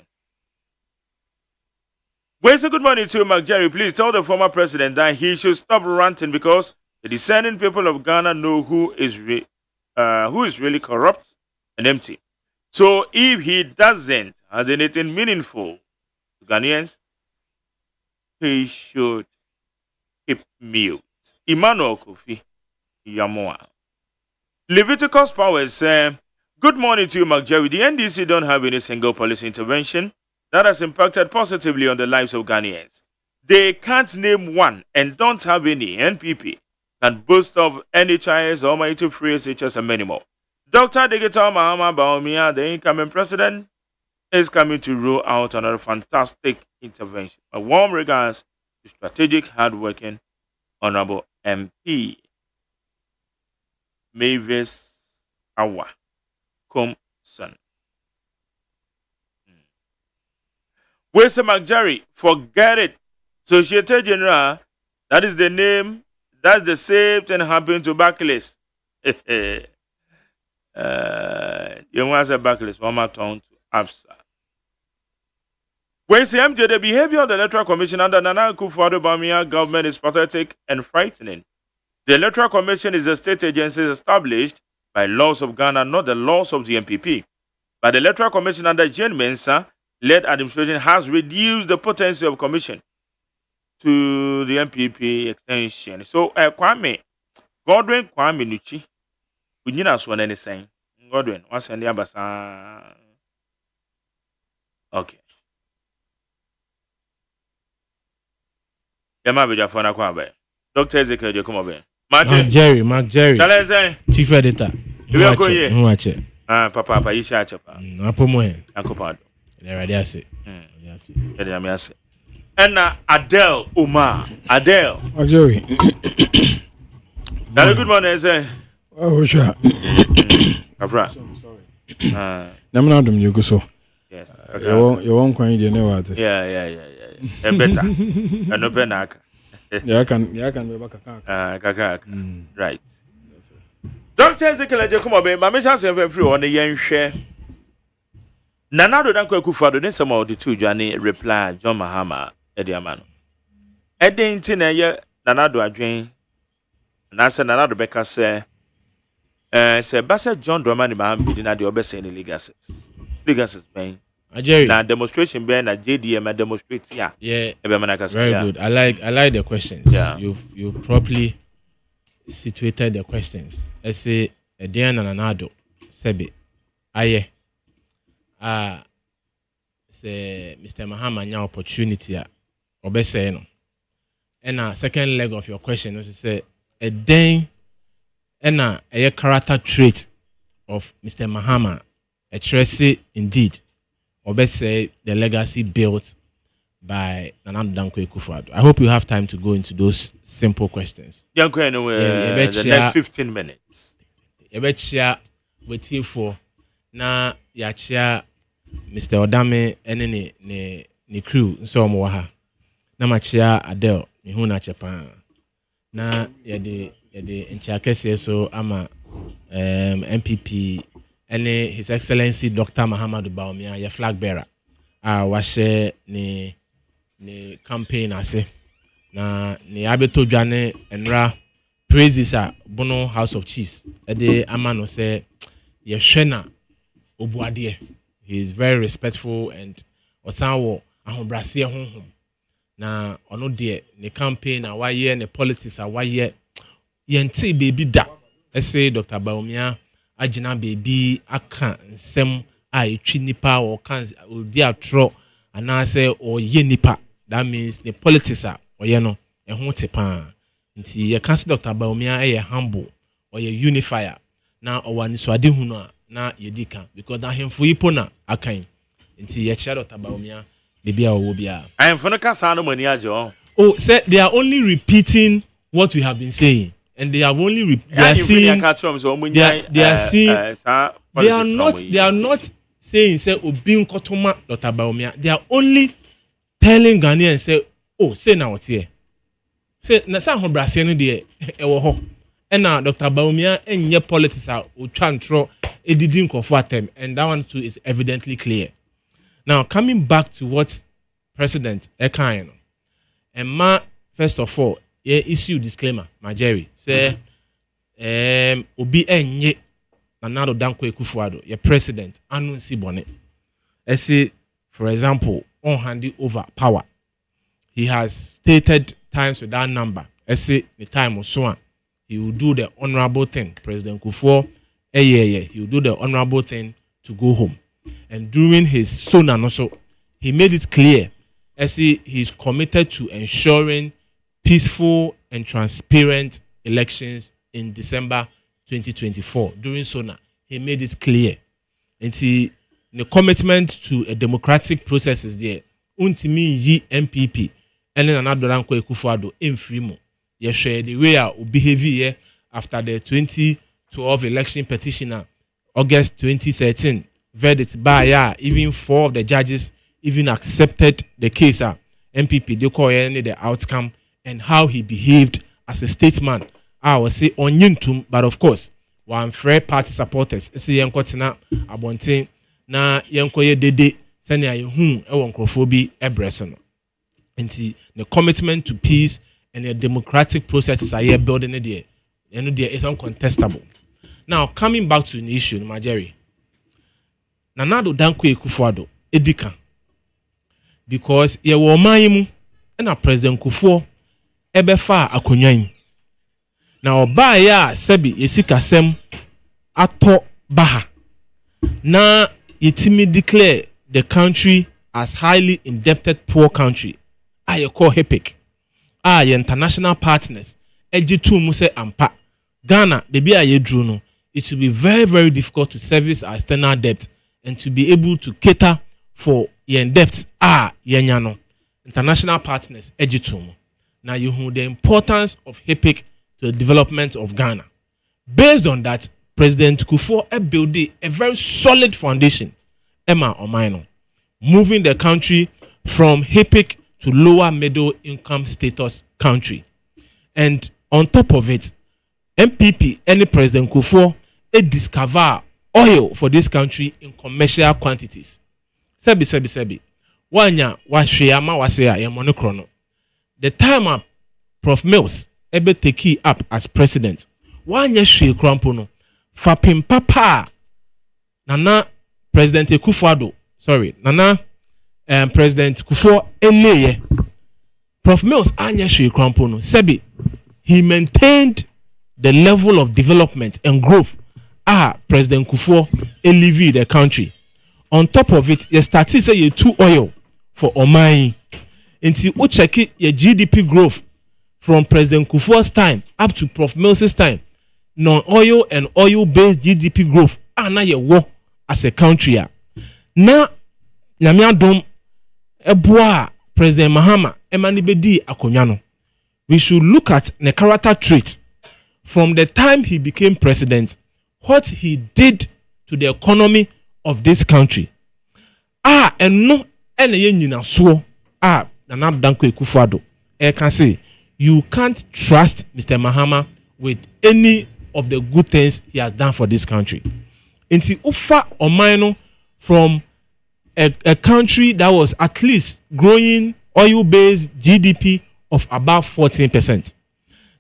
Well, good morning to you, Mark Jerry. Please tell the former president that he should stop ranting because the discerning people of Ghana know who is really corrupt and empty. So if he doesn't have anything meaningful to Ghanaians, he should keep mute. Emmanuel Kofi Yamoa. Leviticus Powers say, good morning to you, Mark Jerry. The NDC don't have any single policy intervention that has impacted positively on the lives of Ghanaians. They can't name one and don't have any. NPP can boast of NHIS, Almighty Free SHS, and many more. Dr. Digital Mahama Bawumia, the incoming president, is coming to roll out another fantastic intervention. A warm regards to strategic, hardworking, honorable MP Mavis Awa Komson. Where's the McJerry? Forget it. Societe General, that is the name, that's the same thing happened to Barclays. You want to say Barclays, one more turn to ABSA. When CMJ, the behavior of the Electoral Commission under Nana Akufo-Addo Bawumia government is pathetic and frightening. The Electoral Commission is a state agency established by laws of Ghana, not the laws of the MPP. But the Electoral Commission under Jane Mensah-led administration has reduced the potency of commission to the MPP extension. So, Godwin Kwame Nuchi, we need us one anything. Godwin, what's in the Abasa? Okay. Yama be Jafona Kwabe. Dr. Ezekiel, you come over. Mark Jerry. Chief editor. You are going here. Watch it. Papa, you share chapa. Apomoe. Akopado. Radiase. Radiase. And Adele Umar. Adele. Mark Jerry. Good morning, sir. Oh, sure. Afra. Sorry. Namanadum you go so. Yes. You won't quite never. Yeah. Better. And no penaka. Yeah, can be back. Right. Dr. Ezekiel, come on, my mission free on the young share. Nanado Danko Akufo-Addo, then some of the two Johnny reply, John Mahama, Eddie Amano. Eddie Intina, Nanado Adjane, and I said Nanado Becca say, Bassa John Dramani Maham bidding at the obese in the legacies. Legacies, man. Now demonstration being a JDM a demonstrate, yeah. Very good. I like the questions. Yeah. You properly situated the questions. I say a Dian and Nanado, Sebi, Aye. Say Mr. Mahama nya opportunity obese no. And second leg of your question is say a den and a character trait of Mr. Mahama a tracy indeed obese the legacy built by Nana Danko Akufo-Addo. I hope you have time to go into those simple questions. The next 15 minutes. Yebechia waiting for na yachia Mr. Odame ene ne crew nso omo ha na machia Adele mehu na chepa na yede nchiakese so ama MPP ene His Excellency Dr. Mahamudu Bawumia ye flag bearer washe ne campaign ase na ne abeto dwane enra praises Bono House of Chiefs ede amano se ye hwena obuade. He is very respectful and osanwo ahobrase honhom na ono de ne campaign awaye ne politics awaye yente baby da say Dr. Bawumia agina baby aka nsem a etwi nipa o kan odi atro ana say o ye nipa. That means the politics oye no ehun tepa nti ye kan Dr. Bawumia ye humble or ye unifier na owani so ade hunu na yedika because na hemfo yipo na akan nti ye chia Dr. Bawumia de bia wo bia I am for no kasa no mani ajo. Oh, say they are only repeating what we have been saying, and they have only they are not saying say obi nkotoma Dr. Bawumia. They are only telling Ghanaians say, oh, say now what here. Say na sa ho brase no de e wo ho. And now Dr. Bawumia enye politics a o twantro edidi nkofo atem, and that one too is evidently clear. Now coming back to what President Ekan, and ma first of all, issue disclaimer, my Jerry say obi enye Nanado Danko Ekufuado, your president, anu si bone. I say, for example, on handy over power. He has stated times with that number. I say the time was so on. He will do the honorable thing. President Kufuor, he will do the honorable thing to go home. And during his sona also, he made it clear. I say he's committed to ensuring peaceful and transparent elections in December 2024. During Sona, he made it clear. And the commitment to a democratic process is there. Untimi yi MPP and then another Ranko Ekufuado in Frimo. Ye share the way our behavior after the 2012 election petitioner, August 2013 verdict by even 4 of the judges even accepted the case. MPP they call any the outcome and how he behaved as a statesman. I will say on Yintum, but of course, one fair party supporters. See Yankotina Abontin na Yankoye Dede Sanya Yhum Ewonkrofobi Ebreson. And the commitment to peace and the democratic processes are here building it there. And there is uncontestable. Now coming back to the issue, Majeri. Nanado Danko Ekufuado Edika. Because ye wo maimu and a President Kufuor ebefa akonyan. Na oba ya sebi yesikasem ato baha. Na yetimi declare the country as highly indebted poor country. Aye call HIPIC. Aye international partners. Ejitu muse ampa. Ghana, the be aye drew no. It will be very, very difficult to service our external debt and to be able to cater for yen debts. Yenyano. International partners ejitu. Now you know the importance of HIPIC to the development of Ghana. Based on that, President Kufuor built a very solid foundation, Emma Omaino, moving the country from HIPIC to lower middle income status country. And on top of it, MPP, any President Kufuor, discover oil for this country in commercial quantities. Sebi. Wanya washiyama wasea ya monokrono. The time up Prof Mills ebe take up as president. Wanya shwe krampono. Fapim papa. Nana President Ekufuado. Nana President Kufuor eleye. Prof Mills anya shwe krampono. Sebi, he maintained the level of development and growth. President Kufuor elevate the country. On top of it, you started say you 2 oil for Omai. Until you check it, your GDP growth from President Kufuor's time up to Prof Mills' time, non-oil and oil-based GDP growth now you war as a country. Now, Nyamiadom Eboa President Mahama Emanibedi Akonyano. We should look at the character traits from the time he became president, what he did to the economy of this country. And no ene yenyina so Nana Danko Ekufuado. I can say you can't trust Mr. Mahama with any of the good things he has done for this country. Inti ufa omaino from a country that was at least growing oil-based GDP of about 14%.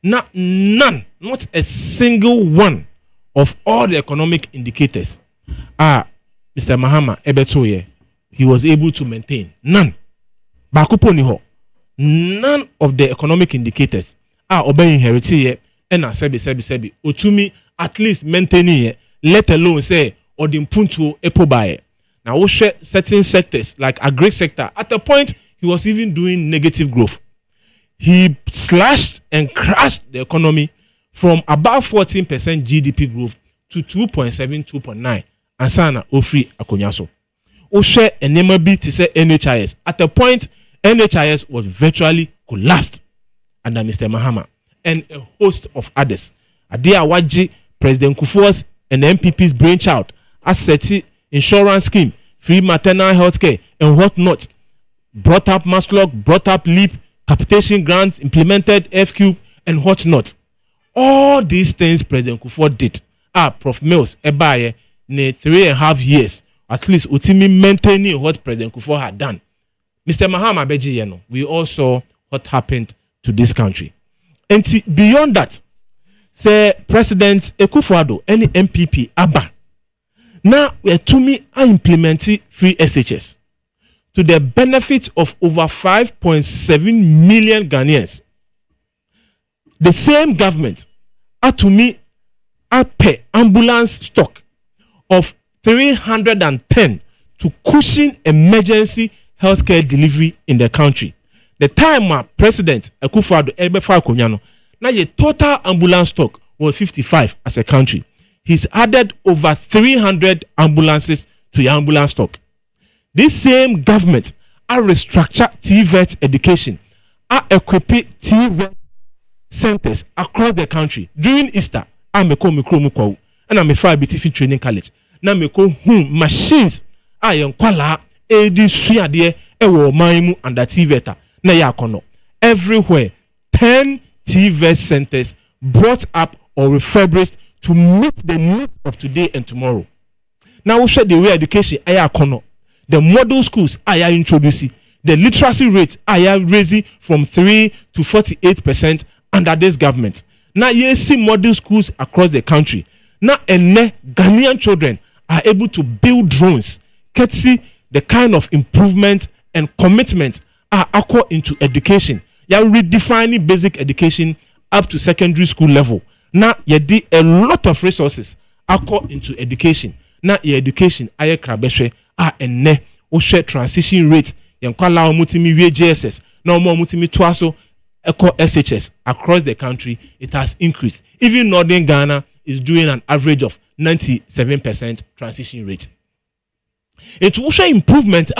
Not a single one of all the economic indicators Mr. Mahama Ebetoye, he was able to maintain. None. Bakuponiho. None of the economic indicators are obeying heritage and sebi. Otumi at least maintaining, let alone say, or the punto epobaye. Now, we share certain sectors like agri sector. At a point, he was even doing negative growth. He slashed and crashed the economy from about 14% GDP growth to 2.7, 2.9. Ansana Ofri Akonyaso. Oshe enema bi to say NHIS. At a point, NHIS was virtually collapsed under Mr. Mahama. and a host of others. Ade Awaji, President Kufuor's and the MPP's brainchild, asset insurance scheme, free maternal health care, and whatnot. Brought up Maslog, brought up LEAP, capitation grants, implemented FQ, and whatnot. All these things President Kufuor did. Prof. Mills, Ebaye, ne 3.5 years, at least ultimately maintaining what President Kufuor had done. Mr. Mahama Beji Yeno, we all saw what happened to this country. And beyond that, say President Ekufuor any MPP Abba. Now we are to me implementing free SHS to the benefit of over 5.7 million Ghanaians. The same government to me pay ambulance stock of 310 to cushion emergency healthcare delivery in the country. The time President Ekufuor Ebefa Konyano, now the total ambulance stock was 55 as a country. He's added over 300 ambulances to the ambulance stock. This same government restructure TVET education, equip TVET centers across the country. During Easter, I make and I'm a fire BTF training college. Now make machines. I am kwala edi suade ewo maimu and the TVET. Na yakono. Everywhere, 10 TVET centers brought up or refurbished to meet the needs of today and tomorrow. Now we share the way education ayakono. The model schools are introducing. The literacy rates are raising from 3 to 48% under this government. Now you see model schools across the country. Now Ghanaian children are able to build drones. Courtesy the kind of improvement and commitment are acquired into education. You are redefining basic education up to secondary school level. Now you did a lot of resources acquired into education. Now your education aye krabeshe share transition rate yankwala omutimi JSS na omutimi twaso eco SHS across the country. It has increased. Even Northern Ghana is doing an average of 97% transition rate. It will show improvement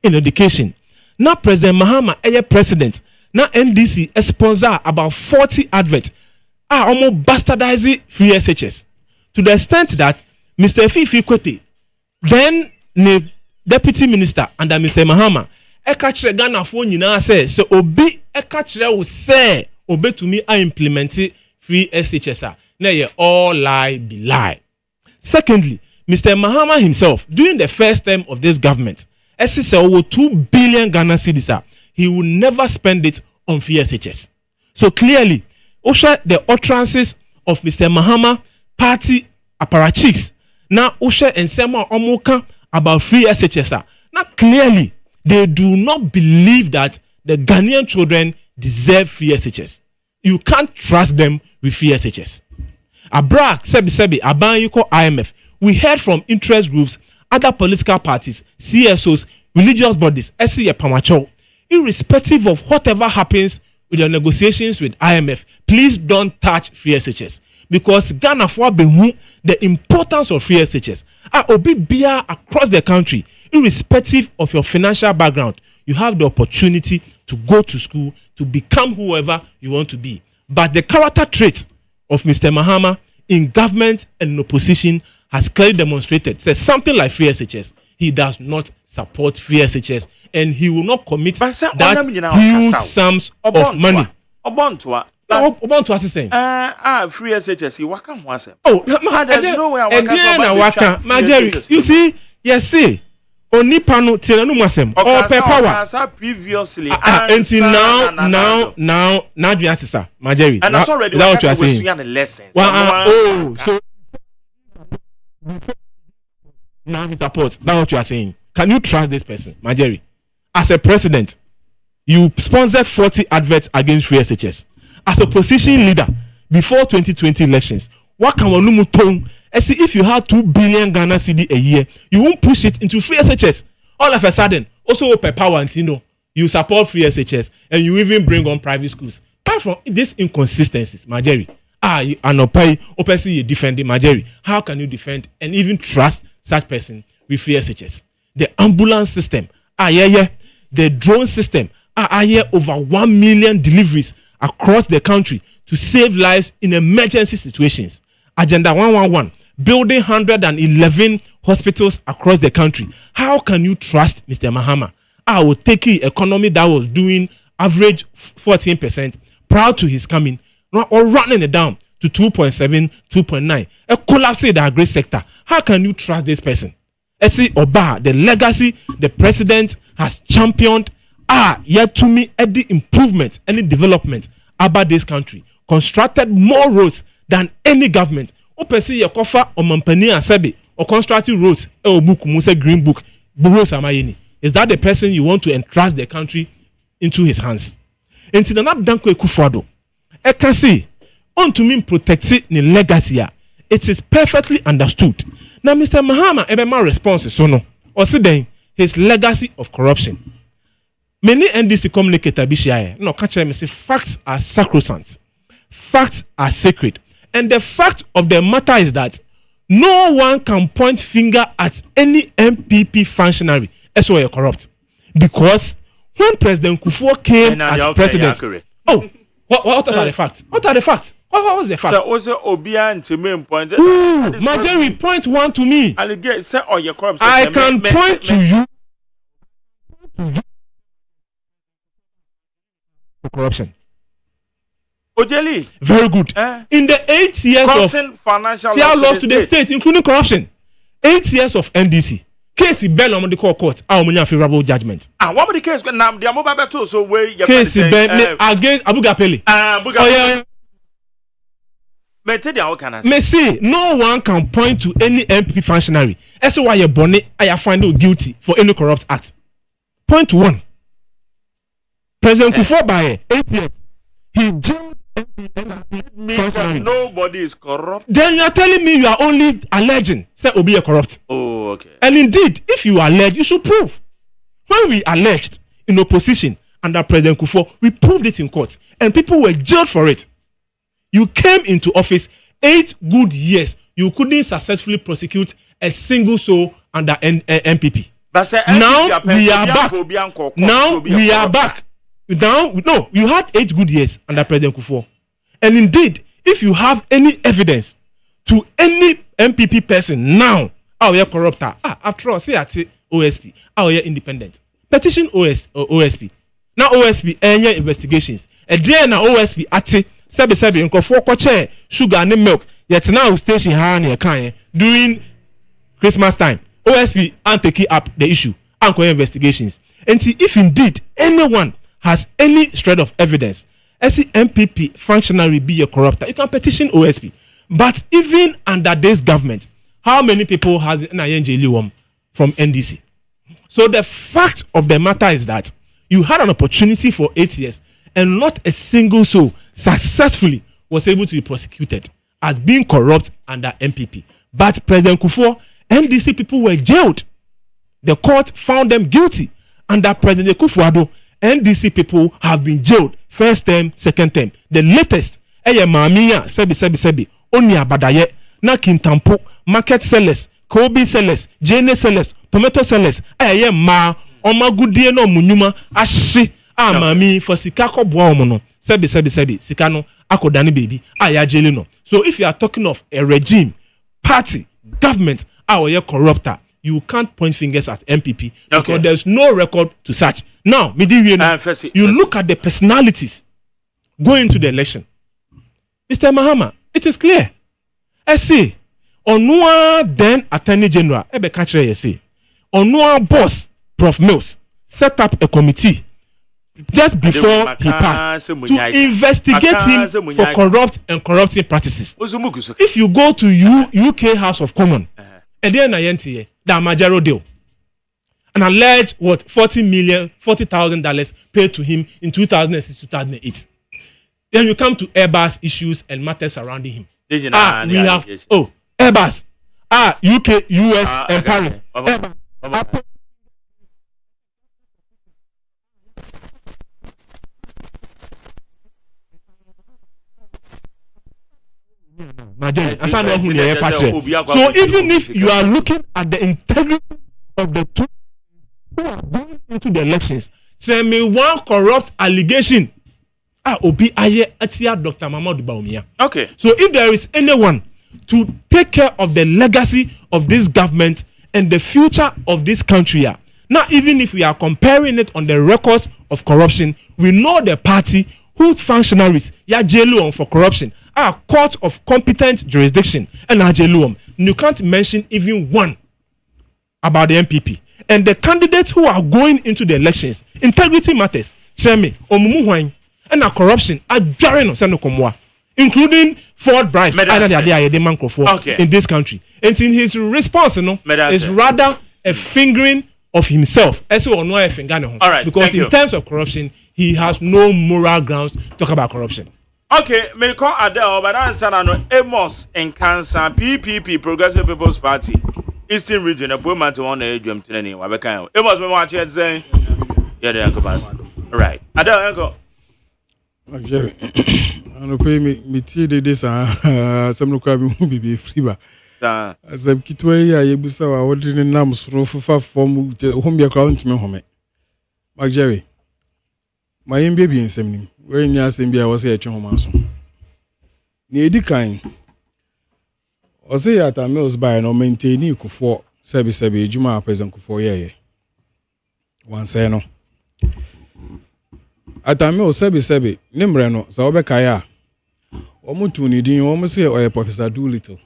in education. Now President Mahama president. Now NDC sponsor about 40 adverts almost bastardizing free SHS to the extent that Mr. Fifi Kwete, then the deputy minister under Mr. Mahama, ekachre Ghana for nyina say so obi ekachre wo say obi to me implement free SHS na ye all lie be lie. Secondly, Mr. Mahama himself during the first term of this government, SSL over 2 billion Ghana cedis, he will never spend it on free SHS. So clearly, the utterances of Mr. Mahama party apparatchiks now Osha and Sema Omoka about free SHS. Now clearly they do not believe that the Ghanaian children deserve free SHS. You can't trust them with free SHS. Abra Sebi Aban Yuko IMF. We heard from interest groups, other political parties, CSOs, religious bodies, SCA Pamacho, irrespective of whatever happens with the negotiations with IMF, please don't touch free SHS. Because Ghana for the importance of free SHS. Obi Bia across the country, irrespective of your financial background, you have the opportunity to go to school, to become whoever you want to be. But the character trait of Mr. Mahama in government and in opposition has clearly demonstrated, says something like free SHS. He does not support free SHS and he will not commit that huge sums of money. About to assist free SHS, you waka wasem. Oh, there's no way I waka. Majeri, you see, yes, see. Only pano tiranu wasem. Or per power. Previously, until now, you answer, sir. Majeri. And that's already what you are saying. So now he supports. That's what you are saying. Can you trust this person, Majeri? As a president, you sponsored 40 adverts against free SHS. As opposition leader before 2020 elections, what can one do tone? See, if you had 2 billion Ghana cedi a year, you won't push it into free SHS. All of a sudden, also per power and you support free SHS and you even bring on private schools. Apart from these inconsistencies, Majeri, you are not pay opposite you defending Majeri. How can you defend and even trust such person with free SHS? The ambulance system, the drone system, over 1 million deliveries across the country to save lives in emergency situations. Agenda 111, building 111 hospitals across the country. How can you trust Mr. Mahama? I will take an economy that was doing average 14%, proud to his coming, or running it down to 2.7, 2.9, a collapse in the agri sector. How can you trust this person? Esi Oba, the legacy the president has championed yet to me any improvement, any development about this country. Constructed more roads than any government. Opesi Yakofa or Mampani and Sebi or constructing roads book Musa Green Book Buros Amayeni. Is that the person you want to entrust the country into his hands? Until the not Danko Kufado. I can see on to me protect the legacy. It is perfectly understood. Now, Mr. Mahama, my response is so no. Or then his legacy of corruption. Many NDC communicator BCI no catch me say facts are sacrosanct. Facts are sacred. And the fact of the matter is that no one can point finger at any MPP functionary as well corrupt. Because when President Kufuor came as president, what are the facts? What are the facts? What was the fact? So also Obian to main point. Majority point one to me. I can point to you for corruption. Ojeli. Very good. In the 8 years of financial loss to the state, including corruption, 8 years of NDC. Case Ben on the court, our favorable judgment. What would the case go now? The mobile battle so where case Ben against Abu Gapeli. May say no one can point to any MP functionary. That's why you're bonnet. I find you guilty for any corrupt act. Point to one. President Kufuor by 8 years. He jailed MP. Nobody is corrupt. Then you are telling me you are only alleging. Say Obi is corrupt. Oh, okay. And indeed, if you allege, you should prove. When we alleged in opposition under President Kufuor, we proved it in court, and people were jailed for it. You came into office 8 good years. You couldn't successfully prosecute a single soul under MPP. Now we are back. Now we are back. No, you had 8 good years under President Kufuor. And indeed, if you have any evidence to any MPP person now, you're corrupt. After all, say at OSP, you're independent. Petition OSP. Now OSP, any investigations. And then OSP at Sebi nkofo kwache sugar and milk yet now station here during Christmas time. OSP and take up the issue and investigations. And see if indeed anyone has any shred of evidence as the MPP functionary be a corrupter, you can petition OSP. But even under this government, how many people has NINJ from NDC? So the fact of the matter is that you had an opportunity for 8 years and not a single soul successfully was able to be prosecuted as being corrupt under MPP. But President Kufuor, NDC people were jailed. The court found them guilty. Under President Kufuor, NDC people have been jailed first term, second term. The latest, Mamiya, Sebi, Oni Abadaye, na Kintampo, market sellers, Kobe sellers, JN sellers, tomato sellers, Ma, Omagudie no Munyuma, Ashi. Mami for sikako boamono. Sebi. Sikano akodani baby. Jeli no. So if you are talking of a regime, party, government, corrupter, you can't point fingers at MPP because there's no record to such. Now, you look at the personalities going to the election. Mr. Mahama, it is clear. I see. Onua then Attorney General, Ebe Kachre say. Onua boss, Prof. Mills, set up a committee just before he passed to investigate him for corrupt and corrupting practices. If you go to UK House of Commons, and then the Majaro deal, and alleged $40,000 paid to him in 2006-2008. Then you come to Airbus issues and matters surrounding him. We have Airbus, UK, US, and Paris. Airbus. So even if you are looking at the integrity of the two who are going into the elections, tell me one corrupt allegation Obi aye atia Dr. Mamadou Bawumia. Okay. So if there is anyone to take care of the legacy of this government and the future of this country, now even if we are comparing it on the records of corruption, we know the party whose functionaries ya jail for corruption are court of competent jurisdiction and are jail. You can't mention even one about the MPP and the candidates who are going into the elections. Integrity matters. Shemi Omumuhwan and a corruption are jarring on Sanokomwa, including Ford Bryce in this country. And in his response, is rather a fingering of himself. All right, because in terms of corruption, he has no moral grounds to talk about corruption. Okay, me call Adele, but I'm saying Amos and Cancer, PPP, Progressive People's Party, Eastern Region, a poor man to one age, Amos, me watch it saying, yeah, they are good. Right, Adele, uncle. Jerry, I don't pay me tea this, some look at me be free. As a kitway, I was ordering numbers for from home your account to me home. Mark Jerry, my baby in Semini, when you asked me, I was here at home. Near the kind. Or say at a mills by no maintaining for Sabi Juma present for ye. One say no. At a mill Sabi, Nimbrano, Saubekaya. Omutu needing almost say or a Professor Doolittle.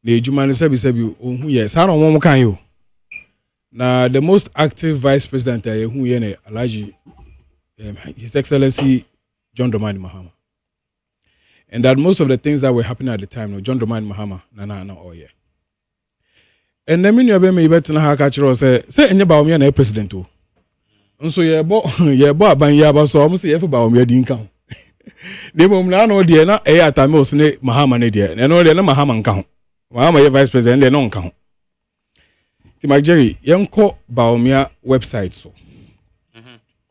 The Jumani Sabi, yes, I don't want can you. Now, the most active vice president, who yene Alaji, His Excellency John Dramani Mahama. And that most of the things that were happening at the time, John Dramani Mahama, Nana, oh yeah. And then you have me better than Hakacho say, any about me and a president too. And so, yeah, Banya, so almost say, about me, didn't The moment no dear, not a time was Mahama, dear, and no, they're not Mahama count. Mahama, vice president, they don't count. Timak Jerry, young co Baumia website so.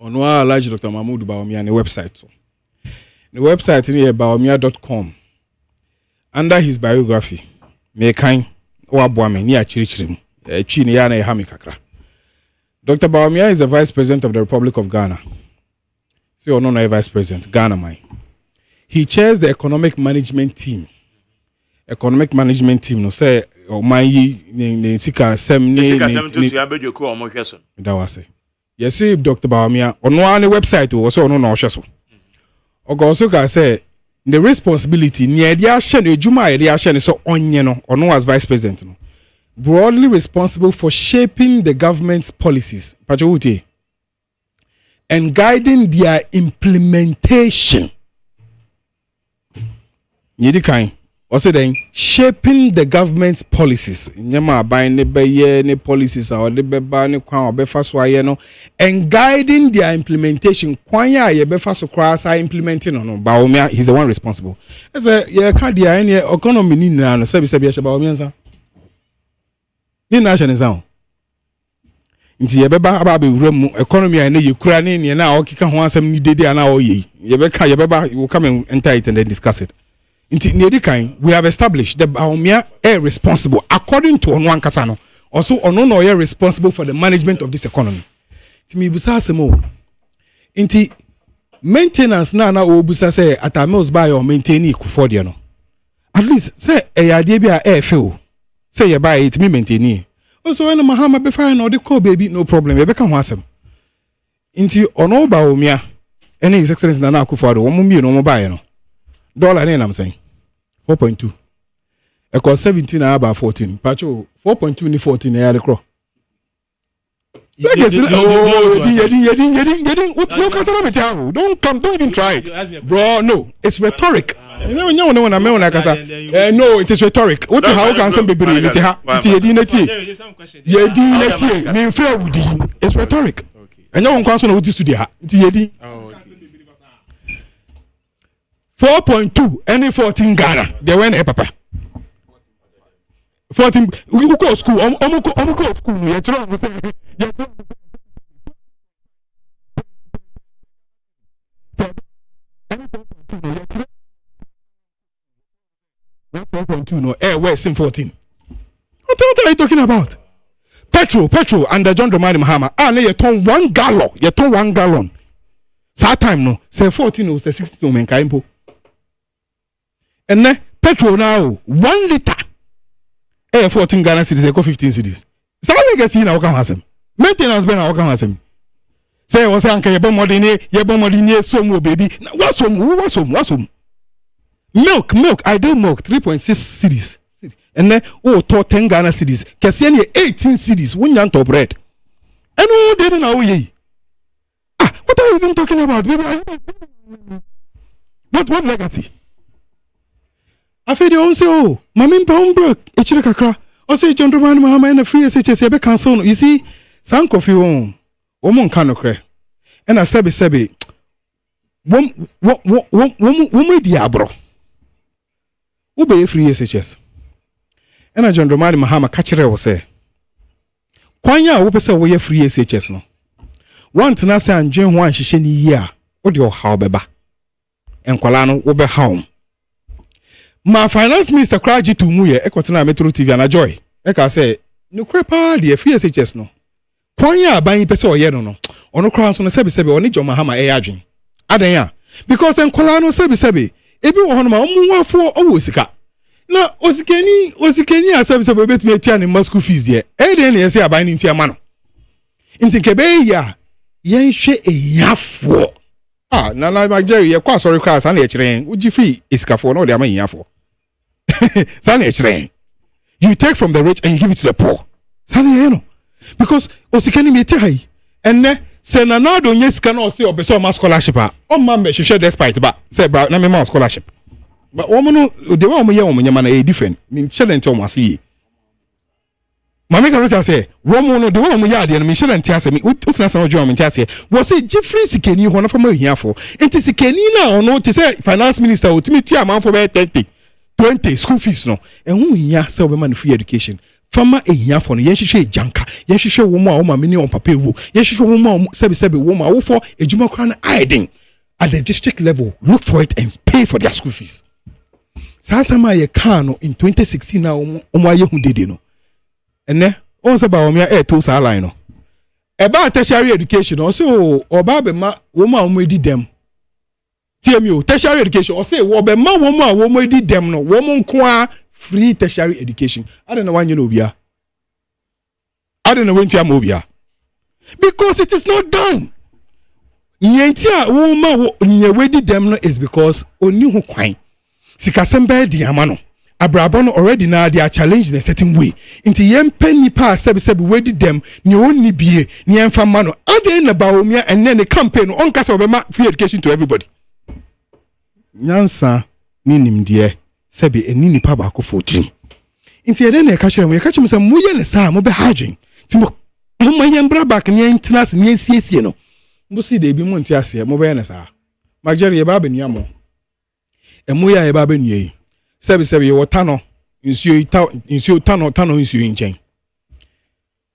On one large Dr. Mahmoud Baumia the website so. The website is baumia.com. Under his biography, me kind or boame near Chirichrim, Chiniana Hamikakra. Dr. Baumia is the Vice President of the Republic of Ghana. See or no Vice President, Ghana mai. He chairs the economic management team. Economic management team no say o mai ni sika sem ni to abejo ko omo hweso da wase yes see Dr. Baumia ono an website wo so ono na ohweso ogo so ka say the responsibility ni e dia hye na ejuma e dia hye ne so onye no ono as vice president no broadly responsible for shaping the government's policies pachoute and guiding their implementation yedi kan also then shaping the government's policies. Nyama buying the policies or the beba kwan obefa so aye no and guiding their implementation. Kwanya ye befa so cross implementing no Baumia he's the one responsible. As a ye ka dia any economy ni na no sabi ya Baumia nsa. Ni na hye nsa. Nti ye beba aba be wura mu economy na ye kura ne na okika ho asem ni dede na o ye. Ye beba you will come and enter it and then discuss it. We have established that Baumia is responsible according to Onwan Kasano. Also, Ono is responsible for the management of this economy. Timi busa semo. Inti maintenance na obusa say atamils buy or maintain kufodia no. At least say idea be a fail. Say you buy it me maintain. Also when Mahama be fine or the call baby no problem. You be kan wasem. Inti Ono Baumia any his excellence na kufodia wo mumie no mo buy no. Dollar name I'm saying 4.2. It cost 17 about 14. Pacho 4.2 ni 14 ya the crow. What you consider me tell? Don't even try it. Bro, no. It's rhetoric. No, it is rhetoric. What the how can some be it's rhetoric. And no one can know what this to the 4.2 any 14 Ghana. They went a papa. 14 we go school. Omuko school. You try. 4.2 no. Where's in 14? What are you talking about? Petrol under John Dramani Mahama. You turn 1 gallon. You turn 1 gallon. That time no, say 14 or say 16 men kaimpo. And then petrol now 1 liter. 14 Ghana cedis, equal 15 cedis. So I get see now come has him. Maintenance ben now come has him. Say was anka ye bomodine so mo baby. What's some? Milk, I do milk 3.6 cedis. And then to 10 Ghana cedis. Kasian 18 cedis. When you to bread. And who didn't know ye? What are you even talking about? What legacy? I feel the say, oh, Mammy Brownbrook, a chiracra. Or say John Roman Mahama and a free SHS ever cancel. You see, San Coffee on Omon Canocre. And I sabi, woman diabro. Obey free SHS. And I John Roman Mahama catcher was say, Quanya, Opesa, we free SHS no. One to Nasa and Jane one she year, or your how beba. And Colano will be home. My finance minister cried to Muye, Ecotina Metro TV and a joy. Eka say, no crepa, dear free SHS no. Quanya buying peso no. Or no crowns on the Sebi or Nijo Mahama Ayajin. Adaya. Because en Colano Sebi, Ebi on my own for Owusika. Now, Osikeni as Sebi bet me tian in Moscow fees there. Eden yes, I buying into your man. Into Kebeya. Yen she a yafo. Nana my Jerry, you're quite sorry, class, and a train. Would you free iskafo? No, they are my yafo. Sunny train. You take from the rich and you give it to the poor. Sunny, because Osikeni me tell and then say Nanado, yes, cannot say or beso my scholarship. Oh, mamma, she share despite, but say, bro, no, my scholarship. But woman, the woman, your man, a different. Mean, challenge to my see. Mamma can say, woman, the woman yard and Michelle and Tiasa, what's not German Tiasa, was it Jeffrey Sikeni, one of them here for. It is Sikenina or no to say finance minister would meet your man for 20 school fees no. And who ya sell women free education. Farmer a year for Yeshe Janka, Yeshe woman, mini on paper, Yeshe woman, Sebi woman, for a Jumacran hiding at the district level. Look for it and pay for their school fees. Sasama ye Kano in 2016 now, Omaye who did no. And then, also about me a two salino. About tertiary education, also, or Babema, woman, did them. Tell me, tertiary education, or say, Wobema, woman, did them, no, woman, qua, free tertiary education. I don't know when you know, Bia. I don't know when you are Mobia. Because it is not done. Yentia, woman, you did them, no, is because only who quine. Sikasembe diamano. Abrabono already now they are challenged in a certain way. Into yen penny pass sebi wedi them ni only be ni enfa mano. Ade na baomia and then a campaign on kasa obema free education to everybody. Nyansa minim die sebi enini pa ba ko 14. Into yen na ka we ka chim say moye ne sa mo be hagin. Timo mo mayen bra back ni entenas ni ensiesie no. Mbusi de bi mo ntiase mo be ne sa. Magere ye ba be nuamo. Emuya ye ba be nuye. Sebi watano insio tano insio inchen.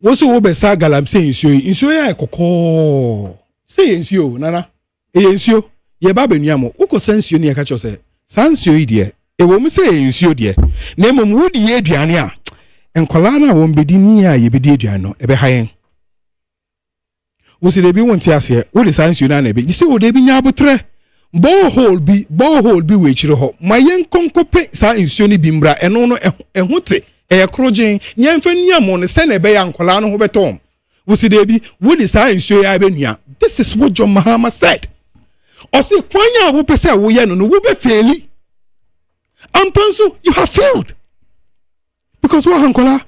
Woso wo be sa galam se insio ya kokko. Se insio nana. Insio ye ba benuamo. Uko sensio ni aka cho se. Sansio ide. E wo mu se insio de. Na emom wo di ye aduane a. Enkola na wo mbedi ni a ye bedi aduane no ebe hayen. Wo se de bi wonti ase. Wo de sansio na na be. Ji se wo de bi nya abotre. Borehole bi wechire ho mayen konkope sa insioni bimbra eno no ehote krojen nyemfa niamo ne se na be ya nkola no ho betom wuside bi wodi sa insio ya benua. This is what John Mahama said. Osi kwanya wo pese wo ye no wo be faili ampanso you have failed because wo hankola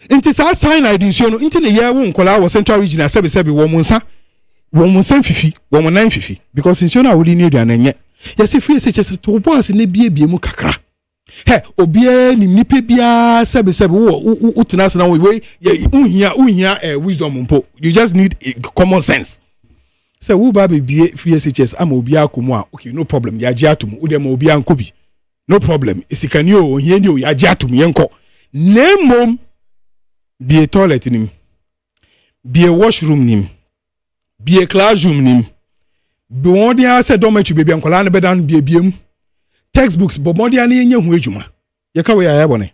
inti sa sign insio no inti ne ye wo nkola wo central region sebi wo munsa woman send fifi, woman 950 because in Shona would need an enye. Yes, if we say just to boss in a bie mu kakra. He obie ni nipe bia sebi utinas na we unya wisdom mpo. You just need common sense. Say wo ba be free SHS am obi akomu a okay no problem ya gia atum wo dem obi ankobi. No problem. Isikani o hie ni o ya gia atum yenko. Nemom be toilet nim. Be washroom nim. Be a classroom nim. Be one day said dormitory baby and colana bedan be biem. Textbooks but more than any hu ejuma. Ye ka we ya bone.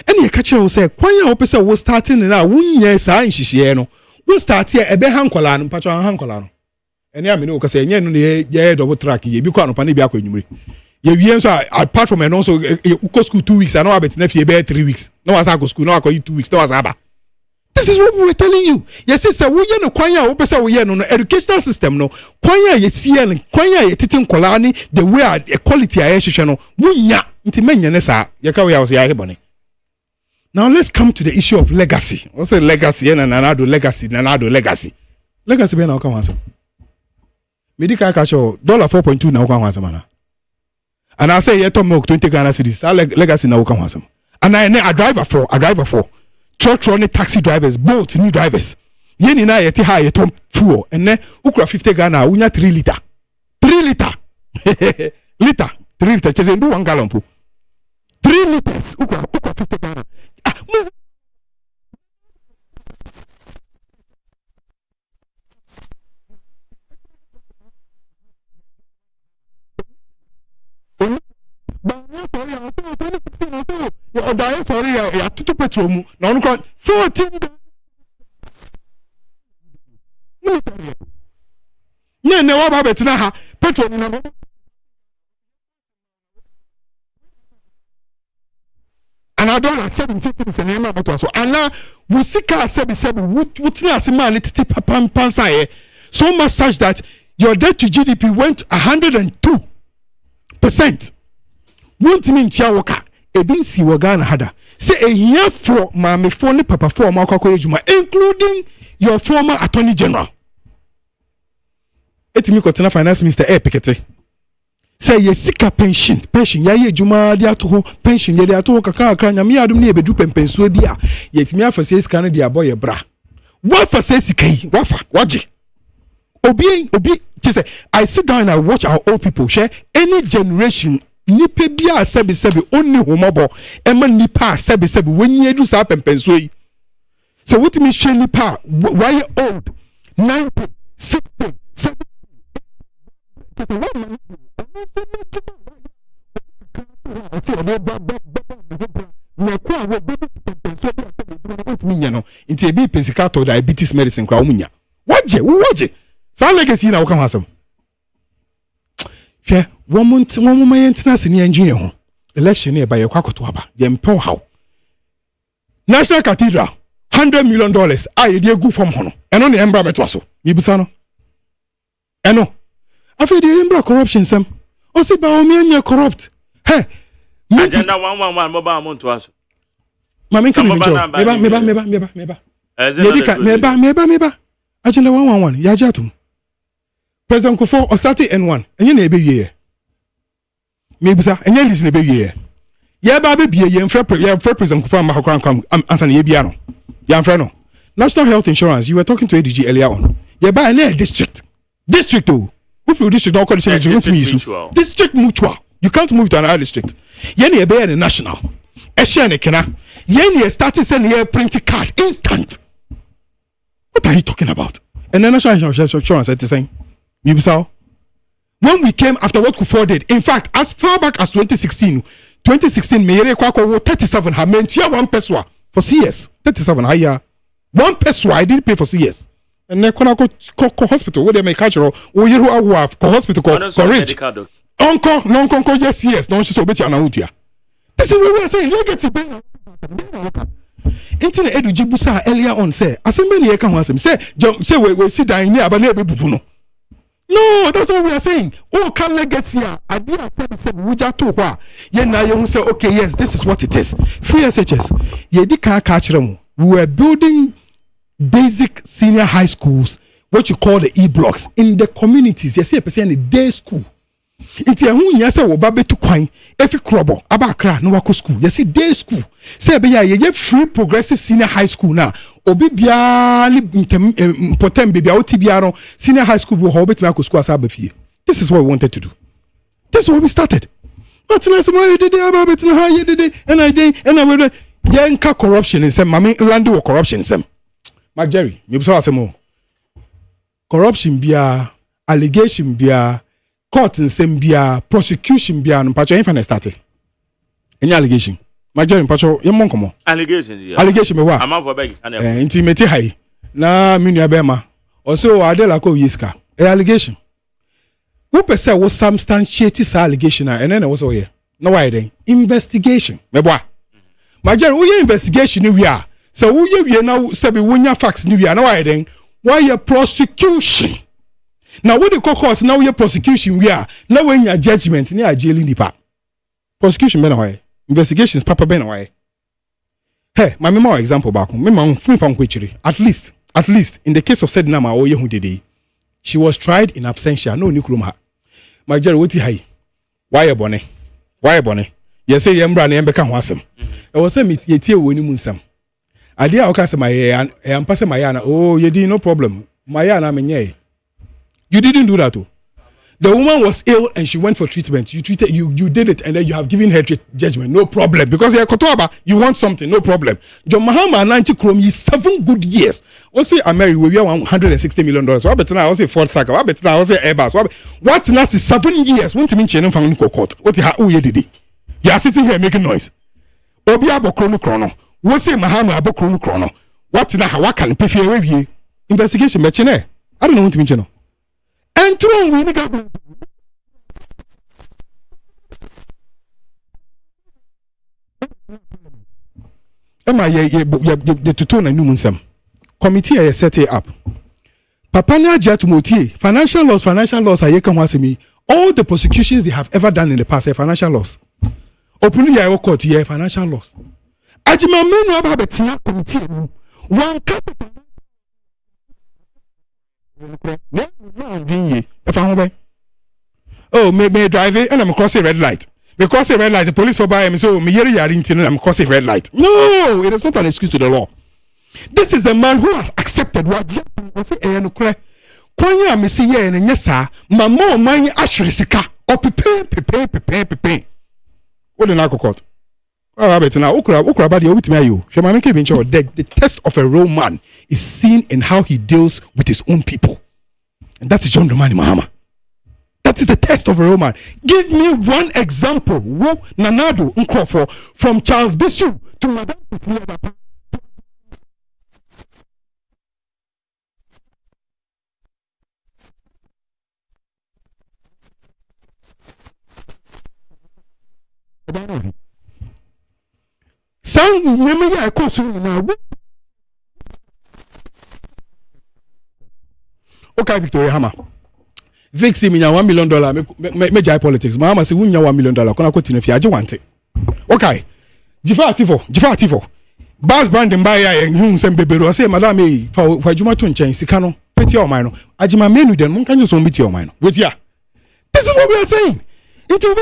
Any catcher will say kwanya opese wo starting na wunye sa nhihye no. Wo start here ebe han colana mpacho han colana. Any I mean, because any no double track, you be quite on Biako Numri. You apart from and also go school 2 weeks, I know I bet nephew 3 weeks. No, as I go school, no, I call you 2 weeks, no, as Abba. This is what we were telling you. Yes, sir, we no kwanya opesa we no educational system no. Kwanya ye CL, kwanya ye teaching kolani the way equality a ehwehwe no. Wunya nti menya ne sa. Ye ka we was ya hebone. Now let's come to the issue of legacy. What's say legacy na nanado legacy. Legacy be na ka wansa. Medical catch $4.2 na ka wansa mana. And I say ye to milk 20 Ghana cedis. That legacy na ka wansa. And I a driver for truck running taxi drivers, both new drivers. Yeni na yeti ha yetom fuel. And then ukra 50 Ghana, unya 3 liter. 3 liter. Liter. 3 liter. Chese ndu 1 gallon po. 3 liters. Ukra 50 Ghana. Sorry, ya tutu petrol mu na onu kon 14 ne wa ba betina ha petrol mu na anadollar 70 cents na ma so ana we sika 77 wutina asema ne titi pansa ye so much such that your debt to GDP went 102%. Won't mean chiawoka ebin si wagana hada say a year for mama for ni papa for ma kwakwa ejuma including your former attorney general etimi kotena finance minister Pikete say ye sika pension ya ye ejuma dia to ho pension ye dia to ho kakra nyame adum ne ebedu pempenso bia yetimi afase sika no dia boy bra wa fase sika yi wa fa waje obi say I sit down and I watch our old people share any generation nipa bia sebi onni homobo ema nipa sebi wenye edu sa pempenso yi so what me share nipa why old 90 60 70 inti ebi pesikato diabetes medicine kwa umunya waje sa legacy na waka hasam hwe womun mayentina se ne engineer ho election e ba ye kwakoto aba ye mpon how National Cathedral $100 million a ye dey go from hono eno ne embra beto so mibusa no eno afi dey embra corruption sem o se ba o me anya corrupt he agenda 111 mobile amount to aso mama kan meba meba agenda 111 ya jatum President Kufo o start N1 enye na ebe wie mebusa enye listen ebe wie ye ba be bie ye mfre President Kufo ma kwam answer na ye bia no ya mfre no National Health Insurance you were talking to ADG earlier on ye ba na district oh who feel district don't call the change district mutual you can't move to another district ye na ebe the national e share ne kena ye na started send ye print card instant. What are you talking about? And the National Insurance said the same. When we came after what Kufuor did, in fact, as far back as 2016, Meyere Kwako 37 had meant 1 peswa for CS. 37 higher. 1 peswa I didn't pay for CS. And then Konako hospital where they make cultural or you have hospital correct. Uncle, non-conco, yes, no, she's obeying Anautia. This is what we are saying. Look at the Internet edu jibusa earlier on say assembly e kan wasem say we sit down here aba na ebebubu no. No, that's not what we are saying. Oh, can legacy idea said we just to ho ye na ye hu say okay yes this is what it is. Free SHS ye di ka kire mu. We were building basic senior high schools what you call the E-blocks in the communities. You see a person in the day school. Inti ehun nya se wo ba betu kwan efi krobo aba akra no wako school you see day school say be ya ye free progressive senior high school na obi bia ni important baby oti bia no senior high school wo ho betu wako school asa ba fie. This is what we wanted to do. This is what we started. But na some you did aba betu na you did and I we yenka corruption in some mama land wo corruption in some Mark Jerry me be so asemo corruption bia allegation bia court in Sembia, prosecution bia no pacho infant started. Any allegation? Major pacho yemon komo. Allegation me wa. Amount for beg intimate high. Na minu abema. Also adela ko yiska. allegation. Who per se was substantiate this allegation and then I was here. No why then investigation. Me boy. My Jerry, we investigation we are. So we now say we facts we are. No why then why your prosecution. Now what the cause now your prosecution we are. Now when your judgment near jailing the part. Prosecution ben why. Investigations papa ben why. Hey, my more example back. Me man from kwechiri. At least in the case of said Nama or Yehu Dede, she was tried in absentia. No nukruma. My Jerry, what high? Why a bonnet? Why a bonnet? Yes, say Yambra and Yambeka Wassam. I was a meet ye tear when you munsam. I dear Ocasa my and passing my yana. Oh, you did no problem. My yana menye. You didn't do that too. The woman was ill and she went for treatment. You treated you did it and then you have given her judgment. No problem. Because you want something, no problem. John Mahama 90 Chrome is 7 good years. What say America we are $160 million. What better now? I say Ford Saga. What better now? I say Airbus. What now is 7 years? Won't mean change from court. What you did? You are sitting here making noise. Obi abo chrono. What say Mahama abo chrono. What now? What can pay for review? Investigation machine. I don't know what to mention. And through we need to the tutor na numusam committee I set it up. Papa na ja to motie financial loss I can wasemi all the prosecutions they have ever done in the past are financial loss. Open your court here financial loss. Ajima menu aba betina committee one capital. Oh, may drive it and I'm crossing red light. Me crossing red light, the police for by me so me yeri and I'm crossing red light. No, it is not an excuse to the law. This is a man who has accepted what Kwanya me see here and yesa, mama mine ashrisika or pepe. What the narco court? Oh, bet now okra body with me you. The test of a real man is seen in how he deals with his own people. And that is John Dramani Mahama. That is the test of a real man. Give me one example. Wo Nanado Nkrofo from Charles Bessu to Madame Sound memory I call soon now. Okay, Victoria Hammer. Vixi me $1 million. Me jai politics. Mahama say wunya $1 million. Kona continue fi aje want it. Okay. Jifa ativo. Bas brand and buy and you sem bebero say madam e for juma to nchen sika no. Peti your mind no. Ajima menu den mun kan you so meet your mind. Wait here. This is what we are saying. Into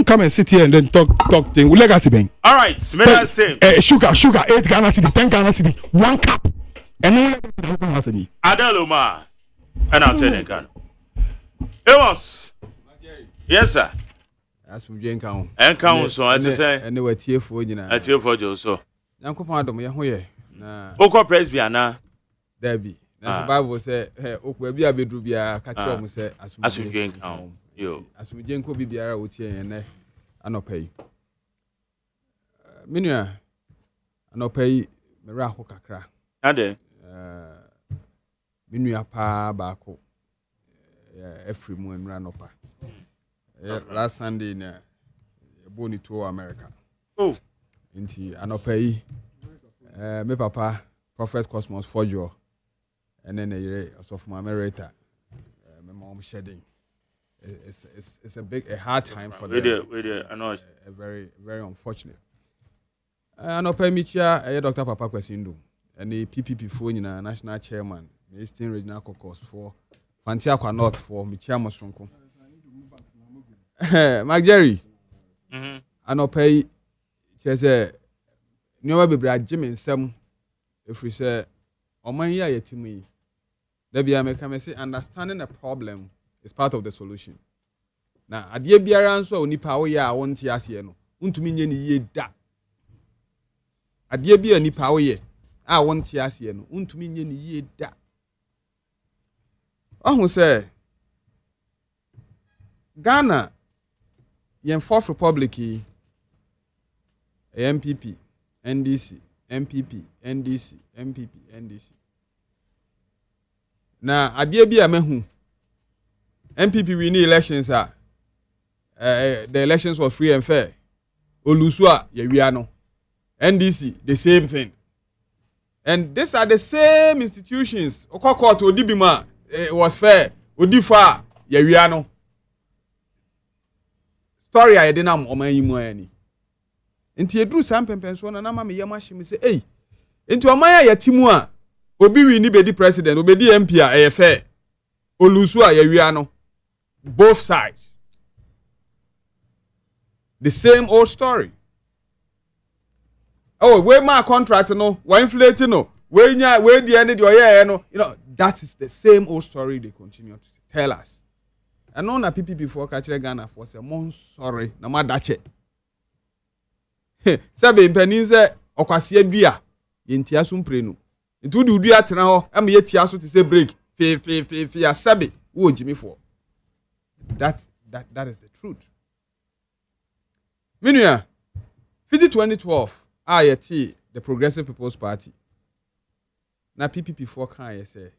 come and sit here and then talk thing. We legacy bang. All right, same. Sugar, 8 Ghana city, 10 Ghana city, 1 cup. And then legacy. Adeloma. And I'll tell you again. Amos. Yes, sir. As we drink count. And count so I just say. And they were tear for you now. I tear for you so. Uncle Pardon, you're here. Oko Presbyana. Debbie. The Bible said, "Okay, be a bedroom, be a catch up." Say, as we drink, yo, as we drink, could be a out here and I no pay. Minua, I no pay. Miraho kakra. Ade. Minua pa bako. Every moon ran up. Last Sunday, Bonnie to America. Oh, inti I no pay. Me papa, Prophet Cosmos for you. And then a year of my America, my mom shedding. It's a hard time for them. I know. Very, very unfortunate. I know Pemicha, Dr. Papa Kwasindu, and the PPP phone national chairman, the Eastern Regional Caucus for Fantiaqua North for Michama Sonko. Mark Jerry, I know pay. Chese, never be Jimmy some if we say, oh my yeah, to me. Debbie, I say understanding a problem is part of the solution. Now, at the BRN, so nipa ya want yasiano, untumi ye da. At the BRN nipa ye, I want yasiano, untumi ye da. Oh, say, Ghana, yen Fourth Republic, MPP, NDC, MPP, NDC, MPP, NDC. Na adie bi a mehu MPP win elections the elections were free and fair. Olusua yewia no. NDC the same thing. And these are the same institutions. Okokot Odibima was fair. Odifa yewia no. Story I didn't am omanyimu ani. Nti edru sampempen so na ma me yema hye me say, "Hey, nti omanya yetimu a obi wi ni bedi president, obedi MP a fair. Olusu a yewia no. Both sides. The same old story. Oh, we my contract no, we inflate no, we the end of your no, that is the same old story they continue to tell us. And no na people before catch Ghana for say, "Mon sorry, na ma dache." Sabe mpenize okwase adua yentia so mprenu. Nti udi dua tena ho, am yetia so te say break. Fe ya sabe wo jimi for. That is the truth. Meanwhile, 2012, yeti the Progressive People's Party. Na PPP for kan say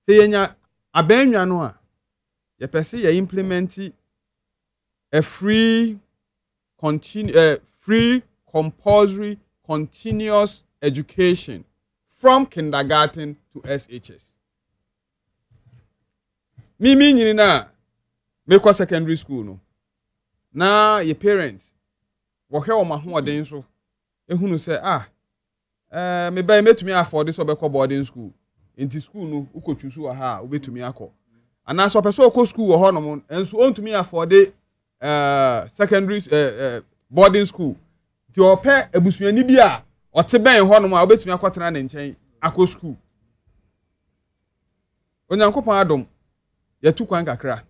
yenya abenwa no a ye pese ye implement a free compulsory continuous education from kindergarten to SHS. Me nyini na me kwa secondary school no. Na your parents wo hwe o ma ho oden so ehunu say me buy metumi afford this obekọ boarding school. Inti school no ukochusu wa ha obetumi akọ. Ana so person okọ school wo ho no mo enso ontumi afford secondary boarding school. Ti ope abusuani bi a ote ben ho no mo obetumi akọtena na nchen akọ school. Onyankopon adom yetu kwan kakra.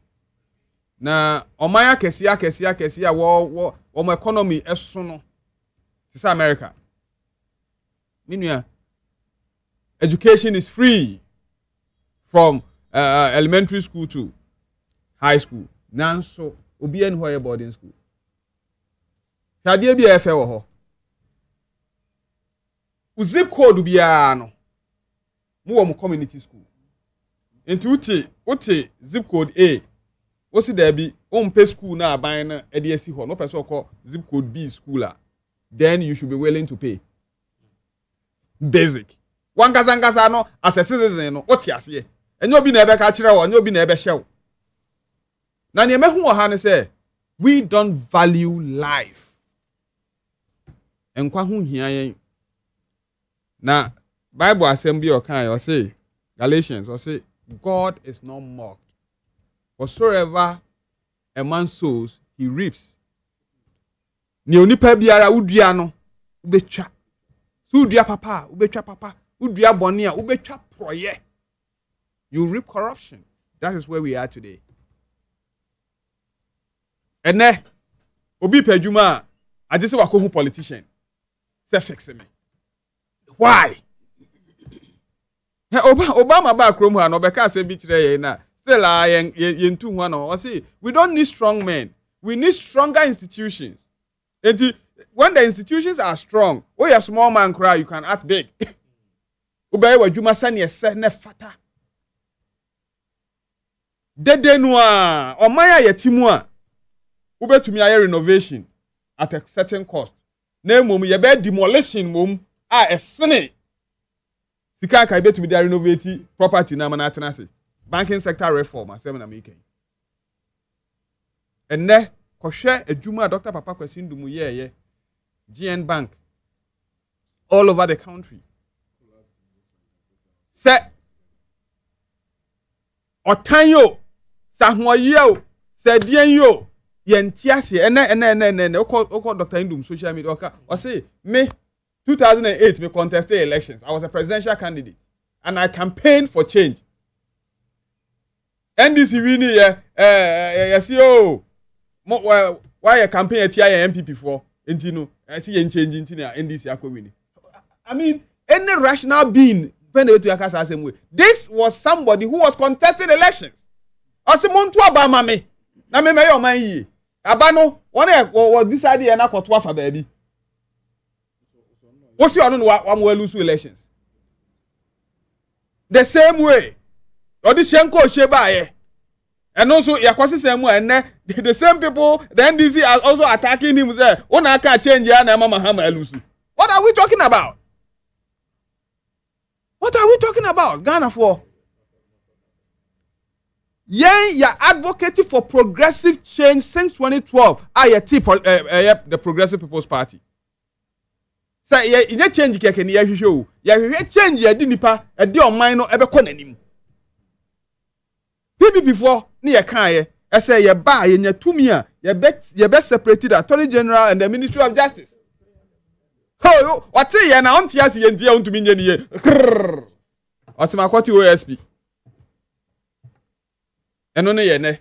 Na omaya kesia wo economy eso no. This America. Meanwhile, education is free from elementary school to high school. Nanso obi en ho boarding school. Hade bi efe wo ho. Zip code bia no. Mo community school. Enti uti zip code A. Osi there be pay school na aban na edesi ho no person call zip code B school a, then you should be willing to pay. Basic. Wan kazangasa no as a citizen no oti ase. Enyo bi na ebe ka kire wo, enyo bi na ebe hye wo. Na ne mehu wo ha ne say we don't value life. Enkwa hu hia yen. Na Bible assembly o kan o say Galatians o say God is not mocked. Whatsoever a man sows, he reaps. Ni onipa biara udua no, ubetwa. So udua papa, ubetwa papa. Udua boni a, ubetwa proye. You reap corruption. That is where we are today. Ene, obi pejuma, I just say wako politician. Say fix me. Why? Obama ba krom ha no beka say bi kire ye na. Still yentu one or say we don't need strong men. We need stronger institutions. And when the institutions are strong, you're a small man cry, you can act big. Ubay wa juma sani ese ne fata. Dede noa omaya yetimu a ubetumi aye renovation at a certain cost. Na mom ye be demolition mom esene. Sika ka betumi dey renovate property na mana atenase. Banking sector reform as I'm making. And ne kohwe adwuma Dr. Papa Kwasindu mu ye GN Bank all over the country. Se otanyo sahoye se dien yo yentiase ene oko Dr. Indum social media o say me 2008 me contested elections. I was a presidential candidate and I campaigned for change. NDC wini yes yo why a campaign at MPP for intino I see in change into NDC akowini. I mean any rational being when they to akasa same way. This was somebody who was contesting elections. Osimontu abama me na me your man yi aba no won e decide e na kwoto afa baabi wo si onu no wa mo lose elections the same way odi shenko sheba ye and also yakwasisem and the same people the NDC are also attacking him say una can change ya na mama hama elusu. What are we talking about? What are we talking about? Ghana for you're advocating for progressive change since 2012. The Progressive People's Party. Say you change keke ni ya show. Ya change ya di nipa e di on mind no ebe ko nanim. PPP before ni ye kan ye say ye ba ye nya tumi a ye be separated Attorney General and the Ministry of Justice. Ho what ye na on tia se ye ntia ontumi nya ni ye. Osima kwati OSP. Eno ne ye ne.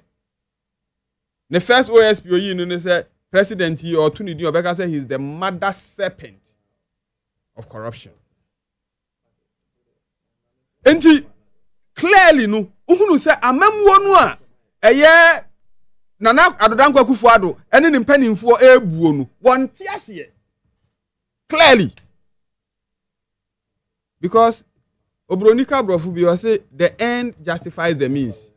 The first OSP oyi no ne say president yi or tuni di obeka say he's the mother serpent of corruption. Enti clearly no uhunu say amamwo no a eye nana adodankwa kufuado ene ne mpanimfo ebuo no wonte ase clearly because obronika brofu bi say the end justifies the means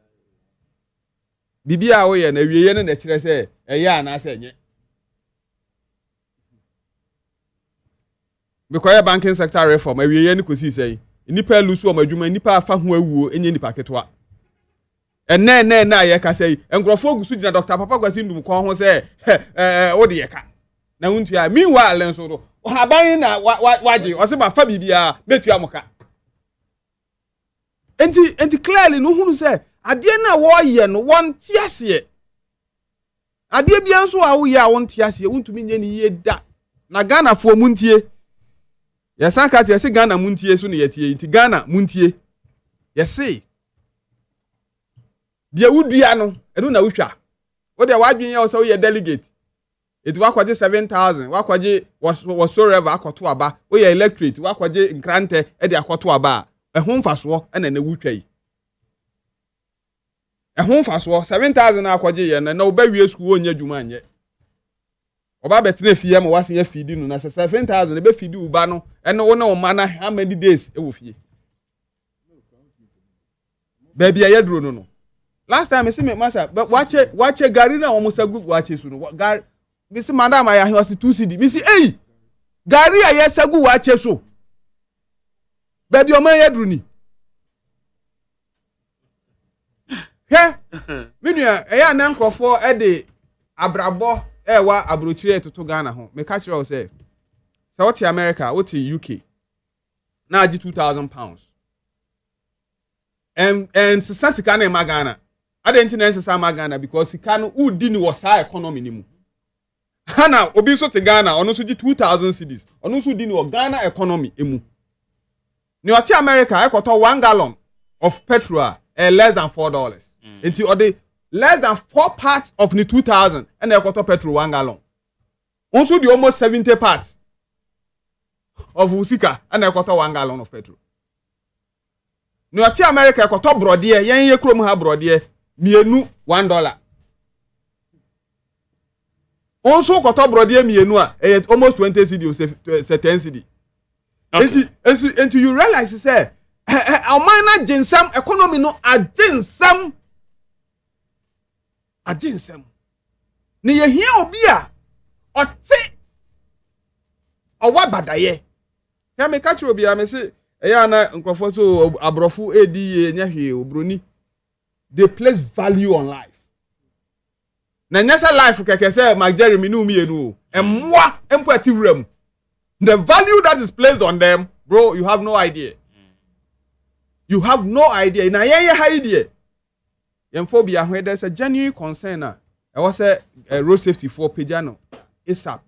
bibia wo ye na wieye ne na kire say eye ana say enye because banking sector reform wieye ne kosi say nipa lusu o madwuma nipa afa ho awuo enye nipa ketwa enne na ye ka say engrofo gusu gina Dr. Papa Kwasi ndum ko ho say wo de ye ka na huntu ya meanwhile nso do haban na waje o se ba fa bibia metu amoka enti clearly no hunu say ade na wo ye no won tiase ade bia nso a wo ye a won tiase wuntumi nye ni ye da na Ghana fo muntie yes anka ti say Ghana muntie so ne yetie nti Ghana muntie yes de wudua no enu na wutwa wo de wadwen ye so ye delegate it wakwaje 7,000 wakwaje whatsoever akoto aba wo ye electorate wakwaje nkrante e de akoto aba ehun mfaso e na wutwa yi ehun mfaso 7,000 akwaje ye na wo ba wie school onya dwuma anye oba betene fie ma wase ya feedi no na 7,000 e be feedi uba no ene wo na o mana how many days e wo fie baby ya duro no last time I see me masa watch gari na wo musa group watch su no gari me see madam ya he was 2 cd me see eh gari ya sagu watch so baby o man ya duro ni he me nua ya na nkofo e de abrabo wa abrochire toto Ghana ho me catch you say what America what UK na agi £2,000 and sasika na ma Ghana identity sasa ma Ghana because sika no udi ni wo sa economy ni mu hana obi so te Ghana ono so gi 2,000 cedis ono so di ni wo Ghana economy emu ni oti America ekoto 1 gallon of petrol less than $4 until or the less than 4 parts of the 2,000 and ekoto petrol 1 gallon also the almost 70 parts of usika and ekoto 1 gallon of petrol ni oti America ekoto brode yen ye krom ha brode mienu $1 also ekoto brode mienu a almost 20 cedi o say 10 cedi and you realize say amana jinsam economy no ajinsam ni ye hia obi a oti owa badaye ya me catch obi a me say eya na nkofo so abrofo edi ye nya hwe obroni they place value on life na nyasa life keke say Mark Jeremy no mi enu emwa empati wram the value that is placed on them bro you have no idea na ye idea Yemphobia where there's a genuine concern. I was a road safety for Pejano. ASAP.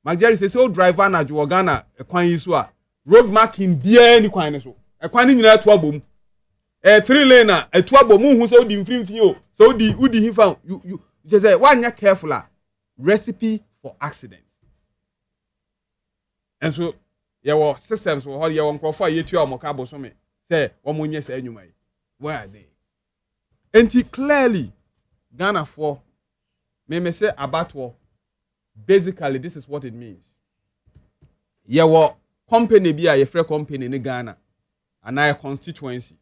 Mark Jerry says, so driver na Juagana, a quine yisua. Road marking beer any quine so. A quine in a twabum. A 3-laner, a twabum who so the infringio. So the Udi he found. You just say, one year careful. Recipe for accident. And so, your systems were all your uncle for you or Mokabo Summit. Say, Omunye say, you may. Where are they? And clearly, Ghana for me say abattoir. Basically, this is what it means. Your company be a free company in Ghana, and a constituency,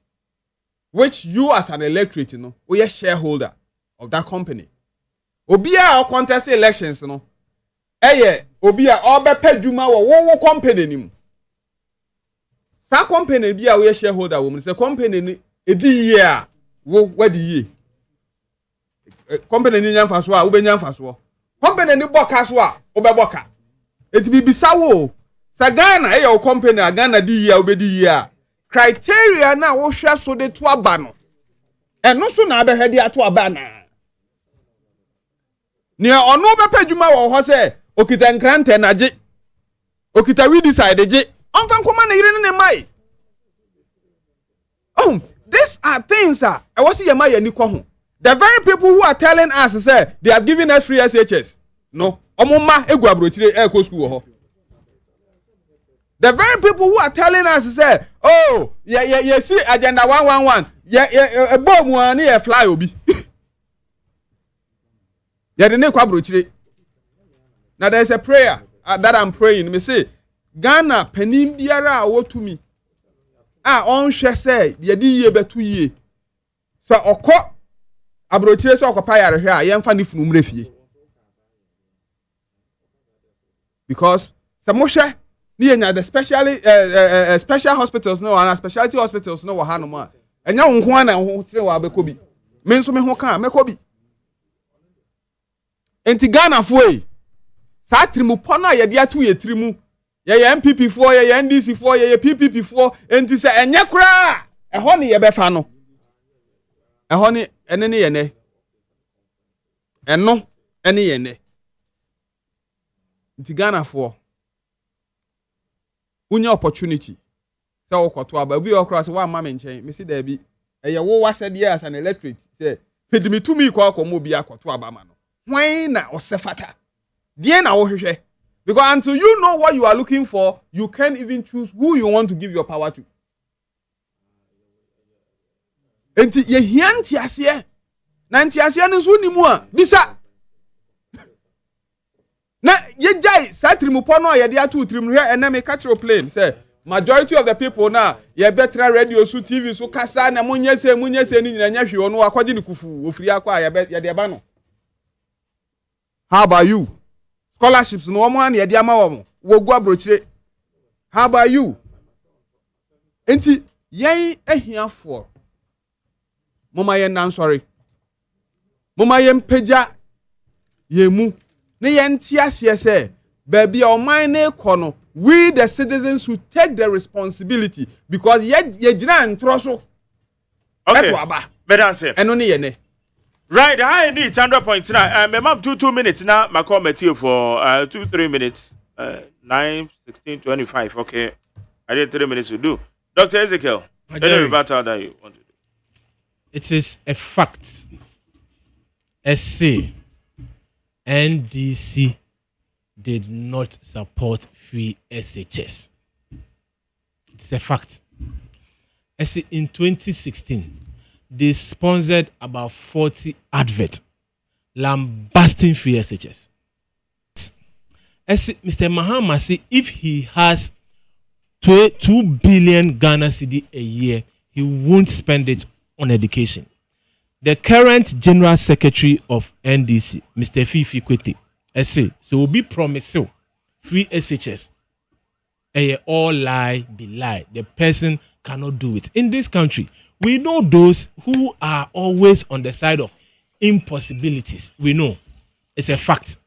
which you as an electorate, you know, we are shareholder of that company. Obia or contest elections, you know. Obia or be peduma or company nim. Sa company be a we shareholder woman. Say company year where the year. Company ni nyamfaswa, ube nyamfaswa. Company ni bokaswa, ube boka. It be bisawo. Sa Ghana your company a Ghana di year ube di year. Criteria na wo hwe so de to aba no. Eno so na be hede ato aba na. Ni ono be padwuma wo ho se okita nkrante na je. Okita we decide je. Onfa nkoma na yire ne mai. Oh, these are things I was see my ni kwa ho. The very people who are telling us say they have given us free SHS. No. Omoma egu abrochire e school ho. The very people who are telling us say, oh, yeah, see agenda 111. Yeah, bomb one here fly obi. Yeah, the name kwa abrochire. Now there is a prayer that I'm praying. Me say Ghana penim biara wo to me. On hwe say ye di ye betu ye. So okọ abrochire so okopa yare hwe a ye mfa ni funu mre fie. Because some hwe the special hospitals no and specialty hospitals no wa no ma. Enya wo nko na ho tire wa bekobi. Me nso me ho kan mekobi. Enti Ghana fo e. Sa trimu pono ye de atu ye trimu. Ye MPP fo ye NDC fo ye PPP fo enti se enye kura. Eho ne ye befa no. Eho ne ene ne ye ne. Eno ene ye ne. Enti Ghana fo unya opportunity say okoto aba bi okra say wa ma me nchen me see there bi eye wo wasede as an electorate say pedimi to me kwa akomo bi akoto aba ma no hwan na osefata die na wo hwehwe because until you know what you are looking for you can't even choose who you want to give your power to. Enti ye hianti ase na ntiase no so ni mu a bisa na ye jai satrimu pono ye de atu trimu hwe eneme catro plane say majority of the people now ye better radio so TV so kasa na munyese ni nyina nya hwe ono akwaje ni kufu ofiri akwa ye de ba no. How about you? Scholarships no omo na ye de ama wo wogu abrochire. How about you? Enti yen ahiafo mama yen nan sorry mama yen peja yemu ne yentia say baby o man na kono we the citizens should take the responsibility because ye gina ntro so okay aba bedanse eno ne ye ne right I need 100.9 me mam 2 minutes na my committee for 2-3 minutes 9:16:25 okay I did 3 minutes to do. Dr. Ezekiel, any rebuttal that you want to do? It is a fact. SC NDC did not support free SHS. It's a fact. SC in 2016, they sponsored about 40 adverts lambasting free SHS. SC, Mr. Mahama said if he has 2 billion Ghana cedi a year, he won't spend it on education. The current General Secretary of NDC, Mr. Fifi Kwete, say so will be promised free SHS. All lie be lie. The person cannot do it. In this country, we know those who are always on the side of impossibilities. We know. It's a fact.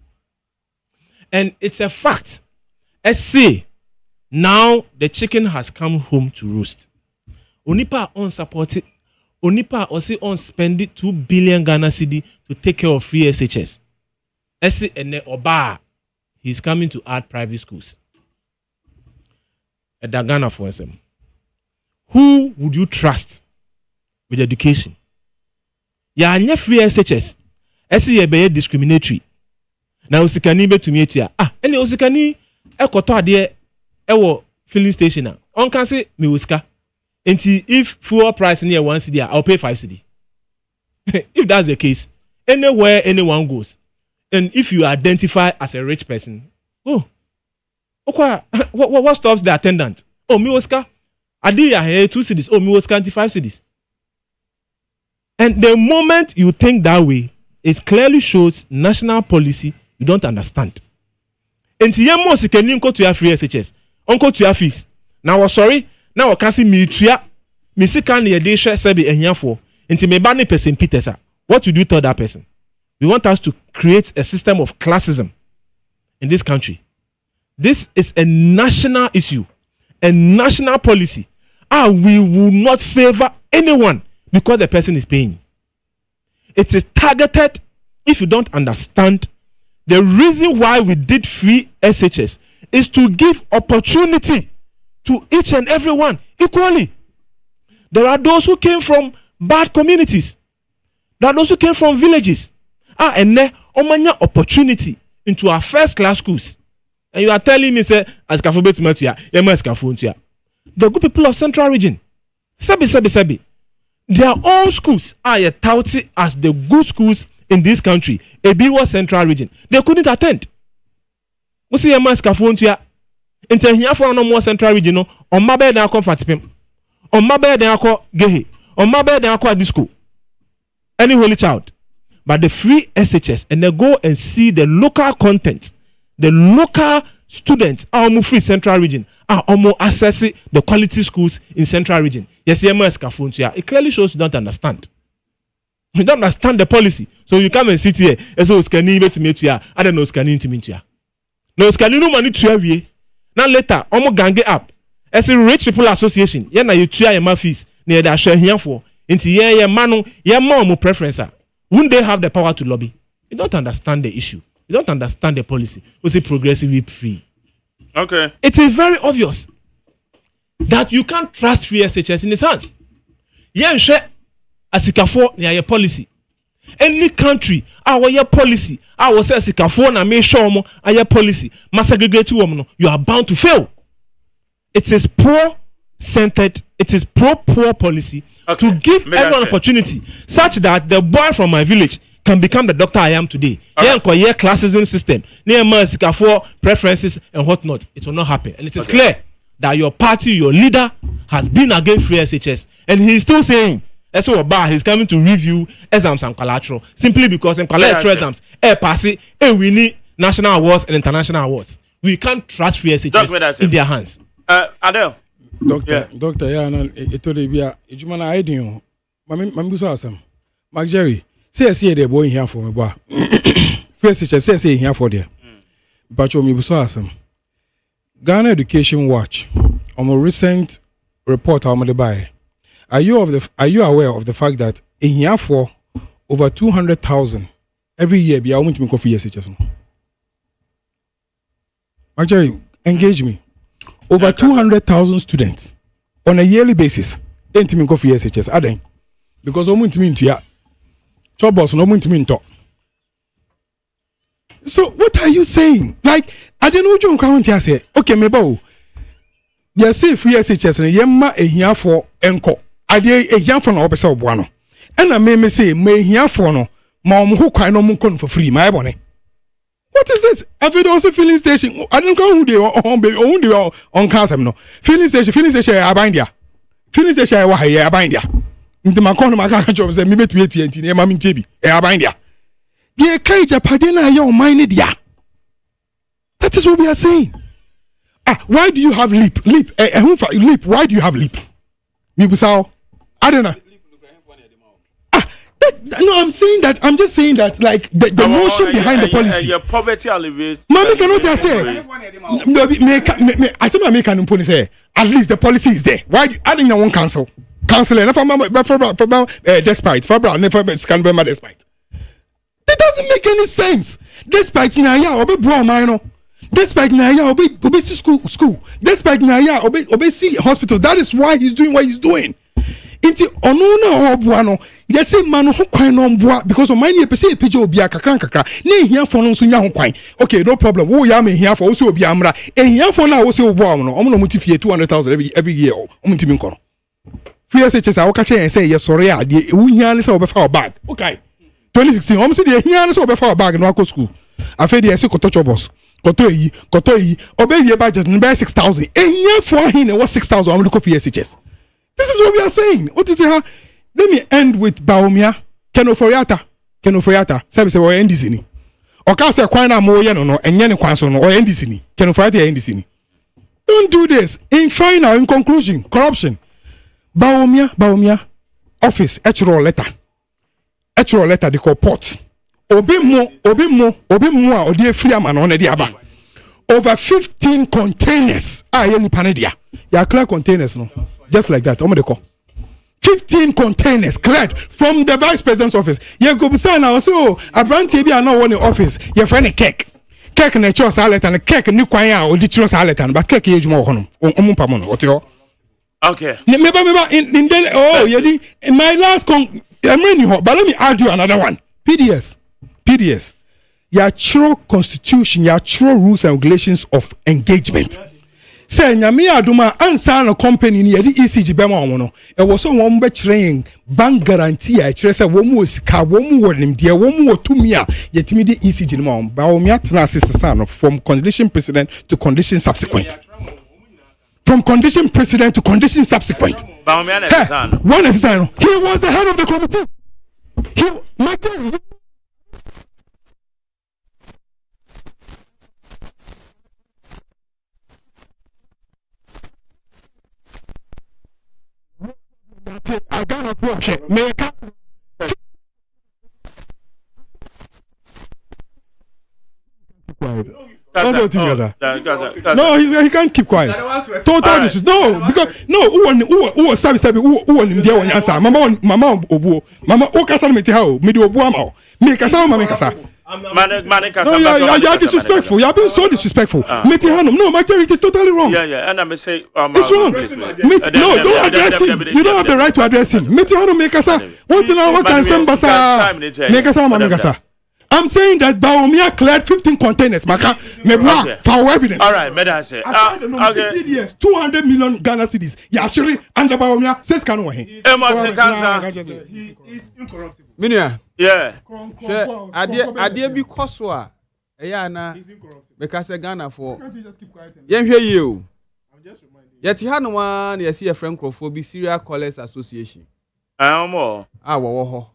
And it's a fact. Say now the chicken has come home to roost. Onipa unsupported. Onipa also on spending 2 billion Ghana cedi to take care of free SHS. Ese ene oba, he's coming to add private schools. At Ghana for SM. Who would you trust with education? Ya anya free SHS. Ese ye be discriminatory. Na usikani be to me etia. Ene usikani ekoto ade ewo filling station na. On can say me usika. If fuel price near 1 cedi, I'll pay 5 cedi. If that's the case, anywhere anyone goes, and if you identify as a rich person, what stops the attendant? Oh, me Oscar, I did 2 cities. Oh, me Oscar 25 cities. And the moment you think that way, it clearly shows national policy you don't understand. And to your most can you go to your free SHS, uncle to your fees. Now, sorry, now I can see me to ya. Me see can you day share sebi and here for. And to me banning person Peter, what you do to that person? We want us to create a system of classism in this country. This is a national issue, a national policy. And we will not favor anyone because the person is paying. It is targeted. If you don't understand, the reason why we did free SHS is to give opportunity to each and everyone equally. There are those who came from bad communities. There are those who came from villages. And then omanya opportunity into our first class schools. And you are telling me, say, as the good people of Central Region, sebi. Their own schools are touted as the good schools in this country. Ebiwa Central Region. They couldn't attend. We see a mask of Fontia. Until here for no more Central Region, no, on my bed, I come Fatipim. On my bed, I call Gehe. On my bed, I call Disco. Any holy child. But the free SHS, and they go and see the local content. The local students are almost free Central Region, are almost accessing the quality schools in Central Region. Yes, it clearly shows you don't understand. You don't understand the policy. So you come and sit here and so scanning to me to ya. I don't know scanning to me to ya. No scanning no money to ya. Now later, almost gang up. As a rich people association, yeah, now you try your fees near that share here for into yeah, manu, yeah, more preference. Wouldn't they have the power to lobby? You don't understand the issue. You don't understand the policy. We say progressively free. Okay. It is very obvious that you can't trust free SHS in his hands. Yeah, share asikafo near your policy. Any country, our policy, our say asikafo na make sure our policy, massagregate you are bound to fail. It is poor-centered. It is pro-poor policy to give everyone opportunity, such that the boy from my village can become the doctor I am today. Yeah, classism system, near for preferences and whatnot. It will not happen. And it is clear that your party, your leader, has been against free SHS, and he is still saying, he's coming to review exams and collateral simply because in collateral exams, we need national awards and international awards. We can't trust free SHS in their hands. Adele. Doctor, yeah, no, it told you, AGYEMAN, I didn't. Mammy was awesome. Mark Jerry, say the boy here for me, boy. First, say here for there. But you was awesome. Ghana Education Watch, on a recent report, how much buy. Are you aware of the fact that in here for over 200,000 every year, be I want to make free SHS? Mark Jerry, engage me. Over 200,000 students on a yearly basis. Ain't me go for SHS, are they? Because I'm to mean to ya. Job boss, no to mean to. So what are you saying? Like, I don't know what you're going to say. Okay, maybe. You say free SHS and yemma a here for enco. I did a young for no opposite of one. And I may say, may here for no, mom who can no more for free, my bonnet. What is this? I've also filling station. I don't know who they are on cancer. No filling station. I bind ya. Filling station. I bind ya. Into my corner, my car jobs and me to TNT. Mammy Tibi. I bind ya. Dear Kaja Padena, your mind ya. That is what we are saying. Why do you have leap? Leap. Why do you have leap? Me sao. I don't know. No, I'm saying that. I'm just saying that, like the notion behind the policy. Your poverty alleviate. Mommy cannot say. No, I said, "I can put say at least the policy is there." Why? I didn't want cancel. Cancel. Despite despite. That doesn't make any sense. Despite Naya, obe bro minor. Despite Naya, obe school. Despite Naya, obe see hospital. That is why he's doing what he's doing. Inti onuna obuano yesi manu ho kwan no mboa because o mani epese epeje obi akakran kakra na ehia fo no so nya ho kwan. Okay, no problem. Wo ya ma ehia fo wo se obi amra ehia fo na wo se obo am no omo no mutifie 200,000 every year o mutimi nko no free SHS a wo ka che say ye sore a de ehia ne say wo be fa o bag. Okay, 2016 om say dey hia no so obefa bag no akọ school afa dey say koto chobos koto yi obewie budget no be 6000 ehia for hin was 6000 am look for SHS. This is what we are saying. What is it? Let me end with Baumia Kenoforiata say we NDC ni oka say kwan na mo ye no enye ne kwan so no NDC ni Kenoforiata NDC ni. Don't do this. In final, in conclusion, corruption. Baumia office actual letter they call port obi mo odi free am na on dey aba over 15 containers any panadia ya clear containers no just like that they call 15 containers cleared from the vice president's office you go say now so abrantie bi na one office your friend cake na cho salad and cake ni kwan a odi chiro salad and but cake ye juma ho no pam no ote okay in my last but let me add you another one. PDS ya true constitution, ya true rules and regulations of engagement. Say nyame aduma ansa na company ni yedi ECG bema no e wo so won be kyerɛn bank guarantee a kyerɛ sɛ wo mu osika wo mu wonim de wo mu otumi a yetimi de ECG no ma ba wo mi atena asesa no from condition precedent to condition subsequent. From condition precedent to condition subsequent. One necessary. He was the head of the committee. I got a project. No, he can't keep quiet. Total dishes. No, because who service who him there one answer. Mama obuo. Mama o kasa me te ha o. Me de obuo ama o. Me kasa o mama kasa. No, you are disrespectful. You are being so disrespectful. Me te ha no, majority is totally wrong. Yeah, and I may say it's wrong. No, don't address him. You don't have the right to address him. Me te ha no me kasa. What can say basa? Me kasa mama kasa. I'm saying that Baumia cleared 15 containers. Maka, for evidence. All right, I say. Okay. 200 million Ghana cedis. Yeah, actually, under Baumia says Kano. He is incorruptible. Minia. Yeah. Adie bi koswa. Eya na. Because Ghana for. Can't you just keep quiet? Yen hwe you. I'm just reminding you. Yet ha no one you see a friend Crawford Serial Callers Association. Wo ho.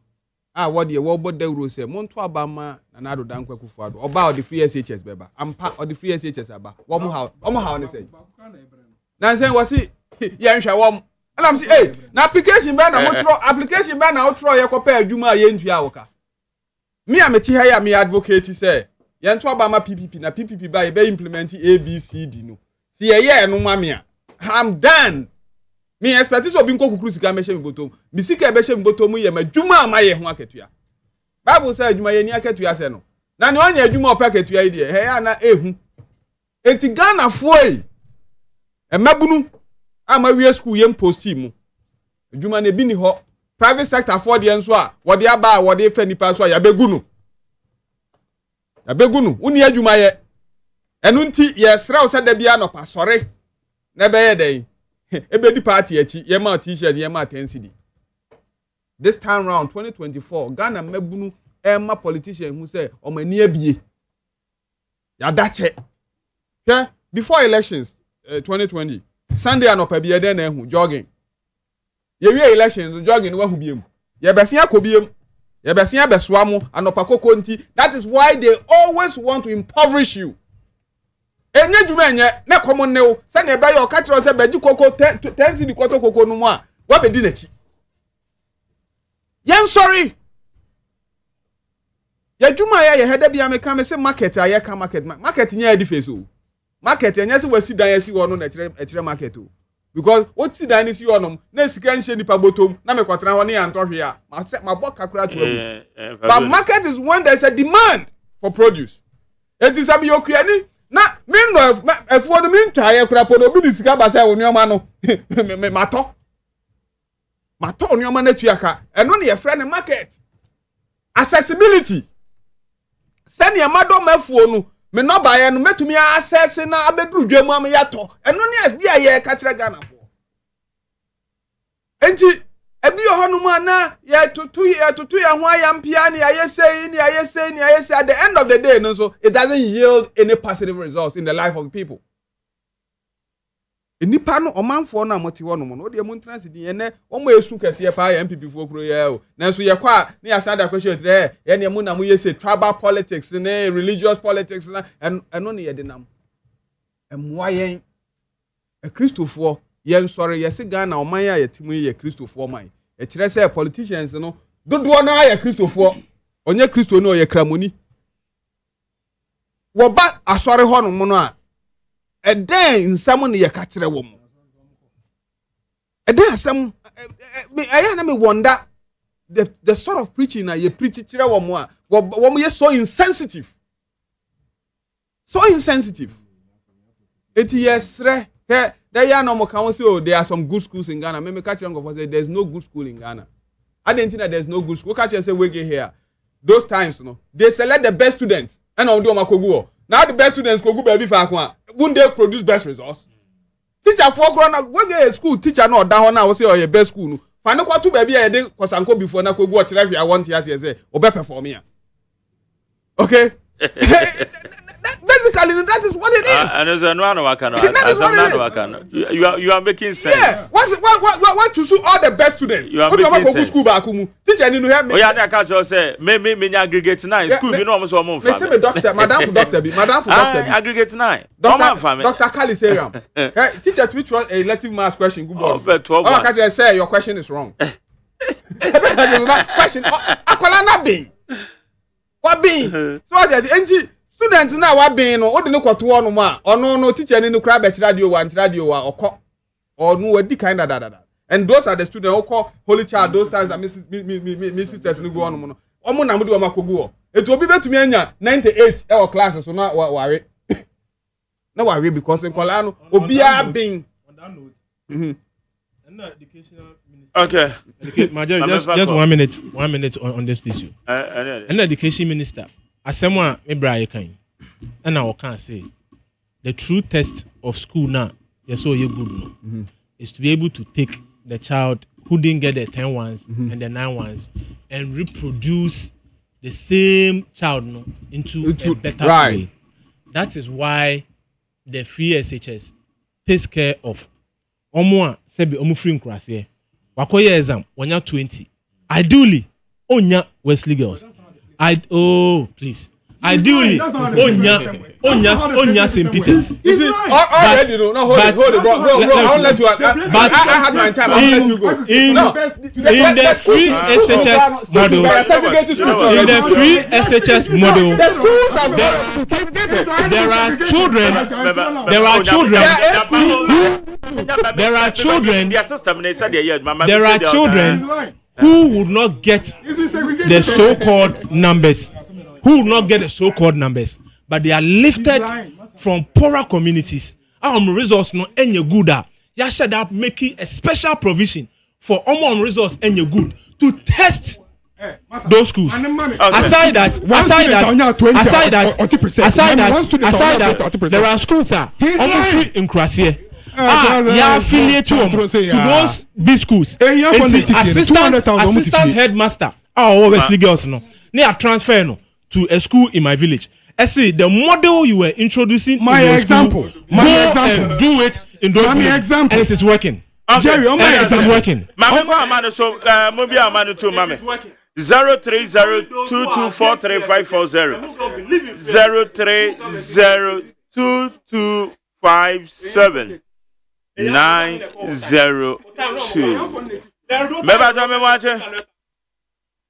What the world but the rules say Monto Abama and Ado Dankwa Kufado about the free SHS beba. I'm part of the free SHS aba. How they say. Now saying was it Yansha wom. And I'm saying, hey, na application ban na outro ya compare Juma yentua woka. Me ameti ha me advocate say Yanto Abama PPP na PPP ba be implement ABCD no. See ye no mamia. I'm done. Me expectation obi nko kukuru sika mehye mbotom mi sika ebehye mbotom ye madwuma amaye ho aketua Bible say adwuma ye ni aketua se no na ne onya adwuma opaketua ide he ya na ehu enti Ghana foi emabunu amawie school ye posti mu adwuma na bi ni ho private sector for de enso a wode aba wode fa nipa so a yabegunu uni adwuma ye enu nti ye sraw se da bia no pasore na be ye den ebedi party echi yema t-shirt yema 10 cedi. This time round 2024 Ghana mebunu ema politician who say omani abie ya dache before elections 2020 Sunday anopa bie den na ehu jogging ye wie elections jogging wa hu biem ye besia kobiem ye besia besoa mo anopa koko nti. That is why they always want to impoverish you. Enye dwuma enye na komo new se na ebe ya okatiro se beji koko 10 cedi kwato koko no mu a wa bedi na chi yen sorry ya dwuma ya heda bia me ka me se market aye ka market nya edi face o market enya se wasi dan asi wo no na etire market o because what si dan si wo no na sika nhye nipa botom na me kwatena ho ne ya ntohwe a ma bo kakura to agu but market is when there is a demand for produce. It is am yokuani na minno efuo no mintwa ye kura podo bi disika ba sai onioma no mato onioma na tuaka eno ne ye frɛ market accessibility sani amado mafuo no me no ba ye no metumi access na abeduru dwam am yato eno ne bia ye ka kire Ghana fo enti ebi honuma na ya tutu ya ho ayampia ni ayese at the end of the day no so it doesn't yield any positive results in the life of the people. Nipa no omanfo na moti honum no de mu ntrance din ene omo esu kese pa ya MPP fo kro ya o na so ye kwa na ya sada question tre ye ne mu na mu yese tribal politics ne religious politics na eno ne ye de nam emwa yen a Christopher yen sorry yesi Ghana oman ya yetimu ye Christopher man e kire say politicians no dodo na ya Christopher onye Christo no ye kramoni wo ba asori honum no a eden nsam ne ye ka kire wo mu eden asam aya na me wonder the sort of preaching na ye preach kire wo mu a wo mu ye so insensitive it yesre there ya no mo kan say oh there are some good schools in Ghana me catch young of say there's no good school in Ghana. I didn't think that there's no good school. Catch say we get here those times no they select the best students and on do makogu. Now the best students go baby for akwa won't they produce best results. Teacher for grown we get a school teacher no da ho na we say oh your best school no fa no kwatu baby e dey kosanko before na kogu o kire hwe I want here say obe perform here. Okay. Basically, that is what it is. And there's a you are making sense. Yeah. What to sue all the best students? You are making sense. School back teacher need to help me. Oh yeah, that catch say me aggregate 9 school be no almost one month. Me say me doctor, madam for doctor be. Aggregate 9. Dr. Kali Seriam. Teacher which was a elective maths question good boy. Oh, catch say your question is wrong. Question. Akola na bin. What bin? So what is students na wa bin no odi no kwoto ono ma ono no teacher ni no kra be radio wa okọ onu wadi kind da and those are the students who call holy child those times and me sisters ni go ono no omo na mo de o makogu o etu obi betumi anya 98 e o class so na ware na ware because nkola no obi a bin on that note educational minister okay Major, just 1 minute on this issue and education minister Asemwa Ibrahim kan and I can say the true test of school now yes so you good no is to be able to take the child who didn't get the 10 ones and the 9 ones and reproduce the same child no into a better way. That is why the free SHS takes care of omo sebi omo free nkrase wakoye exam wonya 20 ideally onya Wesley girls please. Ideally, Onya St. Peters. Already, no, hold it, bro. I won't let you. But I had my time. I'll let you go. In the free SHS model, who would not get the so-called numbers. But they are lifted from poorer communities. Resource no any good. You should up making a special provision for resource any good to test those schools. Aside that, there are schools almost free in Krasie. Affiliate to those big schools. Assistant headmaster. Wesley girls no. They are transfer no to a school in my village. I see the model you were introducing. My example. And do it in those and it is working. Jerry, it is working. 0302243540902.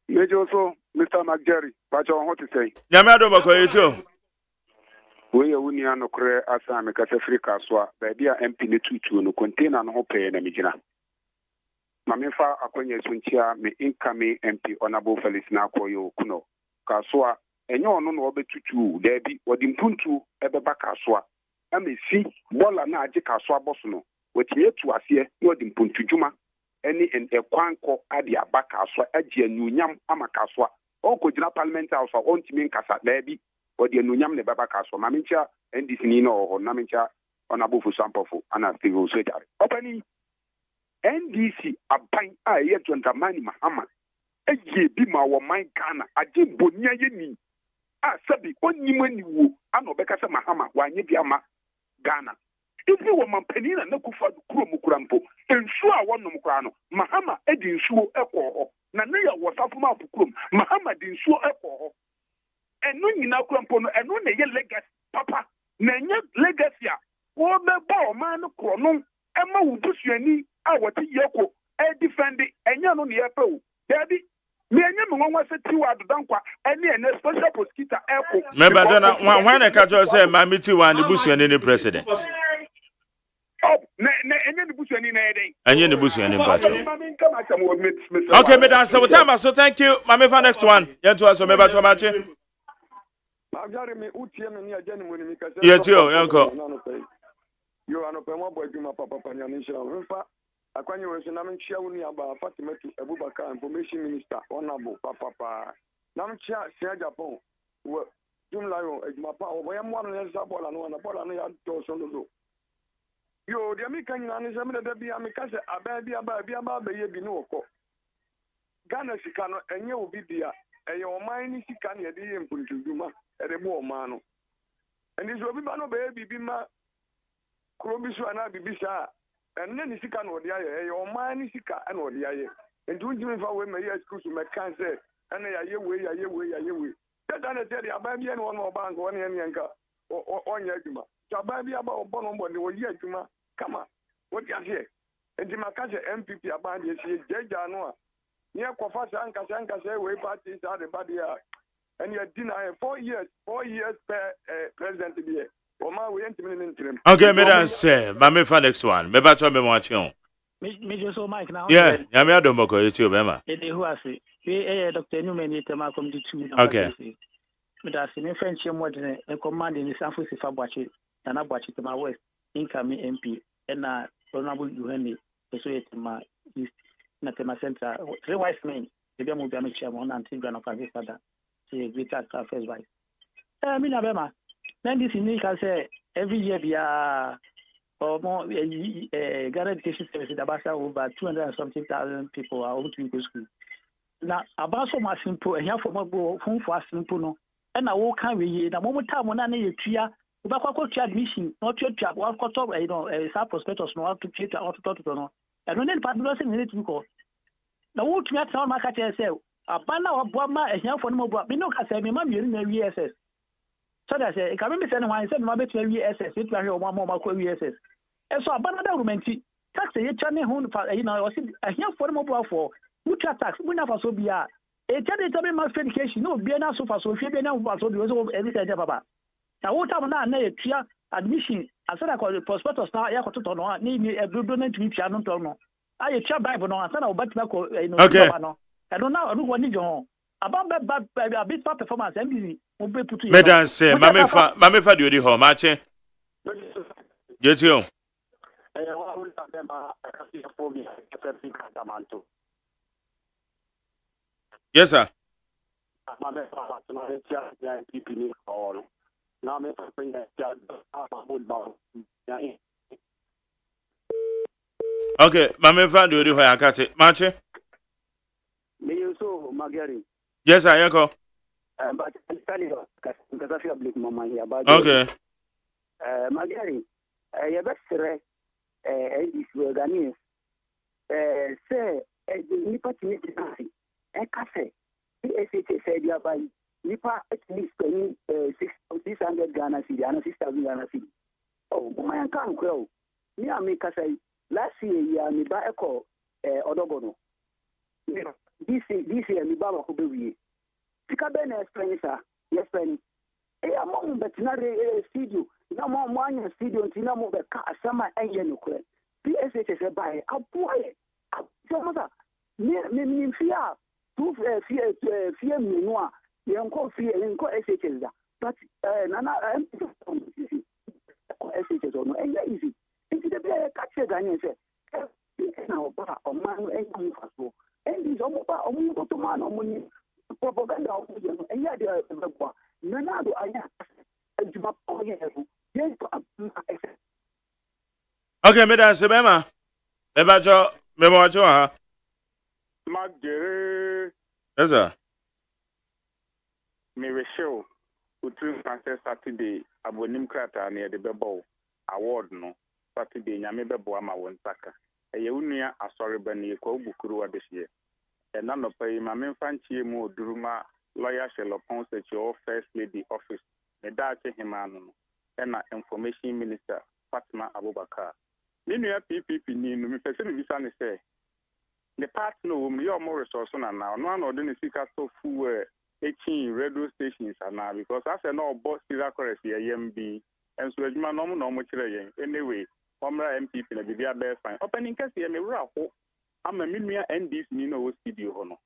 Major so Mr. McJerry, but you want to say? Yamado Makoyeto. We are winning no cre asa me kase Africa so baby a MP ne tutu no container no pay na migina. Mamefa akonye sunchia me incoming MP honorable Felix na koyo kuno. Kaswa enye ono no obetutu da bi odi mpuntu ebeba kaswa. Amesi bola na age kaswa boso no. Wetie etu ase no odi mpuntu juma. Any and a quanko adi abaka aswa agi anunyam amakaswa o ko gina parliament house on timin kasa baby o di anunyam ne baba kaswa mamincha ndc ni no ho na mincha ona bofu sampofo ana steve osejare opani NDC aban a ɛyɛ John Dramani Mahama ɛyɛ bi ma wɔ man Ghana agye bonia yɛ ni a sɛbi onyim ani wo ana ɔbɛka sɛ Mahama wanyɛ bi ama Ghana ibi wɔ mampanin na nakufa kuro mu kura mpo nsuo a wɔnom kura no Mahama edi nsuo ɛkɔ hɔ na ne yɛ wɔ safo ma kurom Mahama di nsuo ɛkɔ hɔ ɛno nyina kura mpo no ɛno na yɛ legacy papa na nyɛ legacy a wɔbɛbɔ ɔman no korɔ no ɛma wo busuani a wɔte yɛkɔ ɛdefendi ɛnyɛ no ne yɛpɛ o dabi menye me nwanwa se tiwa adodankwa ɛne ɛne special prosecutor ɛkɔ Member Dona when I catch you say my meeting one the busuani the president na ɛnyɛ ne busuani na ɛdɛn ɛnyɛ ne busuani mpacho okay me dance so time so thank you mame for next one yento aso me ba cho mache yetio yanko yo anope mo boy djuma papa panya ni sha mfa akwanye we na mchia uni aba Fatimatu Abubakar information minister honorable papa na mchia sia Japan we jumla yo djuma pa o boya mo no yesa bola no ya to so do yo de mi kan na ni se me de bia mi ka se aba bia be ye bi no ko Ghana sika no enye obi bia eye oman ni sika na ye de ye mpuntuduma e de bo oman no eni so obi ba no be bibi ma Krobisu ana bibisa enne ni sika no dia ye o man ni sika ana o dia ye nti unjimi fa we me ye excuse me kan say ene ya ye we that na tell ya ba bia no no bank won ye nyanka onya adwuma so ba bia ba obo no mbo ni o ye adwuma kama what ya here nti maka se MPP aba de sie jeja no a ye kofa sa anka we party sa de ba dia and you deny 4 years per president be okay, me dance mame for next one me ba cho me mo achi on me just so Mike now yeah ya me adom ko yeti obema e de who ase we Dr. Newman tema committee 2 okay me da se me friend chemo de e command ni sanfo sifa bwachi na bwachi tema west incoming MP na honorable Yohane so yetema east na tema center 3 wise men e bia mo bia me chemo na anti gana kwa sada se greater first vice me na bema then this in can say every year we are or more Ghana Education Service about over 200 and something thousand people are over to go school. Now about so much simple and here for more go home for simple no and I walk can we na moment time when I need to ba kwa admission not your job what got up some prospectus no to check out to no and when the partner say need to go na wo tumi atena market say abana oboama ehia for no bo me no ka say me ma me na VSS so that say can me say no wan say me ma betu VSS it wa o ma ko VSS and so abana da rumenti tax e chane ho o say ehia for no bo for mutua tax munya fa so bia e tell me my education no bia na so fa so fie bia na fa so bi so e say papa na wo tam na na etua admission asada ko prospectus na ya ko to no ni ebrodo na tumi tia no to no aye tia bible no asada wo batima ko no I don't know who want you about a bit performance MBC mo be putu Madam say mame fa di odi ho ma che Jetio Yes sir Okay mame fa di odi ho akate ma che So Magari. Yes, I go. But because I feel like Mama here. But okay. Magari, you better this Ghanaians. Say, Nipa Timothy, a cafe. PSH said you buy Nipa at least 600 Ghana city and 6,000 Ghana city. Oh, my can't grow. Me, I make a say last year, you me buy a call, Odogono. This year, mi baba ko bewie. Sika be na expense yes friend. Among betinare studio, na mo anya studio ntina mo be ka asama enye no kure. PSH se buy aboye. So mother, me fear two fear me no a ye nko fear nko SH da. But nana SH no enye easy. Nti de be ka che Ghanaian say na oba o man enye faso. And this almost to man on propaganda and yet Nanado okay, Madam Sebema. Ebajo Memo acho Magere. Yes sir. Me show. Utrim Francis Saturday abonim krata na de bebo award no Saturday nyame bebo ama won saka. Eye unua asori bani ko bukuru wa dehye. E na no pay ma memfanchie mu oduruma lawyer Shelopon Secho first lady office. Me da che himanu no. E na information minister Fatima Abubakar. Ni nua PPP ni no me pese me bisa ne say the part no me your more resource na now no an ordinary sika so full 18 radio stations now because I say no boss sira correct YMB and so adwuma no mo kire yen anyway omra MPP na bibia be fine opening case me wura ho ama minua NDC ni no studio ho no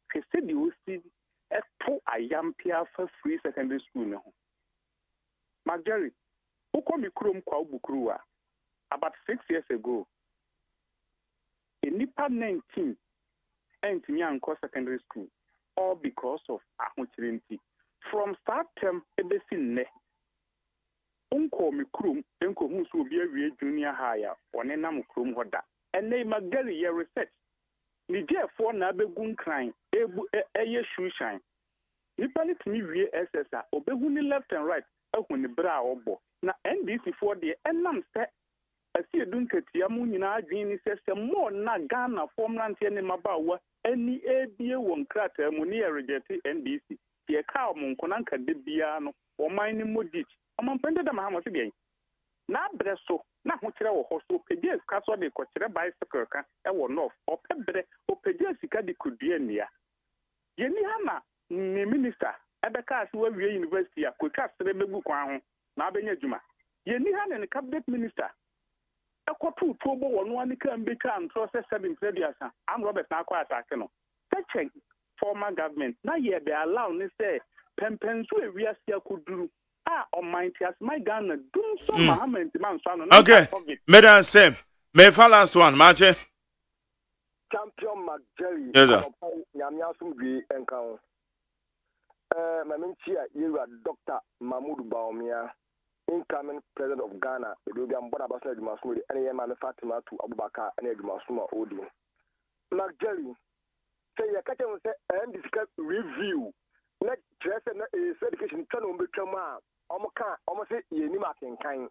kese di o studio eto ayampia for free secondary school no ho Marjorie uko mi krom kwa ubukuru a about 6 years ago in Nipa 19 and Nyanko secondary school all because of ahunchirinti from start term ebesin ne unko mi krom enko hu so obi awie junior high one na mu krom hoda ene magari ye research ni je na begun kran ebu eye shoe shine nipa ni timi wie SSA obehu ni left and right ehun ni bra obo na NDC for the enam se asi edunketia mu nyina adwin ni se mo na Ghana formlant ne mabawa ani ebie won krata mu ni reject NDC ye ka mo nkonanka de bia no o man ni modich o man pende da mahamo se bien na breso na ho kire wo hoso peje ska so de ko kire bicycle ka e wo north o pebre o peje sika de kudua nia ye ni hama ni minister ebeka ase wa wie university akoka sere begu kwan ho na abenya djuma ye ni ha ne cabinet minister ekotu tuobo wono ani kan be kan process 7 previous am Robert na akwa attack no check former government na ye be allow ni say pempenso ewia sia koduru on my as my Ghana dum so Mohammed man so no okay madam same me last one mache champion McJerry yes sir nyamia sumbi enkan Maminchia, you are Dr. Mahmoud Baumia, incoming president of Ghana. It will be on board about the Masmudi, and I am Fatima to Abubakar and Ed Masuma Odi. McJerry, say a catcher will say, and discuss review. Let dress and education turn on become almost say Yenima can kind.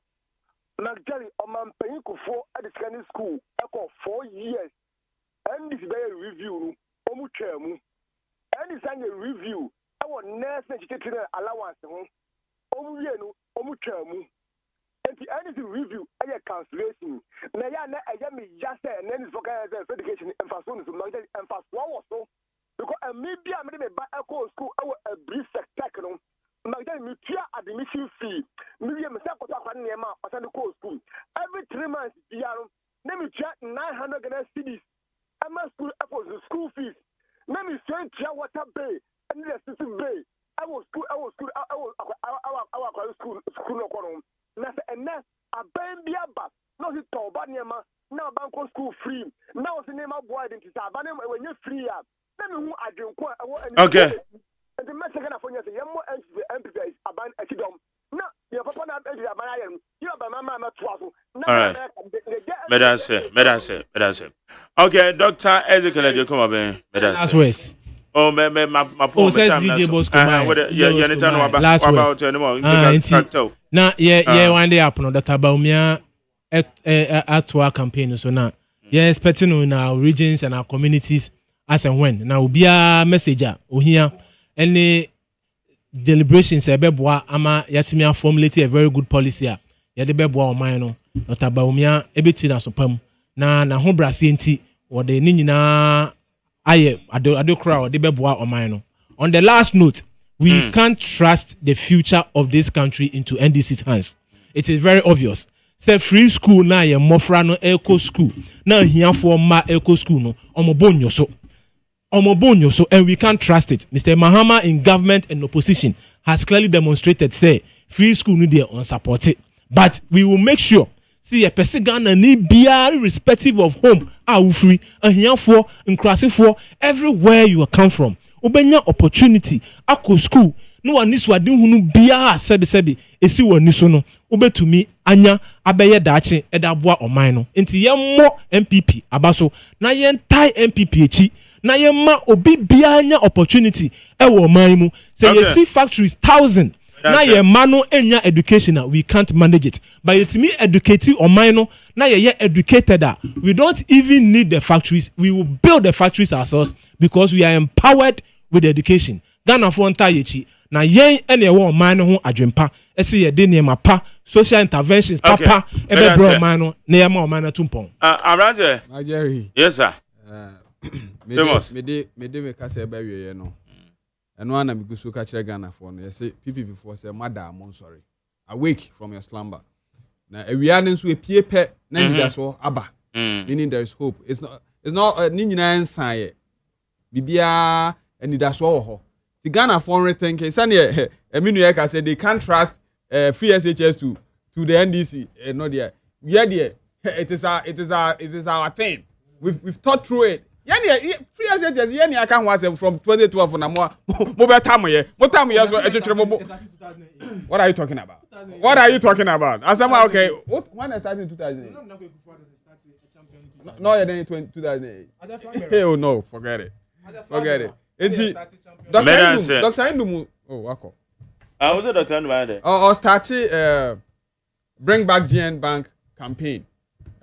McJerry, on my paying for at the scanning school, echo 4 years, and this very review, Omuchemu, and this annual review. Our nurse educated allowance no omuchamu and the energy review a cancellation na ya na me just and then for education and fast one and fast one so because maybe I made me back school a brief spectacle magda me tia admission fee maybe me say ko akwa nema o the school every 3 months biaro na me tia 900 Ghana cedis am school for the school fees na me say tia water bay and the system bay I was school no kono na se ene aban bia ba no se to ba niema na banko school free na o se nema boy identity aban wenye free ya na me hu adwenko okay the message na fonya se yemo MPP aban akidom na your papa na aban ayen you ba mama ma to aso Madam say okay Dr. Ezekiel come up Medase oh my poor DJ Boss about anymore na yeah one day up no that about me at our campaign so now yeah expecting in our regions and our communities as and when now be a messenger o here any deliberations ebeboa ama yatimi formulate a very good policy a ye de beboa o man no that about me ebeti na so pam na ho brase enti wo de ni nyina aye adokra o de beboa o man no. On the last note, we can't trust the future of this country into NDC's hands. It is very obvious. Say free school na ye mofra no eco school. Na here for ma eco school no. Omobonyo so and we can't trust it. Mr. Mahama in government and opposition has clearly demonstrated say free school no dey unsupported. But we will make sure see a person Ghana ni bia irrespective of home free and here for in for everywhere you come from. Obenya opportunity ako school no one is what hunu bia sebi esi woni so no wobetumi anya abeye daache edaboa oman no enti ye mo MPP abaso na ye ntai MPP echi na ye ma obi bia anya opportunity ewo oman mu say ye see factories 1000 na ye ma no enya education we can't manage it but yetimi educate oman no na ye educated we don't even need the factories we will build the factories ourselves because we are empowered with education Ghana for ntai echi na yen ene wo man no ho adwempa ese ye de niema pa social interventions papa ebe bro man no na ye ma man na tumpon Abrante Jerry yes sir me de me kasa ebe wiye no eno ana me gusu ka kire Ghana for no say PPP for say madam I'm sorry awake from your slumber na ewia ne nso epie pe na nida so aba meaning there is hope it's not ni nyina nsan ye bibia nida so wo ho the Ghana foreign thinking sane Eminu Eka said they can't trust free SHS to the NDC not there. Yeah, there. It is our thing. We've thought through it. Yeah, free SHS. Yeah, I can't watch from 2012 on a more time here. What time here? What are you talking about? What are you talking about? I said, okay. When I started in 2008. No, yeah, then 2008. Oh no, forget it. Dr. Indumu. Oh, wako. I was a Dr. Indumu. Or started bring back GN Bank campaign.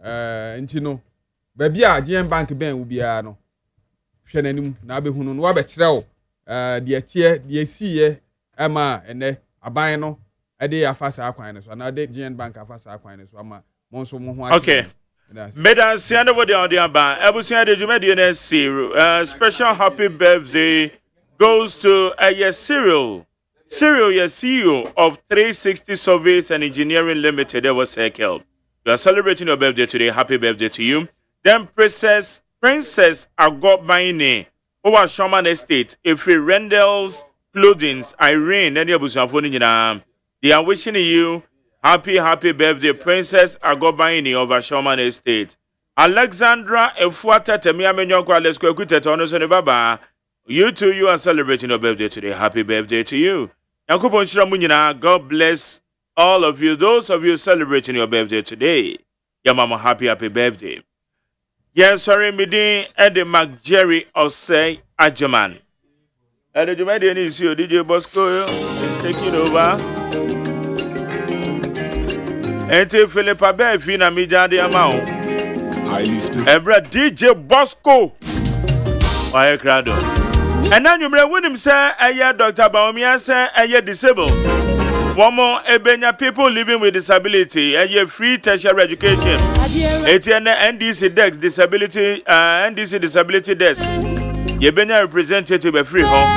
Intino. Baby, GN Bank Ben will be no. Shenanum, Nabe Hunun, Wabetrel, the tier, the sea, Emma, and the Abino, a day of fast acquaintance, another GN Bank of fast acquaintance, Monso. Okay. Mesdames, c'est un nouveau audio ban. Ebusia de Jumedienne Cyril. Special happy birthday goes to Cyril. Cyril, your CEO of 360 Surveys and Engineering Limited. That was circled. You are celebrating your birthday today. Happy birthday to you. Then Princess Agotbaine, over Shaman Estate, Ifri Rendel's Clothings, Irene, and Ebusia. They are wishing you happy birthday, Princess Agotbaine of Ashoman Estate. Alexandra Efuata Temiamenyoko, let's go quick to Baba. You too, you are celebrating your birthday today. Happy birthday to you. God bless all of you. Those of you celebrating your birthday today. Your mama, happy birthday. Yes, sorry, Midi Eddie McJerry OSEI AGYEMAN. Eddie Jumedi is you, DJ Bosco, taking over. Ente Philippa Bay Fina Media de Amount. Ebra DJ Bosco. Why crowd? And then you may win him, sir. Dr. Baumia, sir, disabled. One more Ebenya people living with disability, free tertiary education. ATN NDC Desk Disability, NDC Disability Desk. Yebenya representative a free home.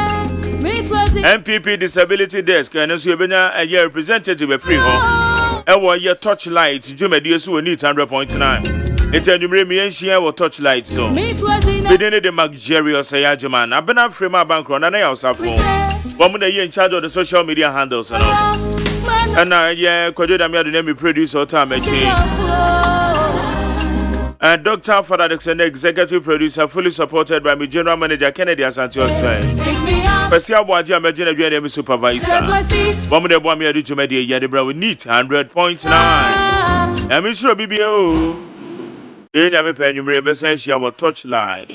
MPP Disability Desk, and also Yebenya representative a free home. And your touchlight, Jumedius will need 100.9. It's a numeric share or touchlight so. Within the McJerry OSEI AGYEMAN. I've been a free my bank run and I also have one day in charge of the social media handles and all. And now, Kojoda me the name producer time and Dr. Father Dixon, executive producer, fully supported by my general manager Kennedy Asante Osei. Persia Waji, my general supervisor. Woman, the one me do to me, Yadibra, we need 100.9. I'm sure BBO. In every penny, you may be saying she have a touch line.